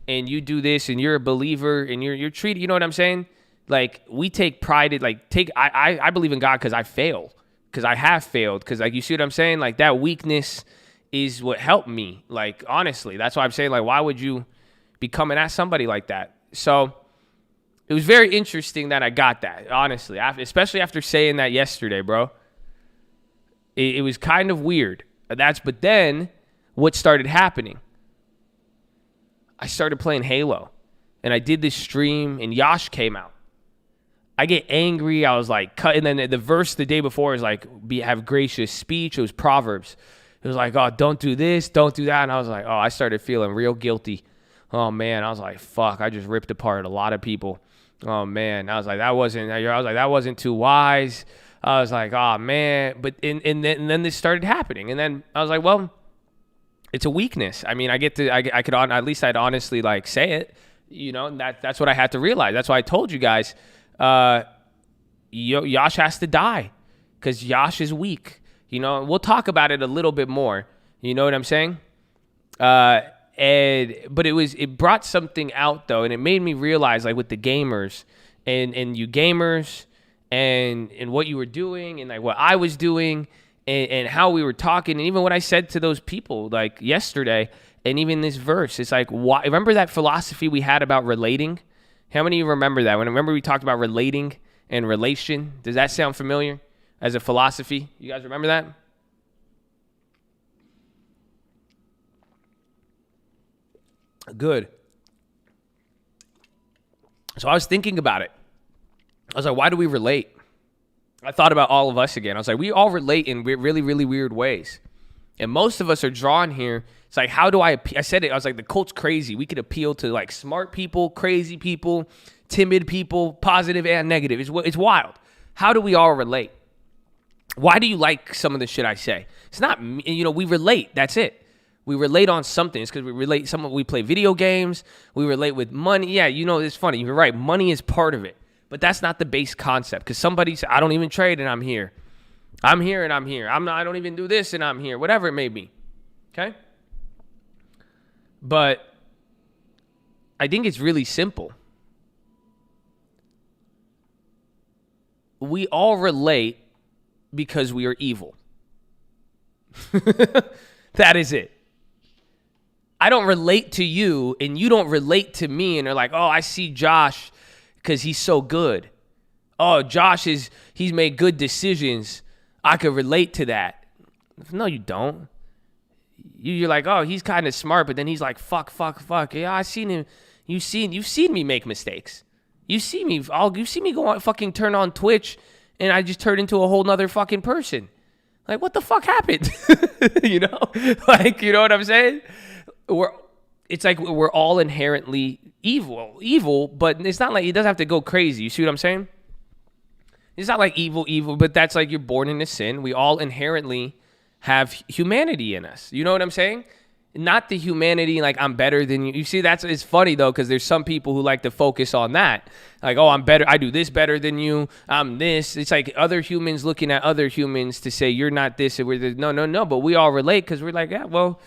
and you do this and you're a believer and you're treated, you know what I'm saying? Like, we take pride in, I believe in God because I fail, because I have failed, because, like, you see what I'm saying? Like, that weakness is what helped me. Like, honestly, that's why I'm saying, like, why would you be coming at somebody like that? So it was very interesting that I got that, honestly, especially after saying that yesterday, bro. It was kind of weird. But then what started happening? I started playing Halo, and I did this stream, and Yash came out. I get angry. I was like, and then the verse the day before is like, have gracious speech. It was Proverbs. It was like, oh, don't do this, don't do that. And I was like, oh, I started feeling real guilty. Oh, man. I was like, fuck, I just ripped apart a lot of people. Oh, man. I was like, that wasn't too wise. I was like, oh, man. But and then this started happening. And then I was like, well, it's a weakness. I mean, at least I'd honestly like say it, and that's what I had to realize. That's why I told you guys, Yash has to die because Yash is weak. We'll talk about it a little bit more. You know what I'm saying? But it brought something out though, and it made me realize, like, with the gamers and you gamers and what you were doing and like what I was doing. And how we were talking, and even what I said to those people like yesterday, and even this verse, it's like, why? Remember that philosophy we had about relating? How many of you remember that? Remember we talked about relating and relation? Does that sound familiar as a philosophy? You guys remember that? Good. So I was thinking about it. I was like, why do we relate? I thought about all of us again. I was like, we all relate in really, really weird ways. And most of us are drawn here. It's like, how do I said it. I was like, the cult's crazy. We could appeal to like smart people, crazy people, timid people, positive and negative. It's wild. How do we all relate? Why do you like some of the shit I say? It's not, we relate. That's it. We relate on something. It's because we relate. We play video games. We relate with money. Yeah, it's funny. You're right. Money is part of it. But that's not the base concept, because somebody said, I don't even trade and I'm here. I'm here and I'm here. I don't even do this and I'm here. Whatever it may be. Okay? But I think it's really simple. We all relate because we are evil. That is it. I don't relate to you and you don't relate to me and they're like, oh, I see Josh because he's so good. Oh, he's made good decisions. I could relate to that. No, you don't. You're like, oh, he's kind of smart, but then he's like, fuck. Yeah, I seen him. You've seen me make mistakes. You see me go on, fucking turn on Twitch, and I just turn into a whole nother fucking person. Like, what the fuck happened? Like, you know what I'm saying? It's like we're all inherently evil, but it's not like it doesn't have to go crazy. You see what I'm saying? It's not like evil, but that's like you're born into sin. We all inherently have humanity in us. You know what I'm saying? Not the humanity, like I'm better than you. You see, it's funny though, because there's some people who like to focus on that. Like, oh, I'm better. I do this better than you. I'm this. It's like other humans looking at other humans to say you're not this. And we're this. No. But we all relate because we're like, yeah, well,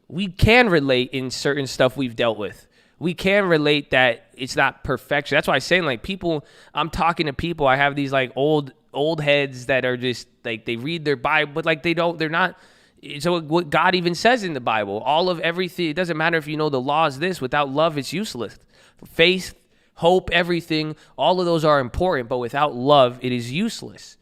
we can relate in certain stuff we've dealt with. We can relate that it's not perfection. That's why I'm saying, like, people, I'm talking to people. I have these like old heads that are just like, they read their Bible, but like they're not. So what God even says in the Bible, all of everything, it doesn't matter if you know the laws, without love, it's useless. Faith, hope, everything, all of those are important, but without love, it is useless.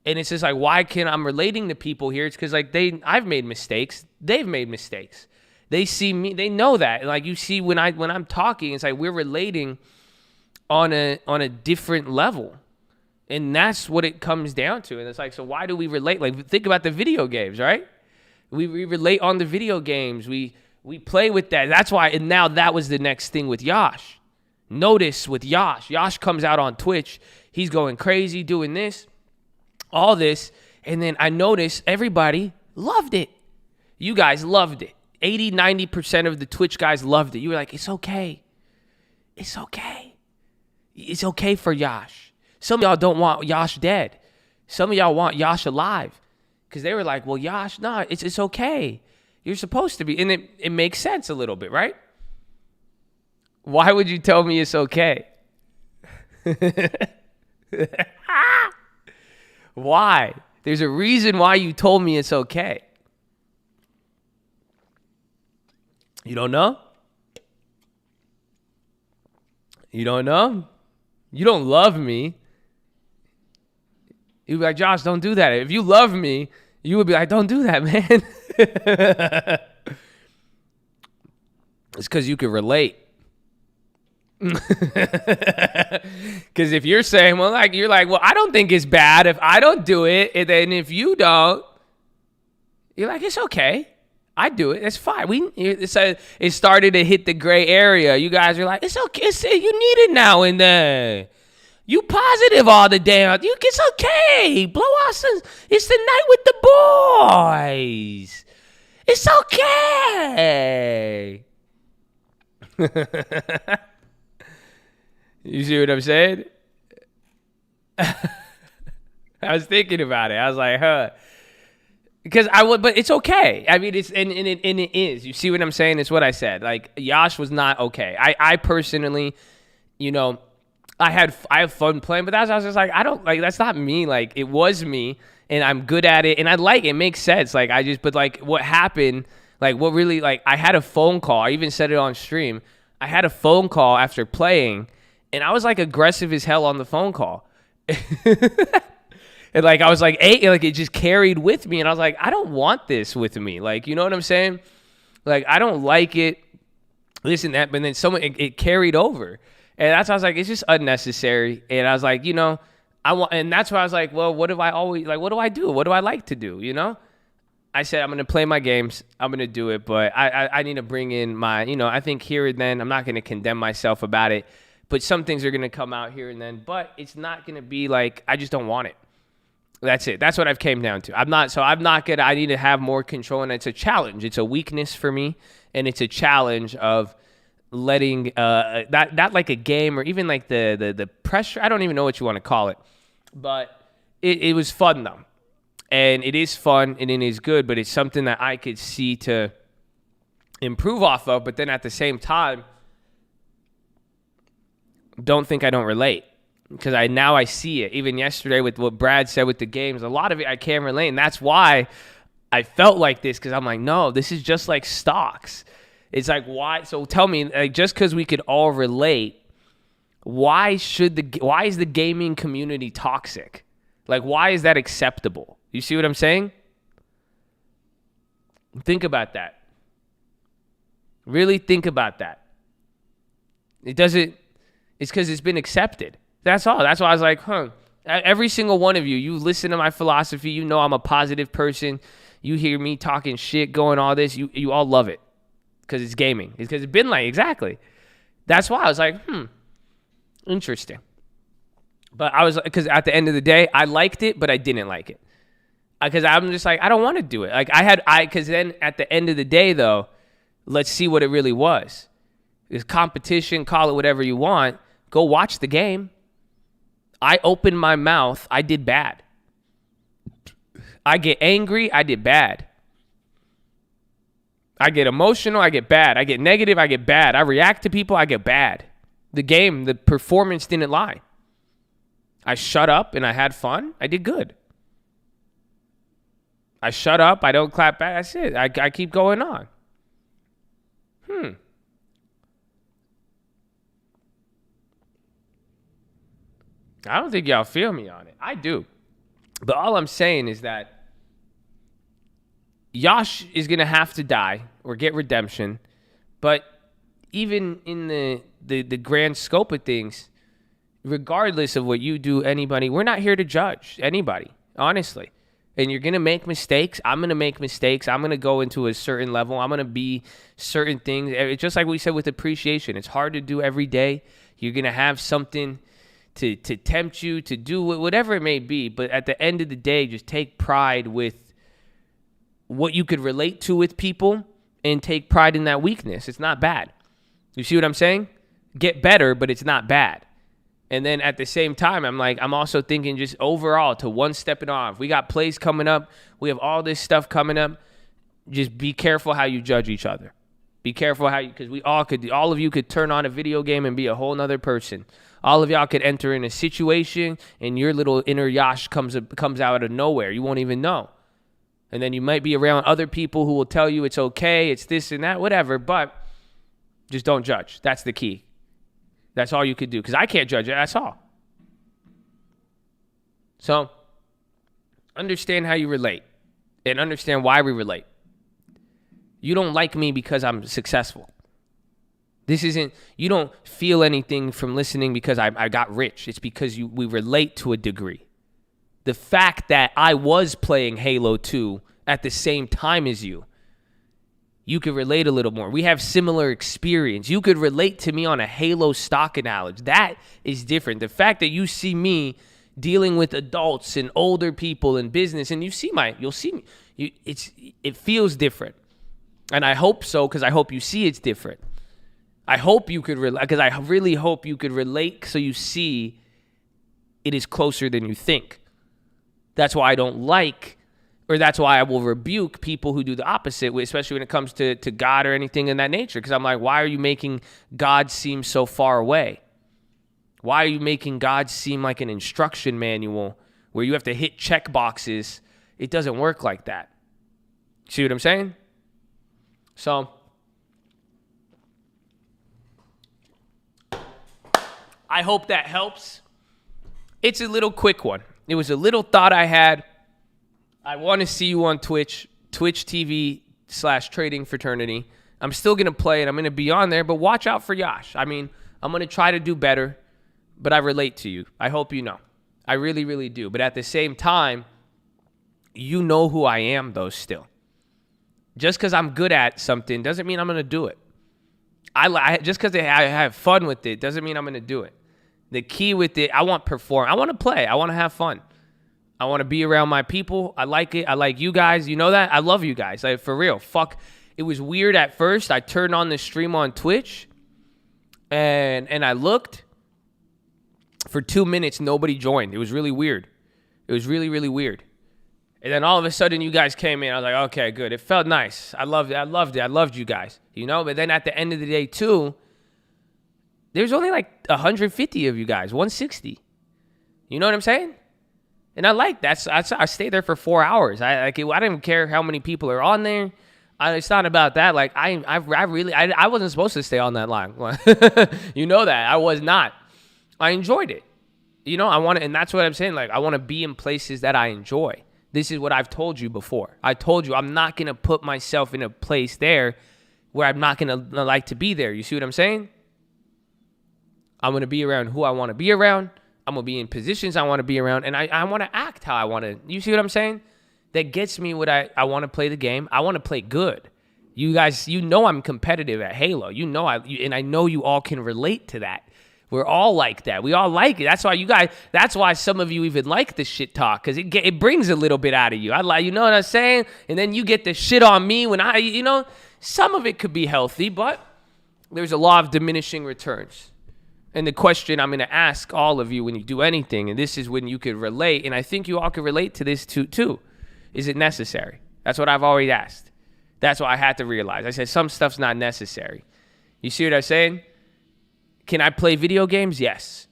And it's just like, why can't I'm relating to people here? It's because like I've made mistakes. They've made mistakes. They see me, they know that. Like you see when I'm talking, it's like we're relating on a different level. And that's what it comes down to. And it's like, so why do we relate? Like think about the video games, right? We relate on the video games. We play with that. That's why, and now that was the next thing with Yash. Notice with Yash. Yash comes out on Twitch. He's going crazy doing this, all this. And then I noticed everybody loved it. You guys loved it. 80, 90% of the Twitch guys loved it. You were like, it's okay. It's okay. It's okay for Yash. Some of y'all don't want Yash dead. Some of y'all want Yash alive. Because they were like, well, Yash, nah, it's okay. You're supposed to be. And it makes sense a little bit, right? Why would you tell me it's okay? Why? There's a reason why you told me it's okay. You don't know? You don't know? You don't love me. You'd be like, Josh, don't do that. If you love me, you would be like, don't do that, man. It's because you can relate. Because if you're saying, well, like, you're like, well, I don't think it's bad if I don't do it. And then if you don't, you're like, it's okay. I do it. It's fine. It started to hit the gray area. You guys are like, it's okay. You need it now and then. You positive all the damn. It's okay. Blow out some. It's the night with the boys. It's okay. You see what I'm saying? I was thinking about it. I was like, huh. Because but it's okay. I mean, it is. You see what I'm saying? It's what I said. Like, Yash was not okay. I personally, I have fun playing, but I was just like, I don't like, that's not me. Like, it was me and I'm good at it. And I like it. It makes sense. Like, but like what happened, like what really, like I had a phone call. I even said it on stream. I had a phone call after playing and I was like aggressive as hell on the phone call. And like, I was like, like it just carried with me. And I was like, I don't want this with me. Like, you know what I'm saying? Like, I don't like it. Listen, but then it carried over. And that's why I was like, it's just unnecessary. And I was like, and that's why I was like, well, what do I do? What do I like to do? I said, I'm going to play my games. I'm going to do it. But I need to bring in my, I think here and then, I'm not going to condemn myself about it. But some things are going to come out here and then. But it's not going to be like, I just don't want it. That's it. That's what I've came down to. I need to have more control. And it's a challenge. It's a weakness for me. And it's a challenge of letting that like a game or even like the pressure. I don't even know what you want to call it, but it was fun though, and it is fun and it is good. But it's something that I could see to improve off of. But then at the same time, don't think I don't relate because I see it. Even yesterday with what Brad said with the games, a lot of it I can't relate, and that's why I felt like this because I'm like, no, this is just like stocks. It's like, why? So tell me, like, just because we could all relate, why is the gaming community toxic? Like, why is that acceptable? You see what I'm saying? Think about that. Really think about that. It's because it's been accepted. That's all. That's why I was like, every single one of you listen to my philosophy. You know I'm a positive person. You hear me talking shit, going all this. You all love it. Because it's gaming. It's because it's been like, exactly. That's why I was like, interesting. But I was, because at the end of the day, I liked it, but I didn't like it. Because I'm just like, I don't want to do it. Like because then at the end of the day though, let's see what it really was. It's competition, call it whatever you want. Go watch the game. I opened my mouth. I did bad. I get angry. I did bad. I get emotional. I get bad. I get negative. I get bad. I react to people. I get bad. The performance didn't lie. I shut up and I had fun. I did good. I shut up. I don't clap back. That's it. I keep going on. I don't think y'all feel me on it. I do. But all I'm saying is that Yash is going to have to die or get redemption. But even in the grand scope of things, regardless of what you do, anybody, we're not here to judge anybody, honestly. And you're going to make mistakes. I'm going to make mistakes. I'm going to go into a certain level. I'm going to be certain things. It's just like we said with appreciation. It's hard to do every day. You're going to have something to tempt you to do whatever it may be. But at the end of the day, just take pride with what you could relate to with people and take pride in that weakness. It's not bad. You see what I'm saying? Get better, but it's not bad. And then at the same time, I'm also thinking just overall to one step it off. We got plays coming up. We have all this stuff coming up. Just be careful how you judge each other. Be careful because all of you could turn on a video game and be a whole nother person. All of y'all could enter in a situation and your little inner Yash comes out of nowhere. You won't even know. And then you might be around other people who will tell you it's okay, it's this and that, whatever, but just don't judge. That's the key. That's all you could do because I can't judge it. That's all. So understand how you relate and understand why we relate. You don't like me because I'm successful. You don't feel anything from listening because I got rich. It's because we relate to a degree. The fact that I was playing Halo 2 at the same time as you could relate a little more. We have similar experience. You could relate to me on a Halo stock analogy. That is different. The fact that you see me dealing with adults and older people in business, and you'll see me. It feels different. And I hope so because I hope you see it's different. I hope you could relate because I really hope you could relate so you see it is closer than you think. That's why I don't like, or that's why I will rebuke people who do the opposite, especially when it comes to God or anything in that nature. Because I'm like, why are you making God seem so far away? Why are you making God seem like an instruction manual where you have to hit check boxes? It doesn't work like that. See what I'm saying? So I hope that helps. It's a little quick one. It was a little thought I had. I want to see you on Twitch TV/Trading Fraternity. I'm still going to play it. I'm going to be on there, but watch out for Yash. I'm going to try to do better, but I relate to you. I hope you know. I really, really do. But at the same time, you know who I am, though, still. Just because I'm good at something doesn't mean I'm going to do it. Just because I have fun with it doesn't mean I'm going to do it. The key with it, I want to perform. I want to play. I want to have fun. I want to be around my people. I like it. I like you guys. You know that? I love you guys. Like, for real. Fuck. It was weird at first. I turned on the stream on Twitch, and I looked. For 2 minutes, nobody joined. It was really weird. It was really, really weird. And then all of a sudden, you guys came in. I was like, okay, good. It felt nice. I loved it. I loved you guys. You know? But then at the end of the day, too, there's only like 150 of you guys, 160. You know what I'm saying? And I like that. I stayed there for 4 hours. I didn't care how many people are on there. It's not about that. Like I wasn't supposed to stay on that line. You know that I was not. I enjoyed it. You know, and that's what I'm saying. Like I want to be in places that I enjoy. This is what I've told you before. I told you I'm not gonna put myself in a place there where I'm not gonna like to be there. You see what I'm saying? I'm going to be around who I want to be around. I'm going to be in positions I want to be around. And I want to act how I want to. You see what I'm saying? That gets me what I want to play the game. I want to play good. You guys, you know I'm competitive at Halo. You know and I know you all can relate to that. We're all like that. We all like it. That's why some of you even like the shit talk, because it brings a little bit out of you. You know what I'm saying? And then you get the shit on me when some of it could be healthy, but there's a law of diminishing returns. And the question I'm going to ask all of you when you do anything, and this is when you could relate, and I think you all could relate to this too, is it necessary? That's what I've always asked. That's what I had to realize. I said some stuff's not necessary. You see what I'm saying? Can I play video games? Yes.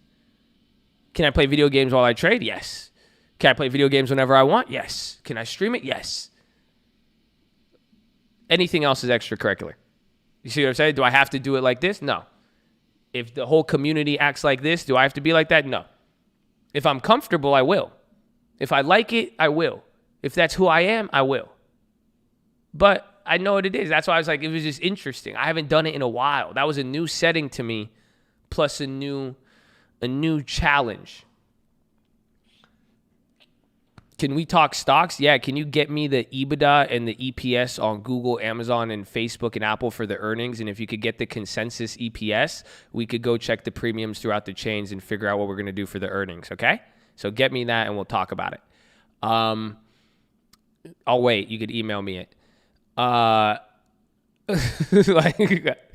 Can I play video games while I trade? Yes. Can I play video games whenever I want? Yes. Can I stream it? Yes. Anything else is extracurricular. You see what I'm saying? Do I have to do it like this? No. If the whole community acts like this, do I have to be like that? No. If I'm comfortable, I will. If I like it, I will. If that's who I am, I will. But I know what it is. That's why I was like, it was just interesting. I haven't done it in a while. That was a new setting to me, plus a new challenge. Can we talk stocks? Yeah. Can you get me the EBITDA and the EPS on Google, Amazon, and Facebook and Apple for the earnings? And if you could get the consensus EPS, we could go check the premiums throughout the chains and figure out what we're going to do for the earnings. Okay. So get me that and we'll talk about it. I'll wait. You could email me it. Like,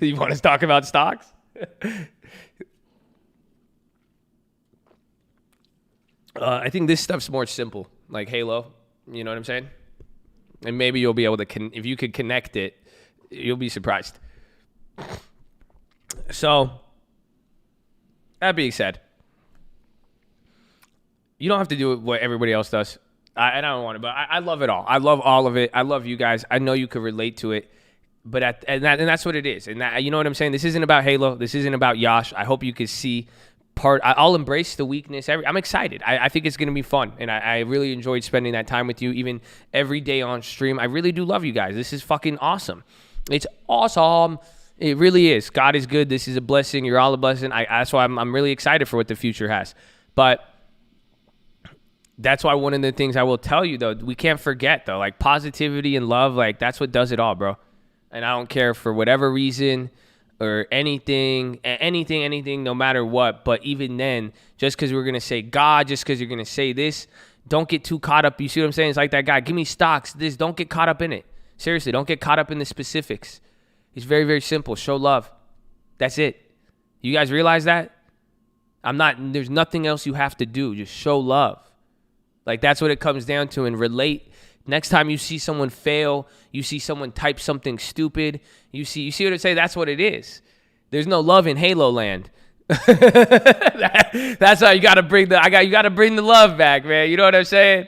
you want to talk about stocks? I think this stuff's more simple, like Halo. You know what I'm saying? And maybe you'll be able to, if you could connect it, you'll be surprised. So, that being said, you don't have to do what everybody else does. I don't want to, but I love it all. I love all of it. I love you guys. I know you could relate to it, but that's what it is. And that, you know what I'm saying? This isn't about Halo. This isn't about Yash. I hope you could see I'll embrace the weakness. I'm excited. I think it's going to be fun. And I really enjoyed spending that time with you, even every day on stream. I really do love you guys. This is fucking awesome. It's awesome. It really is. God is good. This is a blessing. You're all a blessing. That's why I'm really excited for what the future has. But that's why one of the things I will tell you, though, we can't forget, though, like positivity and love, like that's what does it all, bro. And I don't care for whatever reason or anything, no matter what. But even then, just because we're going to say God, just because you're going to say this, don't get too caught up. You see what I'm saying? It's like that guy, give me stocks, this, don't get caught up in it. Seriously, don't get caught up in the specifics. It's very, very simple. Show love. That's it. You guys realize that? There's nothing else you have to do. Just show love. Like that's what it comes down to, and relate. Next time you see someone fail, you see someone type something stupid, you see what I say? That's what it is. There's no love in Halo Land. That's how you gotta bring the love back, man. You know what I'm saying?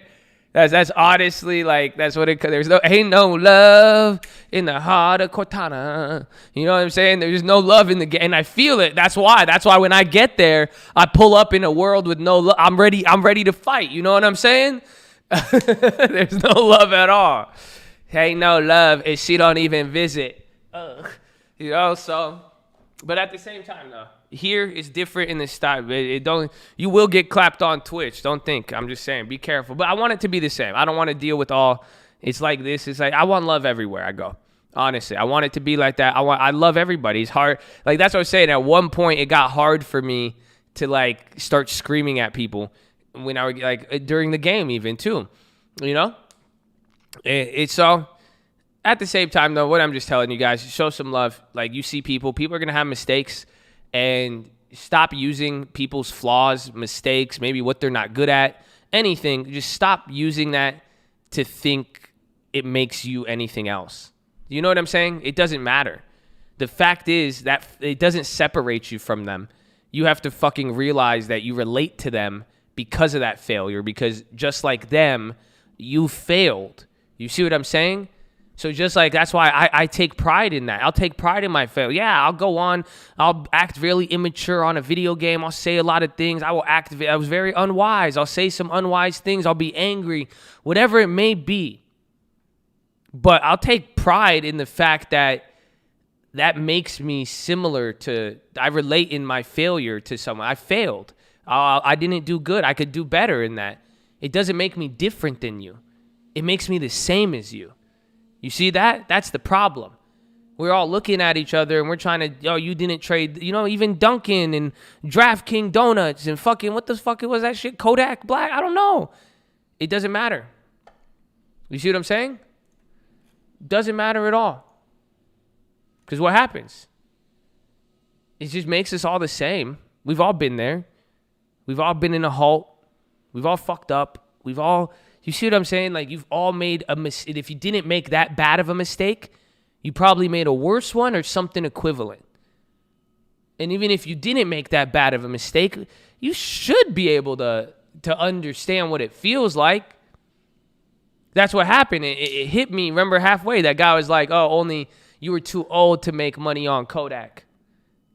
That's honestly like that's what it. Ain't no love in the heart of Cortana. You know what I'm saying? There's no love in the game, and I feel it. That's why when I get there, I pull up in a world with no love. I'm ready to fight. You know what I'm saying? There's no love at all. Ain't no love, and she don't even visit. You know, so. But at the same time, though, here is different in the style. You will get clapped on Twitch. Don't think. I'm just saying, be careful. But I want it to be the same. I don't want to deal with all. It's like this. It's like I want love everywhere I go. Honestly, I want it to be like that. I love everybody. It's hard. Like that's what I was saying. At one point, it got hard for me to like start screaming at people when I would like during the game, even too. You know, it's so. At the same time, though, what I'm just telling you guys, show some love. Like, you see people are going to have mistakes, and stop using people's flaws, mistakes, maybe what they're not good at, anything. Just stop using that to think it makes you anything else. You know what I'm saying? It doesn't matter. The fact is that it doesn't separate you from them. You have to fucking realize that you relate to them because of that failure, because just like them, you failed. You see what I'm saying? So just like, that's why I take pride in that. I'll take pride in my failure. Yeah, I'll go on. I'll act really immature on a video game. I'll say a lot of things. I was very unwise. I'll say some unwise things. I'll be angry, whatever it may be. But I'll take pride in the fact that makes me similar to, I relate in my failure to someone. I failed. I didn't do good. I could do better in that. It doesn't make me different than you. It makes me the same as you. You see that? That's the problem. we're all looking at each other and we're trying to, you didn't trade, even Dunkin' and DraftKings Donuts and fucking, what the fuck was that shit? Kodak Black? I don't know. It doesn't matter. You see what I'm saying? Doesn't matter at all. Because what happens? It just makes us all the same. We've all been there. We've all been in a halt. We've all fucked up. You see what I'm saying? Like, you've all made a mistake. If you didn't make that bad of a mistake, you probably made a worse one or something equivalent. And even if you didn't make that bad of a mistake, you should be able to understand what it feels like. That's what happened. It hit me, remember, halfway. That guy was like, only you were too old to make money on Kodak.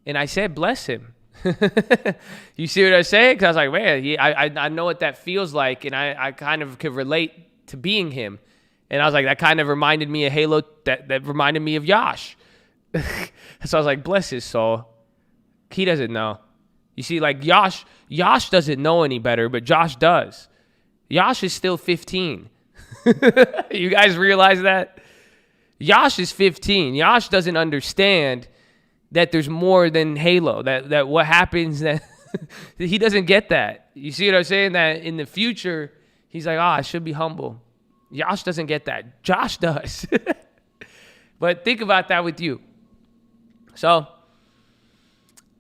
And I said, bless him. You see what I'm saying? Because I was like, man, I know what that feels like, and I kind of could relate to being him. And I was like, that kind of reminded me of Halo, that reminded me of Yash. So I was like, bless his soul. He doesn't know. You see, like Yash doesn't know any better, but Josh does. Yash is still 15. You guys realize that? Yash is 15. Yash doesn't understand that there's more than Halo, that what happens, that he doesn't get that. You see what I'm saying? That in the future, he's like, I should be humble. Yash doesn't get that. Josh does. But think about that with you. So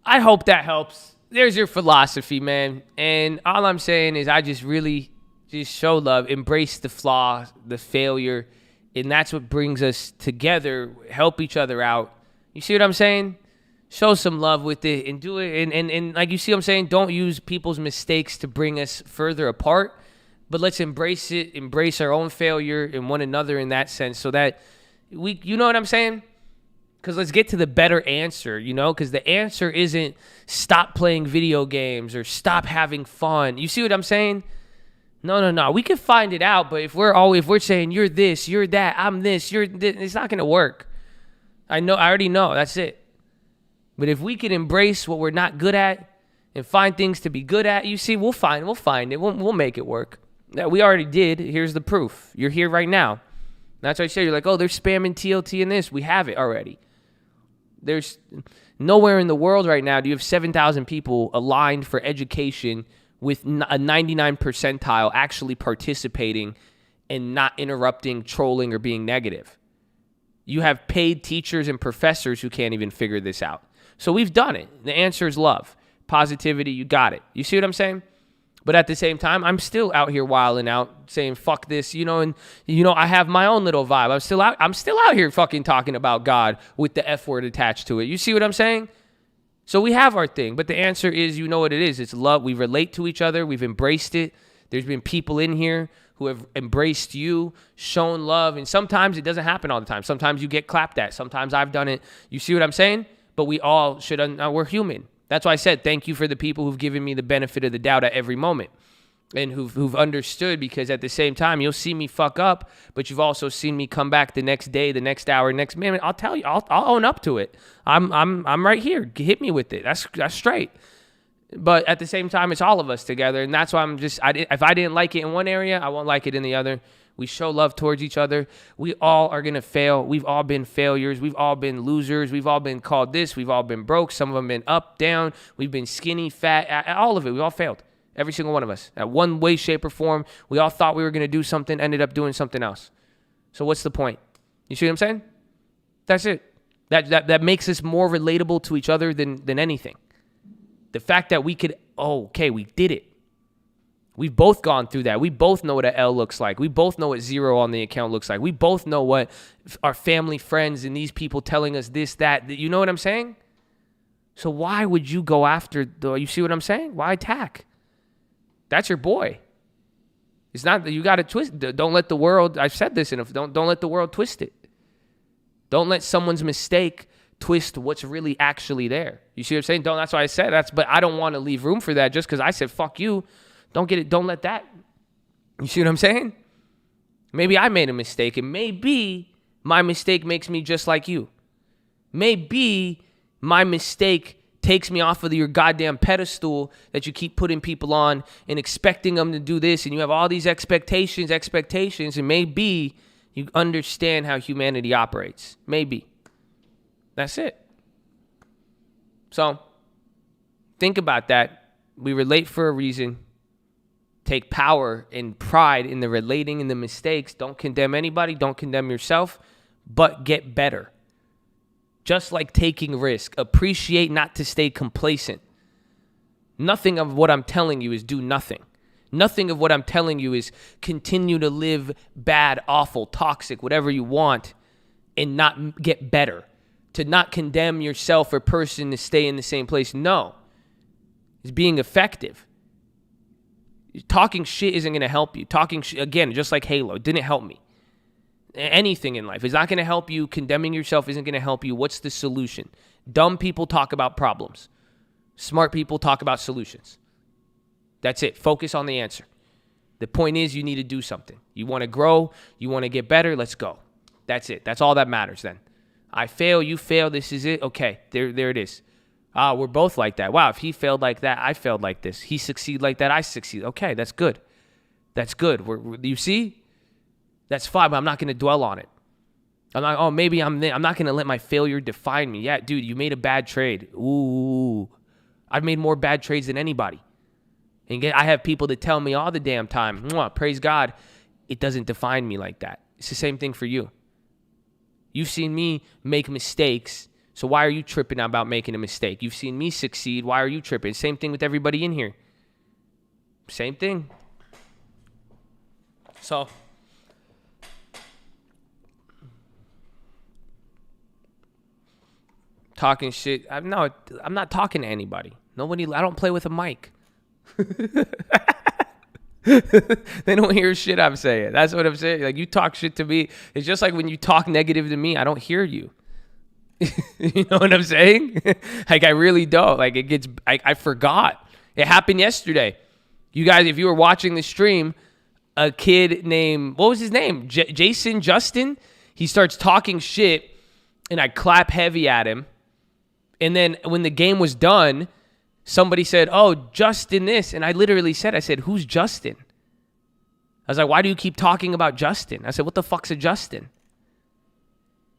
I hope that helps. There's your philosophy, man. And all I'm saying is I just really just show love, embrace the flaw, the failure, and that's what brings us together, help each other out. You see what I'm saying? Show some love with it and do it. And like, you see what I'm saying? Don't use people's mistakes to bring us further apart, but let's embrace it, embrace our own failure and one another in that sense so that you know what I'm saying? Because let's get to the better answer, because the answer isn't stop playing video games or stop having fun. You see what I'm saying? No. We can find it out, but if we're saying you're this, you're that, I'm this, you're this, it's not going to work. I already know. That's it. But if we can embrace what we're not good at and find things to be good at, you see, we'll find it. We'll make it work. Yeah, we already did. Here's the proof. You're here right now. That's what I say. You're like, they're spamming TLT in this. We have it already. There's nowhere in the world right now do you have 7,000 people aligned for education with a 99 percentile actually participating and not interrupting, trolling, or being negative. You have paid teachers and professors who can't even figure this out. So we've done it. The answer is love. Positivity, you got it. You see what I'm saying? But at the same time, I'm still out here wilding out, saying fuck this, and I have my own little vibe. I'm still out here fucking talking about God with the F word attached to it. You see what I'm saying? So we have our thing, but the answer is, what it is. It's love. We relate to each other. We've embraced it. There's been people in here who have embraced you, shown love, and sometimes it doesn't happen all the time. Sometimes you get clapped at. Sometimes I've done it. You see what I'm saying? But we all should, we're human. That's why I said thank you for the people who've given me the benefit of the doubt at every moment and who've understood, because at the same time, you'll see me fuck up, but you've also seen me come back the next day, the next hour, next minute. I'll tell you, I'll own up to it. I'm right here. Hit me with it. That's straight. But at the same time, it's all of us together, and that's why if I didn't like it in one area, I won't like it in the other. We show love towards each other. We all are going to fail. We've all been failures. We've all been losers. We've all been called this. We've all been broke. Some of them been up, down. We've been skinny, fat, all of it. We all failed. Every single one of us. At one way, shape, or form, we all thought we were going to do something, ended up doing something else. So what's the point? You see what I'm saying? That's it. That makes us more relatable to each other than anything. The fact that we could, we did it. We've both gone through that. We both know what an L looks like. We both know what zero on the account looks like. We both know what our family, friends, and these people telling us this, that. You know what I'm saying? So why would you go after, you see what I'm saying? Why attack? That's your boy. It's not that you got to twist. Don't let the world, I've said this, don't let the world twist it. Don't let someone's mistake twist what's really actually there. You see what I'm saying? That's why I said but I don't want to leave room for that just because I said, fuck you. Don't get it. Don't let that. You see what I'm saying? Maybe I made a mistake, and maybe my mistake makes me just like you. Maybe my mistake takes me off of your goddamn pedestal that you keep putting people on and expecting them to do this, and you have all these expectations, and maybe you understand how humanity operates. Maybe. That's it. So think about that. We relate for a reason. Take power and pride in the relating and the mistakes. Don't condemn anybody. Don't condemn yourself, but get better. Just like taking risk. Appreciate not to stay complacent. Nothing of what I'm telling you is do nothing. Nothing of what I'm telling you is continue to live bad, awful, toxic, whatever you want, and not get better. To not condemn yourself or person to stay in the same place. No. It's being effective. Talking shit isn't going to help you. Talking shit, again, just like Halo, it didn't help me. Anything in life is not going to help you. Condemning yourself isn't going to help you. What's the solution? Dumb people talk about problems. Smart people talk about solutions. That's it. Focus on the answer. The point is you need to do something. You want to grow. You want to get better. Let's go. That's it. That's all that matters then. I fail. You fail. This is it. Okay. There it is. We're both like that. Wow. If he failed like that, I failed like this. He succeeded like that, I succeed. Okay. That's good. That's good. You see? That's fine, but I'm not going to dwell on it. I'm not, maybe I'm not going to let my failure define me. Yeah, dude, you made a bad trade. Ooh. I've made more bad trades than anybody. And I have people that tell me all the damn time, praise God, it doesn't define me like that. It's the same thing for you. You've seen me make mistakes, so why are you tripping about making a mistake? You've seen me succeed, why are you tripping? Same thing with everybody in here. Same thing. So, talking shit. I'm not talking to anybody. Nobody. I don't play with a mic. They don't hear shit I'm saying. That's what I'm saying. Like, you talk shit to me. It's just like when you talk negative to me, I don't hear you. You know what I'm saying? Like, I really don't. Like, I forgot. It happened yesterday. You guys, if you were watching the stream, a kid named, what was his name? Justin. He starts talking shit, and I clap heavy at him. And then when the game was done, somebody said, oh, Justin this. And I literally said, who's Justin? I was like, why do you keep talking about Justin? I said, what the fuck's a Justin?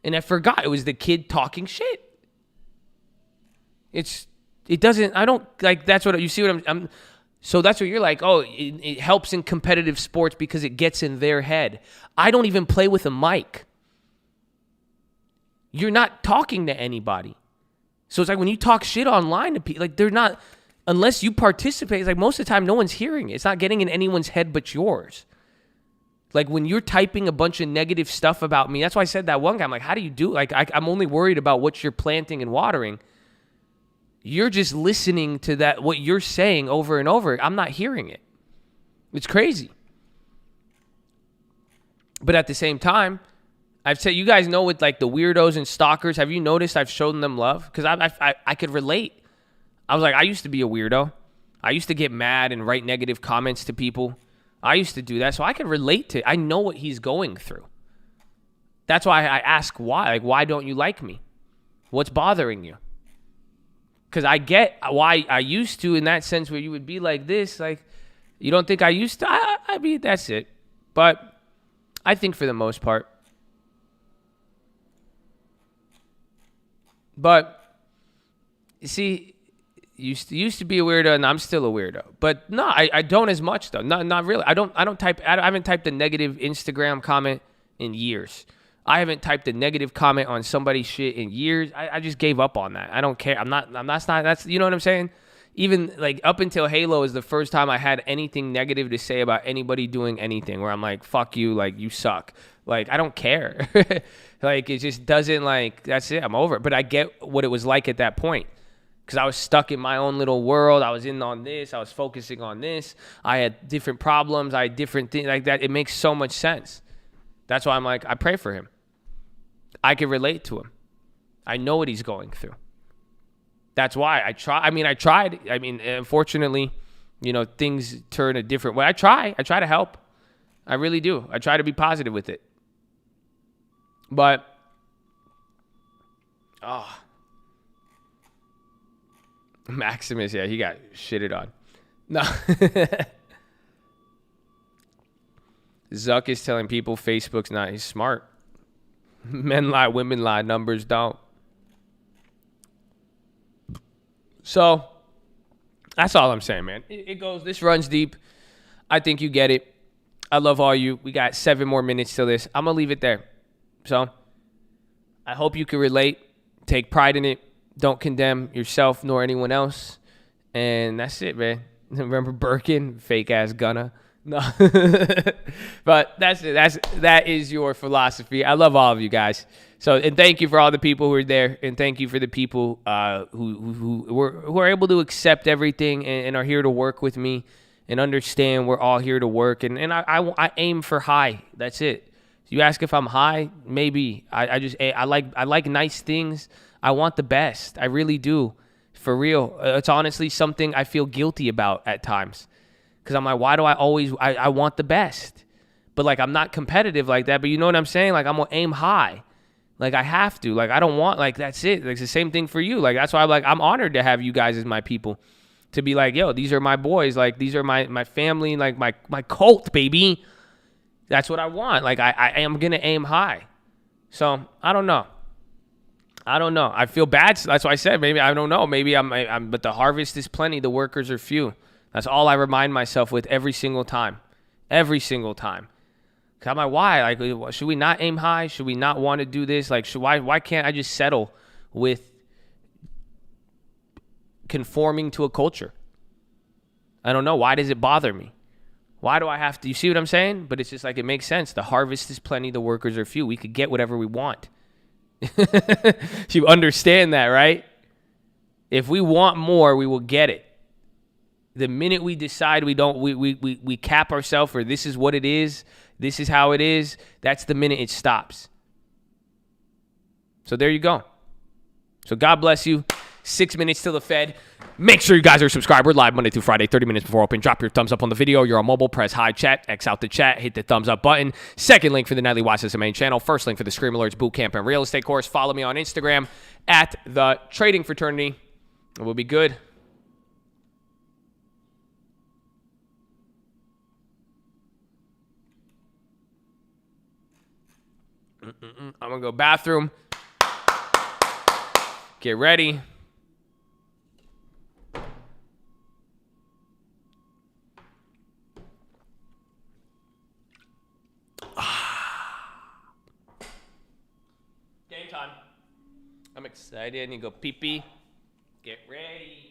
And I forgot it was the kid talking shit. I don't, like, that's what, you see what I'm so that's what you're like, oh, it helps in competitive sports because it gets in their head. I don't even play with a mic. You're not talking to anybody. So it's like when you talk shit online to people, like, they're not, unless you participate, it's like most of the time no one's hearing it. It's not getting in anyone's head but yours. Like when you're typing a bunch of negative stuff about me, that's why I said that one guy, I'm like, how do you do it? Like, I'm only worried about what you're planting and watering. You're just listening to that, what you're saying over and over. I'm not hearing it. It's crazy. But at the same time, I've said, you guys know with like the weirdos and stalkers, have you noticed I've shown them love? Because I could relate. I was like, I used to be a weirdo. I used to get mad and write negative comments to people. I used to do that. So I could relate to it. I know what he's going through. That's why I ask why. Like, why don't you like me? What's bothering you? Because I get why I used to in that sense where you would be like this. Like, you don't think I used to? I mean, that's it. But I think for the most part. But, you see, used to be a weirdo, and I'm still a weirdo. But no, I don't as much though. Not really. I haven't typed a negative Instagram comment in years. I haven't typed a negative comment on somebody's shit in years. I just gave up on that. I don't care. That's you know what I'm saying? Even like up until Halo is the first time I had anything negative to say about anybody doing anything where I'm like, fuck you, like, you suck. Like, I don't care. Like, it just doesn't, like, that's it. I'm over it. But I get what it was like at that point. Because I was stuck in my own little world. I was in on this. I was focusing on this. I had different problems. I had different things like that. It makes so much sense. That's why I'm like, I pray for him. I can relate to him. I know what he's going through. That's why I tried. I mean, unfortunately, you know, things turn a different way. I try to help. I really do. I try to be positive with it. But, Maximus, yeah, he got shitted on. No. Zuck is telling people Facebook's not. He's smart. Men lie, women lie, numbers don't. So that's all I'm saying, man. This runs deep. I think you get it. I love all you. We got 7 more minutes to this. I'm going to leave it there. So I hope you can relate. Take pride in it. Don't condemn yourself nor anyone else. And that's it, man. Remember Birkin? Fake ass Gunna. No. But that's it. That is your philosophy. I love all of you guys. So, and thank you for all the people who are there. And thank you for the people who are able to accept everything and are here to work with me and understand we're all here to work. And I aim for high. That's it. You ask if I'm high? Maybe. I like nice things. I want the best. I really do. For real. It's honestly something I feel guilty about at times. Because I'm like, why do I always, I want the best. But like, I'm not competitive like that. But you know what I'm saying? Like, I'm going to aim high. Like, I have to. Like, I don't want, like, that's it. Like, it's the same thing for you. Like, that's why I'm honored to have you guys as my people. To be like, yo, these are my boys. Like, these are my family. Like, my cult, baby. That's what I want. Like, I am going to aim high. So, I don't know. I feel bad. That's why I said, maybe, I don't know. Maybe I'm but the harvest is plenty. The workers are few. That's all I remind myself with every single time. Every single time. Cause I'm like, why? Like, should we not aim high? Should we not want to do this? Like, why can't I just settle with conforming to a culture? I don't know. Why does it bother me? Why do I have to? You see what I'm saying? But it's just like, it makes sense. The harvest is plenty. The workers are few. We could get whatever we want. You understand that, right? If we want more, we will get it. The minute we decide we cap ourselves, or this is what it is, this is how it is, that's the minute it stops. So there you go. So God bless you. 6 minutes till the Fed. Make sure you guys are subscribed. We're live Monday through Friday, 30 minutes before open. Drop your thumbs up on the video. You're on mobile, press high chat, X out the chat, hit the thumbs up button. Second link for the Nightly Watchlist, the main channel. First link for the Scream Alerts Bootcamp and Real Estate course. Follow me on Instagram at The Trading Fraternity. It will be good. I'm going to go bathroom. Get ready. Game time. I'm excited. I need to go pee-pee. Get ready.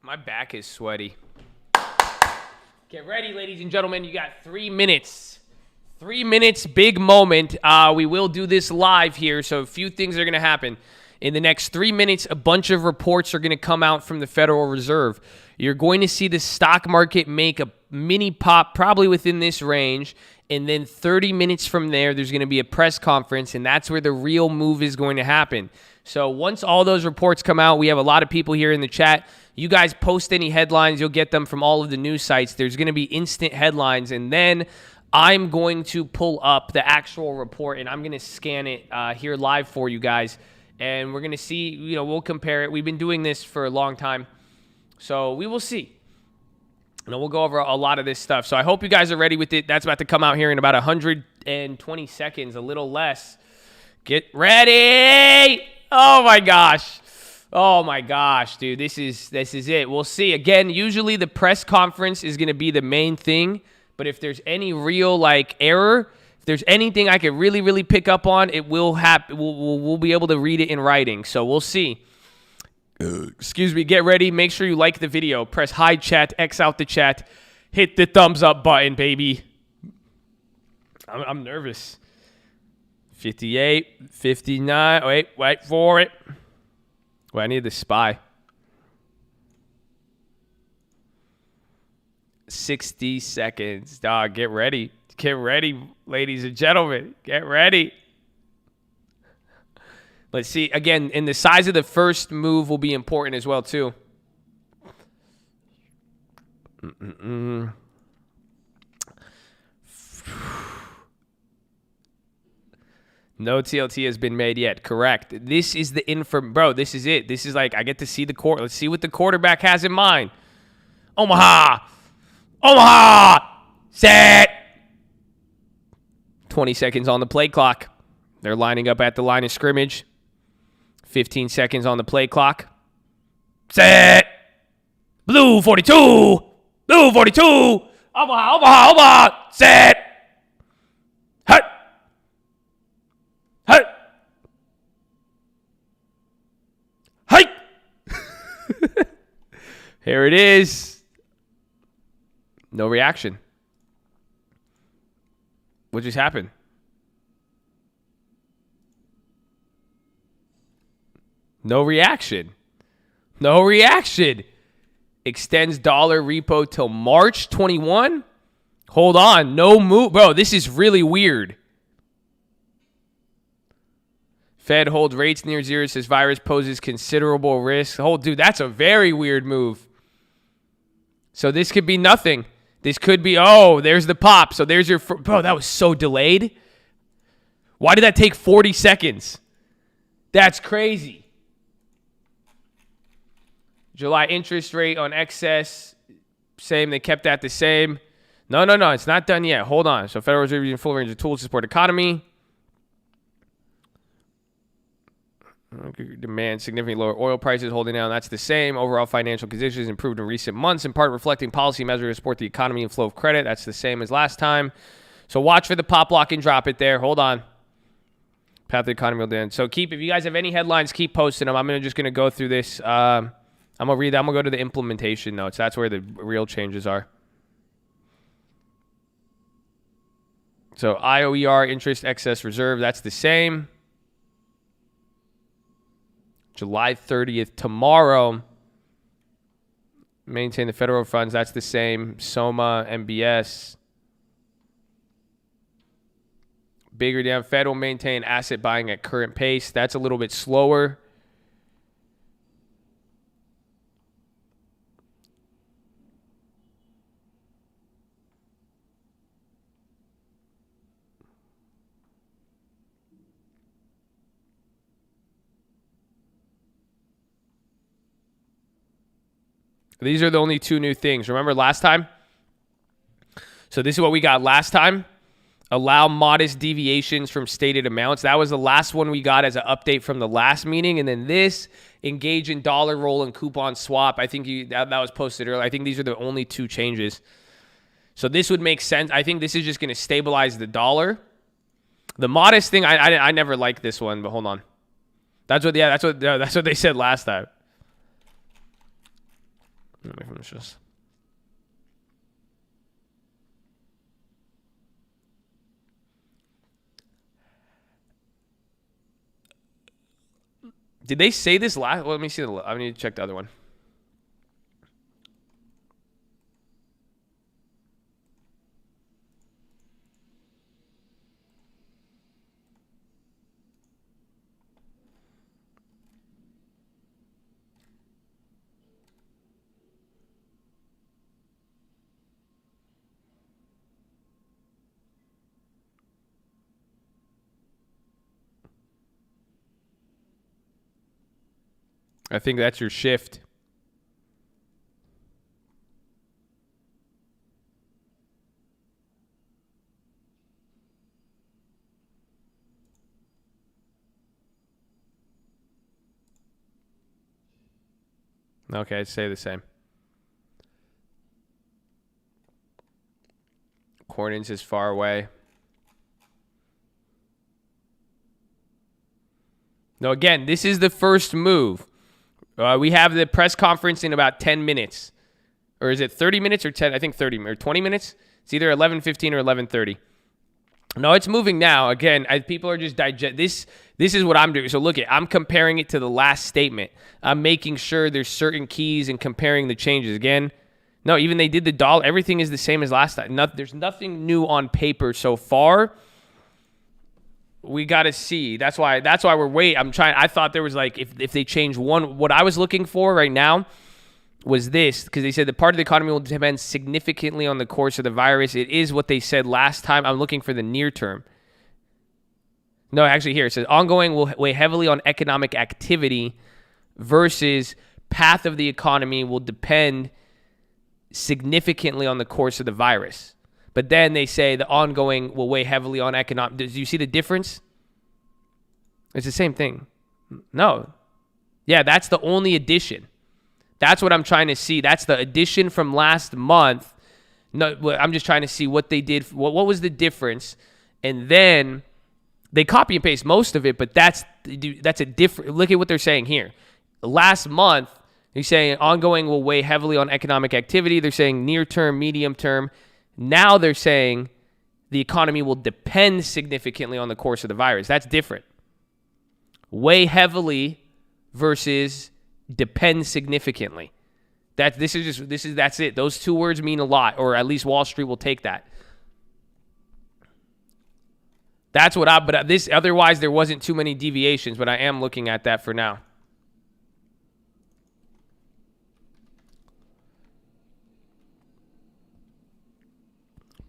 My back is sweaty. Get ready, ladies and gentlemen. You got 3 minutes. 3 minutes, big moment. We will do this live here, so a few things are going to happen. In the next 3 minutes, a bunch of reports are going to come out from the Federal Reserve. You're going to see the stock market make a mini pop probably within this range. And then 30 minutes from there, there's going to be a press conference, and that's where the real move is going to happen. So once all those reports come out, we have a lot of people here in the chat. You guys post any headlines, you'll get them from all of the news sites. There's going to be instant headlines, and then I'm going to pull up the actual report, and I'm going to scan it here live for you guys. And we're going to see, we'll compare it. We've been doing this for a long time, so we will see. And we'll go over a lot of this stuff. So I hope you guys are ready with it. That's about to come out here in about 120 seconds, a little less. Get ready. Oh my gosh. Oh my gosh, dude. This is it. We'll see. Again, usually the press conference is going to be the main thing, but if there's any real error, if there's anything I could really, really pick up on, it will happen. We'll be able to read it in writing. So we'll see. Excuse me, get ready. Make sure you like the video. Press hide chat, X out the chat. Hit the thumbs up button, baby. I'm nervous. 58, 59. Wait for it. Wait, I need the SPY. 60 seconds. Dog, get ready. Get ready, ladies and gentlemen. Get ready. Let's see. Again, and the size of the first move will be important as well, too. No TLT has been made yet. Correct. This is the bro, this is it. This is I get to see the court. Let's see what the quarterback has in mind. Omaha. Set. 20 seconds on the play clock. They're lining up at the line of scrimmage. 15 seconds on the play clock. Set. Blue 42. Blue 42. Omaha. Set. Hut. Hike. Here it is. No reaction. What just happened? No reaction. No reaction. Extends dollar repo till March 21. Hold on. No move. Bro, this is really weird. Fed holds rates near zero, says virus poses considerable risk. Dude, that's a very weird move. So this could be nothing. This could be, there's the pop. So there's your, bro, that was so delayed. Why did that take 40 seconds? That's crazy. July interest rate on excess, same. They kept that the same. No. It's not done yet. Hold on. So Federal Reserve using full range of tools to support economy. Demand significantly lower oil prices holding down. That's the same. Overall financial conditions improved in recent months, in part reflecting policy measures to support the economy and flow of credit. That's the same as last time. So watch for the pop, lock, and drop it there. Hold on. Path of the economy will end. So if you guys have any headlines, keep posting them. I'm just going to go through this. I'm going to read that. I'm going to go to the implementation notes. That's where the real changes are. So IOER, interest excess reserve, that's the same. July 30th, tomorrow. Maintain the federal funds, that's the same. SOMA, MBS. Bigger down. Fed will maintain asset buying at current pace. That's a little bit slower. These are the only two new things. Remember last time? So this is what we got last time. Allow modest deviations from stated amounts. That was the last one we got as an update from the last meeting. And then this, engage in dollar roll and coupon swap. I think that was posted earlier. I think these are the only two changes. So this would make sense. I think this is just going to stabilize the dollar. The modest thing, I never liked this one, but hold on. That's what they said last time. Let me finish this. Did they say this last? Well, let me see. I need to check the other one. I think that's your shift. Okay, I'd say the same. Cornyn's is far away. No, again, this is the first move. We have the press conference in about 10 minutes. Or is it 30 minutes or 10? I think 30 or 20 minutes. It's either 11:15 or 11:30. No, it's moving now. Again, people are just this is what I'm doing. So look I'm comparing it to the last statement. I'm making sure there's certain keys and comparing the changes. Again, no, even they did the dollar. Everything is the same as last time. There's nothing new on paper so far. We got to see. That's why we're waiting. I thought there was like, if they change one, what I was looking for right now was this, because they said the part of the economy will depend significantly on the course of the virus. It is what they said last time. I'm looking for the near term. No, actually here it says ongoing will weigh heavily on economic activity versus path of the economy will depend significantly on the course of the virus. But then they say the ongoing will weigh heavily on economic. Do you see the difference? It's the same thing. No. Yeah, that's the only addition. That's what I'm trying to see. That's the addition from last month. No, I'm just trying to see what they did. What was the difference? And then they copy and paste most of it, but that's a different. Look at what they're saying here. Last month, they're saying ongoing will weigh heavily on economic activity. They're saying near term, medium term. Now they're saying the economy will depend significantly on the course of the virus. That's different. Weigh heavily versus depend significantly. That's it. Those two words mean a lot, or at least Wall Street will take that. That's what otherwise there wasn't too many deviations, but I am looking at that for now.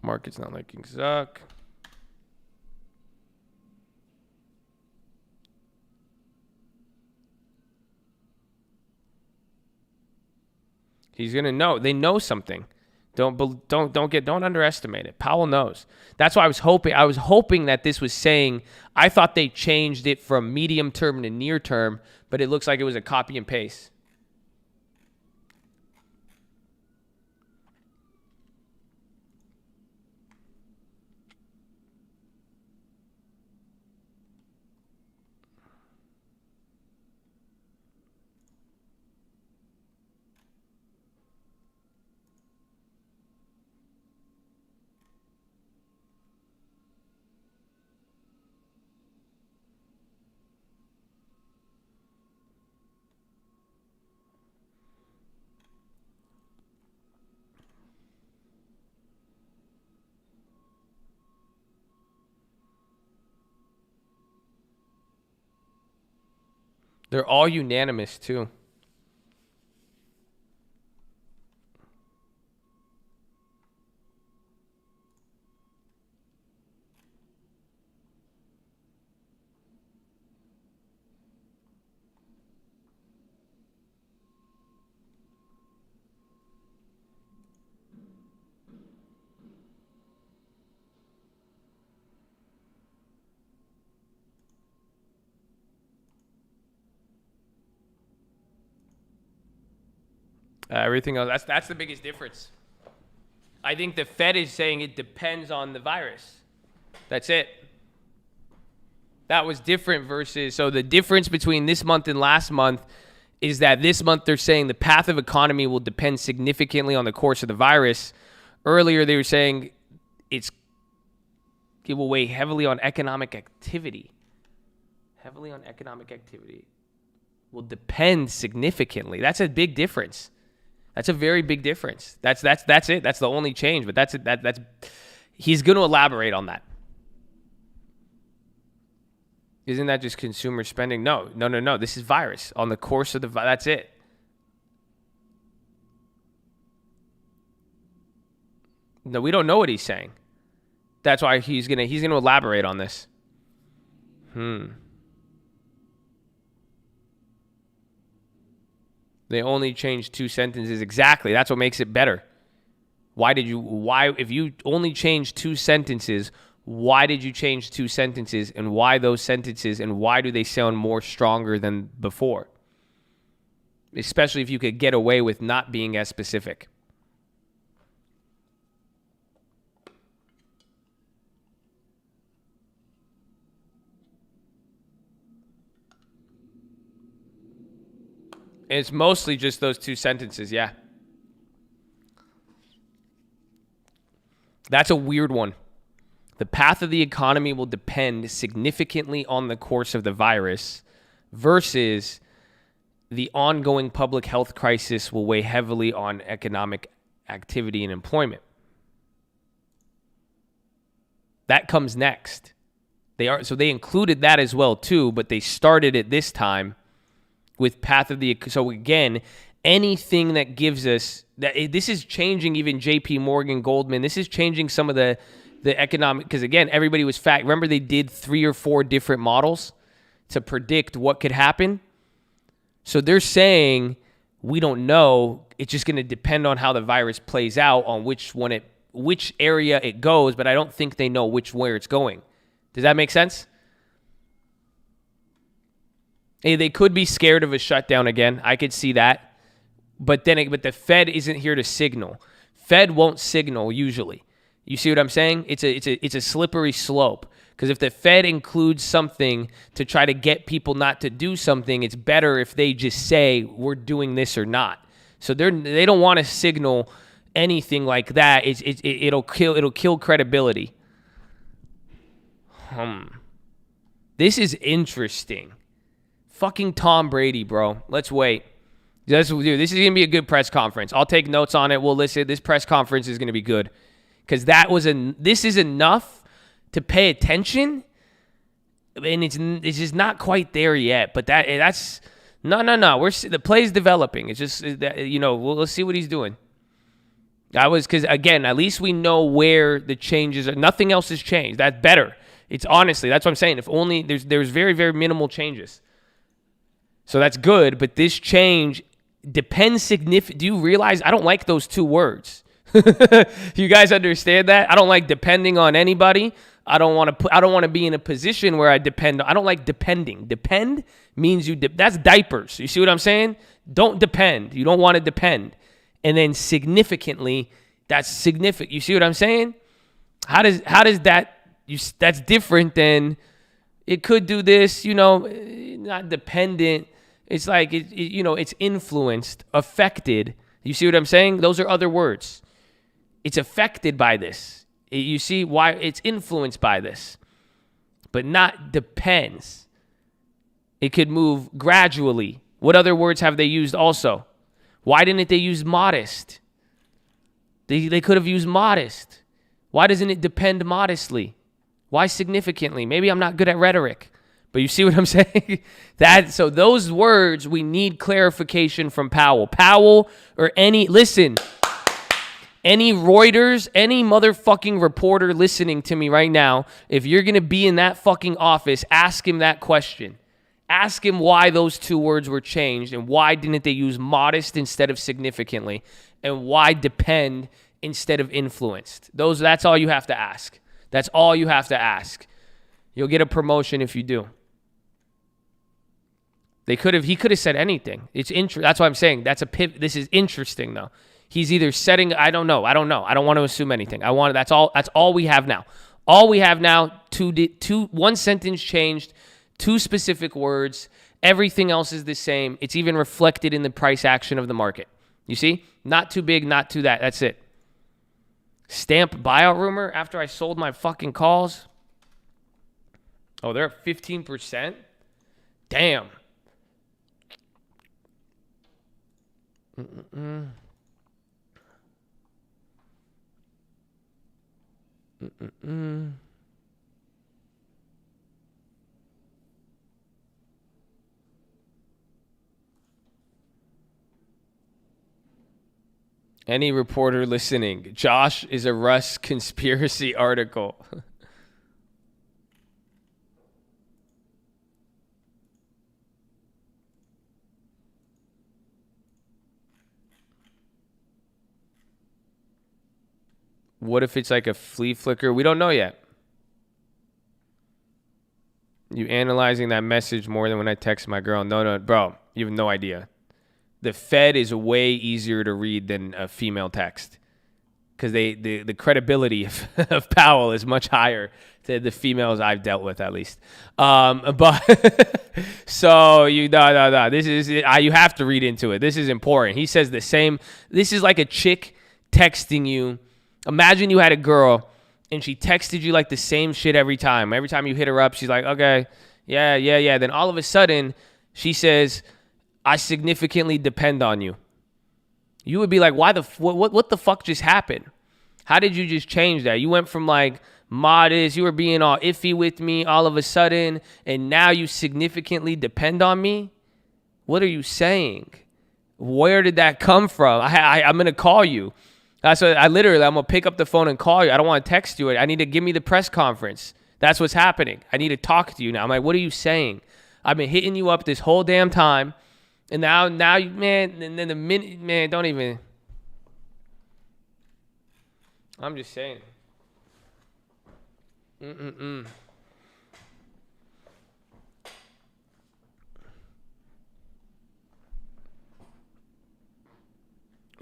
Market's not liking Zuck. He's gonna know. They know something. Don't underestimate it. Powell knows. That's why I was hoping that this was saying. I thought they changed it from medium term to near term, but it looks like it was a copy and paste. They're all unanimous, too. Everything else, that's the biggest difference. I think the Fed is saying it depends on the virus. That's it. That was different versus, so the difference between this month and last month is that this month they're saying the path of economy will depend significantly on the course of the virus. Earlier they were saying it will weigh heavily on economic activity. Heavily on economic activity. will depend significantly. That's a big difference. That's a very big difference. That's it. That's the only change. But that's he's going to elaborate on that. Isn't that just consumer spending? No. This is virus on the course of the. That's it. No, we don't know what he's saying. That's why he's gonna elaborate on this. They only changed 2 sentences. Exactly. That's what makes it better. If you only changed 2 sentences, why did you change 2 sentences, and why those sentences, and why do they sound more stronger than before? Especially if you could get away with not being as specific. It's mostly just those 2 sentences, yeah. That's a weird one. The path of the economy will depend significantly on the course of the virus versus the ongoing public health crisis will weigh heavily on economic activity and employment. That comes next. So they included that as well too, but they started it this time with path of the. So again, anything that gives us that, this is changing even JP Morgan, Goldman. This is changing some of the economic, because again, everybody was fat. Remember, they did 3 or 4 different models to predict what could happen. So they're saying we don't know. It's just going to depend on how the virus plays out, on which area it goes. But I don't think they know where it's going. Does that make sense? Hey, they could be scared of a shutdown again. I could see that. But the Fed isn't here to signal. Fed won't signal usually. You see what I'm saying? It's a slippery slope. Because if the Fed includes something to try to get people not to do something, it's better if they just say we're doing this or not. So they don't want to signal anything like that. It'll kill credibility. This is interesting. Fucking Tom Brady, bro. Let's wait. This is going to be a good press conference. I'll take notes on it. We'll listen. This press conference is going to be good. Because this is enough to pay attention. And it's just not quite there yet. But that's... No. The play's developing. It's just, let's see what he's doing. Because, again, at least we know where the changes are. Nothing else has changed. That's better. It's honestly, that's what I'm saying. If only there's very, very minimal changes. So that's good, but this change depends significantly. Do you realize I don't like those 2 words? You guys understand that? I don't like depending on anybody. I don't want to be in a position where I depend. I don't like depending. Depend means that's diapers. You see what I'm saying? Don't depend. You don't want to depend. And then significantly, that's significant. You see what I'm saying? How does that? That's different than it could do this. Not dependent. It's like it's influenced, affected. You see what I'm saying? Those are other words. It's affected by this. You see why it's influenced by this, but not depends. It could move gradually. What other words have they used also? Why didn't they use modest? They could have used modest. Why doesn't it depend modestly? Why significantly? Maybe I'm not good at rhetoric. But you see what I'm saying? So those words, we need clarification from Powell. Powell or any Reuters, any motherfucking reporter listening to me right now, if you're going to be in that fucking office, ask him that question. Ask him why those 2 words were changed and why didn't they use modest instead of significantly and why depend instead of influenced. That's all you have to ask. That's all you have to ask. You'll get a promotion if you do. He could have said anything. That's what I'm saying. That's a pivot. This is interesting though. He's either setting, I don't know. I don't want to assume anything. That's all we have now. All we have now, one sentence changed, 2 specific words. Everything else is the same. It's even reflected in the price action of the market. You see? Not too big, not too that. That's it. Stamp buyout rumor after I sold my fucking calls. Oh, they're at 15%? Damn. Any reporter listening, Josh is a Russ conspiracy article. What if it's like a flea flicker? We don't know yet. You analyzing that message more than when I text my girl. No, bro, you have no idea. The Fed is way easier to read than a female text because the credibility of Powell is much higher to the females I've dealt with, at least. But so no. This is you have to read into it. This is important. He says the same. This is like a chick texting you. Imagine you had a girl and she texted you like the same shit every time. Every time you hit her up, she's like, okay, yeah. Then all of a sudden, she says, I significantly depend on you. You would be like, why what the fuck just happened? How did you just change that? You went from like modest, you were being all iffy with me all of a sudden, and now you significantly depend on me? What are you saying? Where did that come from? I'm going to call you. That's what I'm going to pick up the phone and call you. I don't want to text you. I need to give me the press conference. That's what's happening. I need to talk to you now. I'm like, what are you saying? I've been hitting you up this whole damn time. And now you, man, and then the minute, man, don't even. I'm just saying.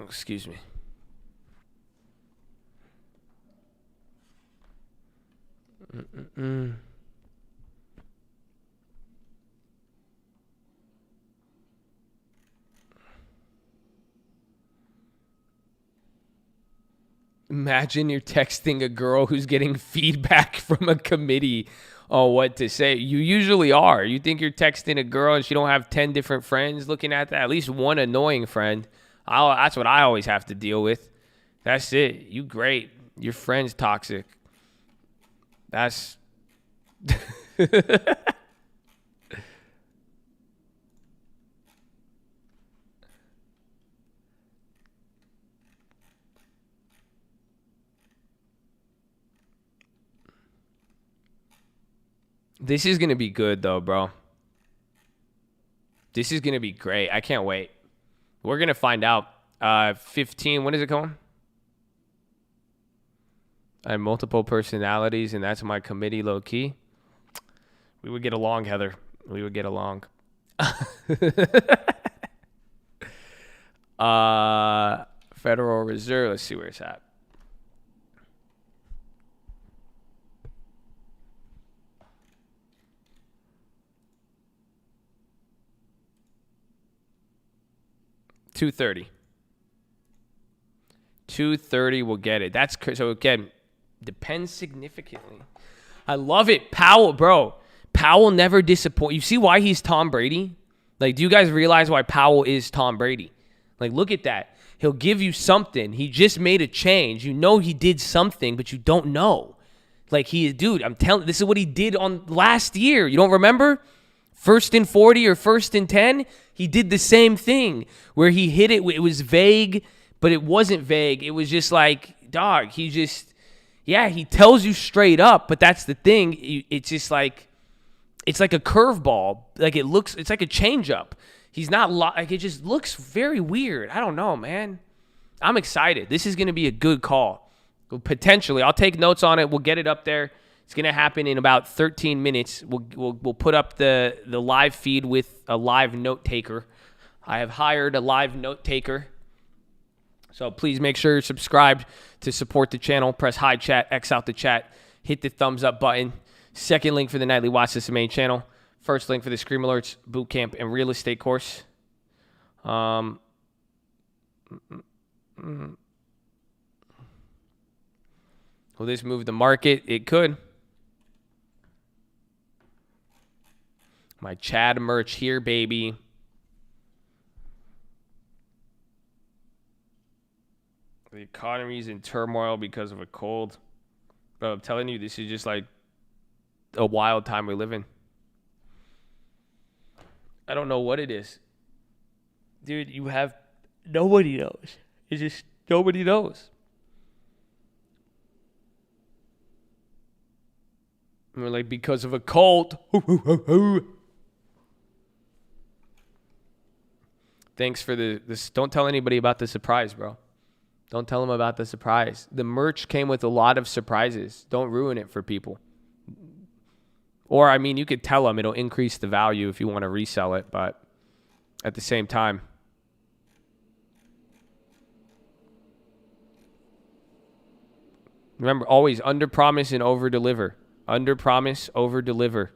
Oh, excuse me. Imagine you're texting a girl who's getting feedback from a committee on what to say. You usually are. You think you're texting a girl and she don't have 10 different friends looking at that? At least one annoying friend. That's what I always have to deal with. That's it. You great. Your friend's toxic. That's... This is going to be good, though, bro. This is going to be great. I can't wait. We're going to find out. 15, when is it going? I have multiple personalities, and that's my committee low-key. We would get along, Heather. We would get along. Federal Reserve. Let's see where it's at. $230 will get it. That's so again, depends significantly. I love it. Powell, bro. Powell never disappoints. You see why he's Tom Brady? Like, do you guys realize why Powell is Tom Brady? Like, look at that. He'll give you something. He just made a change. You know he did something, but you don't know. Like, dude, I'm telling, this is what he did on last year. You don't remember? 1st and 40 or 1st and 10? He did the same thing where he hit it. It was vague, but it wasn't vague. It was just like, dog, he tells you straight up, but that's the thing. It's just like, it's like a curveball. Like it's like a changeup. He's not like, it just looks very weird. I don't know, man. I'm excited. This is going to be a good call. Potentially. I'll take notes on it. We'll get it up there. It's going to happen in about 13 minutes. We'll put up the live feed with a live note taker. I have hired a live note taker. So please make sure you're subscribed to support the channel. Press hi chat, X out the chat, hit the thumbs up button. Second link for the nightly Watchlist, the main channel. First link for the Scream Alerts, Bootcamp, and Real Estate course. Will this move the market? It could. My Chad merch here, baby. The economy's in turmoil because of a cold. Bro, I'm telling you, this is just like a wild time we live in. I don't know what it is. Dude, nobody knows. It's just nobody knows. And we're like, because of a cult. Thanks for this. Don't tell anybody about the surprise, bro. Don't tell them about the surprise. The merch came with a lot of surprises. Don't ruin it for people. Or, I mean, you could tell them it'll increase the value if you want to resell it, but at the same time, remember, always under promise and over deliver. Under promise, over deliver.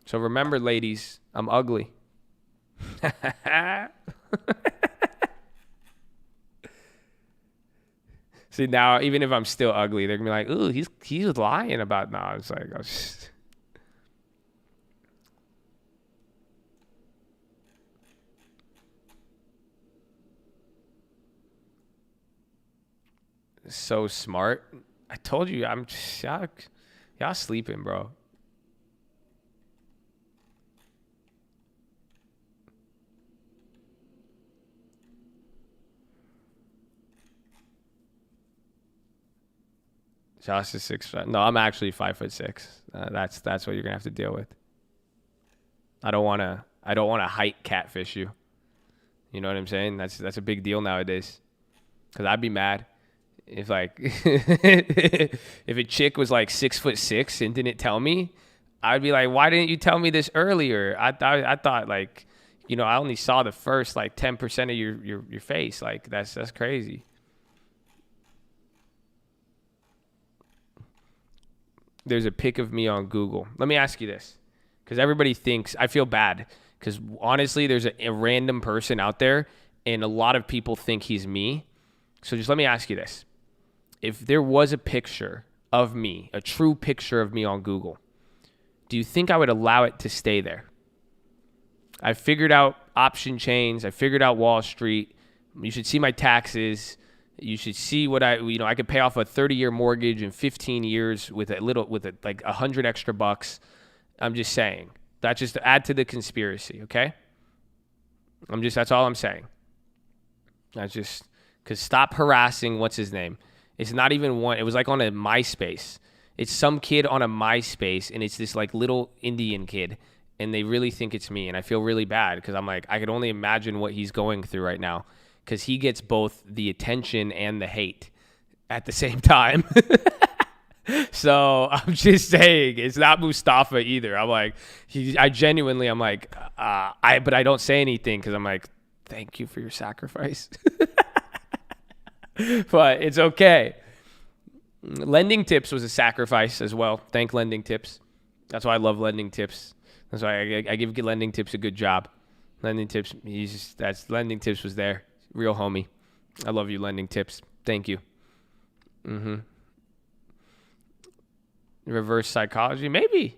So remember, ladies, I'm ugly. See, now, even if I'm still ugly, they're going to be like, ooh, he's lying about now. It's like, oh, so smart. I told you, I'm just shocked. Y'all sleeping, bro. Josh is 6'5". No, I'm actually 5'6". That's what you're gonna have to deal with. I don't wanna height catfish you. You know what I'm saying? That's a big deal nowadays. Cause I'd be mad if like if a chick was like 6'6" and didn't tell me. I'd be like, why didn't you tell me this earlier? I thought like, you know, I only saw the first like 10% of your face. Like that's crazy. There's a pic of me on Google. Let me ask you this, because everybody thinks, I feel bad, because honestly, there's a random person out there, and a lot of people think he's me. So just let me ask you this. If there was a picture of me, a true picture of me on Google, do you think I would allow it to stay there? I figured out option chains. I figured out Wall Street. You should see my taxes. You should see what I could pay off a 30-year mortgage in 15 years with like 100 extra bucks. I'm just saying. That's just to add to the conspiracy, okay? That's all I'm saying. Because stop harassing, what's his name? It's not even one. It was like on a MySpace. It's some kid on a MySpace, and it's this like little Indian kid, and they really think it's me, and I feel really bad because I'm like, I could only imagine what he's going through right now. Because he gets both the attention and the hate at the same time. So I'm just saying, it's not Mustafa either. I'm like, I'm like, but I don't say anything because I'm like, thank you for your sacrifice. But it's okay. Lending Tips was a sacrifice as well. Thank Lending Tips. That's why I love Lending Tips. That's why I give Lending Tips a good job. Lending Tips, Lending Tips was there. Real homie. I love you, Lending Tips. Thank you. Reverse psychology? Maybe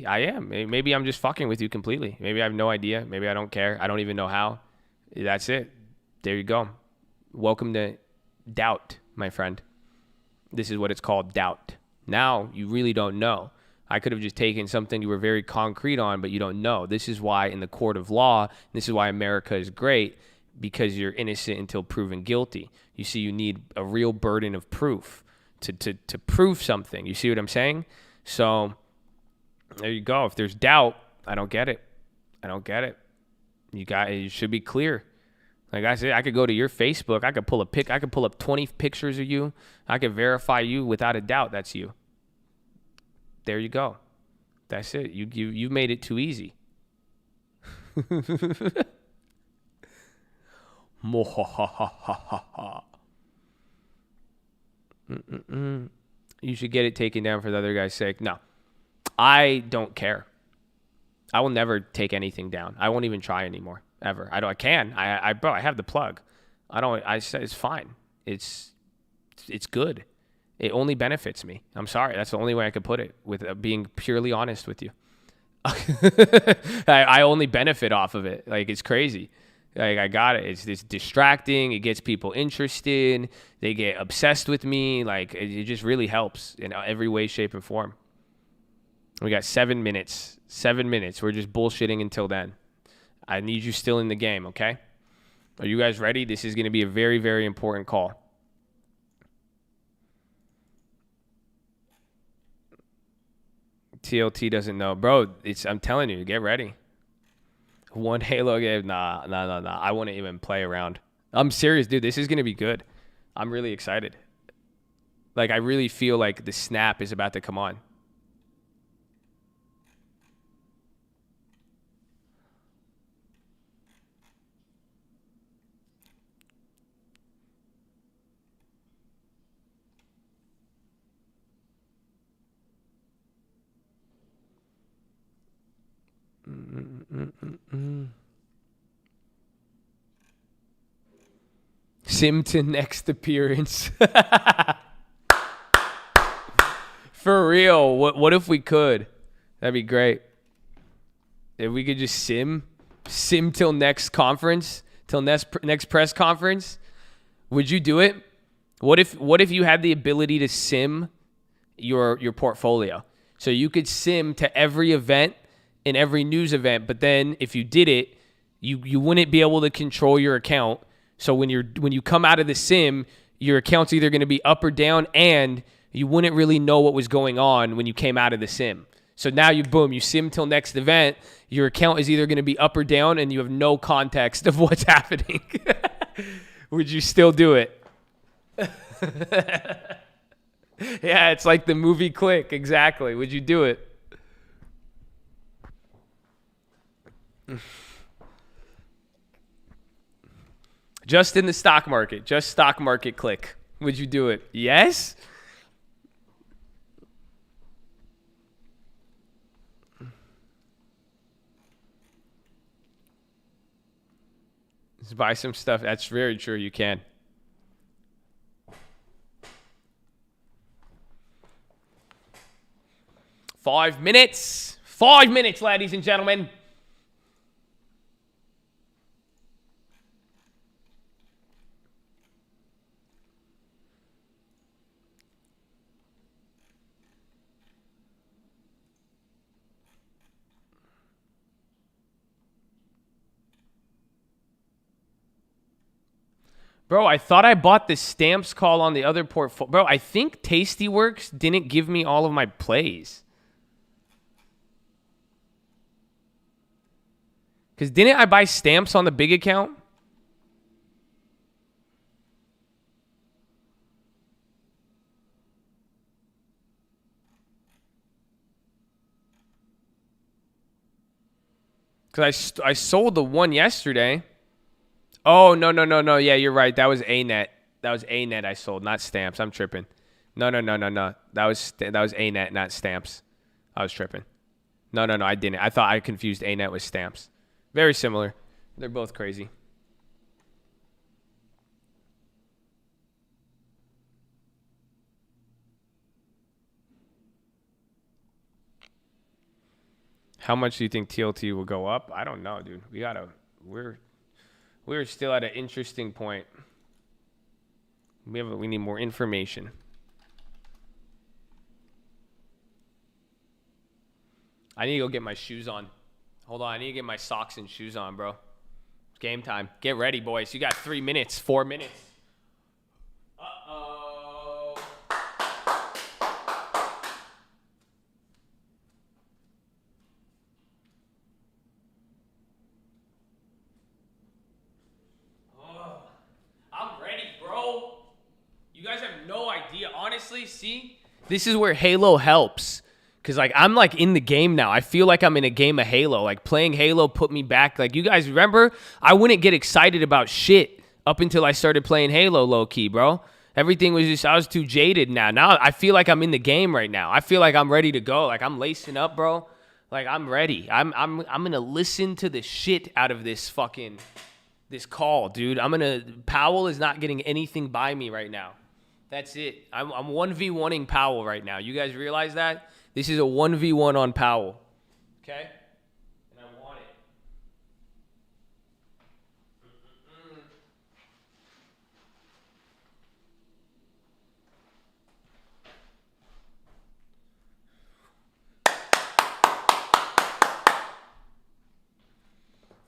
I am. Maybe I'm just fucking with you completely. Maybe I have no idea. Maybe I don't care. I don't even know how. That's it. There you go. Welcome to doubt, my friend. This is what it's called, doubt. Now you really don't know. I could have just taken something you were very concrete on, but you don't know. This is why in the court of law, this is why America is great, because you're innocent until proven guilty. You see, you need a real burden of proof to prove something. You see what I'm saying? So there you go. If there's doubt, I don't get it. You should be clear. Like I said, I could go to your Facebook. I could pull up 20 pictures of you. I could verify you without a doubt. That's you. There you go. That's it. You made it too easy. You should get it taken down for the other guy's sake. No, I don't care. I will never take anything down. I won't even try anymore ever. I can. Bro, I have the plug. I said it's fine. It's good. It only benefits me. I'm sorry. That's the only way I could put it, with being purely honest with you. I only benefit off of it. Like, it's crazy. Like, I got it. It's distracting. It gets people interested. They get obsessed with me. Like, it just really helps in every way, shape, and form. We got 7 minutes. 7 minutes. We're just bullshitting until then. I need you still in the game, okay? Are you guys ready? This is going to be a very, very important call. TLT doesn't know. Bro, I'm telling you, get ready. One Halo game? Nah. I wouldn't even play around. I'm serious, dude. This is going to be good. I'm really excited. Like, I really feel like the snap is about to come on. Sim to next appearance. For real. What if we could? That'd be great. If we could just sim till next conference, till next press conference. Would you do it? What if you had the ability to sim your portfolio? So you could sim to every event and every news event, but then if you did it, you wouldn't be able to control your account. So when you come out of the sim, your account's either going to be up or down, and you wouldn't really know what was going on when you came out of the sim. So now you sim till next event, your account is either going to be up or down, and you have no context of what's happening. Would you still do it? Yeah, it's like the movie Click. Exactly. Would you do it? Just in the stock market. Just stock market Click. Would you do it? Yes? Let's buy some stuff. That's very true. You can. Five minutes. 5 minutes, ladies and gentlemen. Bro, I thought I bought the stamps call on the other portfolio. Bro, I think Tastyworks didn't give me all of my plays. Because didn't I buy stamps on the big account? Because I sold the one yesterday. Oh, no. Yeah, you're right. That was A-net. That was A-net I sold, not stamps. I'm tripping. No. That was A-net, not stamps. I was tripping. No, I didn't. I thought I confused A-net with stamps. Very similar. They're both crazy. How much do you think TLT will go up? I don't know, dude. We're still at an interesting point. We need more information. I need to go get my shoes on. Hold on, I need to get my socks and shoes on, bro. It's game time. Get ready, boys. You got 3 minutes, 4 minutes. Uh-oh. I'm ready, bro. You guys have no idea. Honestly, see? This is where Halo helps. Because, like, I'm, like, in the game now. I feel like I'm in a game of Halo. Like, playing Halo put me back. Like, you guys remember? I wouldn't get excited about shit up until I started playing Halo low-key, bro. Everything was just, I was too jaded now. Now I feel like I'm in the game right now. I feel like I'm ready to go. Like, I'm lacing up, bro. Like, I'm ready. I'm going to listen to the shit out of this call, dude. Powell is not getting anything by me right now. That's it. I'm 1v1ing Powell right now. You guys realize that? This is a 1v1 on Powell. Okay? And I want it.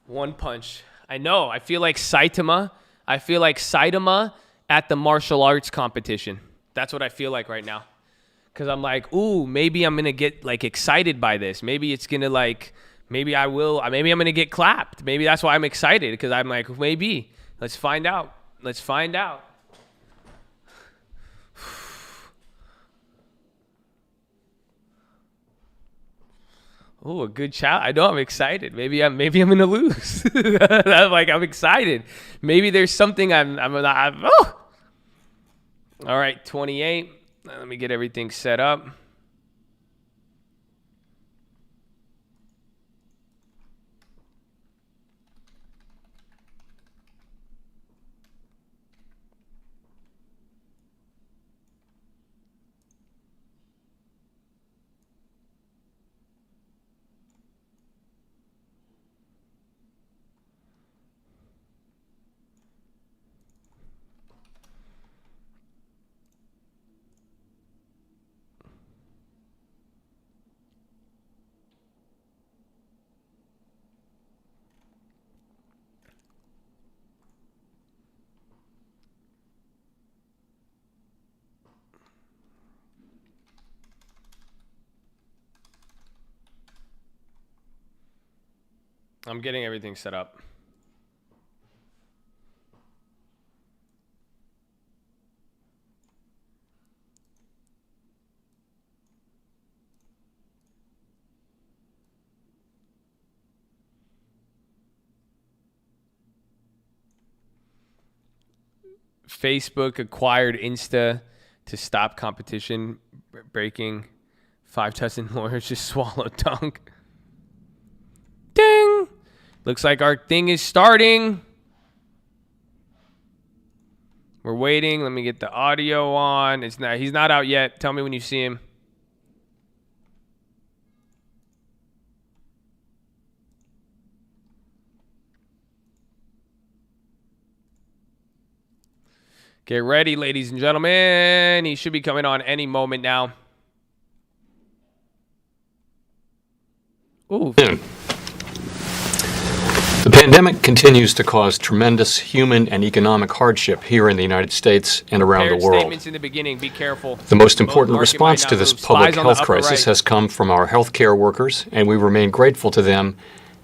One punch. I know. I feel like Saitama. I feel like Saitama at the martial arts competition. That's what I feel like right now. Because I'm like, ooh, maybe I'm going to get like excited by this. Maybe it's going to like, maybe I will. Maybe I'm going to get clapped. Maybe that's why I'm excited. Because I'm like, maybe. Let's find out. Let's find out. Oh, a good chat. I know I'm excited. Maybe I'm gonna lose. I'm excited. Maybe there's something I'm oh. All right, 28. Let me get everything set up. I'm getting everything set up. Facebook acquired Insta to stop competition breaking. 5 dozen lawyers just swallowed dunk. Ding! Looks like our thing is starting. We're waiting. Let me get the audio on. He's not out yet. Tell me when you see him. Get ready, ladies and gentlemen. He should be coming on any moment now. Ooh. The pandemic continues to cause tremendous human and economic hardship here in the United States and around the world. Statements in the beginning. Be careful. The most important response to this public Spies on the health upper crisis right. has come from our healthcare workers, and we remain grateful to them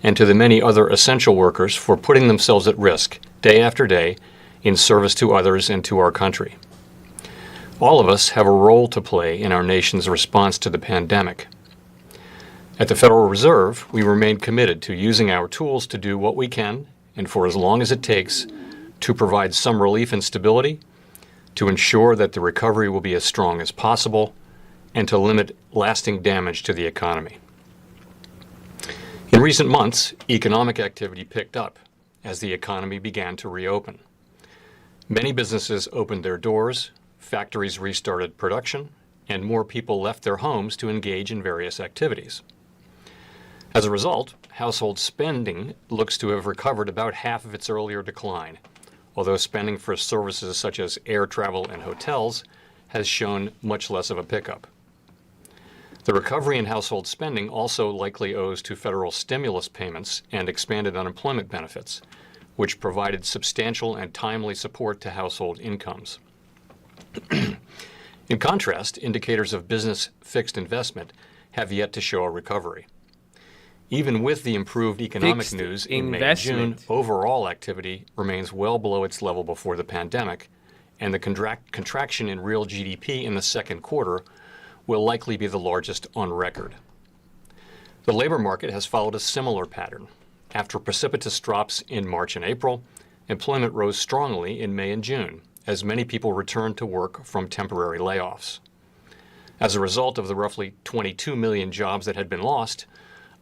and to the many other essential workers for putting themselves at risk day after day in service to others and to our country. All of us have a role to play in our nation's response to the pandemic. At the Federal Reserve, we remain committed to using our tools to do what we can, and for as long as it takes, to provide some relief and stability, to ensure that the recovery will be as strong as possible, and to limit lasting damage to the economy. In recent months, economic activity picked up as the economy began to reopen. Many businesses opened their doors, factories restarted production, and more people left their homes to engage in various activities. As a result, household spending looks to have recovered about half of its earlier decline, although spending for services such as air travel and hotels has shown much less of a pickup. The recovery in household spending also likely owes to federal stimulus payments and expanded unemployment benefits, which provided substantial and timely support to household incomes. In contrast, indicators of business fixed investment have yet to show a recovery. Even with the improved economic Fixed news in May and June, investment. overall activity remains well below its level before the pandemic, and the contraction in real GDP in the second quarter will likely be the largest on record. The labor market has followed a similar pattern. After precipitous drops in March and April, employment rose strongly in May and June, as many people returned to work from temporary layoffs. As a result of the roughly 22 million jobs that had been lost,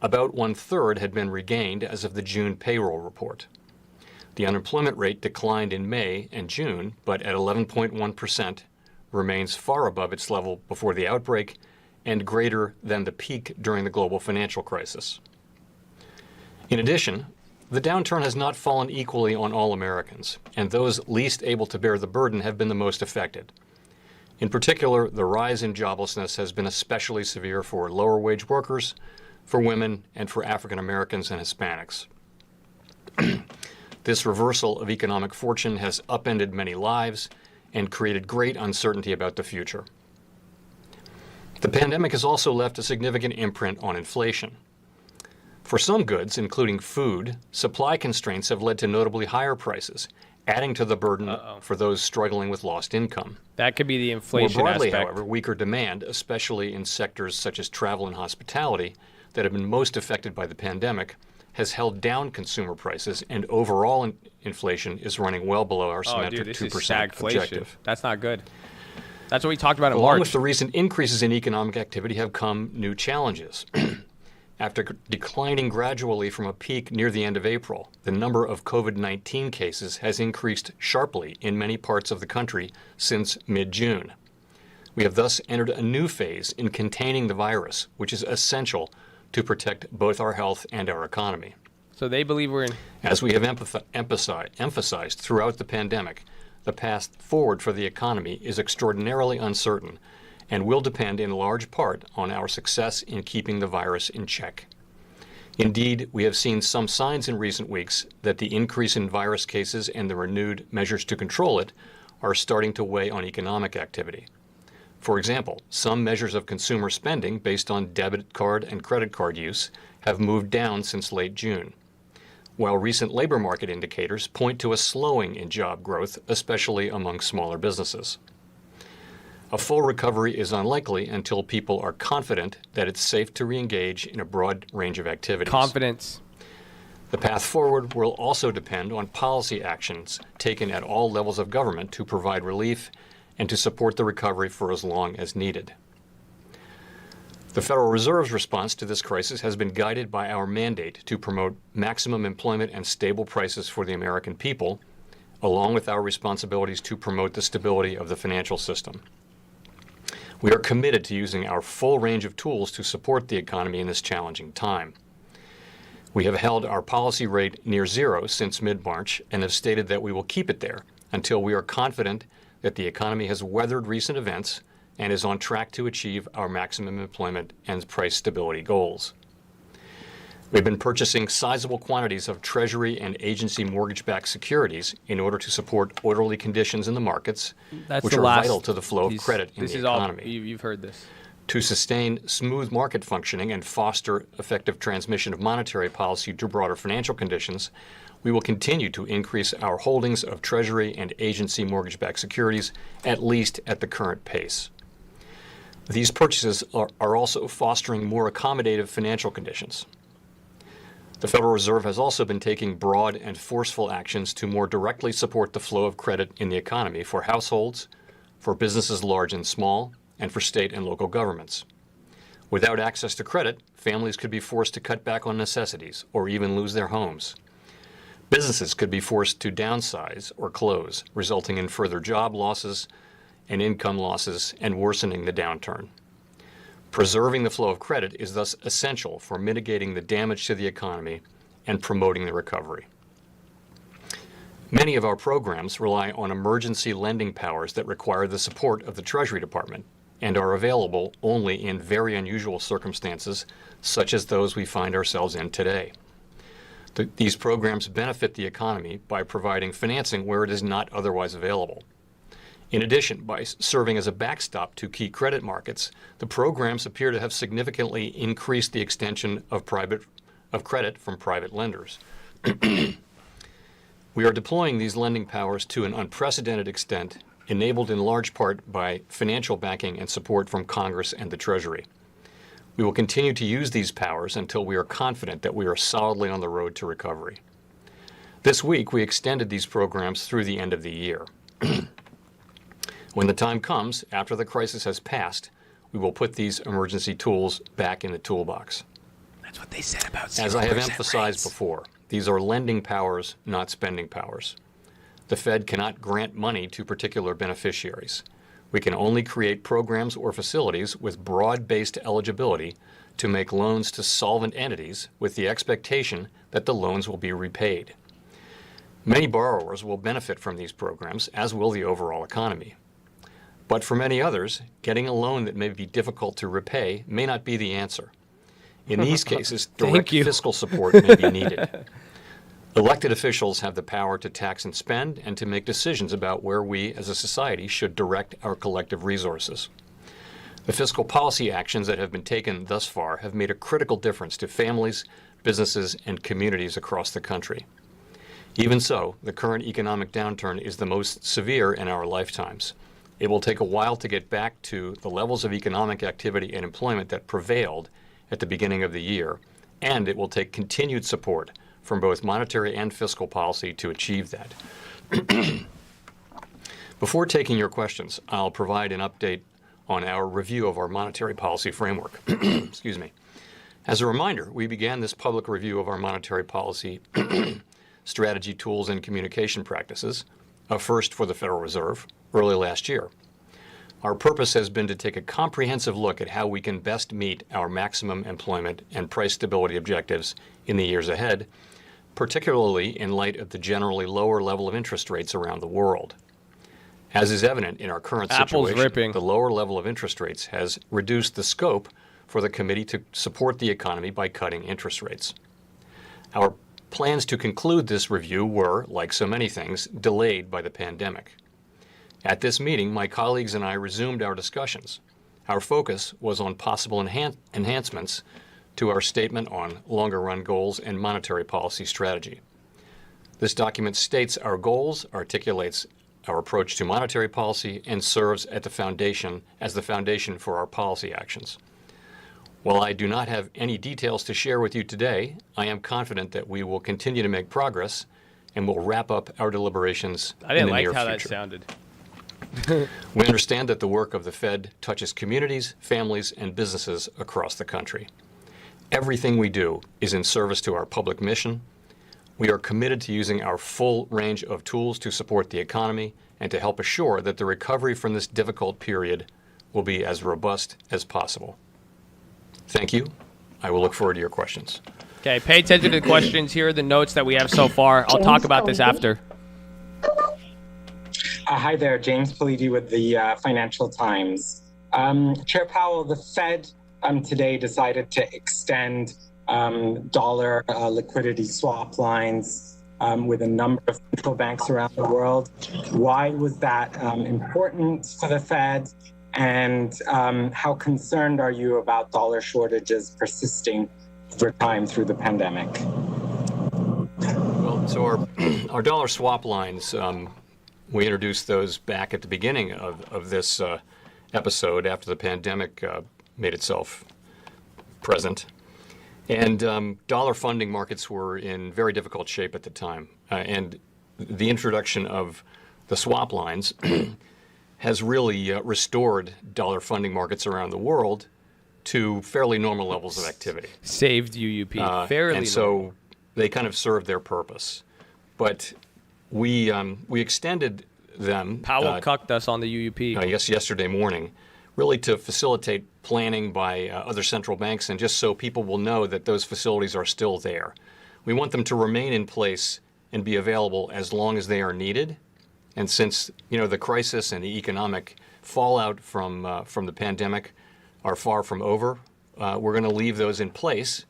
about 1/3 had been regained as of the June payroll report. The unemployment rate declined in May and June, but at 11.1% remains far above its level before the outbreak and greater than the peak during the global financial crisis. In addition, the downturn has not fallen equally on all Americans, and those least able to bear the burden have been the most affected. In particular, the rise in joblessness has been especially severe for lower wage workers, for women, and for African Americans and Hispanics. This reversal of economic fortune has upended many lives and created great uncertainty about the future. The pandemic has also left a significant imprint on inflation. For some goods, including food, supply constraints have led to notably higher prices, adding to the burden for those struggling with lost income. That could be the inflation More broadly, aspect. however, weaker demand, especially in sectors such as travel and hospitality that have been most affected by the pandemic, has held down consumer prices, and overall inflation is running well below our symmetric this 2% is stagflation. objective. That's not good. That's what we talked about in Along March. with the recent increases in economic activity have come new challenges. After declining gradually from a peak near the end of April, the number of COVID-19 cases has increased sharply in many parts of the country since mid-June. We have thus entered a new phase in containing the virus, which is essential to protect both our health and our economy. So they believe we're in. As we have emphasized throughout the pandemic, the path forward for the economy is extraordinarily uncertain and will depend in large part on our success in keeping the virus in check. Indeed, we have seen some signs in recent weeks that the increase in virus cases and the renewed measures to control it are starting to weigh on economic activity. For example, some measures of consumer spending based on debit card and credit card use have moved down since late June, while recent labor market indicators point to a slowing in job growth, especially among smaller businesses. A full recovery is unlikely until people are confident that it's safe to re-engage in a broad range of activities. Confidence. The path forward will also depend on policy actions taken at all levels of government to provide relief and to support the recovery for as long as needed. The Federal Reserve's response to this crisis has been guided by our mandate to promote maximum employment and stable prices for the American people, along with our responsibilities to promote the stability of the financial system. We are committed to using our full range of tools to support the economy in this challenging time. We have held our policy rate near zero since mid-March and have stated that we will keep it there until we are confident that the economy has weathered recent events and is on track to achieve our maximum employment and price stability goals. We've been purchasing sizable quantities of Treasury and agency mortgage-backed securities in order to support orderly conditions in the markets, which are vital to the flow of credit in the economy. You've heard this. To sustain smooth market functioning and foster effective transmission of monetary policy to broader financial conditions, we will continue to increase our holdings of Treasury and agency mortgage-backed securities at least at the current pace. These purchases are also fostering more accommodative financial conditions. The Federal Reserve has also been taking broad and forceful actions to more directly support the flow of credit in the economy for households, for businesses large and small, and for state and local governments. Without access to credit, families could be forced to cut back on necessities or even lose their homes. Businesses could be forced to downsize or close, resulting in further job losses and income losses and worsening the downturn. Preserving the flow of credit is thus essential for mitigating the damage to the economy and promoting the recovery. Many of our programs rely on emergency lending powers that require the support of the Treasury Department and are available only in very unusual circumstances, such as those we find ourselves in today. These programs benefit the economy by providing financing where it is not otherwise available. In addition, by serving as a backstop to key credit markets, the programs appear to have significantly increased the extension of credit from private lenders. We are deploying these lending powers to an unprecedented extent, enabled in large part by financial backing and support from Congress and the Treasury. We will continue to use these powers until we are confident that we are solidly on the road to recovery. This week, we extended these programs through the end of the year. When the time comes, after the crisis has passed, we will put these emergency tools back in the toolbox. That's what they said about 0% As I have emphasized rates. before, these are lending powers, not spending powers. The Fed cannot grant money to particular beneficiaries. We can only create programs or facilities with broad-based eligibility to make loans to solvent entities with the expectation that the loans will be repaid. Many borrowers will benefit from these programs, as will the overall economy. But for many others, getting a loan that may be difficult to repay may not be the answer. In these cases, direct fiscal support may be needed. Elected officials have the power to tax and spend and to make decisions about where we as a society should direct our collective resources. The fiscal policy actions that have been taken thus far have made a critical difference to families, businesses, and communities across the country. Even so, the current economic downturn is the most severe in our lifetimes. It will take a while to get back to the levels of economic activity and employment that prevailed at the beginning of the year, and it will take continued support from both monetary and fiscal policy to achieve that. Before taking your questions, I'll provide an update on our review of our monetary policy framework. Excuse me. As a reminder, we began this public review of our monetary policy strategy, tools, and communication practices, a first for the Federal Reserve, early last year. Our purpose has been to take a comprehensive look at how we can best meet our maximum employment and price stability objectives in the years ahead, particularly in light of the generally lower level of interest rates around the world. As is evident in our current situation, the lower level of interest rates has reduced the scope for the committee to support the economy by cutting interest rates. Our plans to conclude this review were, like so many things, delayed by the pandemic. At this meeting, my colleagues and I resumed our discussions. Our focus was on possible enhancements to our statement on longer-run goals and monetary policy strategy. This document states our goals, articulates our approach to monetary policy, and serves as the foundation for our policy actions. While I do not have any details to share with you today, I am confident that we will continue to make progress and will wrap up our deliberations in the near future. I didn't like how that sounded. We understand that the work of the Fed touches communities, families, and businesses across the country. Everything we do is in service to our public mission. We are committed to using our full range of tools to support the economy and to help assure that the recovery from this difficult period will be as robust as possible. Thank you. I will look forward to your questions. Okay, pay attention to the questions. Here are the notes that we have so far. I'll talk about this after. Hi there, James Politi with the Financial Times. Chair Powell, the Fed today decided to extend dollar liquidity swap lines with a number of central banks around the world. Why was that important for the Fed? And how concerned are you about dollar shortages persisting over time through the pandemic? Well, so our dollar swap lines, we introduced those back at the beginning of this episode after the pandemic made itself present. And dollar funding markets were in very difficult shape at the time. And the introduction of the swap lines has really restored dollar funding markets around the world to fairly normal levels of activity. Saved UUP. Fairly and so they kind of served their purpose. But we extended them. Powell cucked us on the UUP. I guess yesterday morning, really to facilitate planning by other central banks and just so people will know that those facilities are still there. We want them to remain in place and be available as long as they are needed. And since the crisis and the economic fallout from the pandemic are far from over, we're going to leave those in place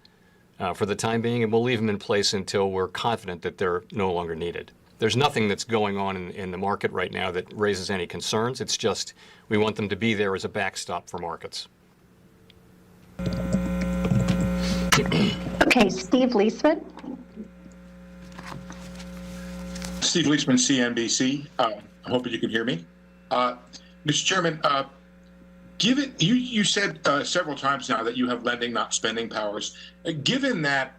for the time being, and we'll leave them in place until we're confident that they're no longer needed. There's nothing that's going on in the market right now that raises any concerns. It's just we want them to be there as a backstop for markets. Okay, Steve Leisman. Steve Leachman, CNBC. I hope you can hear me. Mr. Chairman, given you said several times now that you have lending, not spending powers. Given that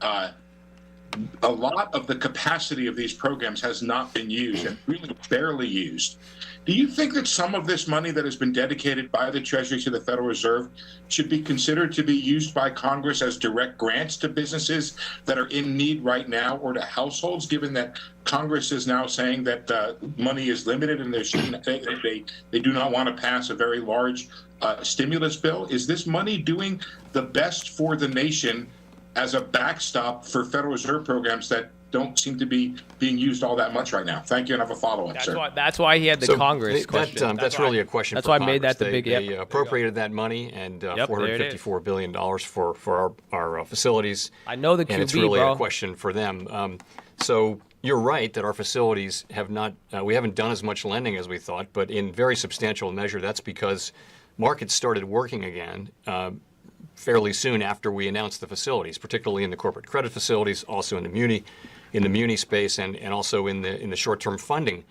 a lot of the capacity of these programs has not been used and really barely used. Do you think that some of this money that has been dedicated by the Treasury to the Federal Reserve should be considered to be used by Congress as direct grants to businesses that are in need right now, or to households, given that Congress is now saying that money is limited and they do not want to pass a very large stimulus bill? Is this money doing the best for the nation as a backstop for Federal Reserve programs that don't seem to be being used all that much right now? Thank you, and I have a follow-up, sir. That's why he had the Congress question. That's really a question that's for why Congress. I made that the big... They appropriated that money, and $454 billion for our facilities. I know the QB, and it's really bro. a question for them. So you're right that our facilities have not, we haven't done as much lending as we thought, but in very substantial measure, that's because markets started working again fairly soon after we announced the facilities, particularly in the corporate credit facilities, also in the muni space, and also in the short-term funding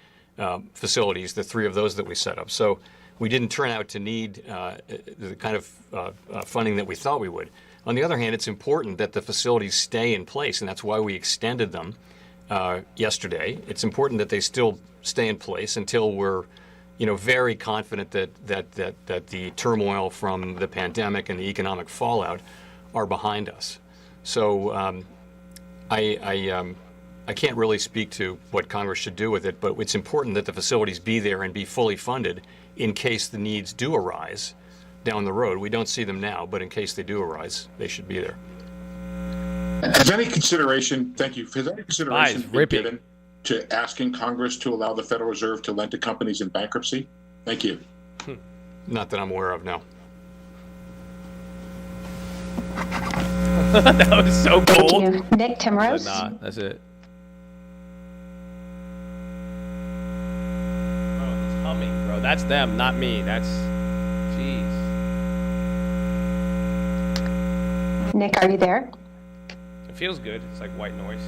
facilities, the three of those that we set up. So we didn't turn out to need the kind of funding that we thought we would. On the other hand, it's important that the facilities stay in place, and that's why we extended them yesterday. It's important that they still stay in place until we're very confident that the turmoil from the pandemic and the economic fallout are behind us. So I can't really speak to what Congress should do with it, but it's important that the facilities be there and be fully funded in case the needs do arise down the road. We don't see them now, but in case they do arise, they should be there. Has any consideration, thank you, has any consideration been given to asking Congress to allow the Federal Reserve to lend to companies in bankruptcy? Thank you. Not that I'm aware of, no. That was so cool. Thank you. Nick Timrose. That's it. Oh, it's humming, bro. That's them, not me. That's... Jeez. Nick, are you there? It feels good. It's like white noise.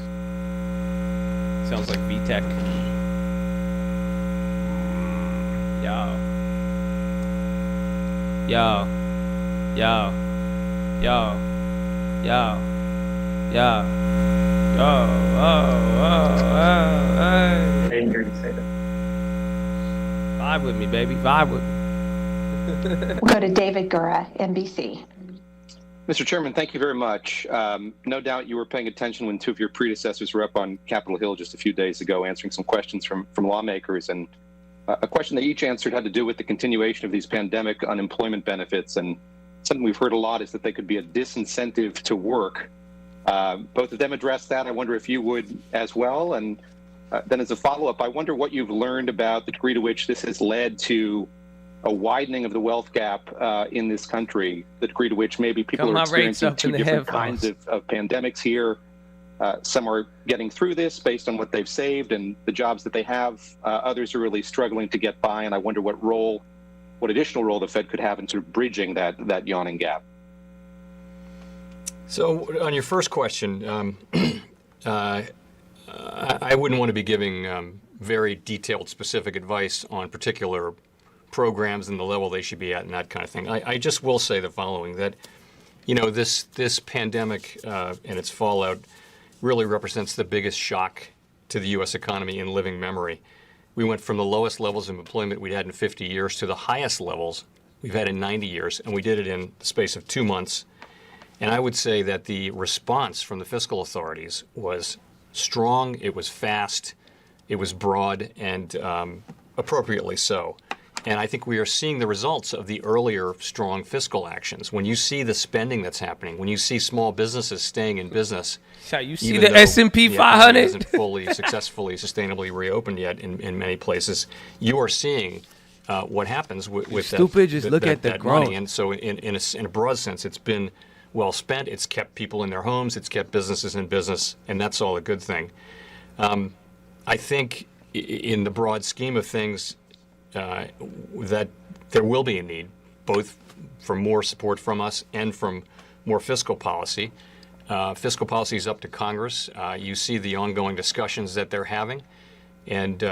Sounds like VTech. Yo. Yo. Yo. Yo. Yo. Yo. Yo. I didn't hear you say that. Vibe with me, baby. Vibe with me. We'll go to David Gura, NBC. Mr. Chairman, thank you very much. No doubt you were paying attention when two of your predecessors were up on Capitol Hill just a few days ago answering some questions from lawmakers. And a question they each answered had to do with the continuation of these pandemic unemployment benefits. And something we've heard a lot is that they could be a disincentive to work. Both of them addressed that. I wonder if you would as well. And then as a follow-up, I wonder what you've learned about the degree to which this has led to a widening of the wealth gap in this country, the degree to which maybe people are experiencing two different kinds of pandemics here. Some are getting through this based on what they've saved and the jobs that they have. Others are really struggling to get by, and I wonder what additional role the Fed could have in sort of bridging that yawning gap. So on your first question, I wouldn't want to be giving very detailed, specific advice on particular programs and the level they should be at and that kind of thing. I just will say the following, that this pandemic and its fallout really represents the biggest shock to the U.S. economy in living memory. We went from the lowest levels of employment we'd had in 50 years to the highest levels we've had in 90 years, and we did it in the space of 2 months. And I would say that the response from the fiscal authorities was strong, it was fast, it was broad, and appropriately so. And I think we are seeing the results of the earlier strong fiscal actions. When you see the spending that's happening, when you see small businesses staying in business, you see the S&P 500 isn't fully, successfully, sustainably reopened yet in many places, you are seeing what happens with that money. And so in a broad sense, it's been well spent. It's kept people in their homes. It's kept businesses in business, and that's all a good thing. I think in the broad scheme of things, that there will be a need, both for more support from us and from more fiscal policy. Fiscal policy is up to Congress. You see the ongoing discussions that they're having, and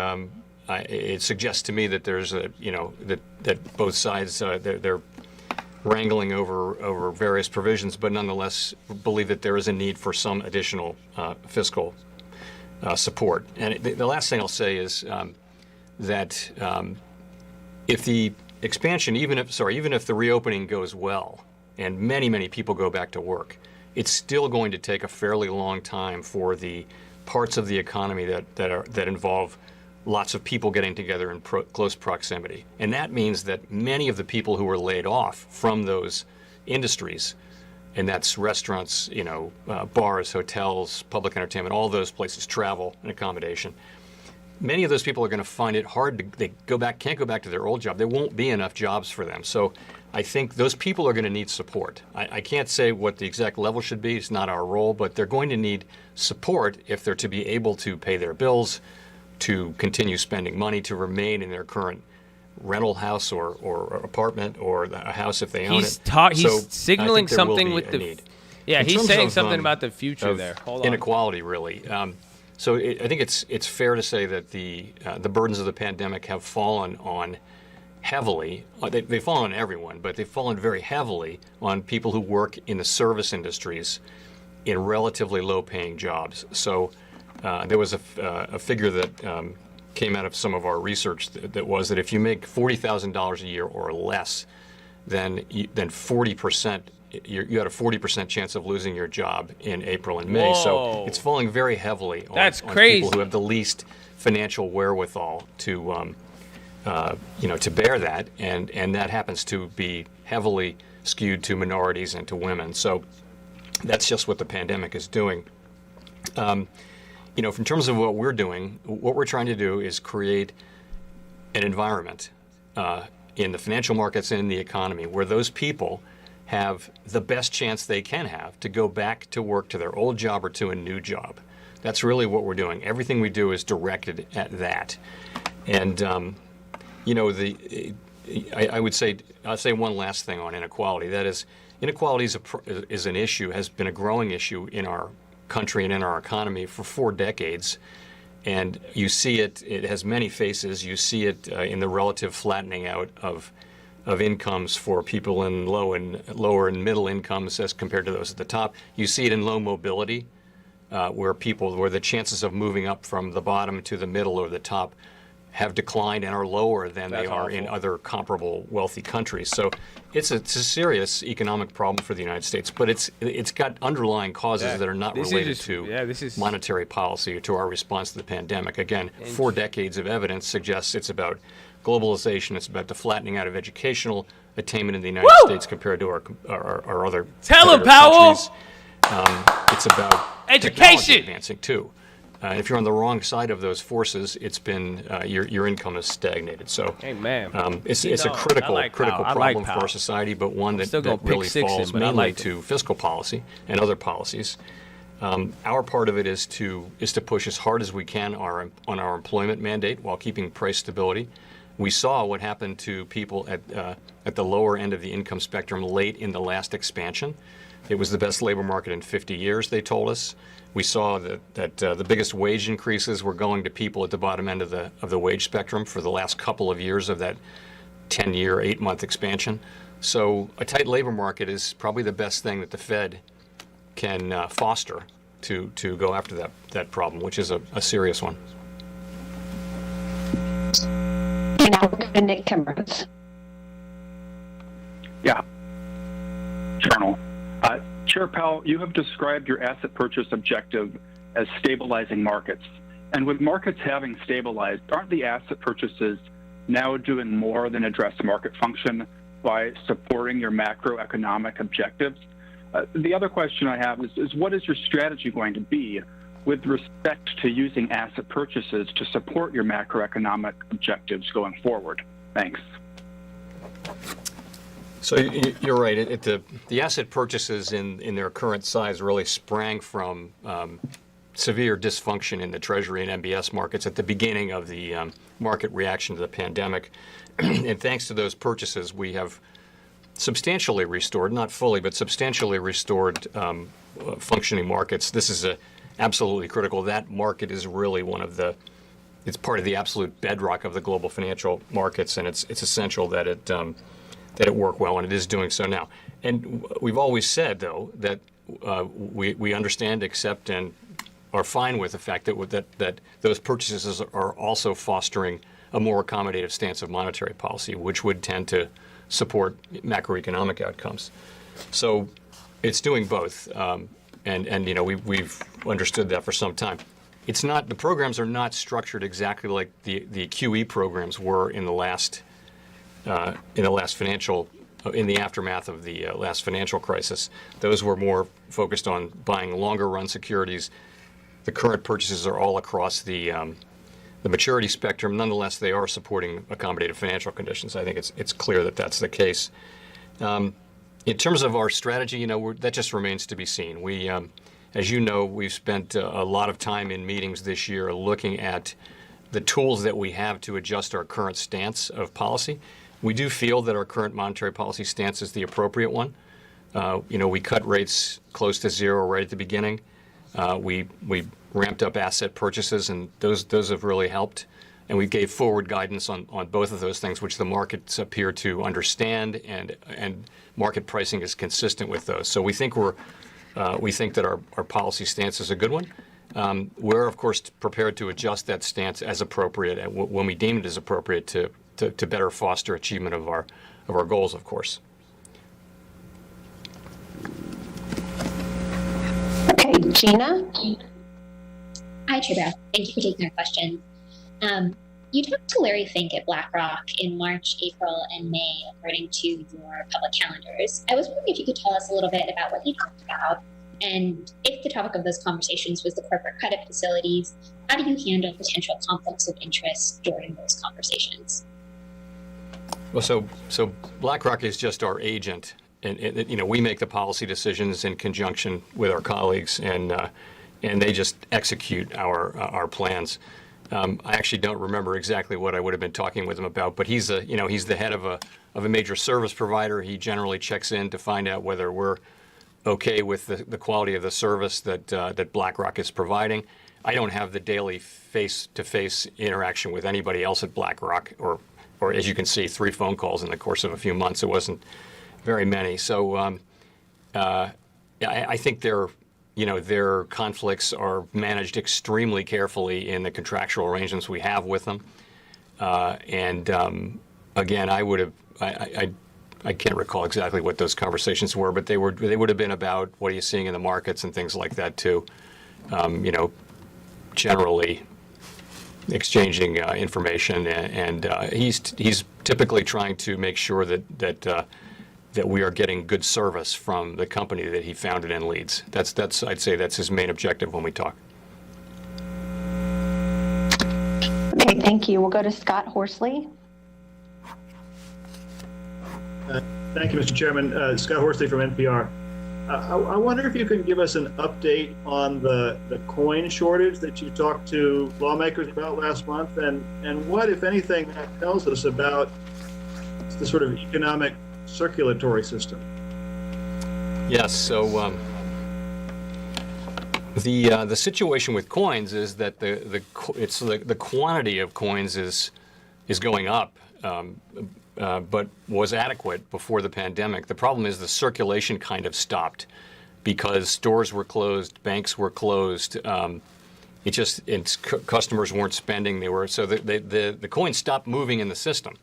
it suggests to me that there's that both sides they're wrangling over various provisions, but nonetheless believe that there is a need for some additional fiscal support. And the last thing I'll say is that if the expansion, even if the reopening goes well and many people go back to work, it's still going to take a fairly long time for the parts of the economy that involve lots of people getting together in close proximity. And that means that many of the people who were laid off from those industries, and that's restaurants, bars, hotels, public entertainment, all those places, travel and accommodation, many of those people are going to find it hard they can't go back to their old job. There won't be enough jobs for them. So I think those people are going to need support. I can't say what the exact level should be. It's not our role, but they're going to need support if they're to be able to pay their bills, to continue spending money, to remain in their current rental house or apartment or a house if they own it. He's signaling something with the need. Yeah, he's saying something about the future there. Hold on. Inequality, really. So I think it's fair to say that the burdens of the pandemic have fallen on heavily. They've fallen on everyone, but they've fallen very heavily on people who work in the service industries in relatively low-paying jobs. So there was a figure that came out of some of our research that was that if you make $40,000 a year or less, then 40%. You had a 40% chance of losing your job in April and May. Whoa. So it's falling very heavily on people who have the least financial wherewithal to bear that, and that happens to be heavily skewed to minorities and to women. So that's just what the pandemic is doing. In terms of what we're doing, what we're trying to do is create an environment in the financial markets and in the economy where those people have the best chance they can have to go back to work to their old job or to a new job. That's really what we're doing. Everything we do is directed at that. And I'll say one last thing on inequality. That is, inequality is an issue, has been a growing issue in our country and in our economy for 4 decades. And you see it has many faces. You see it in the relative flattening out of incomes for people in lower and middle incomes as compared to those at the top. You see it in low mobility, where the chances of moving up from the bottom to the middle or the top have declined and are lower than they are in other comparable wealthy countries. So it's a serious economic problem for the United States, but it's got underlying causes that are not related to monetary policy or to our response to the pandemic. Again, 4 decades of evidence suggests it's about globalization. It's about the flattening out of educational attainment in the United States compared to our other countries. It's about education advancing too. If you're on the wrong side of those forces, it's been your income has stagnated. So, it's a critical problem for our society, but one that really falls mainly to fiscal policy and other policies. Our part of it is to push as hard as we can on our employment mandate while keeping price stability. We saw what happened to people at the lower end of the income spectrum late in the last expansion. It was the best labor market in 50 years, they told us. We saw that the biggest wage increases were going to people at the bottom end of the wage spectrum for the last couple of years of that 10-year, 8-month expansion. So a tight labor market is probably the best thing that the Fed can foster to go after that problem, which is a serious one. And now we're going to Nick Timrose. Yeah. Journal. Chair Powell, you have described your asset purchase objective as stabilizing markets. And with markets having stabilized, aren't the asset purchases now doing more than address market function by supporting your macroeconomic objectives? The other question I have is what is your strategy going to be with respect to using asset purchases to support your macroeconomic objectives going forward? Thanks. So you're right. The asset purchases in their current size really sprang from severe dysfunction in the Treasury and MBS markets at the beginning of the market reaction to the pandemic. And thanks to those purchases, we have substantially restored, not fully, but substantially restored functioning markets. This is absolutely critical. That market is really it's part of the absolute bedrock of the global financial markets, and it's essential that it that it worked well, and it is doing so now. And we've always said, though, that we understand, accept, and are fine with the fact that those purchases are also fostering a more accommodative stance of monetary policy, which would tend to support macroeconomic outcomes. So it's doing both, and you know, we've understood that for some time. It's not, the programs are not structured exactly like the QE programs were in the aftermath of the last financial crisis. Those were more focused on buying longer run securities. The current purchases are all across the maturity spectrum. Nonetheless, they are supporting accommodative financial conditions. I think it's clear that that's the case. In terms of our strategy, you know, that just remains to be seen. We, as you know, we've spent a lot of time in meetings this year looking at the tools that we have to adjust our current stance of policy. We do feel that our current monetary policy stance is the appropriate one. You know, we cut rates close to zero right at the beginning. We ramped up asset purchases, and those have really helped. And we gave forward guidance on both of those things, which the markets appear to understand, and market pricing is consistent with those. So we think that our policy stance is a good one. We're of course prepared to adjust that stance as appropriate, and when we deem it as appropriate to better foster achievement of our goals, of course. Okay, Gina? Hi, Tribal. Thank you for taking our question. You talked to Larry Fink at BlackRock in March, April, and May, according to your public calendars. I was wondering if you could tell us a little bit about what you talked about, and if the topic of those conversations was the corporate credit facilities, how do you handle potential conflicts of interest during those conversations? Well, so BlackRock is just our agent, and you know, we make the policy decisions in conjunction with our colleagues, and they just execute our plans. I actually don't remember exactly what I would have been talking with him about, but he's the head of a major service provider. He generally checks in to find out whether we're okay with the quality of the service that BlackRock is providing. I don't have the daily face-to-face interaction with anybody else at BlackRock, or as you can see, 3 phone calls in the course of a few months. It wasn't very many. So I think their conflicts are managed extremely carefully in the contractual arrangements we have with them. Again, I can't recall exactly what those conversations were, but they would have been about what are you seeing in the markets and things like that too. You know, generally exchanging information, and he's typically trying to make sure that we are getting good service from the company that he founded and leads. I'd say that's his main objective when we talk. Okay, thank you. We'll go to Scott Horsley. Thank you, Mr. Chairman. Scott Horsley from NPR. I wonder if you can give us an update on the coin shortage that you talked to lawmakers about last month, and what, if anything, that tells us about the sort of economic circulatory system. Yes. So the situation with coins is that the quantity of coins is going up, but was adequate before the pandemic. The problem is the circulation kind of stopped because stores were closed, banks were closed. Customers weren't spending. The coins stopped moving in the system.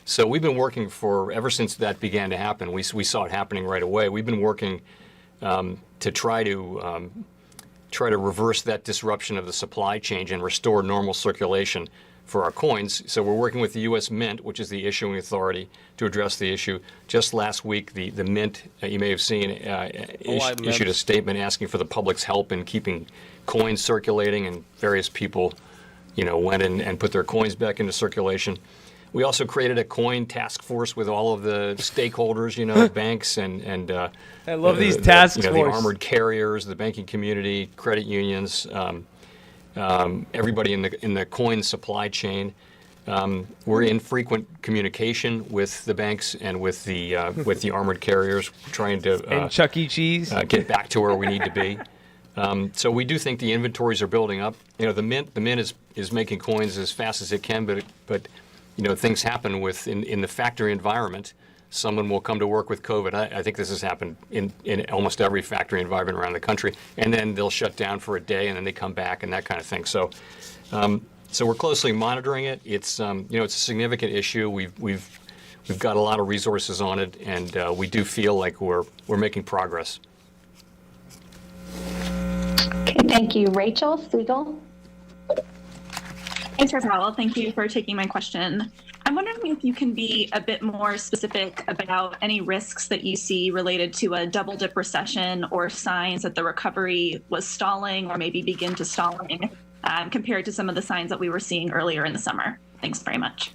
So we've been working ever since that began to happen. We saw it happening right away. We've been working to try to reverse that disruption of the supply chain and restore normal circulation for our coins. So we're working with the U.S. Mint, which is the issuing authority, to address the issue. Just last week, the Mint, you may have seen, issued a statement asking for the public's help in keeping coins circulating, and various people, went in and put their coins back into circulation. We also created a coin task force with all of the stakeholders, banks and I love these task force. The armored carriers, the banking community, credit unions, everybody in the coin supply chain. We're in frequent communication with the banks and with the armored carriers, trying to and Chuck E. Cheese get back to where we need to be. So we do think the inventories are building up. The mint is making coins as fast as it can, but things happen in the factory environment. someone will come to work with COVID. I think this has happened in almost every factory environment around the country. And then they'll shut down for a day, and then they come back and that kind of thing. So, so we're closely monitoring it. It's it's a significant issue. We've got a lot of resources on it, and we do feel like we're making progress. Okay, thank you. Rachel Siegel. Thanks, Powell. Thank you for taking my question. I'm wondering if you can be a bit more specific about any risks that you see related to a double dip recession or signs that the recovery was stalling or maybe begin to stalling compared to some of the signs that we were seeing earlier in the summer. Thanks very much.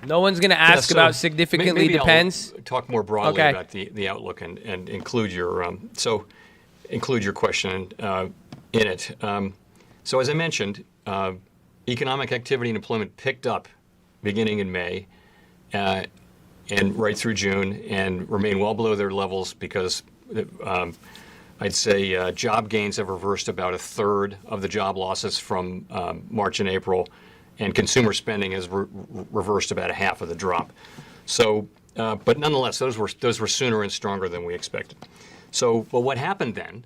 No one's going to ask about significantly depends. I'll talk more broadly about the outlook and include your include your question in it. So as I mentioned, economic activity and employment picked up beginning in May and right through June and remain well below their levels because I'd say job gains have reversed about a third of the job losses from March and April, and consumer spending has reversed about a half of the drop. So, but nonetheless, those were sooner and stronger than we expected. So, well, what happened then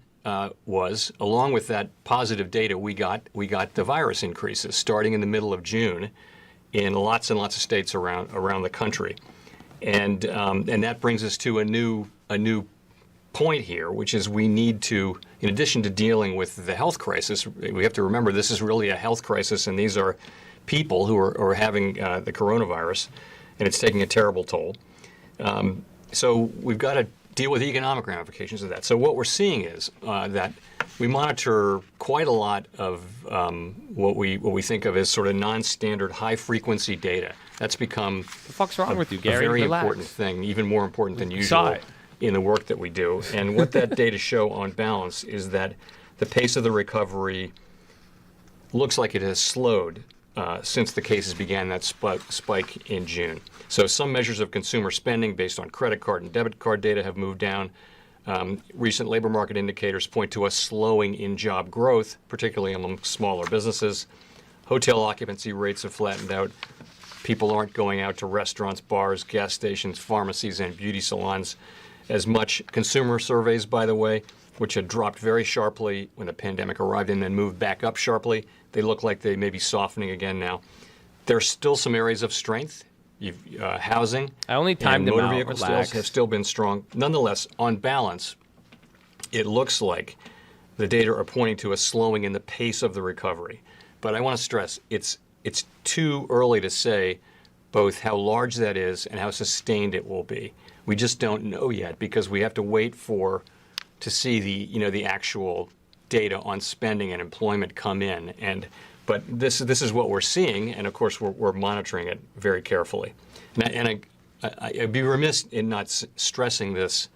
was, along with that positive data, we got the virus increases starting in the middle of June in lots and lots of states around the country, and that brings us to a new point here, which is we need to, in addition to dealing with the health crisis, we have to remember this is really a health crisis, and these are people who are having the coronavirus, and it's taking a terrible toll. So we've got to deal with the economic ramifications of that. So what we're seeing is that we monitor quite a lot of what we think of as sort of non-standard high-frequency data. That's become the fuck's wrong with you, Gary? A very Relax. important thing, even more important than usual in the work that we do. And what that data show on balance is that the pace of the recovery looks like it has slowed since the cases began that spike in June. So some measures of consumer spending based on credit card and debit card data have moved down. Recent labor market indicators point to a slowing in job growth, particularly among smaller businesses. Hotel occupancy rates have flattened out. People aren't going out to restaurants, bars, gas stations, pharmacies, and beauty salons as much. Consumer surveys, by the way, which had dropped very sharply when the pandemic arrived and then moved back up sharply, they look like they may be softening again now. There's still some areas of strength. Housing I only timed and them motor out. vehicle Relax. sales have still been strong. Nonetheless, on balance, it looks like the data are pointing to a slowing in the pace of the recovery. But I want to stress, it's too early to say both how large that is and how sustained it will be. We just don't know yet because we have to wait to see the actual data on spending and employment come in. But this is what we're seeing, and of course we're monitoring it very carefully. And I'd be remiss in not stressing this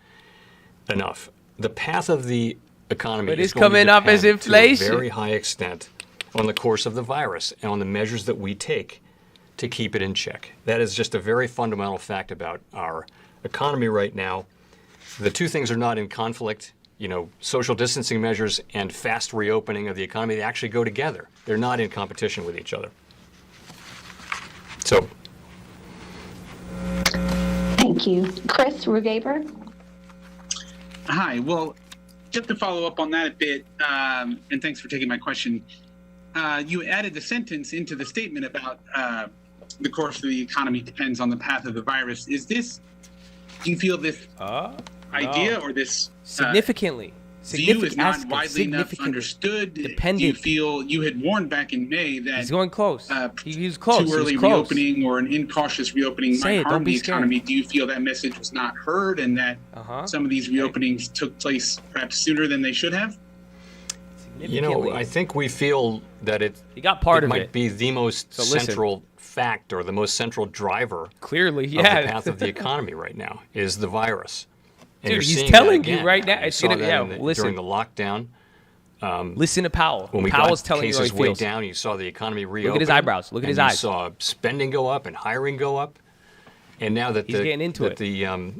enough. The path of the economy But is it's going coming to up as depend inflation. to a very high extent on the course of the virus and on the measures that we take to keep it in check. That is just a very fundamental fact about our economy right now. The two things are not in conflict. Social distancing measures and fast reopening of the economy, they actually go together. They're not in competition with each other. So. Thank you. Chris Rugaber. Hi. Well, just to follow up on that a bit, and thanks for taking my question. You added a sentence into the statement about the course of the economy depends on the path of the virus. Do you feel this idea or this significantly view is not widely enough understood? Dependent. Do you feel you had warned back in May that he's going close? He's close. Too early reopening or an incautious reopening might harm the economy. Do you feel that message was not heard and that some of these reopenings took place perhaps sooner than they should have? I think we feel that it might be the most central fact or the most central driver clearly of the path of the economy right now is the virus. And Dude, you're he's telling you again. right now. It's saw gonna, that yeah. in Listen, during the lockdown. Listen to Powell. When we Powell's got telling cases you how he feels. way down, you saw the economy reopen. Look at his eyebrows. Look at his eyes. You saw spending go up and hiring go up. And now that he's getting into it. The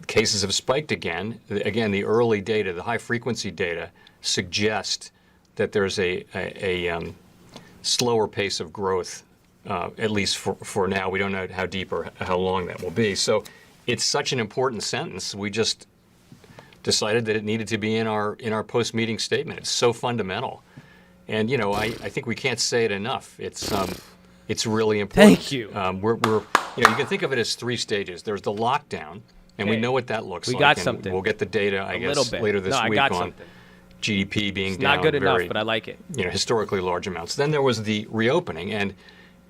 cases have spiked again, the early data, the high frequency data, suggest that there's a slower pace of growth, at least for now. We don't know how deep or how long that will be. So it's such an important sentence. We just decided that it needed to be in our post-meeting statement. It's so fundamental, and I think we can't say it enough. It's really important. Thank you. We're you can think of it as 3 stages. There's the lockdown, and we know what that looks like. We got and something. We'll get the data, I guess, little bit. later this No, I week got on something. GDP being It's down not good enough, very, but I like it. Historically large amounts. Then there was the reopening, and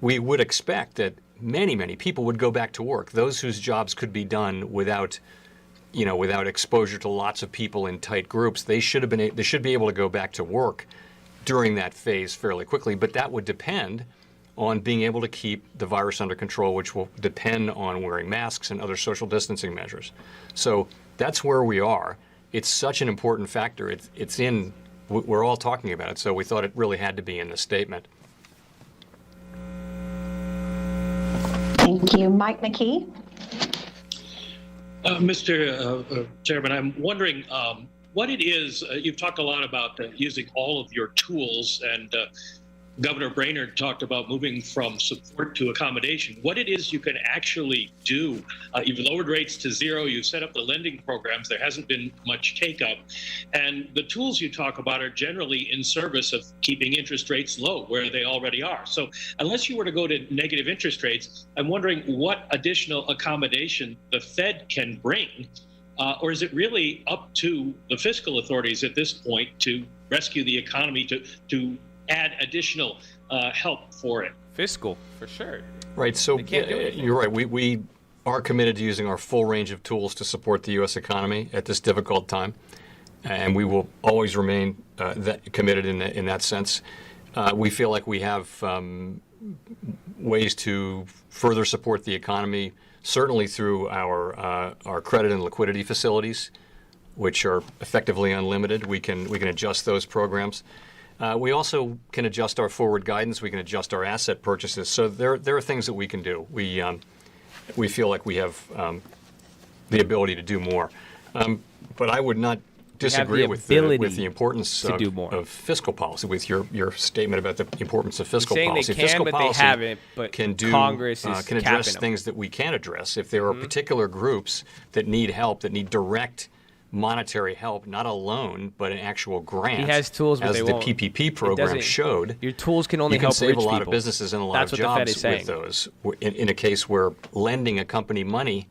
we would expect that many people would go back to work. Those whose jobs could be done without exposure to lots of people in tight groups, they should be able to go back to work during that phase fairly quickly. But that would depend on being able to keep the virus under control, which will depend on wearing masks and other social distancing measures. So that's where we are. It's such an important factor. We're all talking about it, so we thought it really had to be in the statement. Thank you. Mike McKee. Mr. Chairman, I'm wondering what it is. You've talked a lot about using all of your tools, and Governor Brainerd talked about moving from support to accommodation. What it is you can actually do. You've lowered rates to 0. You've set up the lending programs. There hasn't been much take up. And the tools you talk about are generally in service of keeping interest rates low where they already are. So unless you were to go to negative interest rates, I'm wondering what additional accommodation the Fed can bring. Or is it really up to the fiscal authorities at this point to rescue the economy, to add additional help for it? Fiscal, for sure. Right. So you're right. We are committed to using our full range of tools to support the U.S. economy at this difficult time, and we will always remain committed in that sense. We feel like we have ways to further support the economy, certainly through our credit and liquidity facilities, which are effectively unlimited. We can adjust those programs. We also can adjust our forward guidance. We can adjust our asset purchases. So there are things that we can do. We feel like we have the ability to do more. But I would not disagree with the importance of fiscal policy, with your statement about the importance of fiscal policy. They can, fiscal but policy they haven't. But Congress can address things that we can address. If there are particular groups that need help, that need direct monetary help, not a loan, but an actual grant. He has tools, but as they the won't. PPP program showed. Your tools can only you can help save rich a lot people. of businesses and a lot That's of what the Fed is jobs saying. with those. In a case where lending a company money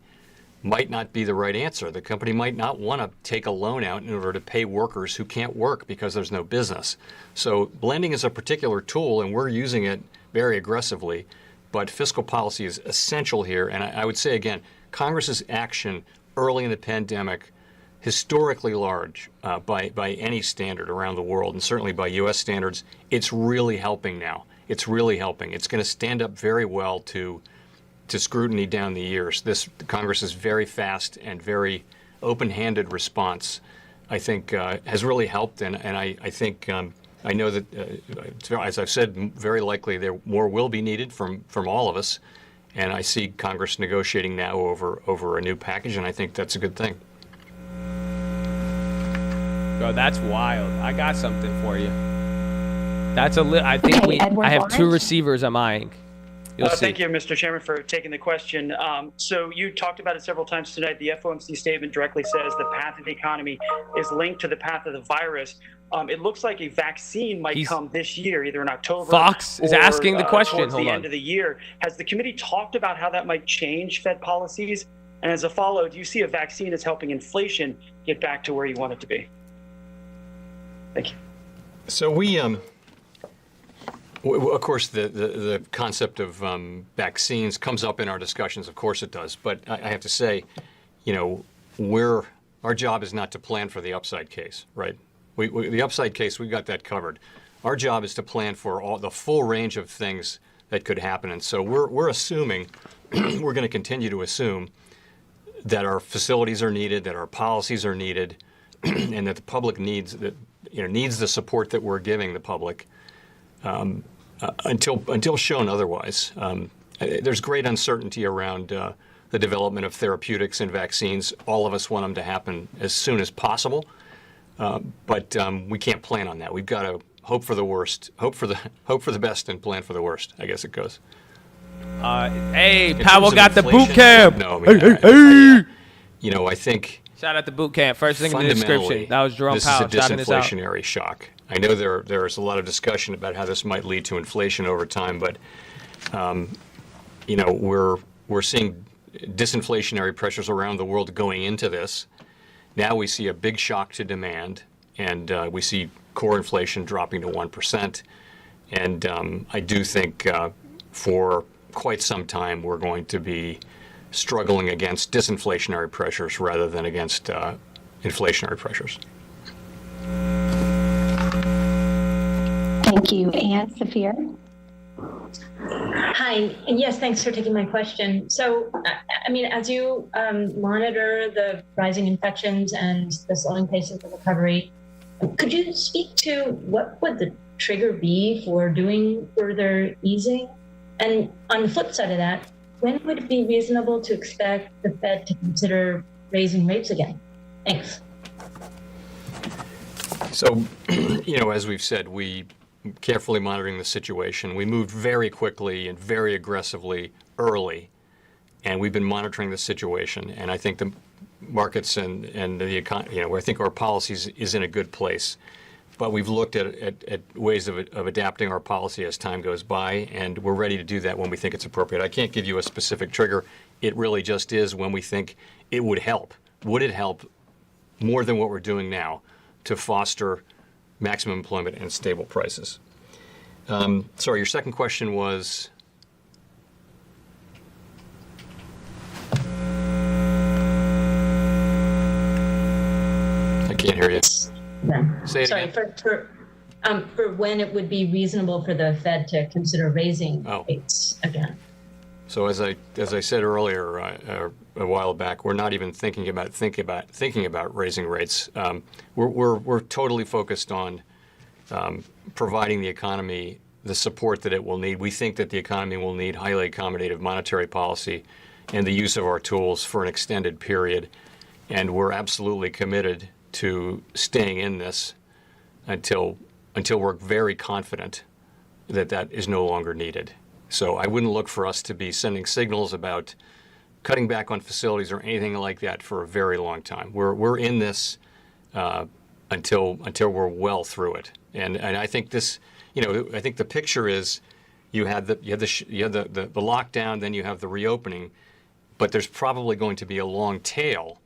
might not be the right answer. The company might not want to take a loan out in order to pay workers who can't work because there's no business. So lending is a particular tool, and we're using it very aggressively. But fiscal policy is essential here. And I would say, again, Congress's action early in the pandemic, historically large by any standard around the world, and certainly by U.S. standards, it's really helping now. It's really helping. It's going to stand up very well to scrutiny down the years. This Congress is very fast and very open-handed response, I think, has really helped. And I think I know that, as I've said, very likely more will be needed from all of us. And I see Congress negotiating now over a new package, and I think that's a good thing. Bro, that's wild. I got something for you. That's I think I have 2 receivers I'm eyeing. Thank you, Mr. Chairman, for taking the question. So you talked about it several times tonight. The FOMC statement directly says the path of the economy is linked to the path of the virus. It looks like a vaccine might come this year, either in October. Fox is asking the question. Towards Hold the on. end of the year. Has the committee talked about how that might change Fed policies? And as a follow, do you see a vaccine as helping inflation get back to where you want it to be? Thank you. So of course, the concept of vaccines comes up in our discussions. Of course it does. But I have to say, our job is not to plan for the upside case, right? The upside case, we've got that covered. Our job is to plan for the full range of things that could happen. And so we're assuming, we're going to continue to assume that our facilities are needed, that our policies are needed, and that the public needs the support that we're giving the public. Until shown otherwise. There's great uncertainty around the development of therapeutics and vaccines. All of us want them to happen as soon as possible, but we can't plan on that. We've got to hope for the worst, hope for the best, and plan for the worst. I guess it goes. Hey, In Powell terms of got the boot inflation, camp. No, I mean, you know, I think Shout out to boot camp. First thing in the description. That was Jerome this Powell is a shouting us out. disinflationary shock. I know there's a lot of discussion about how this might lead to inflation over time, but you know, we're seeing disinflationary pressures around the world going into this. Now we see a big shock to demand, and we see core inflation dropping to 1%. And I do think for quite some time we're going to be struggling against disinflationary pressures rather than against inflationary pressures. Thank you. Anne Saphir. Hi, and yes, thanks for taking my question. So, I mean, as you monitor the rising infections and the slowing pace of the recovery, could you speak to what would the trigger be for doing further easing? And on the flip side of that, when would it be reasonable to expect the Fed to consider raising rates again? Thanks. So, you know, as we've said, we carefully monitoring the situation. We moved very quickly and very aggressively early, and we've been monitoring the situation. And I think the markets and the economy, you know, I think our policies is in a good place. But we've looked at ways of adapting our policy as time goes by, and we're ready to do that when we think it's appropriate. I can't give you a specific trigger. It really just is when we think it would help. Would it help more than what we're doing now to foster maximum employment and stable prices? Sorry, your second question was? I can't hear you. Say it Sorry, again. for when it would be reasonable for the Fed to consider raising rates again. So as I said earlier, a while back, we're not even thinking about raising rates. We're totally focused on providing the economy the support that it will need. We think that the economy will need highly accommodative monetary policy and the use of our tools for an extended period, and we're absolutely committed to staying in this until we're very confident that that is no longer needed. So I wouldn't look for us to be sending signals about cutting back on facilities or anything like that for a very long time. We're in this until we're well through it. And I think this, you know, I think the picture is you had the lockdown, then you have the reopening, but there's probably going to be a long tail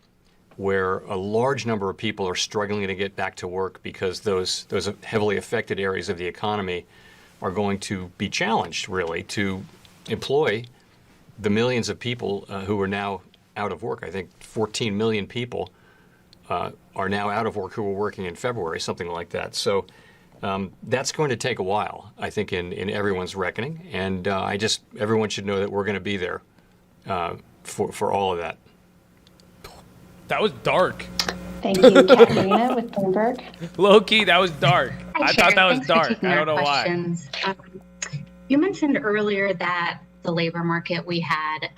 where a large number of people are struggling to get back to work because those heavily affected areas of the economy are going to be challenged, really, to employ the millions of people who are now out of work. I think 14 million people are now out of work who were working in February, something like that. So that's going to take a while, I think, in everyone's reckoning. And everyone should know that we're going to be there for all of that. That was dark. Thank you, Katerina with Bloomberg. Low key, that was dark. Hi, I Chair. thought that was Thanks for dark. taking I our don't know questions. You mentioned earlier that the labor market we had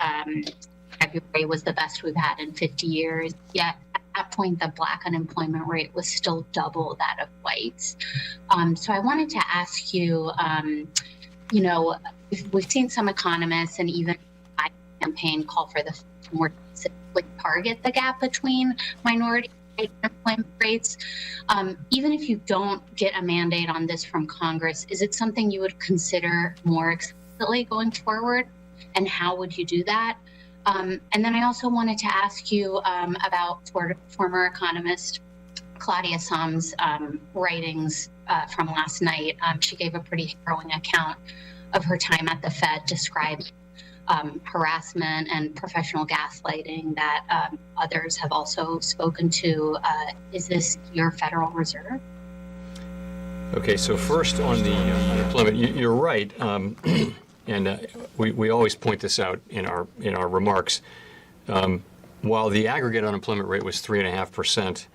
February was the best we've had in 50 years. Yet at that point, the Black unemployment rate was still double that of whites. So I wanted to ask you, you know, we've seen some economists and even the campaign call for the more specifically target the gap between minority unemployment rates. Even if you don't get a mandate on this from Congress, is it something you would consider more explicitly going forward? And how would you do that? And then I also wanted to ask you about former economist Claudia Samm's writings from last night. She gave a pretty harrowing account of her time at the Fed, describing harassment and professional gaslighting that others have also spoken to. Is this your Federal Reserve? Okay, so first on the unemployment, you're right, and we always point this out in our remarks. While the aggregate unemployment rate was 3.5%,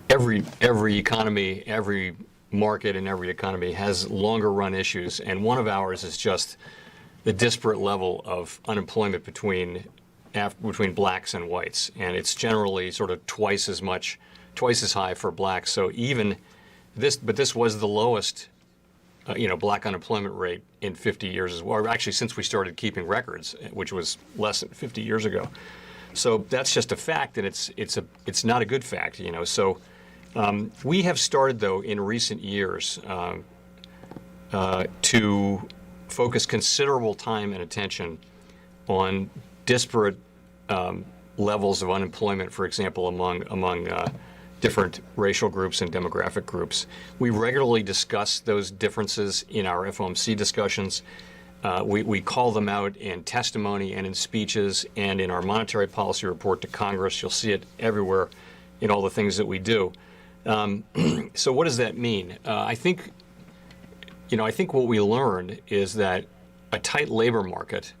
every economy, every market in every economy has longer run issues, and one of ours is just the disparate level of unemployment between blacks and whites, and it's generally sort of twice as high for blacks. So even this, but this was the lowest black unemployment rate in 50 years as well, or actually since we started keeping records, which was less than 50 years ago. So that's just a fact, and it's not a good fact, So we have started, though, in recent years to focus considerable time and attention on disparate levels of unemployment, for example, among different racial groups and demographic groups. We regularly discuss those differences in our FOMC discussions. We call them out in testimony and in speeches and in our monetary policy report to Congress. You'll see it everywhere in all the things that we do. So what does that mean? I think what we learned is that a tight labor market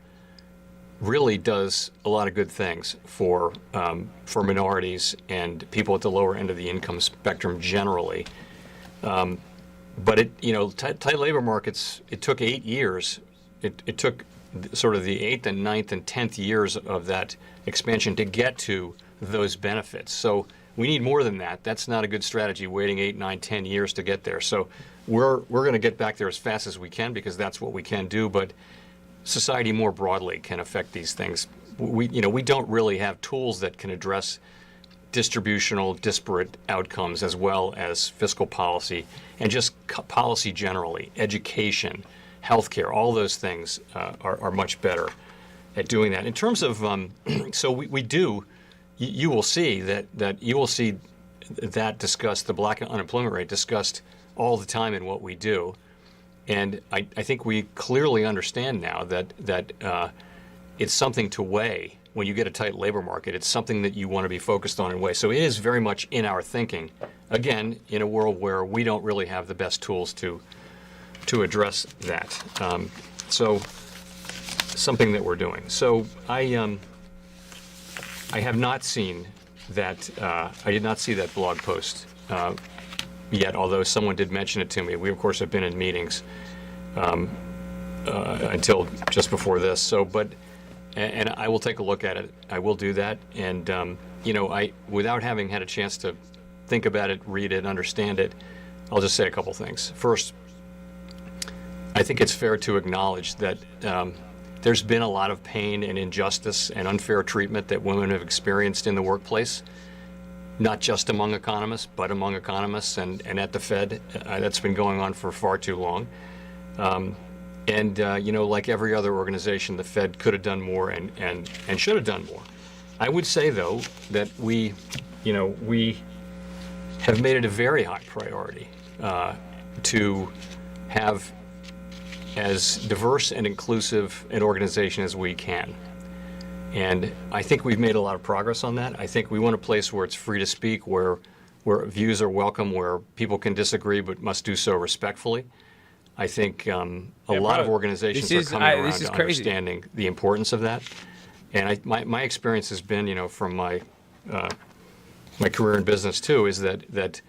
really does a lot of good things for minorities and people at the lower end of the income spectrum generally. But tight labor markets, it took 8 years. It took sort of the 8th and 9th and 10th years of that expansion to get to those benefits. So we need more than that. That's not a good strategy, waiting 8, 9, 10 years to get there. So we're going to get back there as fast as we can because that's what we can do. But society more broadly can affect these things. We don't really have tools that can address distributional disparate outcomes as well as fiscal policy and just policy generally, education, healthcare, all those things are much better at doing that. In terms of, so we do, you will see that discussed, the black unemployment rate discussed all the time in what we do. And I think we clearly understand now that it's something to weigh when you get a tight labor market. It's something that you want to be focused on and weigh. So it is very much in our thinking, again, in a world where we don't really have the best tools to address that. So something that we're doing. So I have not seen that, I did not see that blog post yet, although someone did mention it to me. We, of course, have been in meetings until just before this. So, and I will take a look at it. I will do that. And, without having had a chance to think about it, read it, understand it, I'll just say a couple things. First, I think it's fair to acknowledge that there's been a lot of pain and injustice and unfair treatment that women have experienced in the workplace. Not just among economists, but among economists and at the Fed. That's been going on for far too long. Like every other organization, the Fed could have done more and should have done more. I would say, though, that we have made it a very high priority to have as diverse and inclusive an organization as we can. And I think we've made a lot of progress on that. I think we want a place where it's free to speak, where views are welcome, where people can disagree but must do so respectfully. I think a lot of organizations are coming around to understanding the importance of that. And my experience has been, from my career in business too, is that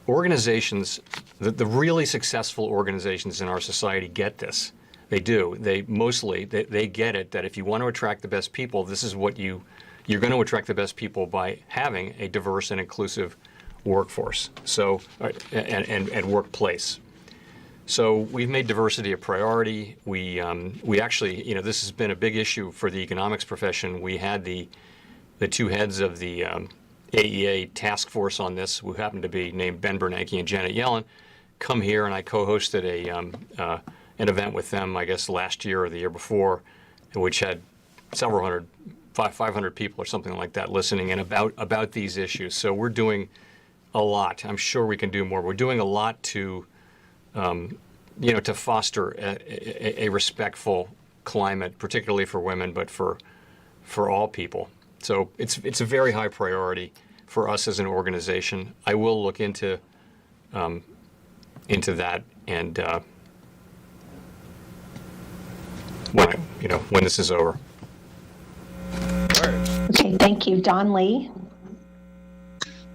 organizations, the really successful organizations in our society get this. They do. They get it that if you want to attract the best people, this is what you're going to attract the best people by having a diverse and inclusive workforce. So and workplace. So we've made diversity a priority. We actually, this has been a big issue for the economics profession. We had the two heads of the AEA task force on this, who happened to be named Ben Bernanke and Janet Yellen, come here, and I co-hosted an event with them, I guess last year or the year before, which had several hundred, 500 people or something like that listening in about these issues. So we're doing a lot. I'm sure we can do more. We're doing a lot to foster a respectful climate, particularly for women, but for all people. So it's a very high priority for us as an organization. I will look into that and when this is over. Okay, thank you. Don Lee.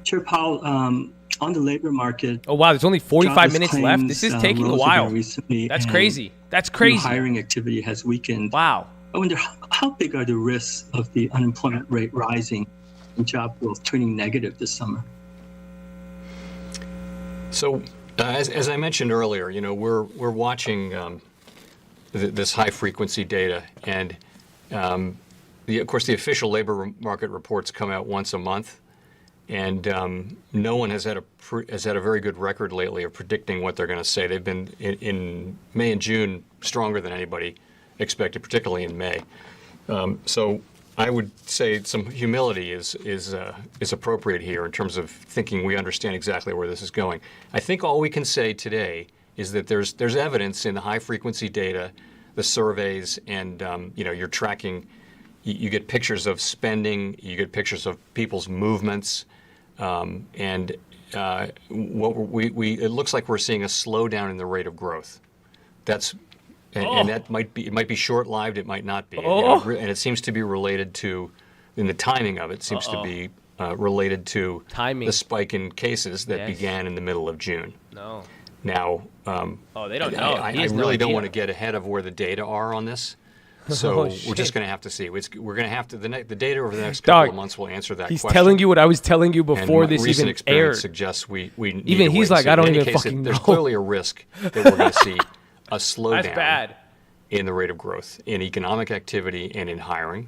Chair Powell, on the labor market. Oh, wow, there's only 45 minutes left. This is taking a while. That's crazy. That's crazy. Hiring activity has weakened. Wow. I wonder how big are the risks of the unemployment rate rising and job growth turning negative this summer? So As I mentioned earlier, we're watching this high frequency data, and of course the official labor market reports come out once a month, and no one has had a very good record lately of predicting what they're going to say. They've been in May and June stronger than anybody expected, particularly in May. So I would say some humility is appropriate here in terms of thinking we understand exactly where this is going. I think all we can say today is that there's evidence in the high frequency data, the surveys, and you're tracking. You get pictures of spending, you get pictures of people's movements, and it looks like we're seeing a slowdown in the rate of growth. And that might be short-lived, it might not be. And it seems to be related to, in the timing of it, seems to be related to the spike in cases that began in the middle of June. No. Now, they don't know. I really don't want to get ahead of where the data are on this. So we're just going to have to see. We're going to have to, the data over the next couple of months will answer that question. He's telling you what I was telling you before and this recent even experience aired. Suggests we need even to he's wait like, and I see. don't In any even case, fucking know. There's clearly a risk that we're going to see a slowdown. That's bad. In the rate of growth, in economic activity, and in hiring.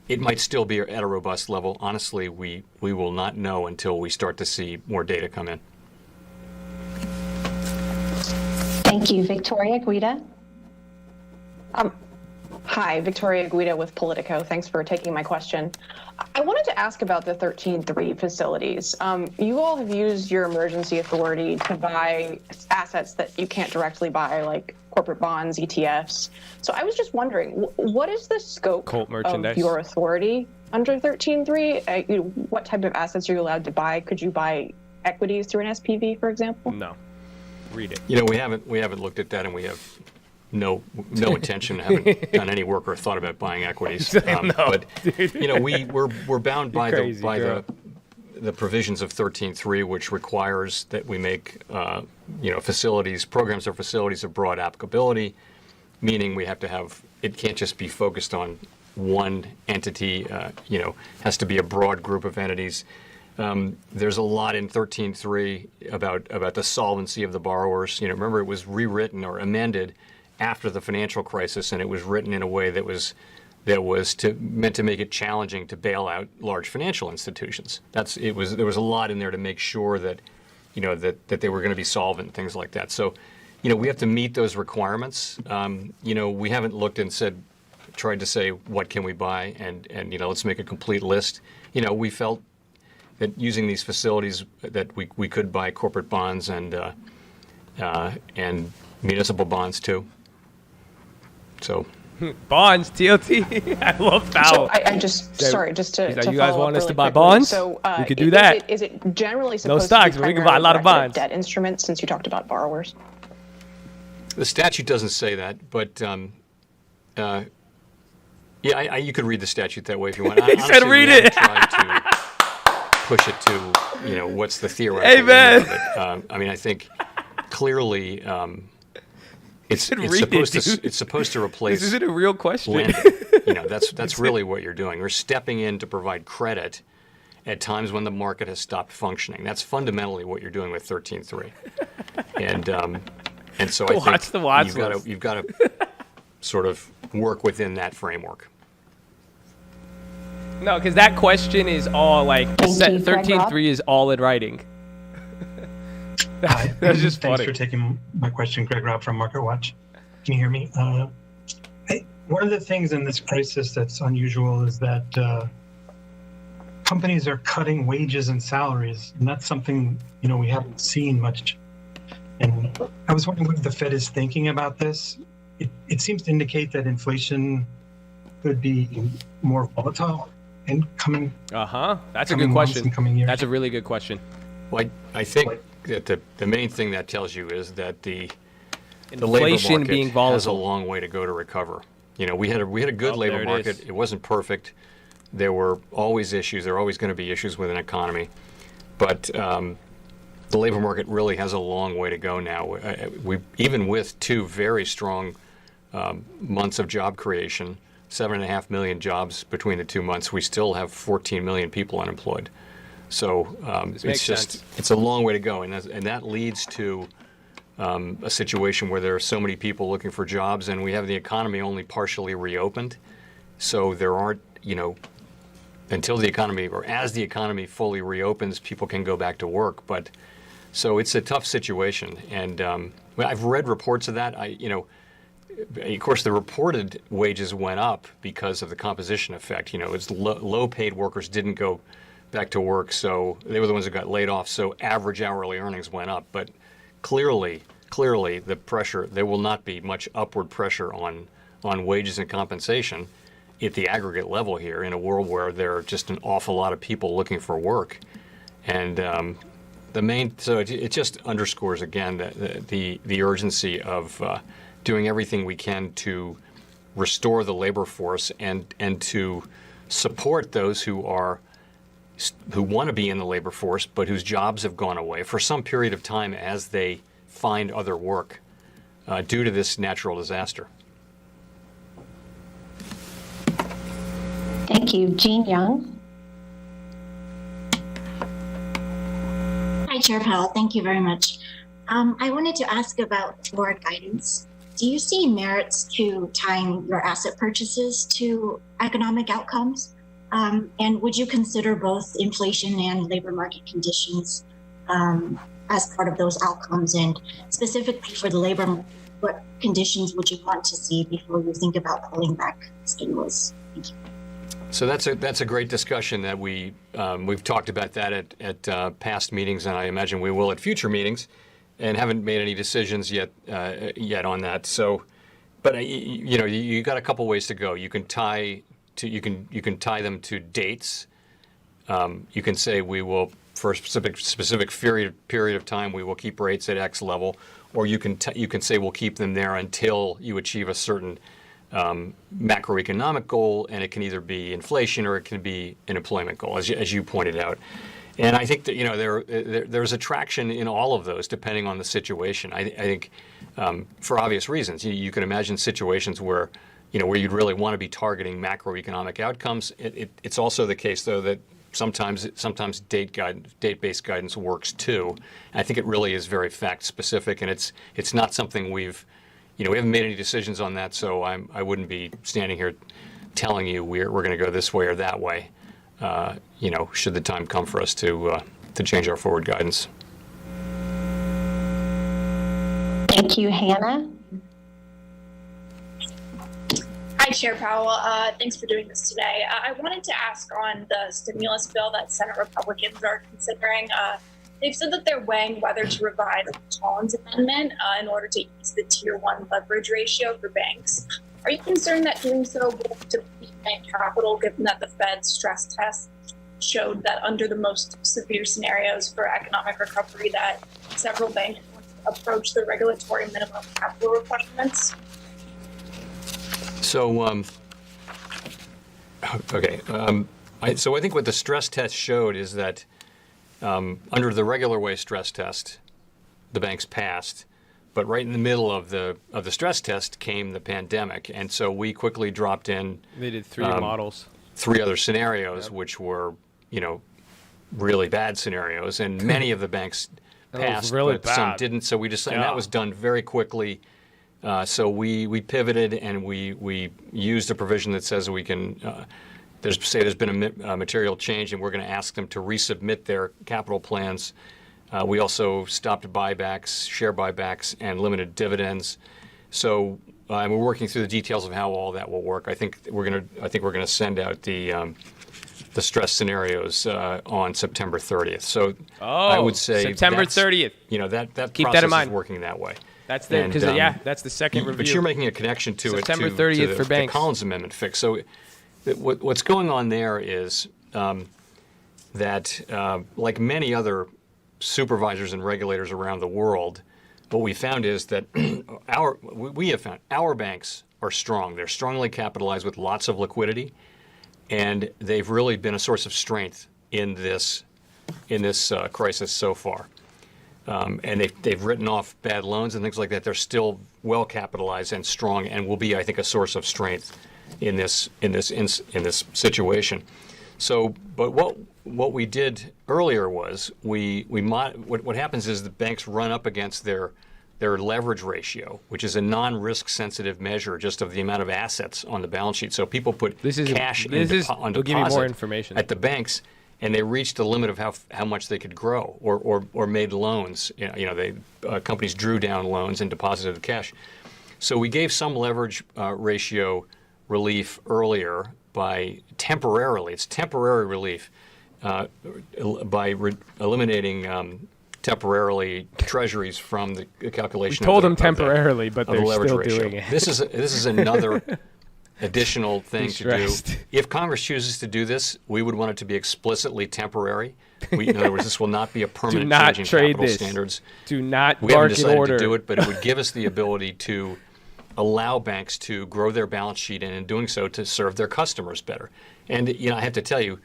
It might still be at a robust level. Honestly, we will not know until we start to see more data come in. Thank you. Victoria Guida. Hi, Victoria Guida with Politico. Thanks for taking my question. I wanted to ask about the 13.3 facilities. You all have used your emergency authority to buy assets that you can't directly buy, like corporate bonds, ETFs. So I was just wondering, what is the scope of your authority under 13.3? What type of assets are you allowed to buy? Could you buy equities through an SPV, for example? No. Read it. We haven't looked at that, and we have no intention, haven't done any work or thought about buying equities. But we're bound by the provisions of 13.3, which requires that we make programs or facilities of broad applicability, meaning we have to have, it can't just be focused on one entity. Has to be a broad group of entities. There's a lot in 13.3 about the solvency of the borrowers. Remember, it was rewritten or amended after the financial crisis, and it was written in a way that was meant to make it challenging to bail out large financial institutions. There was a lot in there to make sure that that they were going to be solvent and things like that. So, we have to meet those requirements. We haven't looked and tried to say what can we buy and let's make a complete list. We felt that using these facilities that we could buy corporate bonds and municipal bonds too. So bonds, TLT. I love Powell. So I just to you guys want us really to buy quickly. bonds? So we could do that. Is it generally supposed no stocks, to be but we can buy a lot of primarily bonds. Debt instruments, since you talked about borrowers. The statute doesn't say that, but you could read the statute that way if you want. He said read it. Tried to push it to what's the theoretical Amen. limit of it. I think clearly. It's supposed to replace. This isn't a real question. Lending. That's really what you're doing. You're stepping in to provide credit at times when the market has stopped functioning. That's fundamentally what you're doing with 13.3. And so I think you've got to sort of work within that framework. No, because that question is all like 13.3 is all in writing. Hi, That's just thanks funny. for taking my question, Greg Robb from Market Watch. Can you hear me? One of the things in this crisis that's unusual is that companies are cutting wages and salaries, and that's something we haven't seen much. And I was wondering what the Fed is thinking about this. It seems to indicate that inflation could be more volatile in coming. That's a good question. That's a really good question. Well, I think that the main thing that tells you is that the labor Inflation market being has a volatile. long way to go to recover. We had a good labor there it market. is. It wasn't perfect. There were always issues. There are always going to be issues with an economy, but the labor market really has a long way to go now. Even with two very strong months of job creation, 7.5 million jobs between the 2 months, we still have 14 million people unemployed. So it's a long way to go, and that leads to a situation where there are so many people looking for jobs, and we have the economy only partially reopened. So there aren't, until the economy, or as the economy fully reopens, people can go back to work. But so it's a tough situation, and I've read reports of that. Of course, the reported wages went up because of the composition effect. It's low-paid workers didn't go back to work, so they were the ones that got laid off. So average hourly earnings went up, but clearly, the pressure, there will not be much upward pressure on wages and compensation at the aggregate level here in a world where there are just an awful lot of people looking for work. And so it just underscores again the urgency of doing everything we can to restore the labor force and to support those who want to be in the labor force but whose jobs have gone away for some period of time as they find other work due to this natural disaster. Thank you. Jean Young. Hi, Chair Powell. Thank you very much. I wanted to ask about forward guidance. Do you see merits to tying your asset purchases to economic outcomes? And would you consider both inflation and labor market conditions as part of those outcomes? And specifically for the labor market, what conditions would you want to see before you think about pulling back stimulus? Thank you. So that's a great discussion that we've talked about that at past meetings, and I imagine we will at future meetings, and haven't made any decisions yet on that. So, but you got a couple ways to go. You can tie them to dates. You can say we will, for a specific period of time, we will keep rates at X level, or you can say we'll keep them there until you achieve a certain macroeconomic goal, and it can either be inflation or it can be an employment goal, as you pointed out. And I think that there's attraction in all of those depending on the situation. I think for obvious reasons, you can imagine situations where where you'd really want to be targeting macroeconomic outcomes. It's also the case though that sometimes date-based guidance works too. And I think it really is very fact specific, and it's not something we haven't made any decisions on that, so I wouldn't be standing here telling you we're going to go this way or that way, should the time come for us to change our forward guidance. Thank you, Hannah. Hi, Chair Powell. Thanks for doing this today. I wanted to ask on the stimulus bill that Senate Republicans are considering. They've said that they're weighing whether to revise the Collins Amendment in order to ease the Tier 1 leverage ratio for banks. Are you concerned that doing so will deplete bank capital, given that the Fed's stress test showed that under the most severe scenarios for economic recovery that several banks approach the regulatory minimum capital requirements? So, okay. So I think what the stress test showed is that under the regular way stress test, the banks passed, but right in the middle of the stress test came the pandemic, and so we quickly dropped in. They did three models, 3 other scenarios, which were really bad scenarios, and many of the banks passed, really but some didn't. So we just and that was done very quickly. So we pivoted and we used a provision that says we can. There's been a material change, and we're going to ask them to resubmit their capital plans. We also stopped buybacks, share buybacks, and limited dividends. So we're working through the details of how all that will work. I think we're going to send out the stress scenarios on September 30th. So I would say September 30th. That Keep process that in mind. is working that way. That's that's the second review. But you're making a connection to September it 30th to for banks. the Collins Amendment fix. So what's going on there is that, like many other supervisors and regulators around the world, what we found is that we have found our banks are strong. They're strongly capitalized with lots of liquidity, and they've really been a source of strength in this crisis so far. And they've written off bad loans and things like that. They're still well capitalized and strong, and will be, I think, a source of strength in this situation. So, but what we did earlier was what happens is the banks run up against their their leverage ratio, which is a non-risk sensitive measure just of the amount of assets on the balance sheet. So people put cash on they'll give you more deposit information at the banks, and they reached the limit of how much they could grow, or made loans. Companies drew down loans and deposited the cash. So we gave some leverage ratio relief earlier by temporarily. It's temporary relief by eliminating temporarily treasuries from the calculation. We told them temporarily, but they're still ratio. doing it. This is another additional thing to do. If Congress chooses to do this, we would want it to be explicitly temporary. In other words, this will not be a permanent change in capital standards. Do not We haven't bark in decided order. to do it, but it would give us the ability to allow banks to grow their balance sheet, and in doing so, to serve their customers better. And I have to tell you,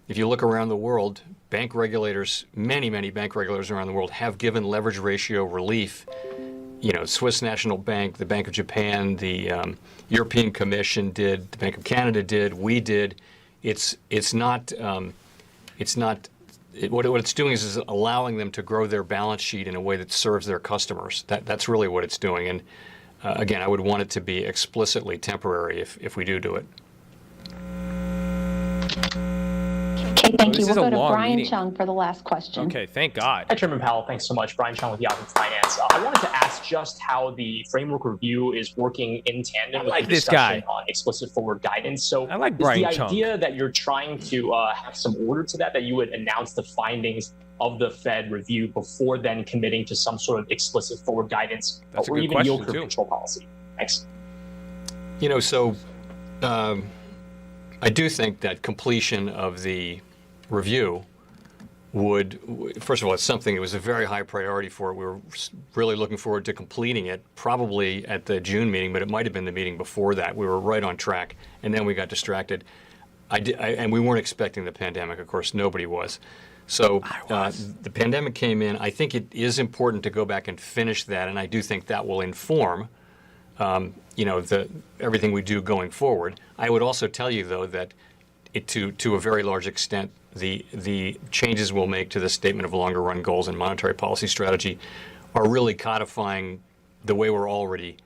if you look around the world, bank regulators, many bank regulators around the world have given leverage ratio relief. Swiss National Bank, the Bank of Japan, the European Commission did, the Bank of Canada did, we did. What it's doing is allowing them to grow their balance sheet in a way that serves their customers. That's really what it's doing. And again, I would want it to be explicitly temporary if we do it. Okay, thank you. This We'll is go a to long Brian meeting. Chung for the last question. Okay, thank God. Hi, Chairman Powell. Thanks so much. Brian Chung with Yahoo Finance. I wanted to ask just how the framework review is working in tandem with the this discussion guy. on explicit forward guidance. So I like is Brian the Chung. idea that you're trying to have some order to that you would announce the findings of the Fed review before then committing to some sort of explicit forward guidance That's a or good even question, yield curve too. control policy? Thanks. I do think that completion of the review would, first of all, it's something, it was a very high priority for it. We were really looking forward to completing it, probably at the June meeting, but it might have been the meeting before that. We were right on track, and then we got distracted. And we weren't expecting the pandemic, of course, nobody was. So the pandemic came in. I think it is important to go back and finish that, and I do think that will inform everything we do going forward. I would also tell you, though, that to a very large extent, the changes we'll make to the Statement of Longer Run Goals and Monetary Policy Strategy are really codifying the way we're already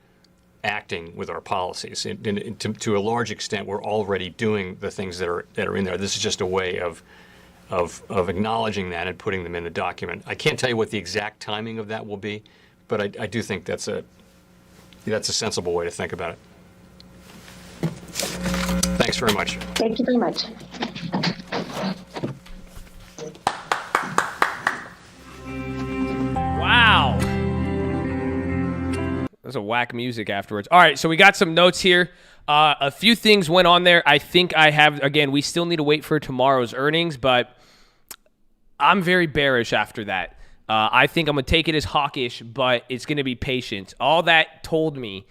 acting with our policies. To a large extent, we're already doing the things that are in there. This is just a way of acknowledging that and putting them in the document. I can't tell you what the exact timing of that will be, but I do think that's a sensible way to think about it. Thanks very much. Thank you very much. Wow. There's a whack music afterwards. All right, so we got some notes here. A few things went on there. I think I have, again, we still need to wait for tomorrow's earnings, but I'm very bearish after that. I think I'm going to take it as hawkish, but it's going to be patient. All that told me,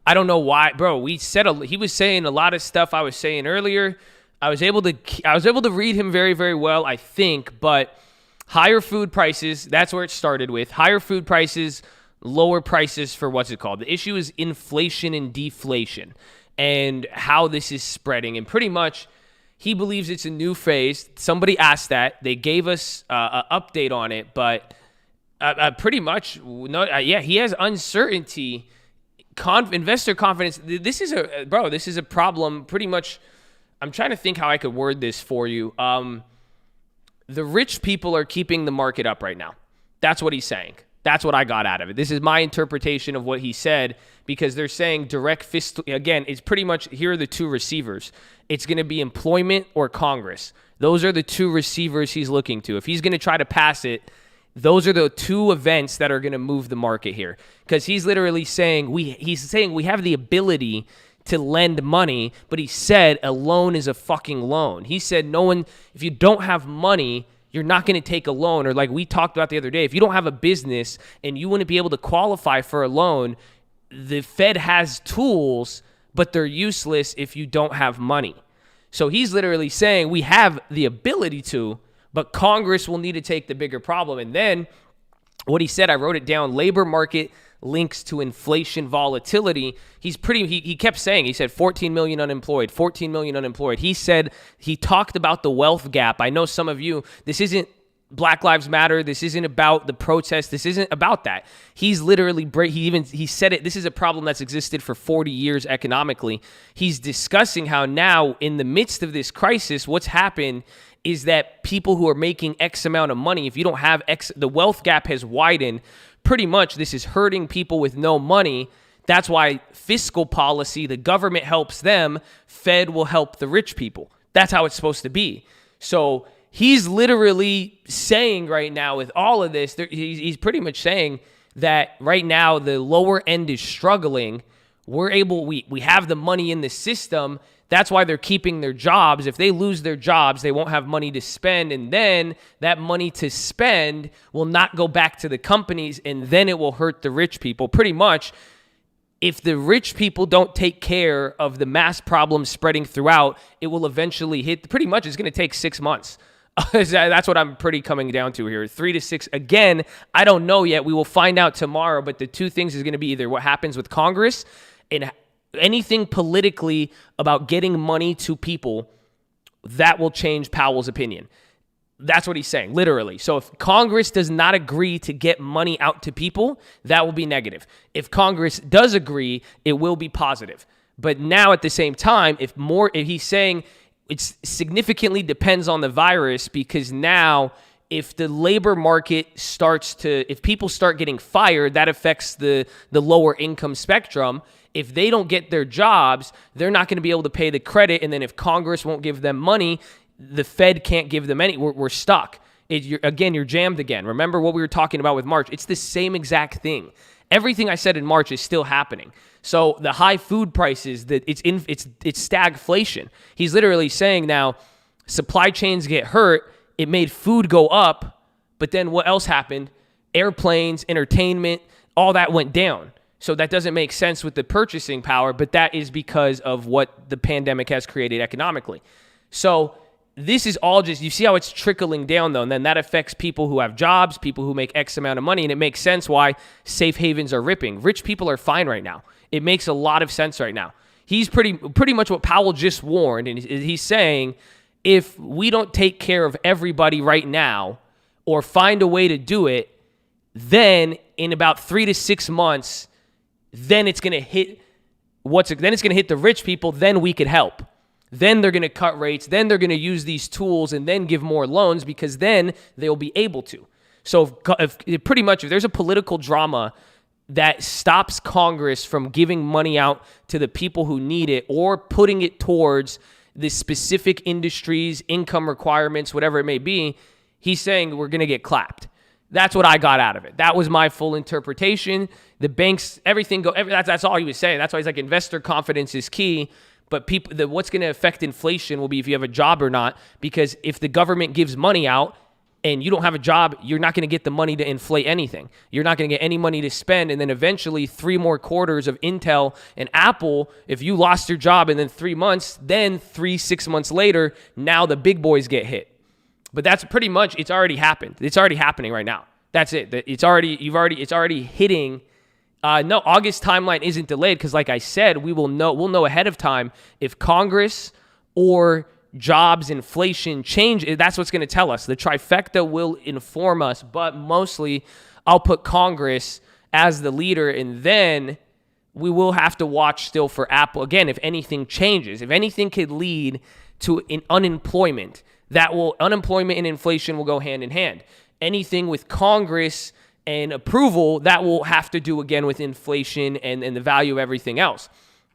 I don't know why, bro. He was saying a lot of stuff I was saying earlier. I was able to read him very, very well, I think, but higher food prices, that's where it started with. Higher food prices, lower prices for what's it called? The issue is inflation and deflation and how this is spreading. And pretty much he believes it's a new phase. Somebody asked that. They gave us an update on it, but pretty much, he has uncertainty, investor confidence. This is a problem pretty much. I'm trying to think how I could word this for you. The rich people are keeping the market up right now. That's what he's saying. That's what I got out of it. This is my interpretation of what he said, because they're saying direct fiscal, again, it's pretty much, here are the two receivers. It's going to be employment or Congress. Those are the two receivers he's looking to. If he's going to try to pass it, those are the two events that are going to move the market here. Because he's literally saying, we have the ability to lend money, but he said a loan is a fucking loan. He said if you don't have money, you're not going to take a loan. Or like we talked about the other day, if you don't have a business and you wouldn't be able to qualify for a loan, the Fed has tools, but they're useless if you don't have money. So he's literally saying we have the ability to, but Congress will need to take the bigger problem. And then what he said, I wrote it down, labor market links to inflation volatility. He kept saying, he said 14 million unemployed, 14 million unemployed. He talked about the wealth gap. I know some of you, this isn't Black Lives Matter. This isn't about the protest. This isn't about that. He's literally he said it. This is a problem that's existed for 40 years economically. He's discussing how now in the midst of this crisis, what's happened is that people who are making X amount of money, if you don't have X, the wealth gap has widened. Pretty much this is hurting people with no money. That's why fiscal policy, the government helps them, Fed will help the rich people. That's how it's supposed to be. So he's literally saying right now with all of this, he's pretty much saying that right now the lower end is struggling. We have the money in the system. That's why they're keeping their jobs. If they lose their jobs, they won't have money to spend. And then that money to spend will not go back to the companies. And then it will hurt the rich people. Pretty much, if the rich people don't take care of the mass problems spreading throughout, it will eventually hit. Pretty much, it's going to take 6 months. That's what I'm pretty coming down to here. 3 to 6. Again, I don't know yet. We will find out tomorrow. But the two things is going to be either what happens with Congress and anything politically about getting money to people, that will change Powell's opinion. That's what he's saying, literally. So if Congress does not agree to get money out to people, that will be negative. If Congress does agree, it will be positive. But now at the same time, if he's saying it significantly depends on the virus, because now if the labor market if people start getting fired, that affects the lower income spectrum. If they don't get their jobs, they're not going to be able to pay the credit. And then if Congress won't give them money, the Fed can't give them any. We're stuck. You're jammed again. Remember what we were talking about with March? It's the same exact thing. Everything I said in March is still happening. So the high food prices, it's stagflation. He's literally saying now supply chains get hurt. It made food go up, but then what else happened? Airplanes, entertainment, all that went down. So that doesn't make sense with the purchasing power, but that is because of what the pandemic has created economically. So this is all just, you see how it's trickling down though, and then that affects people who have jobs, people who make X amount of money, and it makes sense why safe havens are ripping. Rich people are fine right now. It makes a lot of sense right now. He's pretty much what Powell just warned, and he's saying if we don't take care of everybody right now or find a way to do it, then in about 3 to 6 months, then it's going to hit the rich people, then we could help. Then they're going to cut rates, then they're going to use these tools and then give more loans because then they'll be able to. So if there's a political drama that stops Congress from giving money out to the people who need it or putting it towards the specific industries, income requirements, whatever it may be, he's saying we're going to get clapped. That's what I got out of it. That was my full interpretation. The banks, that's all he was saying. That's why he's like, investor confidence is key. But what's going to affect inflation will be if you have a job or not. Because if the government gives money out and you don't have a job, you're not going to get the money to inflate anything. You're not going to get any money to spend. And then eventually 3 more quarters of Intel and Apple, if you lost your job and then 3 months, then 6 months later, now the big boys get hit. But that's pretty much, it's already happened. It's already happening right now. That's it. It's already hitting. No, August timeline isn't delayed because, like I said, we'll know ahead of time if Congress or jobs, inflation change. That's what's going to tell us. The trifecta will inform us, but mostly I'll put Congress as the leader, and then we will have to watch still for Apple. Again, if anything changes, if anything could lead to an unemployment, unemployment and inflation will go hand in hand. Anything with Congress and approval, that will have to do again with inflation and the value of everything else.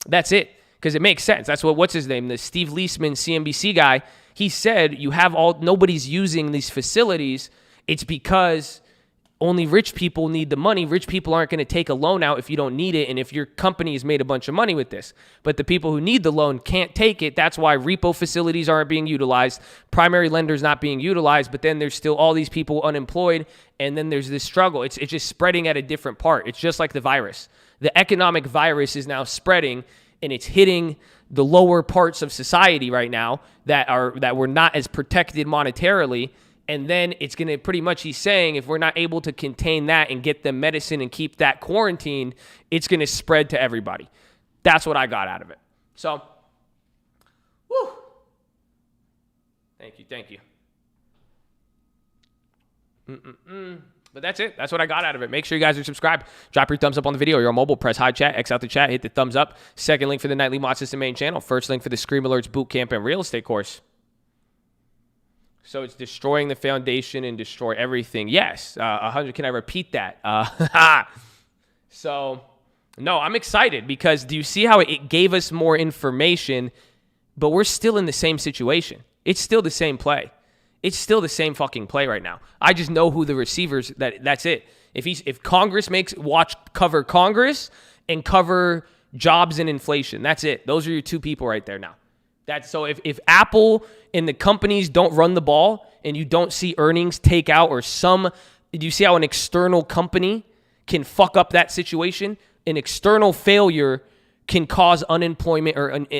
That's it, because it makes sense. That's what's his name? The Steve Leisman, CNBC guy, he said nobody's using these facilities. It's because only rich people need the money. Rich people aren't going to take a loan out if you don't need it and if your company has made a bunch of money with this. But the people who need the loan can't take it. That's why repo facilities aren't being utilized. Primary lenders not being utilized. But then there's still all these people unemployed. And then there's this struggle. It's just spreading at a different part. It's just like the virus. The economic virus is now spreading and it's hitting the lower parts of society right now that were not as protected monetarily. And then it's going to pretty much, he's saying, if we're not able to contain that and get them medicine and keep that quarantined, it's going to spread to everybody. That's what I got out of it. So, whew. Thank you. But that's it. That's what I got out of it. Make sure you guys are subscribed. Drop your thumbs up on the video. You're on mobile. Press high chat. X out the chat. Hit the thumbs up. Second link for the nightly Watchlist main channel. First link for the Scream Alerts Bootcamp and Real Estate course. So it's destroying the foundation and destroy everything. Yes. 100. Can I repeat that? So, no, I'm excited because do you see how it gave us more information, but we're still in the same situation. It's still the same play. It's still the same fucking play right now. I just know who the receivers, that's it. If Congress cover Congress and cover jobs and inflation, that's it. Those are your two people right there now. So if Apple and the companies don't run the ball and you don't see earnings take out do you see how an external company can fuck up that situation? An external failure can cause unemployment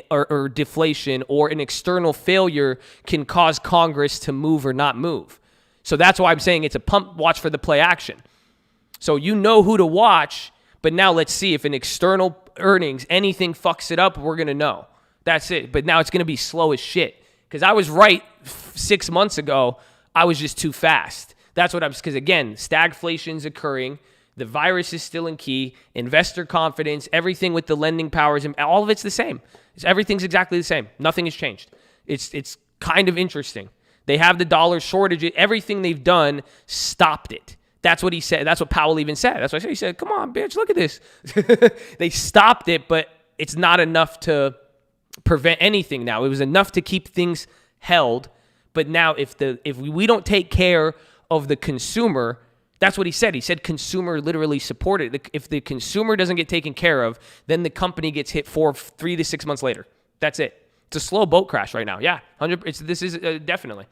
or deflation, or an external failure can cause Congress to move or not move. So that's why I'm saying it's a watch for the play action. So you know who to watch, but now let's see if an external earnings, anything fucks it up, we're going to know. That's it. But now it's going to be slow as shit. Because I was right 6 months ago. I was just too fast. That's what because again, stagflation's occurring. The virus is still in key. Investor confidence, everything with the lending powers, and all of it's the same. Everything's exactly the same. Nothing has changed. It's kind of interesting. They have the dollar shortage. Everything they've done stopped it. That's what he said. That's what Powell even said. That's what I said. He said, come on, bitch, look at this. They stopped it, but it's not enough to prevent anything now. It was enough to keep things held. But now if we don't take care of the consumer, that's what he said. He said consumer literally supported. If the consumer doesn't get taken care of, then the company gets hit 3 to 6 months later. That's it. It's a slow boat crash right now. Yeah, 100. This is definitely.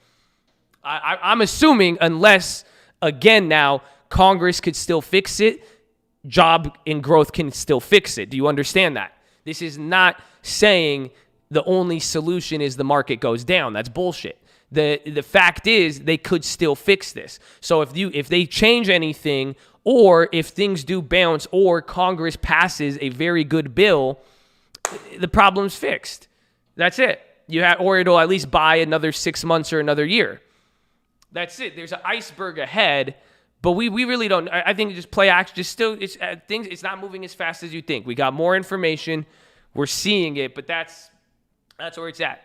I'm assuming unless, again, now Congress could still fix it, job and growth can still fix it. Do you understand that? This is not saying the only solution is the market goes down. That's bullshit. The fact is they could still fix this. So if they change anything, or if things do bounce, or Congress passes a very good bill, the problem's fixed. That's it. Or it'll at least buy another 6 months or another year. That's it. There's an iceberg ahead, but we really don't. I think just play action. Just still, it's not moving as fast as you think. We got more information. We're seeing it, but that's where it's at.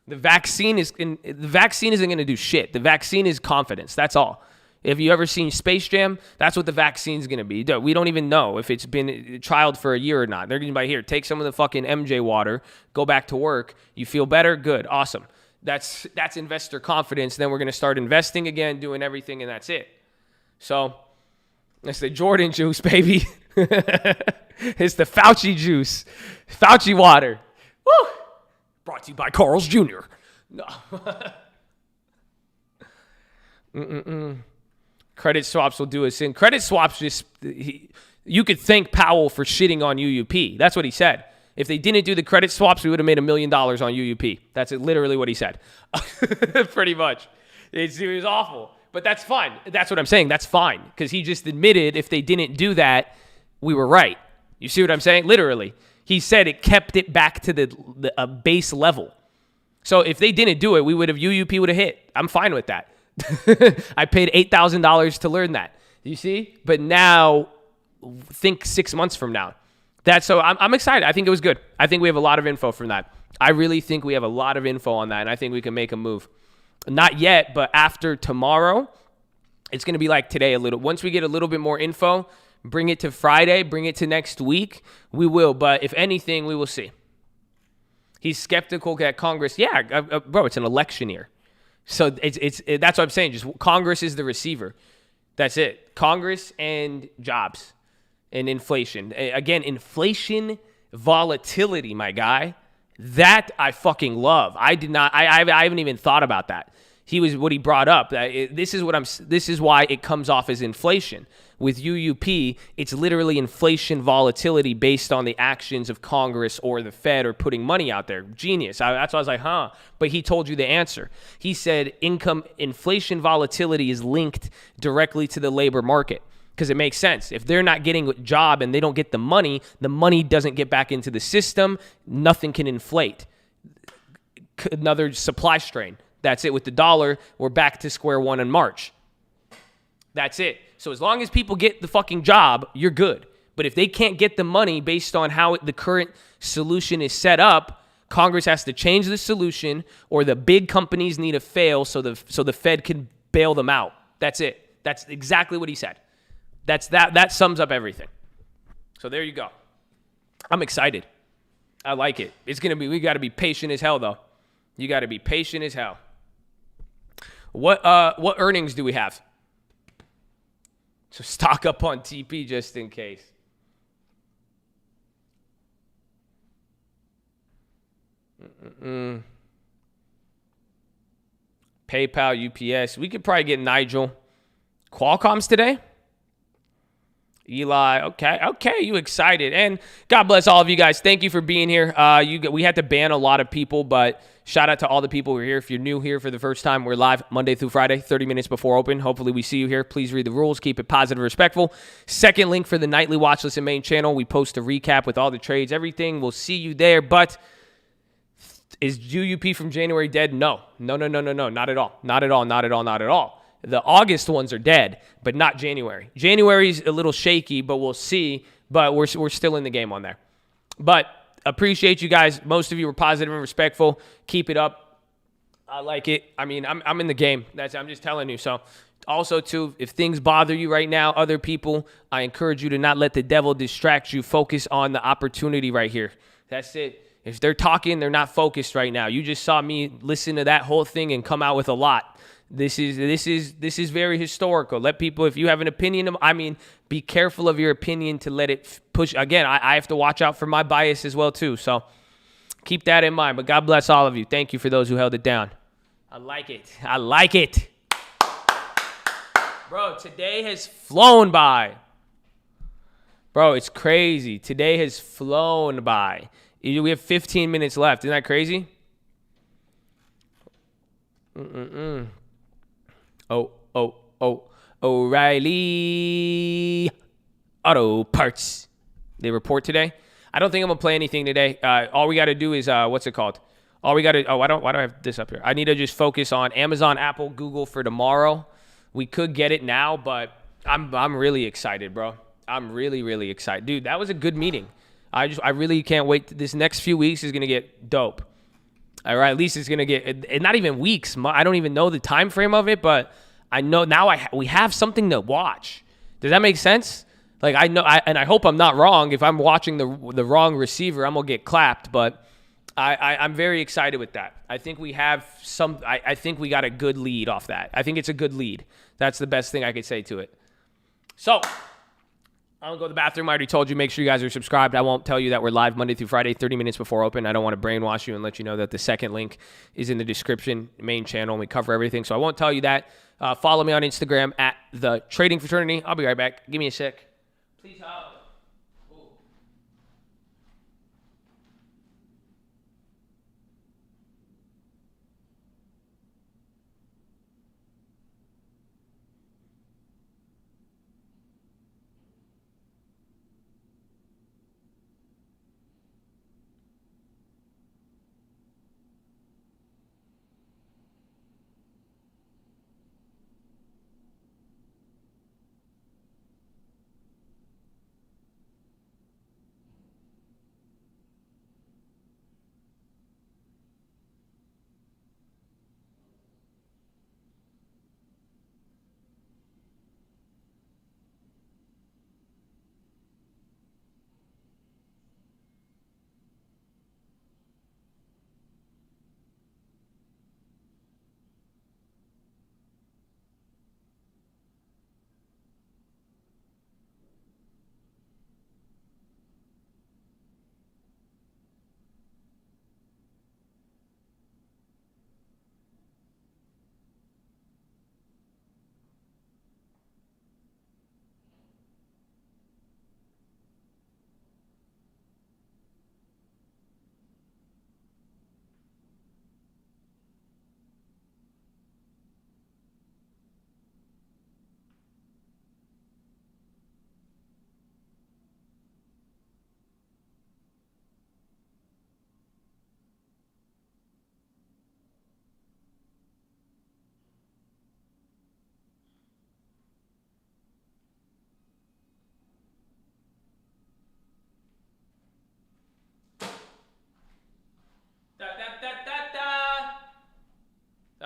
The vaccine isn't going to do shit. The vaccine is confidence. That's all. If you ever seen Space Jam, that's what the vaccine's going to be. We don't even know if it's been trialed for a year or not. They're going to be here, take some of the fucking MJ water, go back to work. You feel better? Good. Awesome. That's investor confidence. Then we're going to start investing again, doing everything, and that's it. So it's the Jordan juice, baby. It's the Fouchi juice. Fouchi water. Woo! Brought to you by Carl's Jr. No. Credit swaps will do us in. Credit swaps you could thank Powell for shitting on UUP. That's what he said. If they didn't do the credit swaps, we would have made $1 million on UUP. That's literally what he said. Pretty much. It was awful. But that's fine. That's what I'm saying. That's fine. Because he just admitted if they didn't do that, we were right. You see what I'm saying? Literally. He said it kept it back to the base level. So if they didn't do it, UUP would have hit. I'm fine with that. I paid $8,000 to learn that. You see? But now, think 6 months from now. So I'm excited. I think it was good. I think we have a lot of info from that. I really think we have a lot of info on that, and I think we can make a move. Not yet, but after tomorrow, it's going to be like today a little. Once we get a little bit more info, bring it to Friday, bring it to next week, we will. But if anything, we will see. He's skeptical that Congress, bro, it's an election year. So it's that's what I'm saying. Just Congress is the receiver. That's it. Congress and jobs and inflation. Again, inflation, volatility, my guy. That I fucking love. I haven't even thought about that. What he brought up. This is why it comes off as inflation. With UUP, it's literally inflation volatility based on the actions of Congress or the Fed or putting money out there. Genius. That's why I was like, huh. But he told you the answer. He said inflation volatility is linked directly to the labor market. Because it makes sense. If they're not getting a job and they don't get the money doesn't get back into the system, nothing can inflate. Another supply strain. That's it. With the dollar, we're back to square one in March. That's it. So as long as people get the fucking job, you're good. But if they can't get the money based on how the current solution is set up, Congress has to change the solution, or the big companies need to fail so the Fed can bail them out. That's it. That's exactly what he said. That sums up everything. So there you go. I'm excited. I like it. We got to be patient as hell, though. You got to be patient as hell. What earnings do we have? So stock up on TP just in case. PayPal, UPS. We could probably get Nigel. Qualcomm's today? Eli, okay, you excited. And God bless all of you guys. Thank you for being here. We had to ban a lot of people, but shout out to all the people who are here. If you're new here for the first time, we're live Monday through Friday, 30 minutes before open. Hopefully we see you here. Please read the rules. Keep it positive, respectful. Second link for the nightly watch list and main channel. We post a recap with all the trades, everything. We'll see you there. But is UUP from January dead? No. Not at all. The August ones are dead, but not January. January's a little shaky, but we'll see. But we're still in the game on there. But appreciate you guys. Most of you were positive and respectful. Keep it up. I like it. I mean, I'm in the game. I'm just telling you. So also, too, if things bother you right now, other people, I encourage you to not let the devil distract you. Focus on the opportunity right here. That's it. If they're talking, they're not focused right now. You just saw me listen to that whole thing and come out with a lot. This is very historical. Let people, if you have an opinion, be careful of your opinion to let it push. Again, I have to watch out for my bias as well, too. So keep that in mind. But God bless all of you. Thank you for those who held it down. I like it. Bro, today has flown by. Bro, it's crazy. Today has flown by. We have 15 minutes left. Isn't that crazy? O'Reilly Auto Parts. They report today. I don't think I'm going to play anything today. All we got to do is, what's it called? Why do I have this up here? I need to just focus on Amazon, Apple, Google for tomorrow. We could get it now, but I'm really excited, bro. I'm really, really excited. Dude, that was a good meeting. I really can't wait. This next few weeks is going to get dope. All right, at least it's going to get, not even weeks. I don't even know the time frame of it, but I know now we have something to watch. Does that make sense? Like, I know, and I hope I'm not wrong. If I'm watching the wrong receiver, I'm going to get clapped, but I'm very excited with that. I think we have I think we got a good lead off that. I think it's a good lead. That's the best thing I could say to it. So I'll go to the bathroom. I already told you, make sure you guys are subscribed. I won't tell you that we're live Monday through Friday, 30 minutes before open. I don't want to brainwash you and let you know that the second link is in the description, main channel, and we cover everything. So I won't tell you that. Follow me on Instagram at The Trading Fraternity. I'll be right back. Give me a sec. Please hold.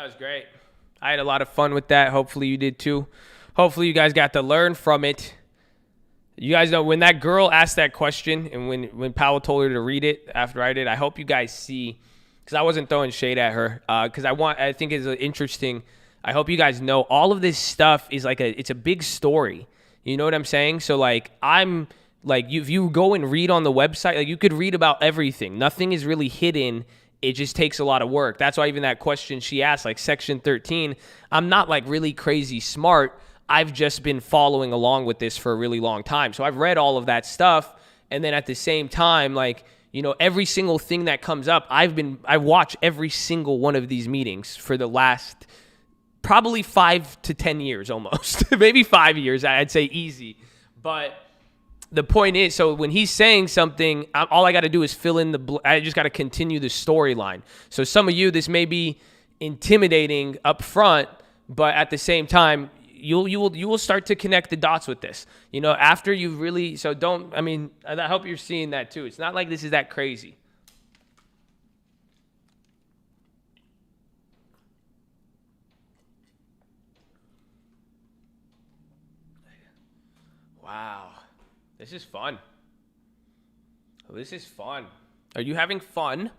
That was great. I had a lot of fun with that. Hopefully you did too. Hopefully you guys got to learn from it. You guys know when that girl asked that question and when Powell told her to read it after I did, I hope you guys see, because I wasn't throwing shade at her, because I think it's interesting. I hope you guys know all of this stuff is like it's a big story. You know what I'm saying? So like if you go and read on the website, like you could read about everything. Nothing is really hidden. It just takes a lot of work. That's why even that question she asked, like section 13, I'm not like really crazy smart. I've just been following along with this for a really long time. So I've read all of that stuff. And then at the same time, like, you know, every single thing that comes up, I watch every single one of these meetings for the last probably 5 to 10 years almost. Maybe 5 years, I'd say easy. But the point is, so when he's saying something, all I got to do is fill in I just got to continue the storyline. So some of you, this may be intimidating up front, but at the same time, you will start to connect the dots with this. You know, after you really, so don't, I mean, I hope you're seeing that too. It's not like this is that crazy. Wow. This is fun. This is fun. Are you having fun?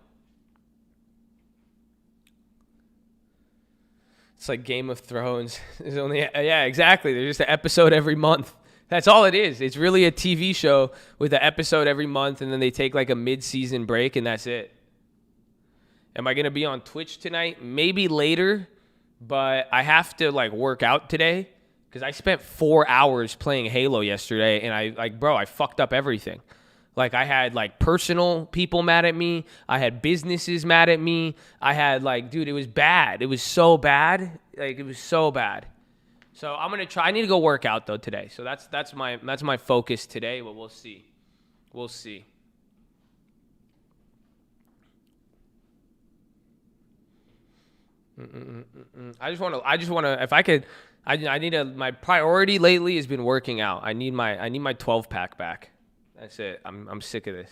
It's like Game of Thrones. There's only, yeah, exactly. There's just an episode every month. That's all it is. It's really a TV show with an episode every month, and then they take like a mid-season break, and that's it. Am I going to be on Twitch tonight? Maybe later, but I have to like work out today because I spent 4 hours playing Halo yesterday, and I fucked up everything. Like, I had, like, personal people mad at me. I had businesses mad at me. I had, like, dude, it was bad. It was so bad. Like, it was so bad. So I'm going to try. I need to go work out, though, today. So that's my focus today, but we'll see. We'll see. I just want to, if I could, my priority lately has been working out. I need my 12-pack back. That's it. I'm sick of this.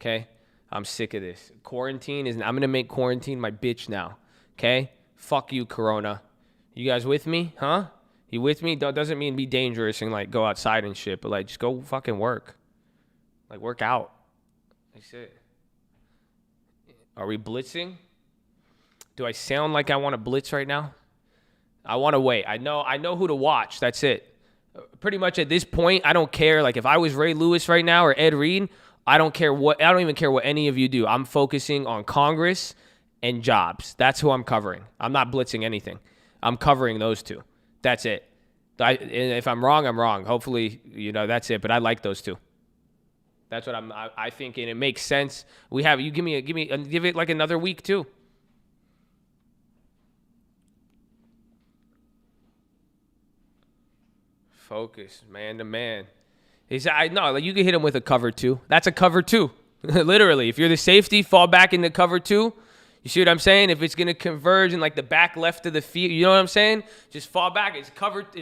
Okay? I'm sick of this. I'm going to make quarantine my bitch now. Okay? Fuck you, Corona. You guys with me? Huh? You with me? Doesn't mean be dangerous and, like, go outside and shit, but, like, just go fucking work. Like, work out. That's it. Are we blitzing? Do I sound like I want to blitz right now? I want to wait. I know who to watch. That's it. Pretty much at this point, I don't care. Like, if I was Ray Lewis right now or Ed Reed, I don't even care what any of you do. I'm focusing on Congress and jobs. That's who I'm covering. I'm not blitzing anything. I'm covering those two. That's it. And if I'm wrong, I'm wrong. Hopefully, you know, that's it. But I like those two. That's what I think, and it makes sense. You give it like another week too. Focus, man to man. I know, like, you can hit him with a cover two. That's a cover two. Literally. If you're the safety, fall back into cover two. You see what I'm saying? If it's going to converge in like the back left of the field, you know what I'm saying? Just fall back. It's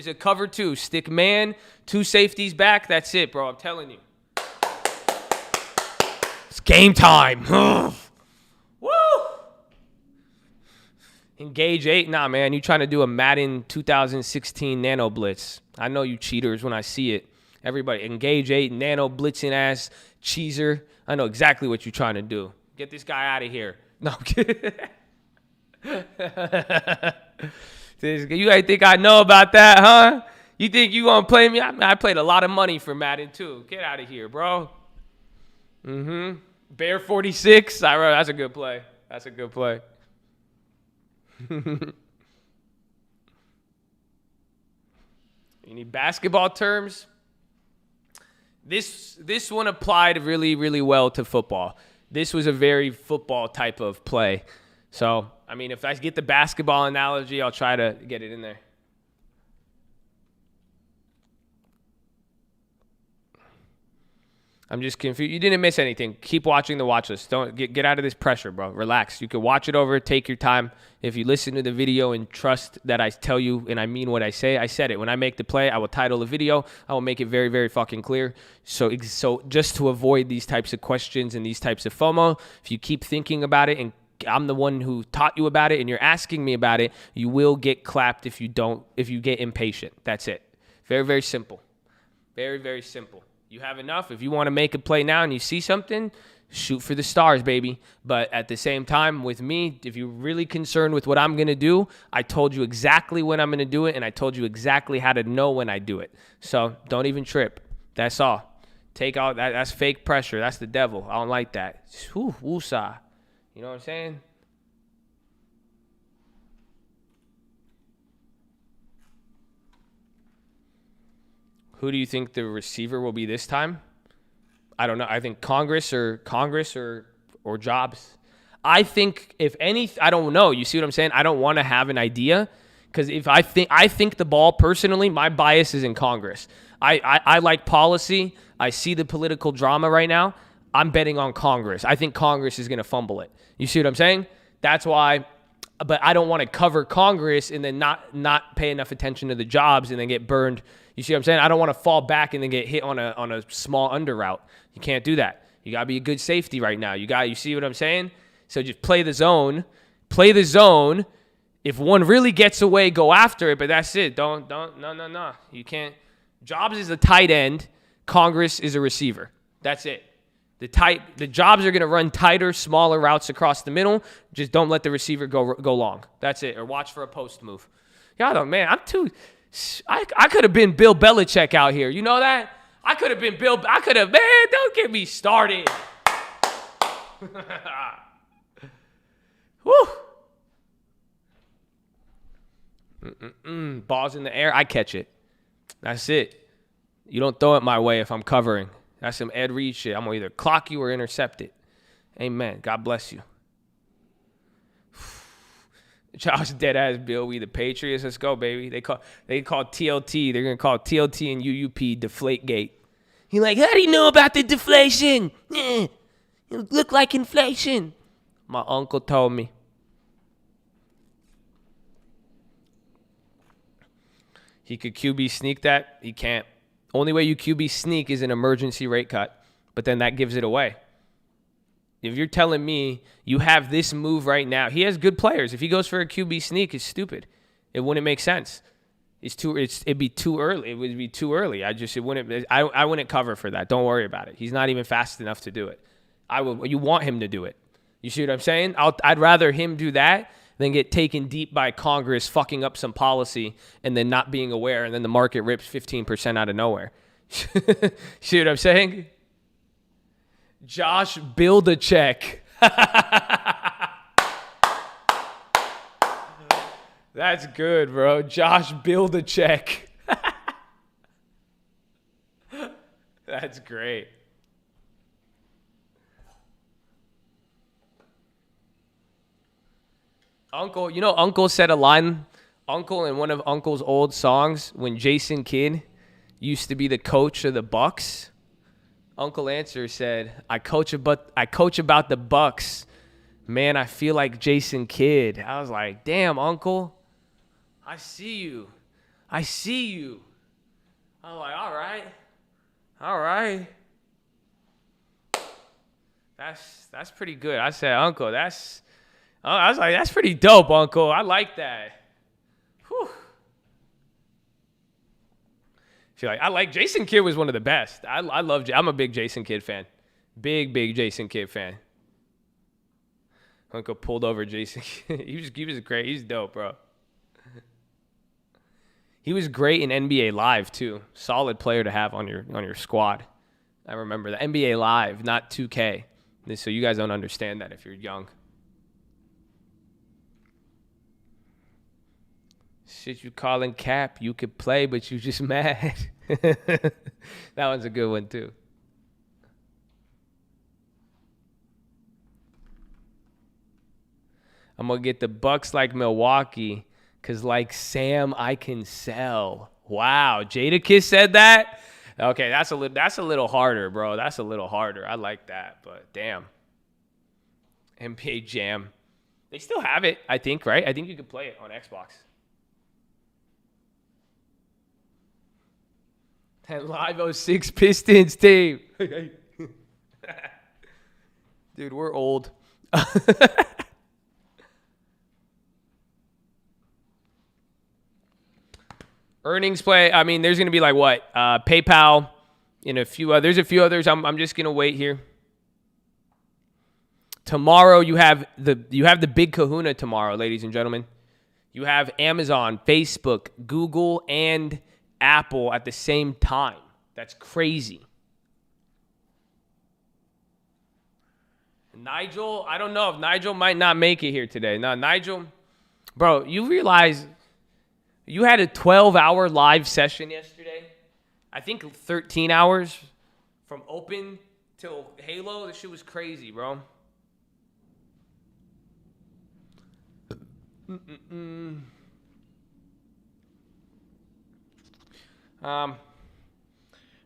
a cover two. Stick man, 2 safeties back. That's it, bro. I'm telling you. It's game time. Woo! Engage 8. Nah, man. You trying to do a Madden 2016 Nano Blitz. I know you cheaters when I see it. Everybody, Engage 8, Nano Blitzing ass, cheeser. I know exactly what you're trying to do. Get this guy out of here. No, I'm kidding. You guys think I know about that, huh? You think you gonna play me? I played a lot of money for Madden too. Get out of here, bro. Bear 46. That's a good play. That's a good play. You need basketball terms? This one applied really, really well to football. This was a very football type of play. So, I mean, if I get the basketball analogy, I'll try to get it in there. I'm just confused. You didn't miss anything. Keep watching the watch list. Don't get out of this pressure, bro. Relax. You can watch it over. Take your time. If you listen to the video and trust that I tell you and I mean what I say, I said it. When I make the play, I will title the video. I will make it very, very fucking clear. So just to avoid these types of questions and these types of FOMO, if you keep thinking about it and I'm the one who taught you about it and you're asking me about it, you will get clapped if you get impatient. That's it. Very, very simple. Very, very simple. You have enough. If you want to make a play now and you see something, shoot for the stars, baby. But at the same time, with me, if you're really concerned with what I'm going to do, I told you exactly when I'm going to do it, and I told you exactly how to know when I do it. So don't even trip. That's all. Take out that. That's fake pressure. That's the devil. I don't like that. Whew, woosah. You know what I'm saying? Who do you think the receiver will be this time? I don't know. I think Congress or Jobs. I think if any, I don't know. You see what I'm saying? I don't want to have an idea because if I think the ball personally, my bias is in Congress. I like policy. I see the political drama right now. I'm betting on Congress. I think Congress is going to fumble it. You see what I'm saying? That's why. But I don't want to cover Congress and then not pay enough attention to the Jobs and then get burned. You see what I'm saying? I don't want to fall back and then get hit on a small under route. You can't do that. You got to be a good safety right now. You see what I'm saying? So just play the zone. Play the zone. If one really gets away, go after it, but that's it. No. You can't. Jobs is a tight end. Congress is a receiver. That's it. The Jobs are going to run tighter, smaller routes across the middle. Just don't let the receiver go long. That's it. Or watch for a post move. Y'all man, I could have been Bill Belichick out here. You know that? I could have been man, don't get me started. Woo. Balls in the air, I catch it. That's it. You don't throw it my way if I'm covering. That's some Ed Reed shit. I'm going to either clock you or intercept it. Amen. God bless you. Josh Deadass Bill, we the Patriots. Let's go, baby. They call TLT. They're going to call TLT and UUP Deflategate. He like, how do you know about the deflation? It look like inflation. My uncle told me. He could QB sneak that. He can't. Only way you QB sneak is an emergency rate cut, but then that gives it away. If you're telling me you have this move right now, he has good players. If he goes for a QB sneak, it's stupid. It wouldn't make sense. It'd be too early. It would be too early. I wouldn't cover for that. Don't worry about it. He's not even fast enough to do it. You want him to do it. You see what I'm saying? I'd rather him do that than get taken deep by Congress fucking up some policy and then not being aware, and then the market rips 15% out of nowhere. See what I'm saying? Josh, build a check. That's good, bro. Josh, build a check. That's great. Uncle said a line. Uncle, in one of Uncle's old songs, when Jason Kidd used to be the coach of the Bucks, Uncle Answer said, I coach about the Bucks. Man, I feel like Jason Kidd. I was like, damn, Uncle. I see you. I was like, all right. That's pretty good. I said, Uncle, I was like, that's pretty dope, Uncle. I like that. Whew. I like Jason Kidd was one of the best. I'm a big Jason Kidd fan. Big Jason Kidd fan. Uncle pulled over Jason. He was great. He's dope, bro. He was great in NBA Live too. Solid player to have on your squad. I remember the NBA Live, not 2K. So you guys don't understand that if you're young. Shit you calling cap, you could play, but you just mad. That one's a good one too. I'm going to get the Bucks like Milwaukee, because like Sam, I can sell. Wow, Jadakiss said that? Okay, that's a little harder, bro. That's a little harder. I like that, but damn. NBA Jam. They still have it, I think, right? I think you could play it on Xbox. That Live 06 Pistons team. Dude, we're old. Earnings play. I mean, there's going to be like what? PayPal and a few others. There's a few others. I'm just going to wait here. Tomorrow you have the big kahuna tomorrow, ladies and gentlemen. You have Amazon, Facebook, Google, and Apple at the same time. That's crazy. Nigel, I don't know if Nigel might not make it here today. No, Nigel, bro, you realize you had a 12-hour live session yesterday? I think 13 hours from open till Halo. This shit was crazy, bro.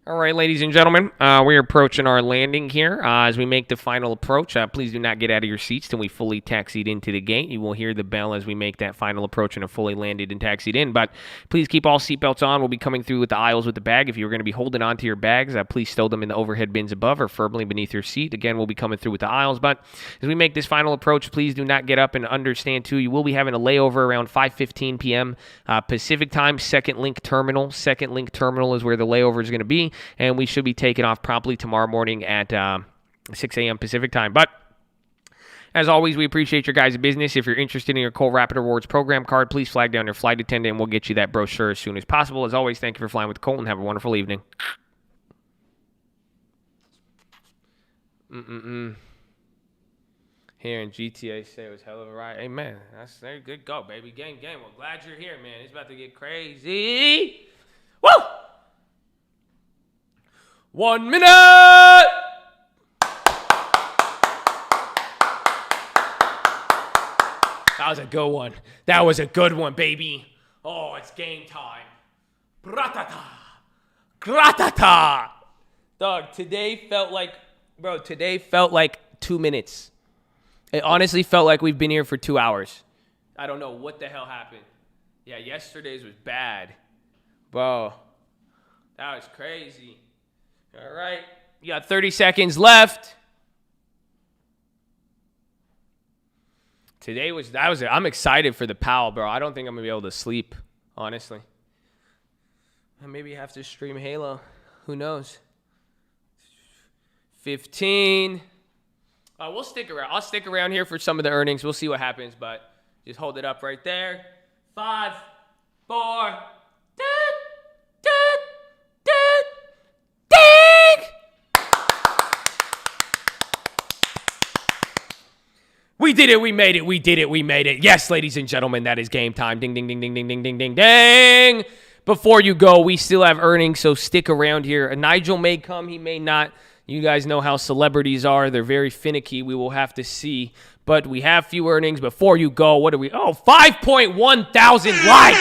All right, ladies and gentlemen, we're approaching our landing here. As we make the final approach, please do not get out of your seats till we fully taxied into the gate. You will hear the bell as we make that final approach and have fully landed and taxied in. But please keep all seatbelts on. We'll be coming through with the aisles with the bag. If you're going to be holding on to your bags, please stow them in the overhead bins above or firmly beneath your seat. Again, we'll be coming through with the aisles. But as we make this final approach, please do not get up, and understand, too, you will be having a layover around 5:15 p.m. Pacific time, Second Link Terminal. Second Link Terminal is where the layover is going to be. And we should be taking off promptly tomorrow morning at 6 a.m. Pacific time. But as always, we appreciate your guys' business. If you're interested in your Coal Rapid Rewards program card, please flag down your flight attendant, and we'll get you that brochure as soon as possible. As always, thank you for flying with Colt, and have a wonderful evening. Here in GTA, say it was hell of a ride. Hey, man, that's very good go, baby. Gang. Well, glad you're here, man. It's about to get crazy. Woo! 1 minute! That was a good one. That was a good one, baby. Oh, it's game time. Gratata. Gratata. Dog, today felt like 2 minutes. It honestly felt like we've been here for 2 hours. I don't know what the hell happened. Yeah, yesterday's was bad. Bro, that was crazy. All right, you got 30 seconds left. I'm excited for the Powell, bro. I don't think I'm gonna be able to sleep, honestly. I maybe have to stream Halo. Who knows? 15. We'll stick around. I'll stick around here for some of the earnings. We'll see what happens, but just hold it up right there. 5, 4. We did it. We made it. We did it. We made it. Yes, ladies and gentlemen, that is game time. Ding, ding, ding, ding, ding, ding, ding, ding, ding. Before you go, we still have earnings, so stick around here. Nigel may come. He may not. You guys know how celebrities are. They're very finicky. We will have to see. But we have few earnings. Before you go, what are we? Oh, 5.1 thousand likes.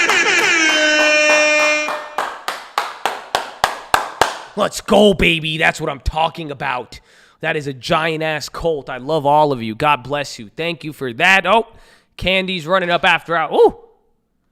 Let's go, baby. That's what I'm talking about. That is a giant-ass Colt. I love all of you. God bless you. Thank you for that. Oh, Candy's running up after out. Oh,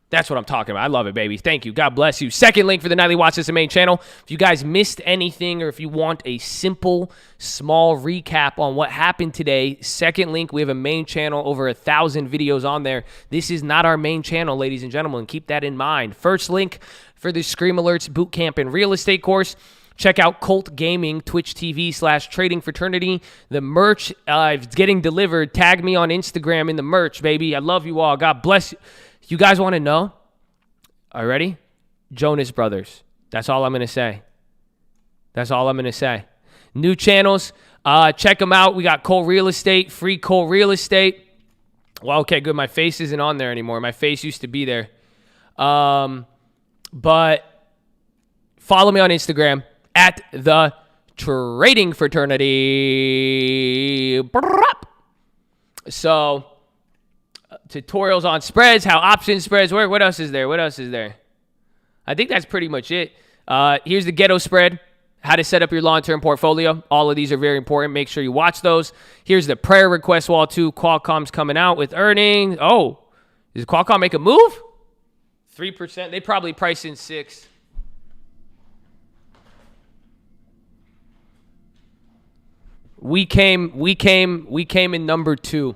that's what I'm talking about. I love it, baby. Thank you. God bless you. Second link for the Nightly Watch List main channel. If you guys missed anything, or if you want a simple, small recap on what happened today, second link, we have a main channel, over 1,000 videos on there. This is not our main channel, ladies and gentlemen. Keep that in mind. First link for the Scream Alerts Bootcamp and Real Estate course. Check out Colt Gaming, Twitch TV/Trading Fraternity. The merch is getting delivered. Tag me on Instagram in the merch, baby. I love you all. God bless you. You guys want to know? Are you ready? Jonas Brothers. That's all I'm going to say. That's all I'm going to say. New channels. Check them out. We got Colt Real Estate, free Colt Real Estate. Well, okay, good. My face isn't on there anymore. My face used to be there. But follow me on Instagram. At the Trading Fraternity. So, tutorials on spreads, how option spreads work. What else is there? What else is there? I think that's pretty much it. Here's the Ghetto Spread, how to set up your long-term portfolio. All of these are very important. Make sure you watch those. Here's the prayer request wall, too. Qualcomm's coming out with earnings. Oh, does Qualcomm make a move? 3%. They probably priced in 6%. We came in number 2.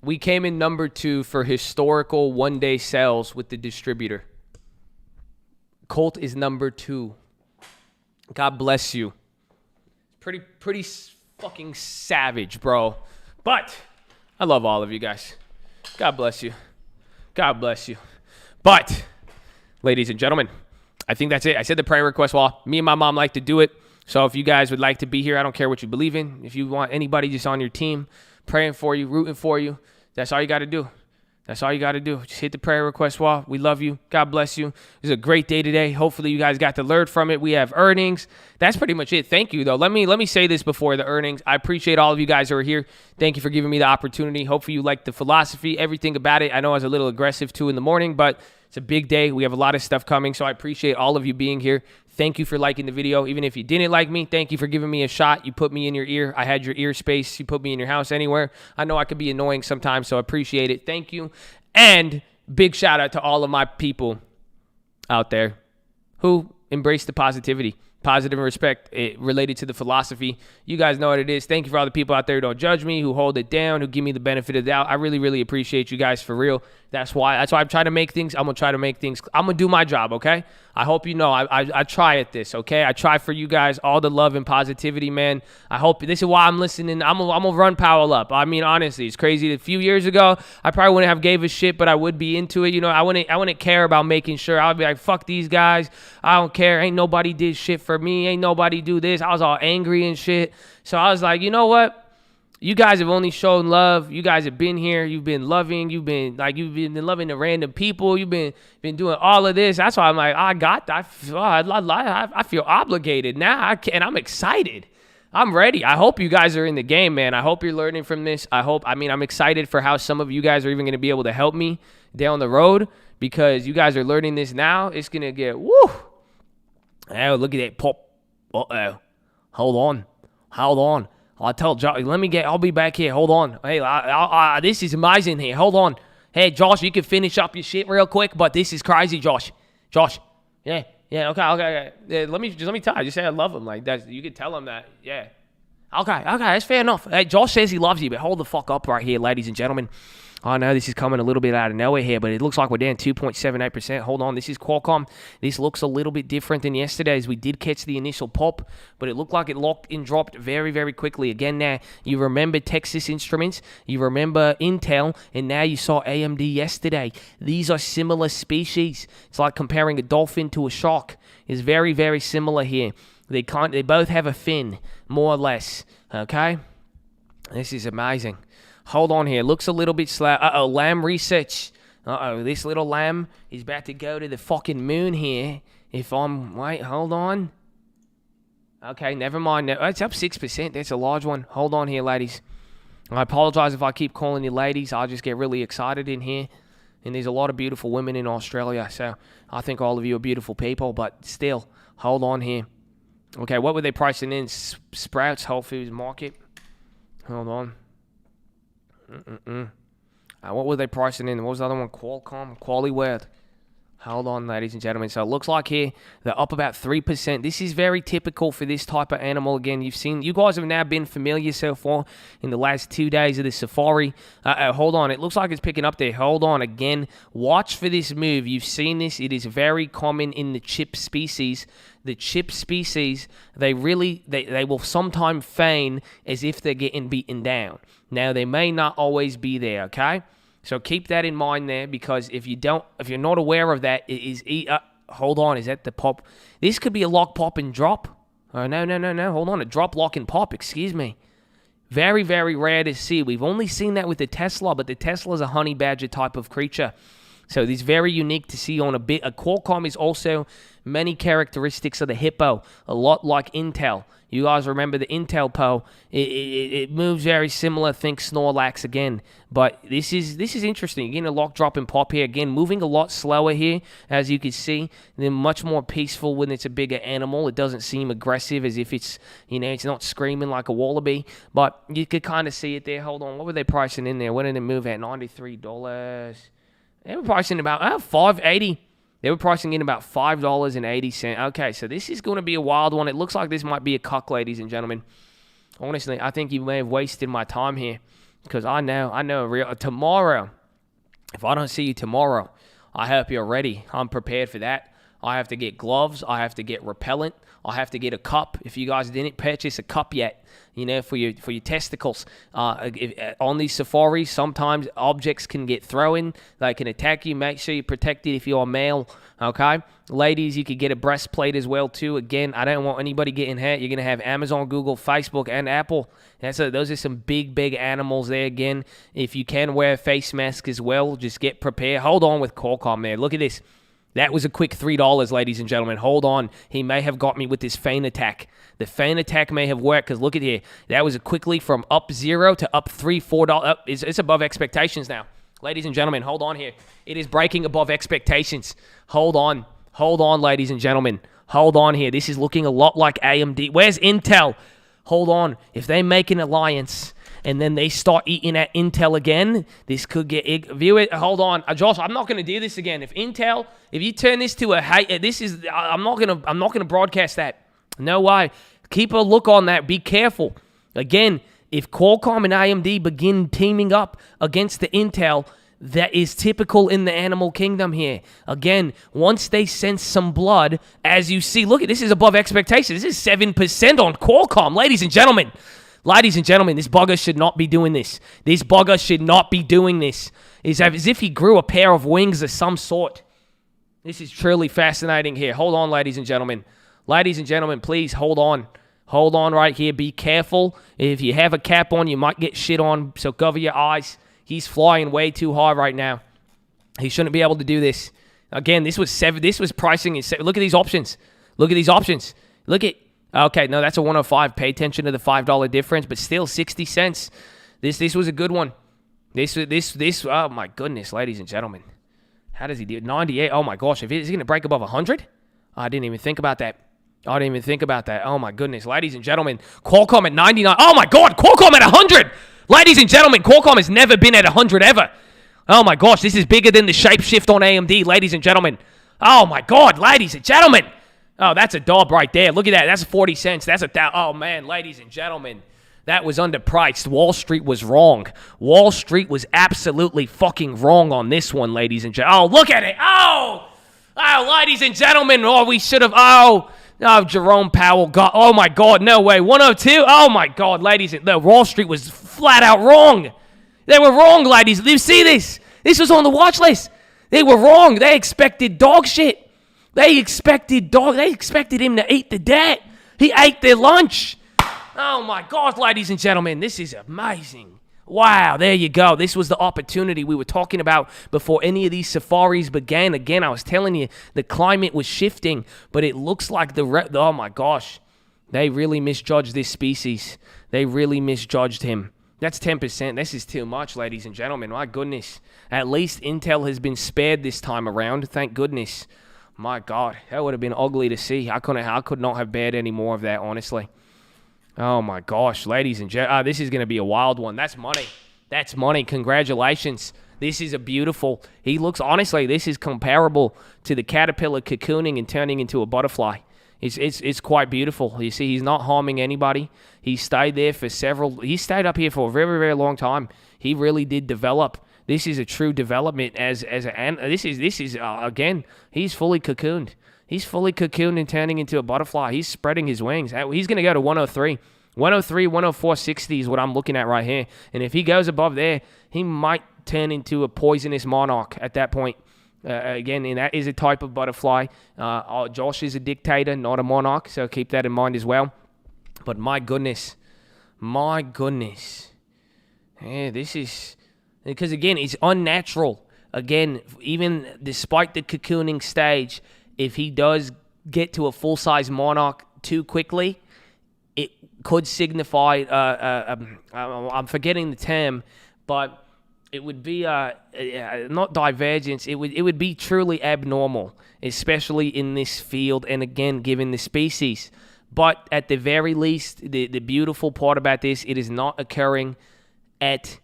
We came in number 2 for historical one-day sales with the distributor. Colt is number 2. God bless you. Pretty fucking savage, bro. But I love all of you guys. God bless you. God bless you. But, ladies and gentlemen, I think that's it. I said the prayer request wall. Me and my mom like to do it. So if you guys would like to be here, I don't care what you believe in. If you want anybody just on your team, praying for you, rooting for you, that's all you got to do. That's all you got to do. Just hit the prayer request wall. We love you. God bless you. It was a great day today. Hopefully you guys got to learn from it. We have earnings. That's pretty much it. Thank you, though. Let me say this before the earnings. I appreciate all of you guys who are here. Thank you for giving me the opportunity. Hopefully you like the philosophy, everything about it. I know I was a little aggressive, too, in the morning, but it's a big day. We have a lot of stuff coming, so I appreciate all of you being here. Thank you for liking the video. Even if you didn't like me, thank you for giving me a shot. You put me in your ear. I had your ear space. You put me in your house anywhere. I know I could be annoying sometimes, so I appreciate it. Thank you. And big shout out to all of my people out there who embrace the positivity, positive and respect related to the philosophy. You guys know what it is. Thank you for all the people out there who don't judge me, who hold it down, who give me the benefit of the doubt. I really, really appreciate you guys for real. That's why I'm trying to make things. I'm going to try to make things. I'm going to do my job, okay? I hope you know I try at this, okay? I try for you guys, all the love and positivity, man. I hope this is why I'm listening. I'm going to run Powell up. I mean, honestly, it's crazy. A few years ago, I probably wouldn't have gave a shit, but I would be into it. You know, I wouldn't care about making sure. I would be like, fuck these guys. I don't care. Ain't nobody did shit for me. Ain't nobody do this. I was all angry and shit. So I was like, you know what? You guys have only shown love. You guys have been here. You've been loving. You've been loving the random people. You've been doing all of this. That's why I'm like, I feel obligated now. And I'm excited. I'm ready. I hope you guys are in the game, man. I hope you're learning from this. I'm excited for how some of you guys are even going to be able to help me down the road because you guys are learning this now. It's going to get, woo. Oh, look at that pop. Uh-oh. Hold on. I tell Josh, I'll be back here. Hold on. Hey, this is amazing here. Hold on. Hey, Josh, you can finish up your shit real quick, but this is crazy, Josh. Yeah, okay. Yeah, let me tell you. Just say I love him. Like that, you can tell him that. Yeah. Okay, that's fair enough. Hey, Josh says he loves you, but hold the fuck up right here, ladies and gentlemen. I know this is coming a little bit out of nowhere here, but it looks like we're down 2.78%. Hold on, this is Qualcomm. This looks a little bit different than yesterday's. We did catch the initial pop, but it looked like it locked and dropped very, very quickly. Again, now, you remember Texas Instruments, you remember Intel, and now you saw AMD yesterday. These are similar species. It's like comparing a dolphin to a shark. It's very, very similar here. They both have a fin, more or less, okay? This is amazing. Hold on here. Looks a little bit slow. Lamb research. This little lamb is about to go to the fucking moon here. Wait, hold on. Okay, never mind. No, it's up 6%. That's a large one. Hold on here, ladies. I apologize if I keep calling you ladies. I'll just get really excited in here. And there's a lot of beautiful women in Australia. So I think all of you are beautiful people. But still, hold on here. Okay, what were they pricing in? Sprouts, Whole Foods Market. Hold on. What were they pricing in? What was the other one? Qualcomm, Qualiworth. Hold on, ladies and gentlemen. So it looks like here they're up about 3%. This is very typical for this type of animal. Again, you guys have now been familiar so far in the last 2 days of the safari. Hold on. It looks like it's picking up there. Hold on. Again, watch for this move. You've seen this. It is very common in the chip species. The chip species, they will sometimes feign as if they're getting beaten down. Now, they may not always be there, okay? So keep that in mind there, because if you're not aware of that, it is hold on, is that the pop? This could be a lock, pop, and drop. Oh, no. Hold on, a drop, lock, and pop, excuse me. Very, very rare to see. We've only seen that with the Tesla, but the Tesla is a honey badger type of creature. So it's very unique to see on a bit. A Qualcomm is also many characteristics of the Hippo, a lot like Intel. You guys remember the Intel Poe? It moves very similar. Think Snorlax again, but this is interesting. Again, a lock, drop, and pop here. Again, moving a lot slower here, as you can see. They're much more peaceful when it's a bigger animal. It doesn't seem aggressive, as if it's it's not screaming like a wallaby. But you could kind of see it there. Hold on, what were they pricing in there? What did they move at? $93. They were pricing about $5.80. They were pricing in about $5.80. Okay, so this is going to be a wild one. It looks like this might be a cuck, ladies and gentlemen. Honestly, I think you may have wasted my time here, because I know tomorrow, if I don't see you tomorrow, I hope you're ready. I'm prepared for that. I have to get gloves. I have to get repellent. I have to get a cup. If you guys didn't purchase a cup yet, for your testicles. On these safaris, sometimes objects can get thrown. They can attack you. Make sure you're protected if you're a male. Okay, ladies, you could get a breastplate as well too. Again, I don't want anybody getting hurt. You're gonna have Amazon, Google, Facebook, and Apple. Those are some big animals there. Again, if you can wear a face mask as well, just get prepared. Hold on with Qualcomm there. Look at this. That was a quick $3, ladies and gentlemen. Hold on. He may have got me with this feign attack. The feign attack may have worked because look at here. That was quickly from up 0 to up $3, $4. It's above expectations now. Ladies and gentlemen, hold on here. It is breaking above expectations. Hold on. Hold on, ladies and gentlemen. Hold on here. This is looking a lot like AMD. Where's Intel? Hold on. If they make an alliance and then they start eating at Intel again, this could get... View it. Hold on. Josh, I'm not going to do this again. If you turn this to a hate... I'm not going to broadcast that. No way. Keep a look on that. Be careful. Again, if Qualcomm and AMD begin teaming up against the Intel, that is typical in the animal kingdom here. Again, once they sense some blood, as you see, look, this is above expectations. This is 7% on Qualcomm, ladies and gentlemen. Ladies and gentlemen, this bugger should not be doing this. This bugger should not be doing this. It's as if he grew a pair of wings of some sort. This is truly fascinating here. Hold on, ladies and gentlemen. Ladies and gentlemen, please hold on. Hold on right here. Be careful. If you have a cap on, you might get shit on, so cover your eyes. He's flying way too high right now. He shouldn't be able to do this. Again, this was pricing in 7. Look at these options. Look at these options. Look at... Okay, no, that's a 105. Pay attention to the $5 difference, but still 60 cents. This was a good one. This, oh my goodness, ladies and gentlemen. How does he do it? 98. Oh my gosh, is he going to break above 100? I didn't even think about that. Oh my goodness, ladies and gentlemen. Qualcomm at 99. Oh my God, Qualcomm at 100. Ladies and gentlemen, Qualcomm has never been at 100 ever. Oh my gosh, this is bigger than the shapeshift on AMD, ladies and gentlemen. Oh my God, ladies and gentlemen. Oh, that's a dub right there. Look at that. That's 40 cents. Oh man, ladies and gentlemen. That was underpriced. Wall Street was wrong. Wall Street was absolutely fucking wrong on this one, ladies and gentlemen. Oh, look at it. Oh, ladies and gentlemen. Oh, we should have. Oh, Jerome Powell got. Oh my God, no way. 102. Oh my God, ladies and Wall Street was flat out wrong. They were wrong, ladies. You see this? This was on the watch list. They were wrong. They expected dog shit. They expected him to eat the debt. He ate their lunch. Oh my God, ladies and gentlemen, this is amazing. Wow, there you go. This was the opportunity we were talking about before any of these safaris began. Again, I was telling you, the climate was shifting, but it looks like oh my gosh, they really misjudged this species. They really misjudged him. That's 10%. This is too much, ladies and gentlemen. My goodness. At least Intel has been spared this time around. Thank goodness. My God, that would have been ugly to see. I could not have bared any more of that, honestly. Oh my gosh, ladies and gentlemen, this is going to be a wild one. That's money. That's money. Congratulations. This is a beautiful. He looks, honestly, this is comparable to the caterpillar cocooning and turning into a butterfly. It's quite beautiful. You see, he's not harming anybody. He stayed there for he stayed up here for a very, very long time. He really did develop. This is a true development this is again, he's fully cocooned. He's fully cocooned and turning into a butterfly. He's spreading his wings. He's going to go to 103. 103, 104.60 is what I'm looking at right here. And if he goes above there, he might turn into a poisonous monarch at that point. Again, and that is a type of butterfly. Josh is a dictator, not a monarch, so keep that in mind as well. But my goodness. Yeah, this is... Because, again, it's unnatural. Again, even despite the cocooning stage, if he does get to a full-size monarch too quickly, it could signify, I'm forgetting the term, but it would be not divergence. It would be truly abnormal, especially in this field, and again, given the species. But at the very least, the beautiful part about this, it is not occurring at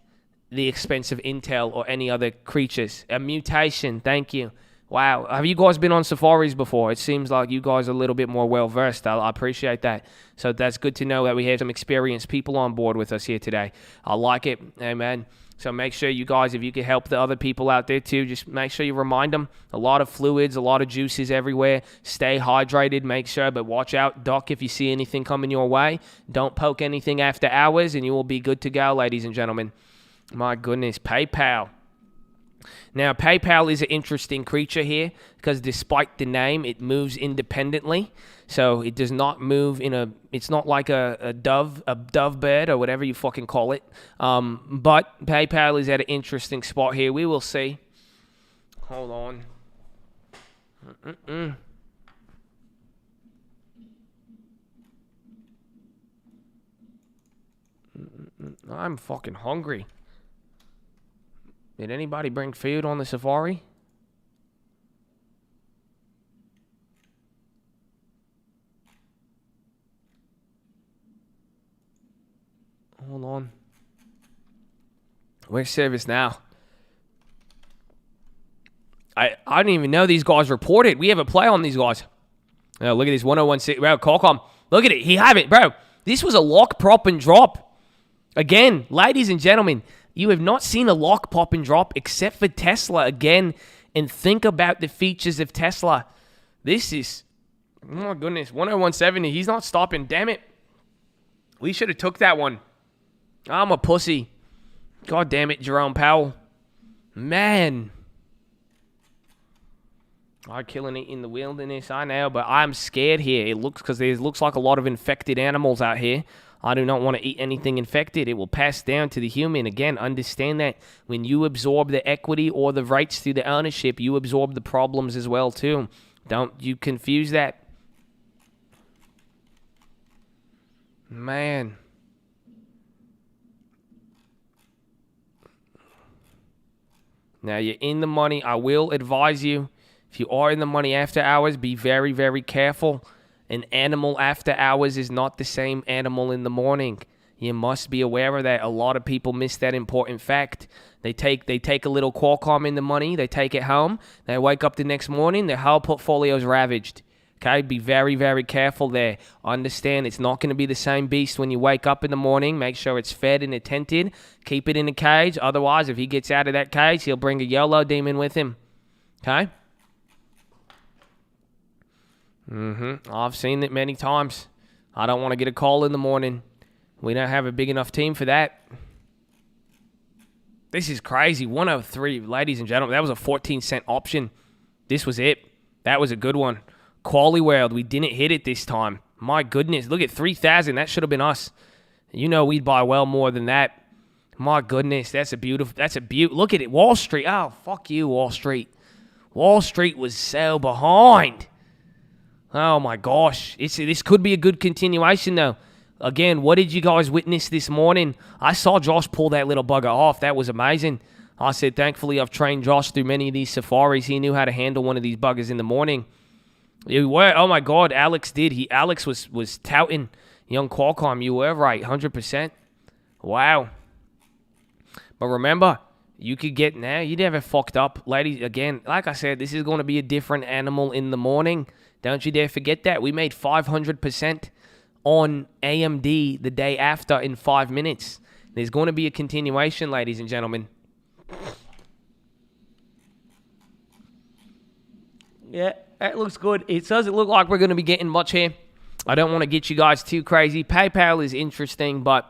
the expense of Intel or any other creatures. A mutation, thank you. Wow. Have you guys been on safaris before? It seems like you guys are a little bit more well-versed. I appreciate that. So that's good to know that we have some experienced people on board with us here today. I like it. Amen. So make sure you guys, if you can help the other people out there too, just make sure you remind them. A lot of fluids, a lot of juices everywhere. Stay hydrated, make sure, but watch out, Doc, if you see anything coming your way. Don't poke anything after hours, and you will be good to go, ladies and gentlemen. My goodness, PayPal. Now, PayPal is an interesting creature here because despite the name, it moves independently. So it does not move it's not like a dove bird or whatever you fucking call it. But PayPal is at an interesting spot here. We will see. Hold on. I'm fucking hungry. Did anybody bring food on the safari? Hold on. Where's service now? I didn't even know these guys reported. We have a play on these guys. Oh, look at this 1016. Bro, Qualcomm. Look at it. He have it, bro. This was a lock, prop, and drop. Again, ladies and gentlemen, you have not seen a lock, pop, and drop except for Tesla again. And think about the features of Tesla. This is, oh my goodness, 101.70. He's not stopping. Damn it. We should have took that one. I'm a pussy. God damn it, Jerome Powell. Man. I'm killing it in the wilderness, I know, but I'm scared here. It looks, because there looks like a lot of infected animals out here. I do not want to eat anything infected. It will pass down to the human. Again, understand that when you absorb the equity or the rights through the ownership, you absorb the problems as well, too. Don't you confuse that. Man. Now, you're in the money. I will advise you, if you are in the money after hours, be very, very careful. An animal after hours is not the same animal in the morning. You must be aware of that. A lot of people miss that important fact. They take a little Qualcomm in the money, they take it home, they wake up the next morning, their whole portfolio is ravaged. Okay, be very, very careful there. Understand it's not going to be the same beast when you wake up in the morning. Make sure it's fed and attended. Keep it in a cage. Otherwise, if he gets out of that cage, he'll bring a YOLO demon with him. Okay? I've seen it many times. I don't want to get a call in the morning. We don't have a big enough team for that. This is crazy. 103, ladies and gentlemen. That was a 14-cent option. This was it. That was a good one. Quali World, we didn't hit it this time. My goodness. Look at 3,000. That should have been us. You know we'd buy well more than that. My goodness. That's a beautiful. Look at it. Wall Street. Oh, fuck you, Wall Street. Wall Street was so behind. Oh, my gosh. This could be a good continuation, though. Again, what did you guys witness this morning? I saw Josh pull that little bugger off. That was amazing. I said, thankfully, I've trained Josh through many of these safaris. He knew how to handle one of these buggers in the morning. Oh, my God, Alex did. Alex was touting young Qualcomm. You were right, 100%. Wow. But remember, you could get now. You never fucked up. Ladies, again, like I said, this is going to be a different animal in the morning. Don't you dare forget that. We made 500% on AMD the day after in 5 minutes. There's going to be a continuation, ladies and gentlemen. Yeah, that looks good. It doesn't look like we're going to be getting much here. I don't want to get you guys too crazy. PayPal is interesting, but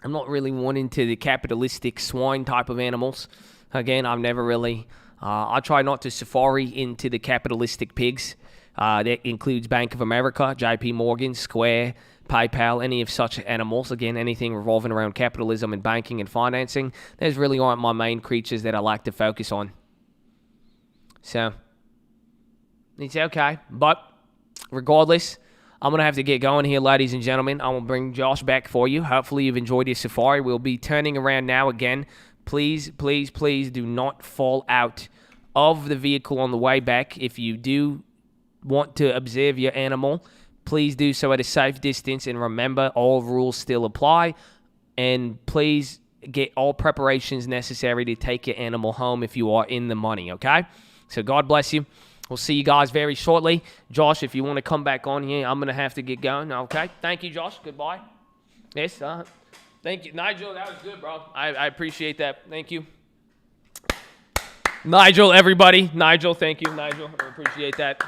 I'm not really wanting to the capitalistic swine type of animals. Again, I've never really... I try not to safari into the capitalistic pigs. That includes Bank of America, JP Morgan, Square, PayPal, any of such animals. Again, anything revolving around capitalism and banking and financing. Those really aren't my main creatures that I like to focus on. So, it's okay. But, regardless, I'm going to have to get going here, ladies and gentlemen. I will bring Josh back for you. Hopefully you've enjoyed your safari. We'll be turning around now again. Please, please, please do not fall out of the vehicle on the way back. If you do want to observe your animal, please do so at a safe distance, and remember, all rules still apply. And please get all preparations necessary to take your animal home if you are in the money, okay? So God bless you. We'll see you guys very shortly. Josh, if you want to come back on here, I'm going to have to get going, okay? Thank you, Josh. Goodbye. Yes, Thank you, Nigel. That was good, bro. I appreciate that. Thank you. Nigel, everybody. Nigel, thank you, Nigel. I appreciate that.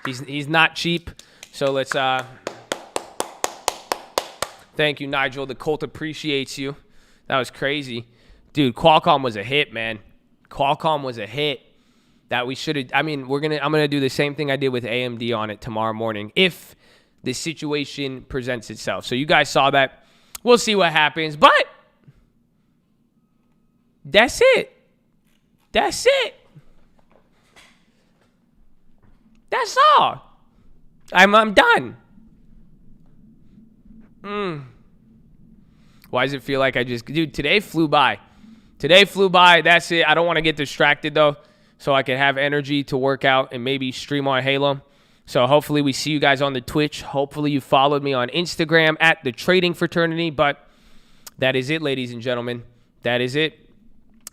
He's not cheap. So let's thank you, Nigel. The cult appreciates you. That was crazy. Dude, Qualcomm was a hit, man. Qualcomm was a hit that we should have. I mean, I'm gonna do the same thing I did with AMD on it tomorrow morning if the situation presents itself. So you guys saw that. We'll see what happens, but that's it. That's it. That's all. I'm done. Why does it feel like dude, today flew by. Today flew by. That's it. I don't want to get distracted, though, so I can have energy to work out and maybe stream on Halo. So hopefully we see you guys on the Twitch. Hopefully you followed me on Instagram at The Trading Fraternity. But that is it, ladies and gentlemen. That is it.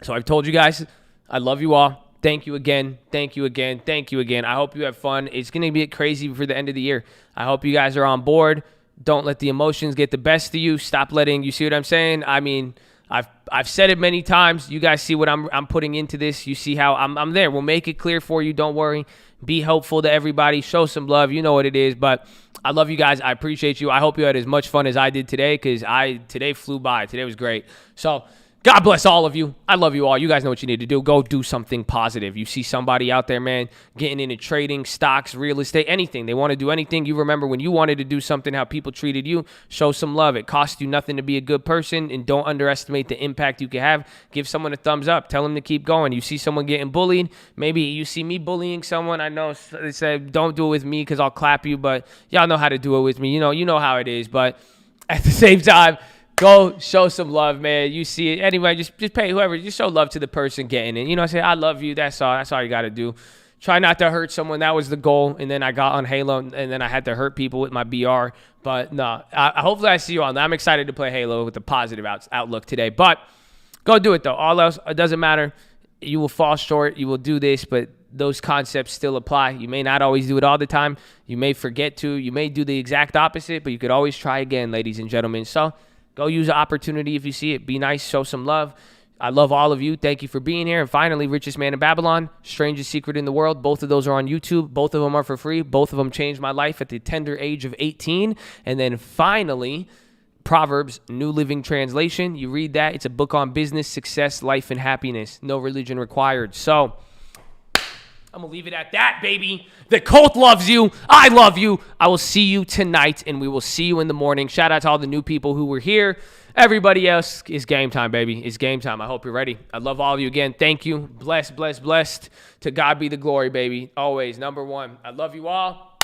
So I've told you guys, I love you all. Thank you again. Thank you again. Thank you again. I hope you have fun. It's going to be crazy for the end of the year. I hope you guys are on board. Don't let the emotions get the best of you. Stop letting, you see what I'm saying? I mean, I've said it many times. You guys see what I'm putting into this. You see how I'm there. We'll make it clear for you. Don't worry. Be helpful to everybody. Show some love. You know what it is. But I love you guys. I appreciate you. I hope you had as much fun as I did today because today flew by. Today was great. So God bless all of you. I love you all. You guys know what you need to do. Go do something positive. You see somebody out there, man, getting into trading, stocks, real estate, anything. They want to do anything. You remember when you wanted to do something, how people treated you. Show some love. It costs you nothing to be a good person, and don't underestimate the impact you can have. Give someone a thumbs up. Tell them to keep going. You see someone getting bullied. Maybe you see me bullying someone. I know they said don't do it with me because I'll clap you, but y'all know how to do it with me. You know how it is. But at the same time, go show some love, man. You see it. Anyway, just pay whoever. Just show love to the person getting it. You know, say, I love you. That's all. That's all you got to do. Try not to hurt someone. That was the goal. And then I got on Halo, and then I had to hurt people with my BR. But no, hopefully I see you all. I'm excited to play Halo with a positive outlook today. But go do it, though. All else, it doesn't matter. You will fall short. You will do this, but those concepts still apply. You may not always do it all the time. You may forget to. You may do the exact opposite, but you could always try again, ladies and gentlemen. So go use the opportunity if you see it. Be nice. Show some love. I love all of you. Thank you for being here. And finally, Richest Man in Babylon, Strangest Secret in the World. Both of those are on YouTube. Both of them are for free. Both of them changed my life at the tender age of 18. And then finally, Proverbs, New Living Translation. You read that. It's a book on business, success, life, and happiness. No religion required. So I'm going to leave it at that, baby. The cult loves you. I love you. I will see you tonight, and we will see you in the morning. Shout out to all the new people who were here. Everybody else, it's game time, baby. It's game time. I hope you're ready. I love all of you again. Thank you. Blessed, blessed, blessed. To God be the glory, baby. Always, number one. I love you all.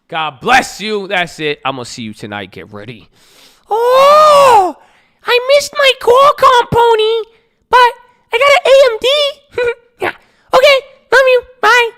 God bless you. That's it. I'm going to see you tonight. Get ready. Oh, I missed my Qualcomm pony, but I got an AMD. Yeah. Okay. Love you. Bye.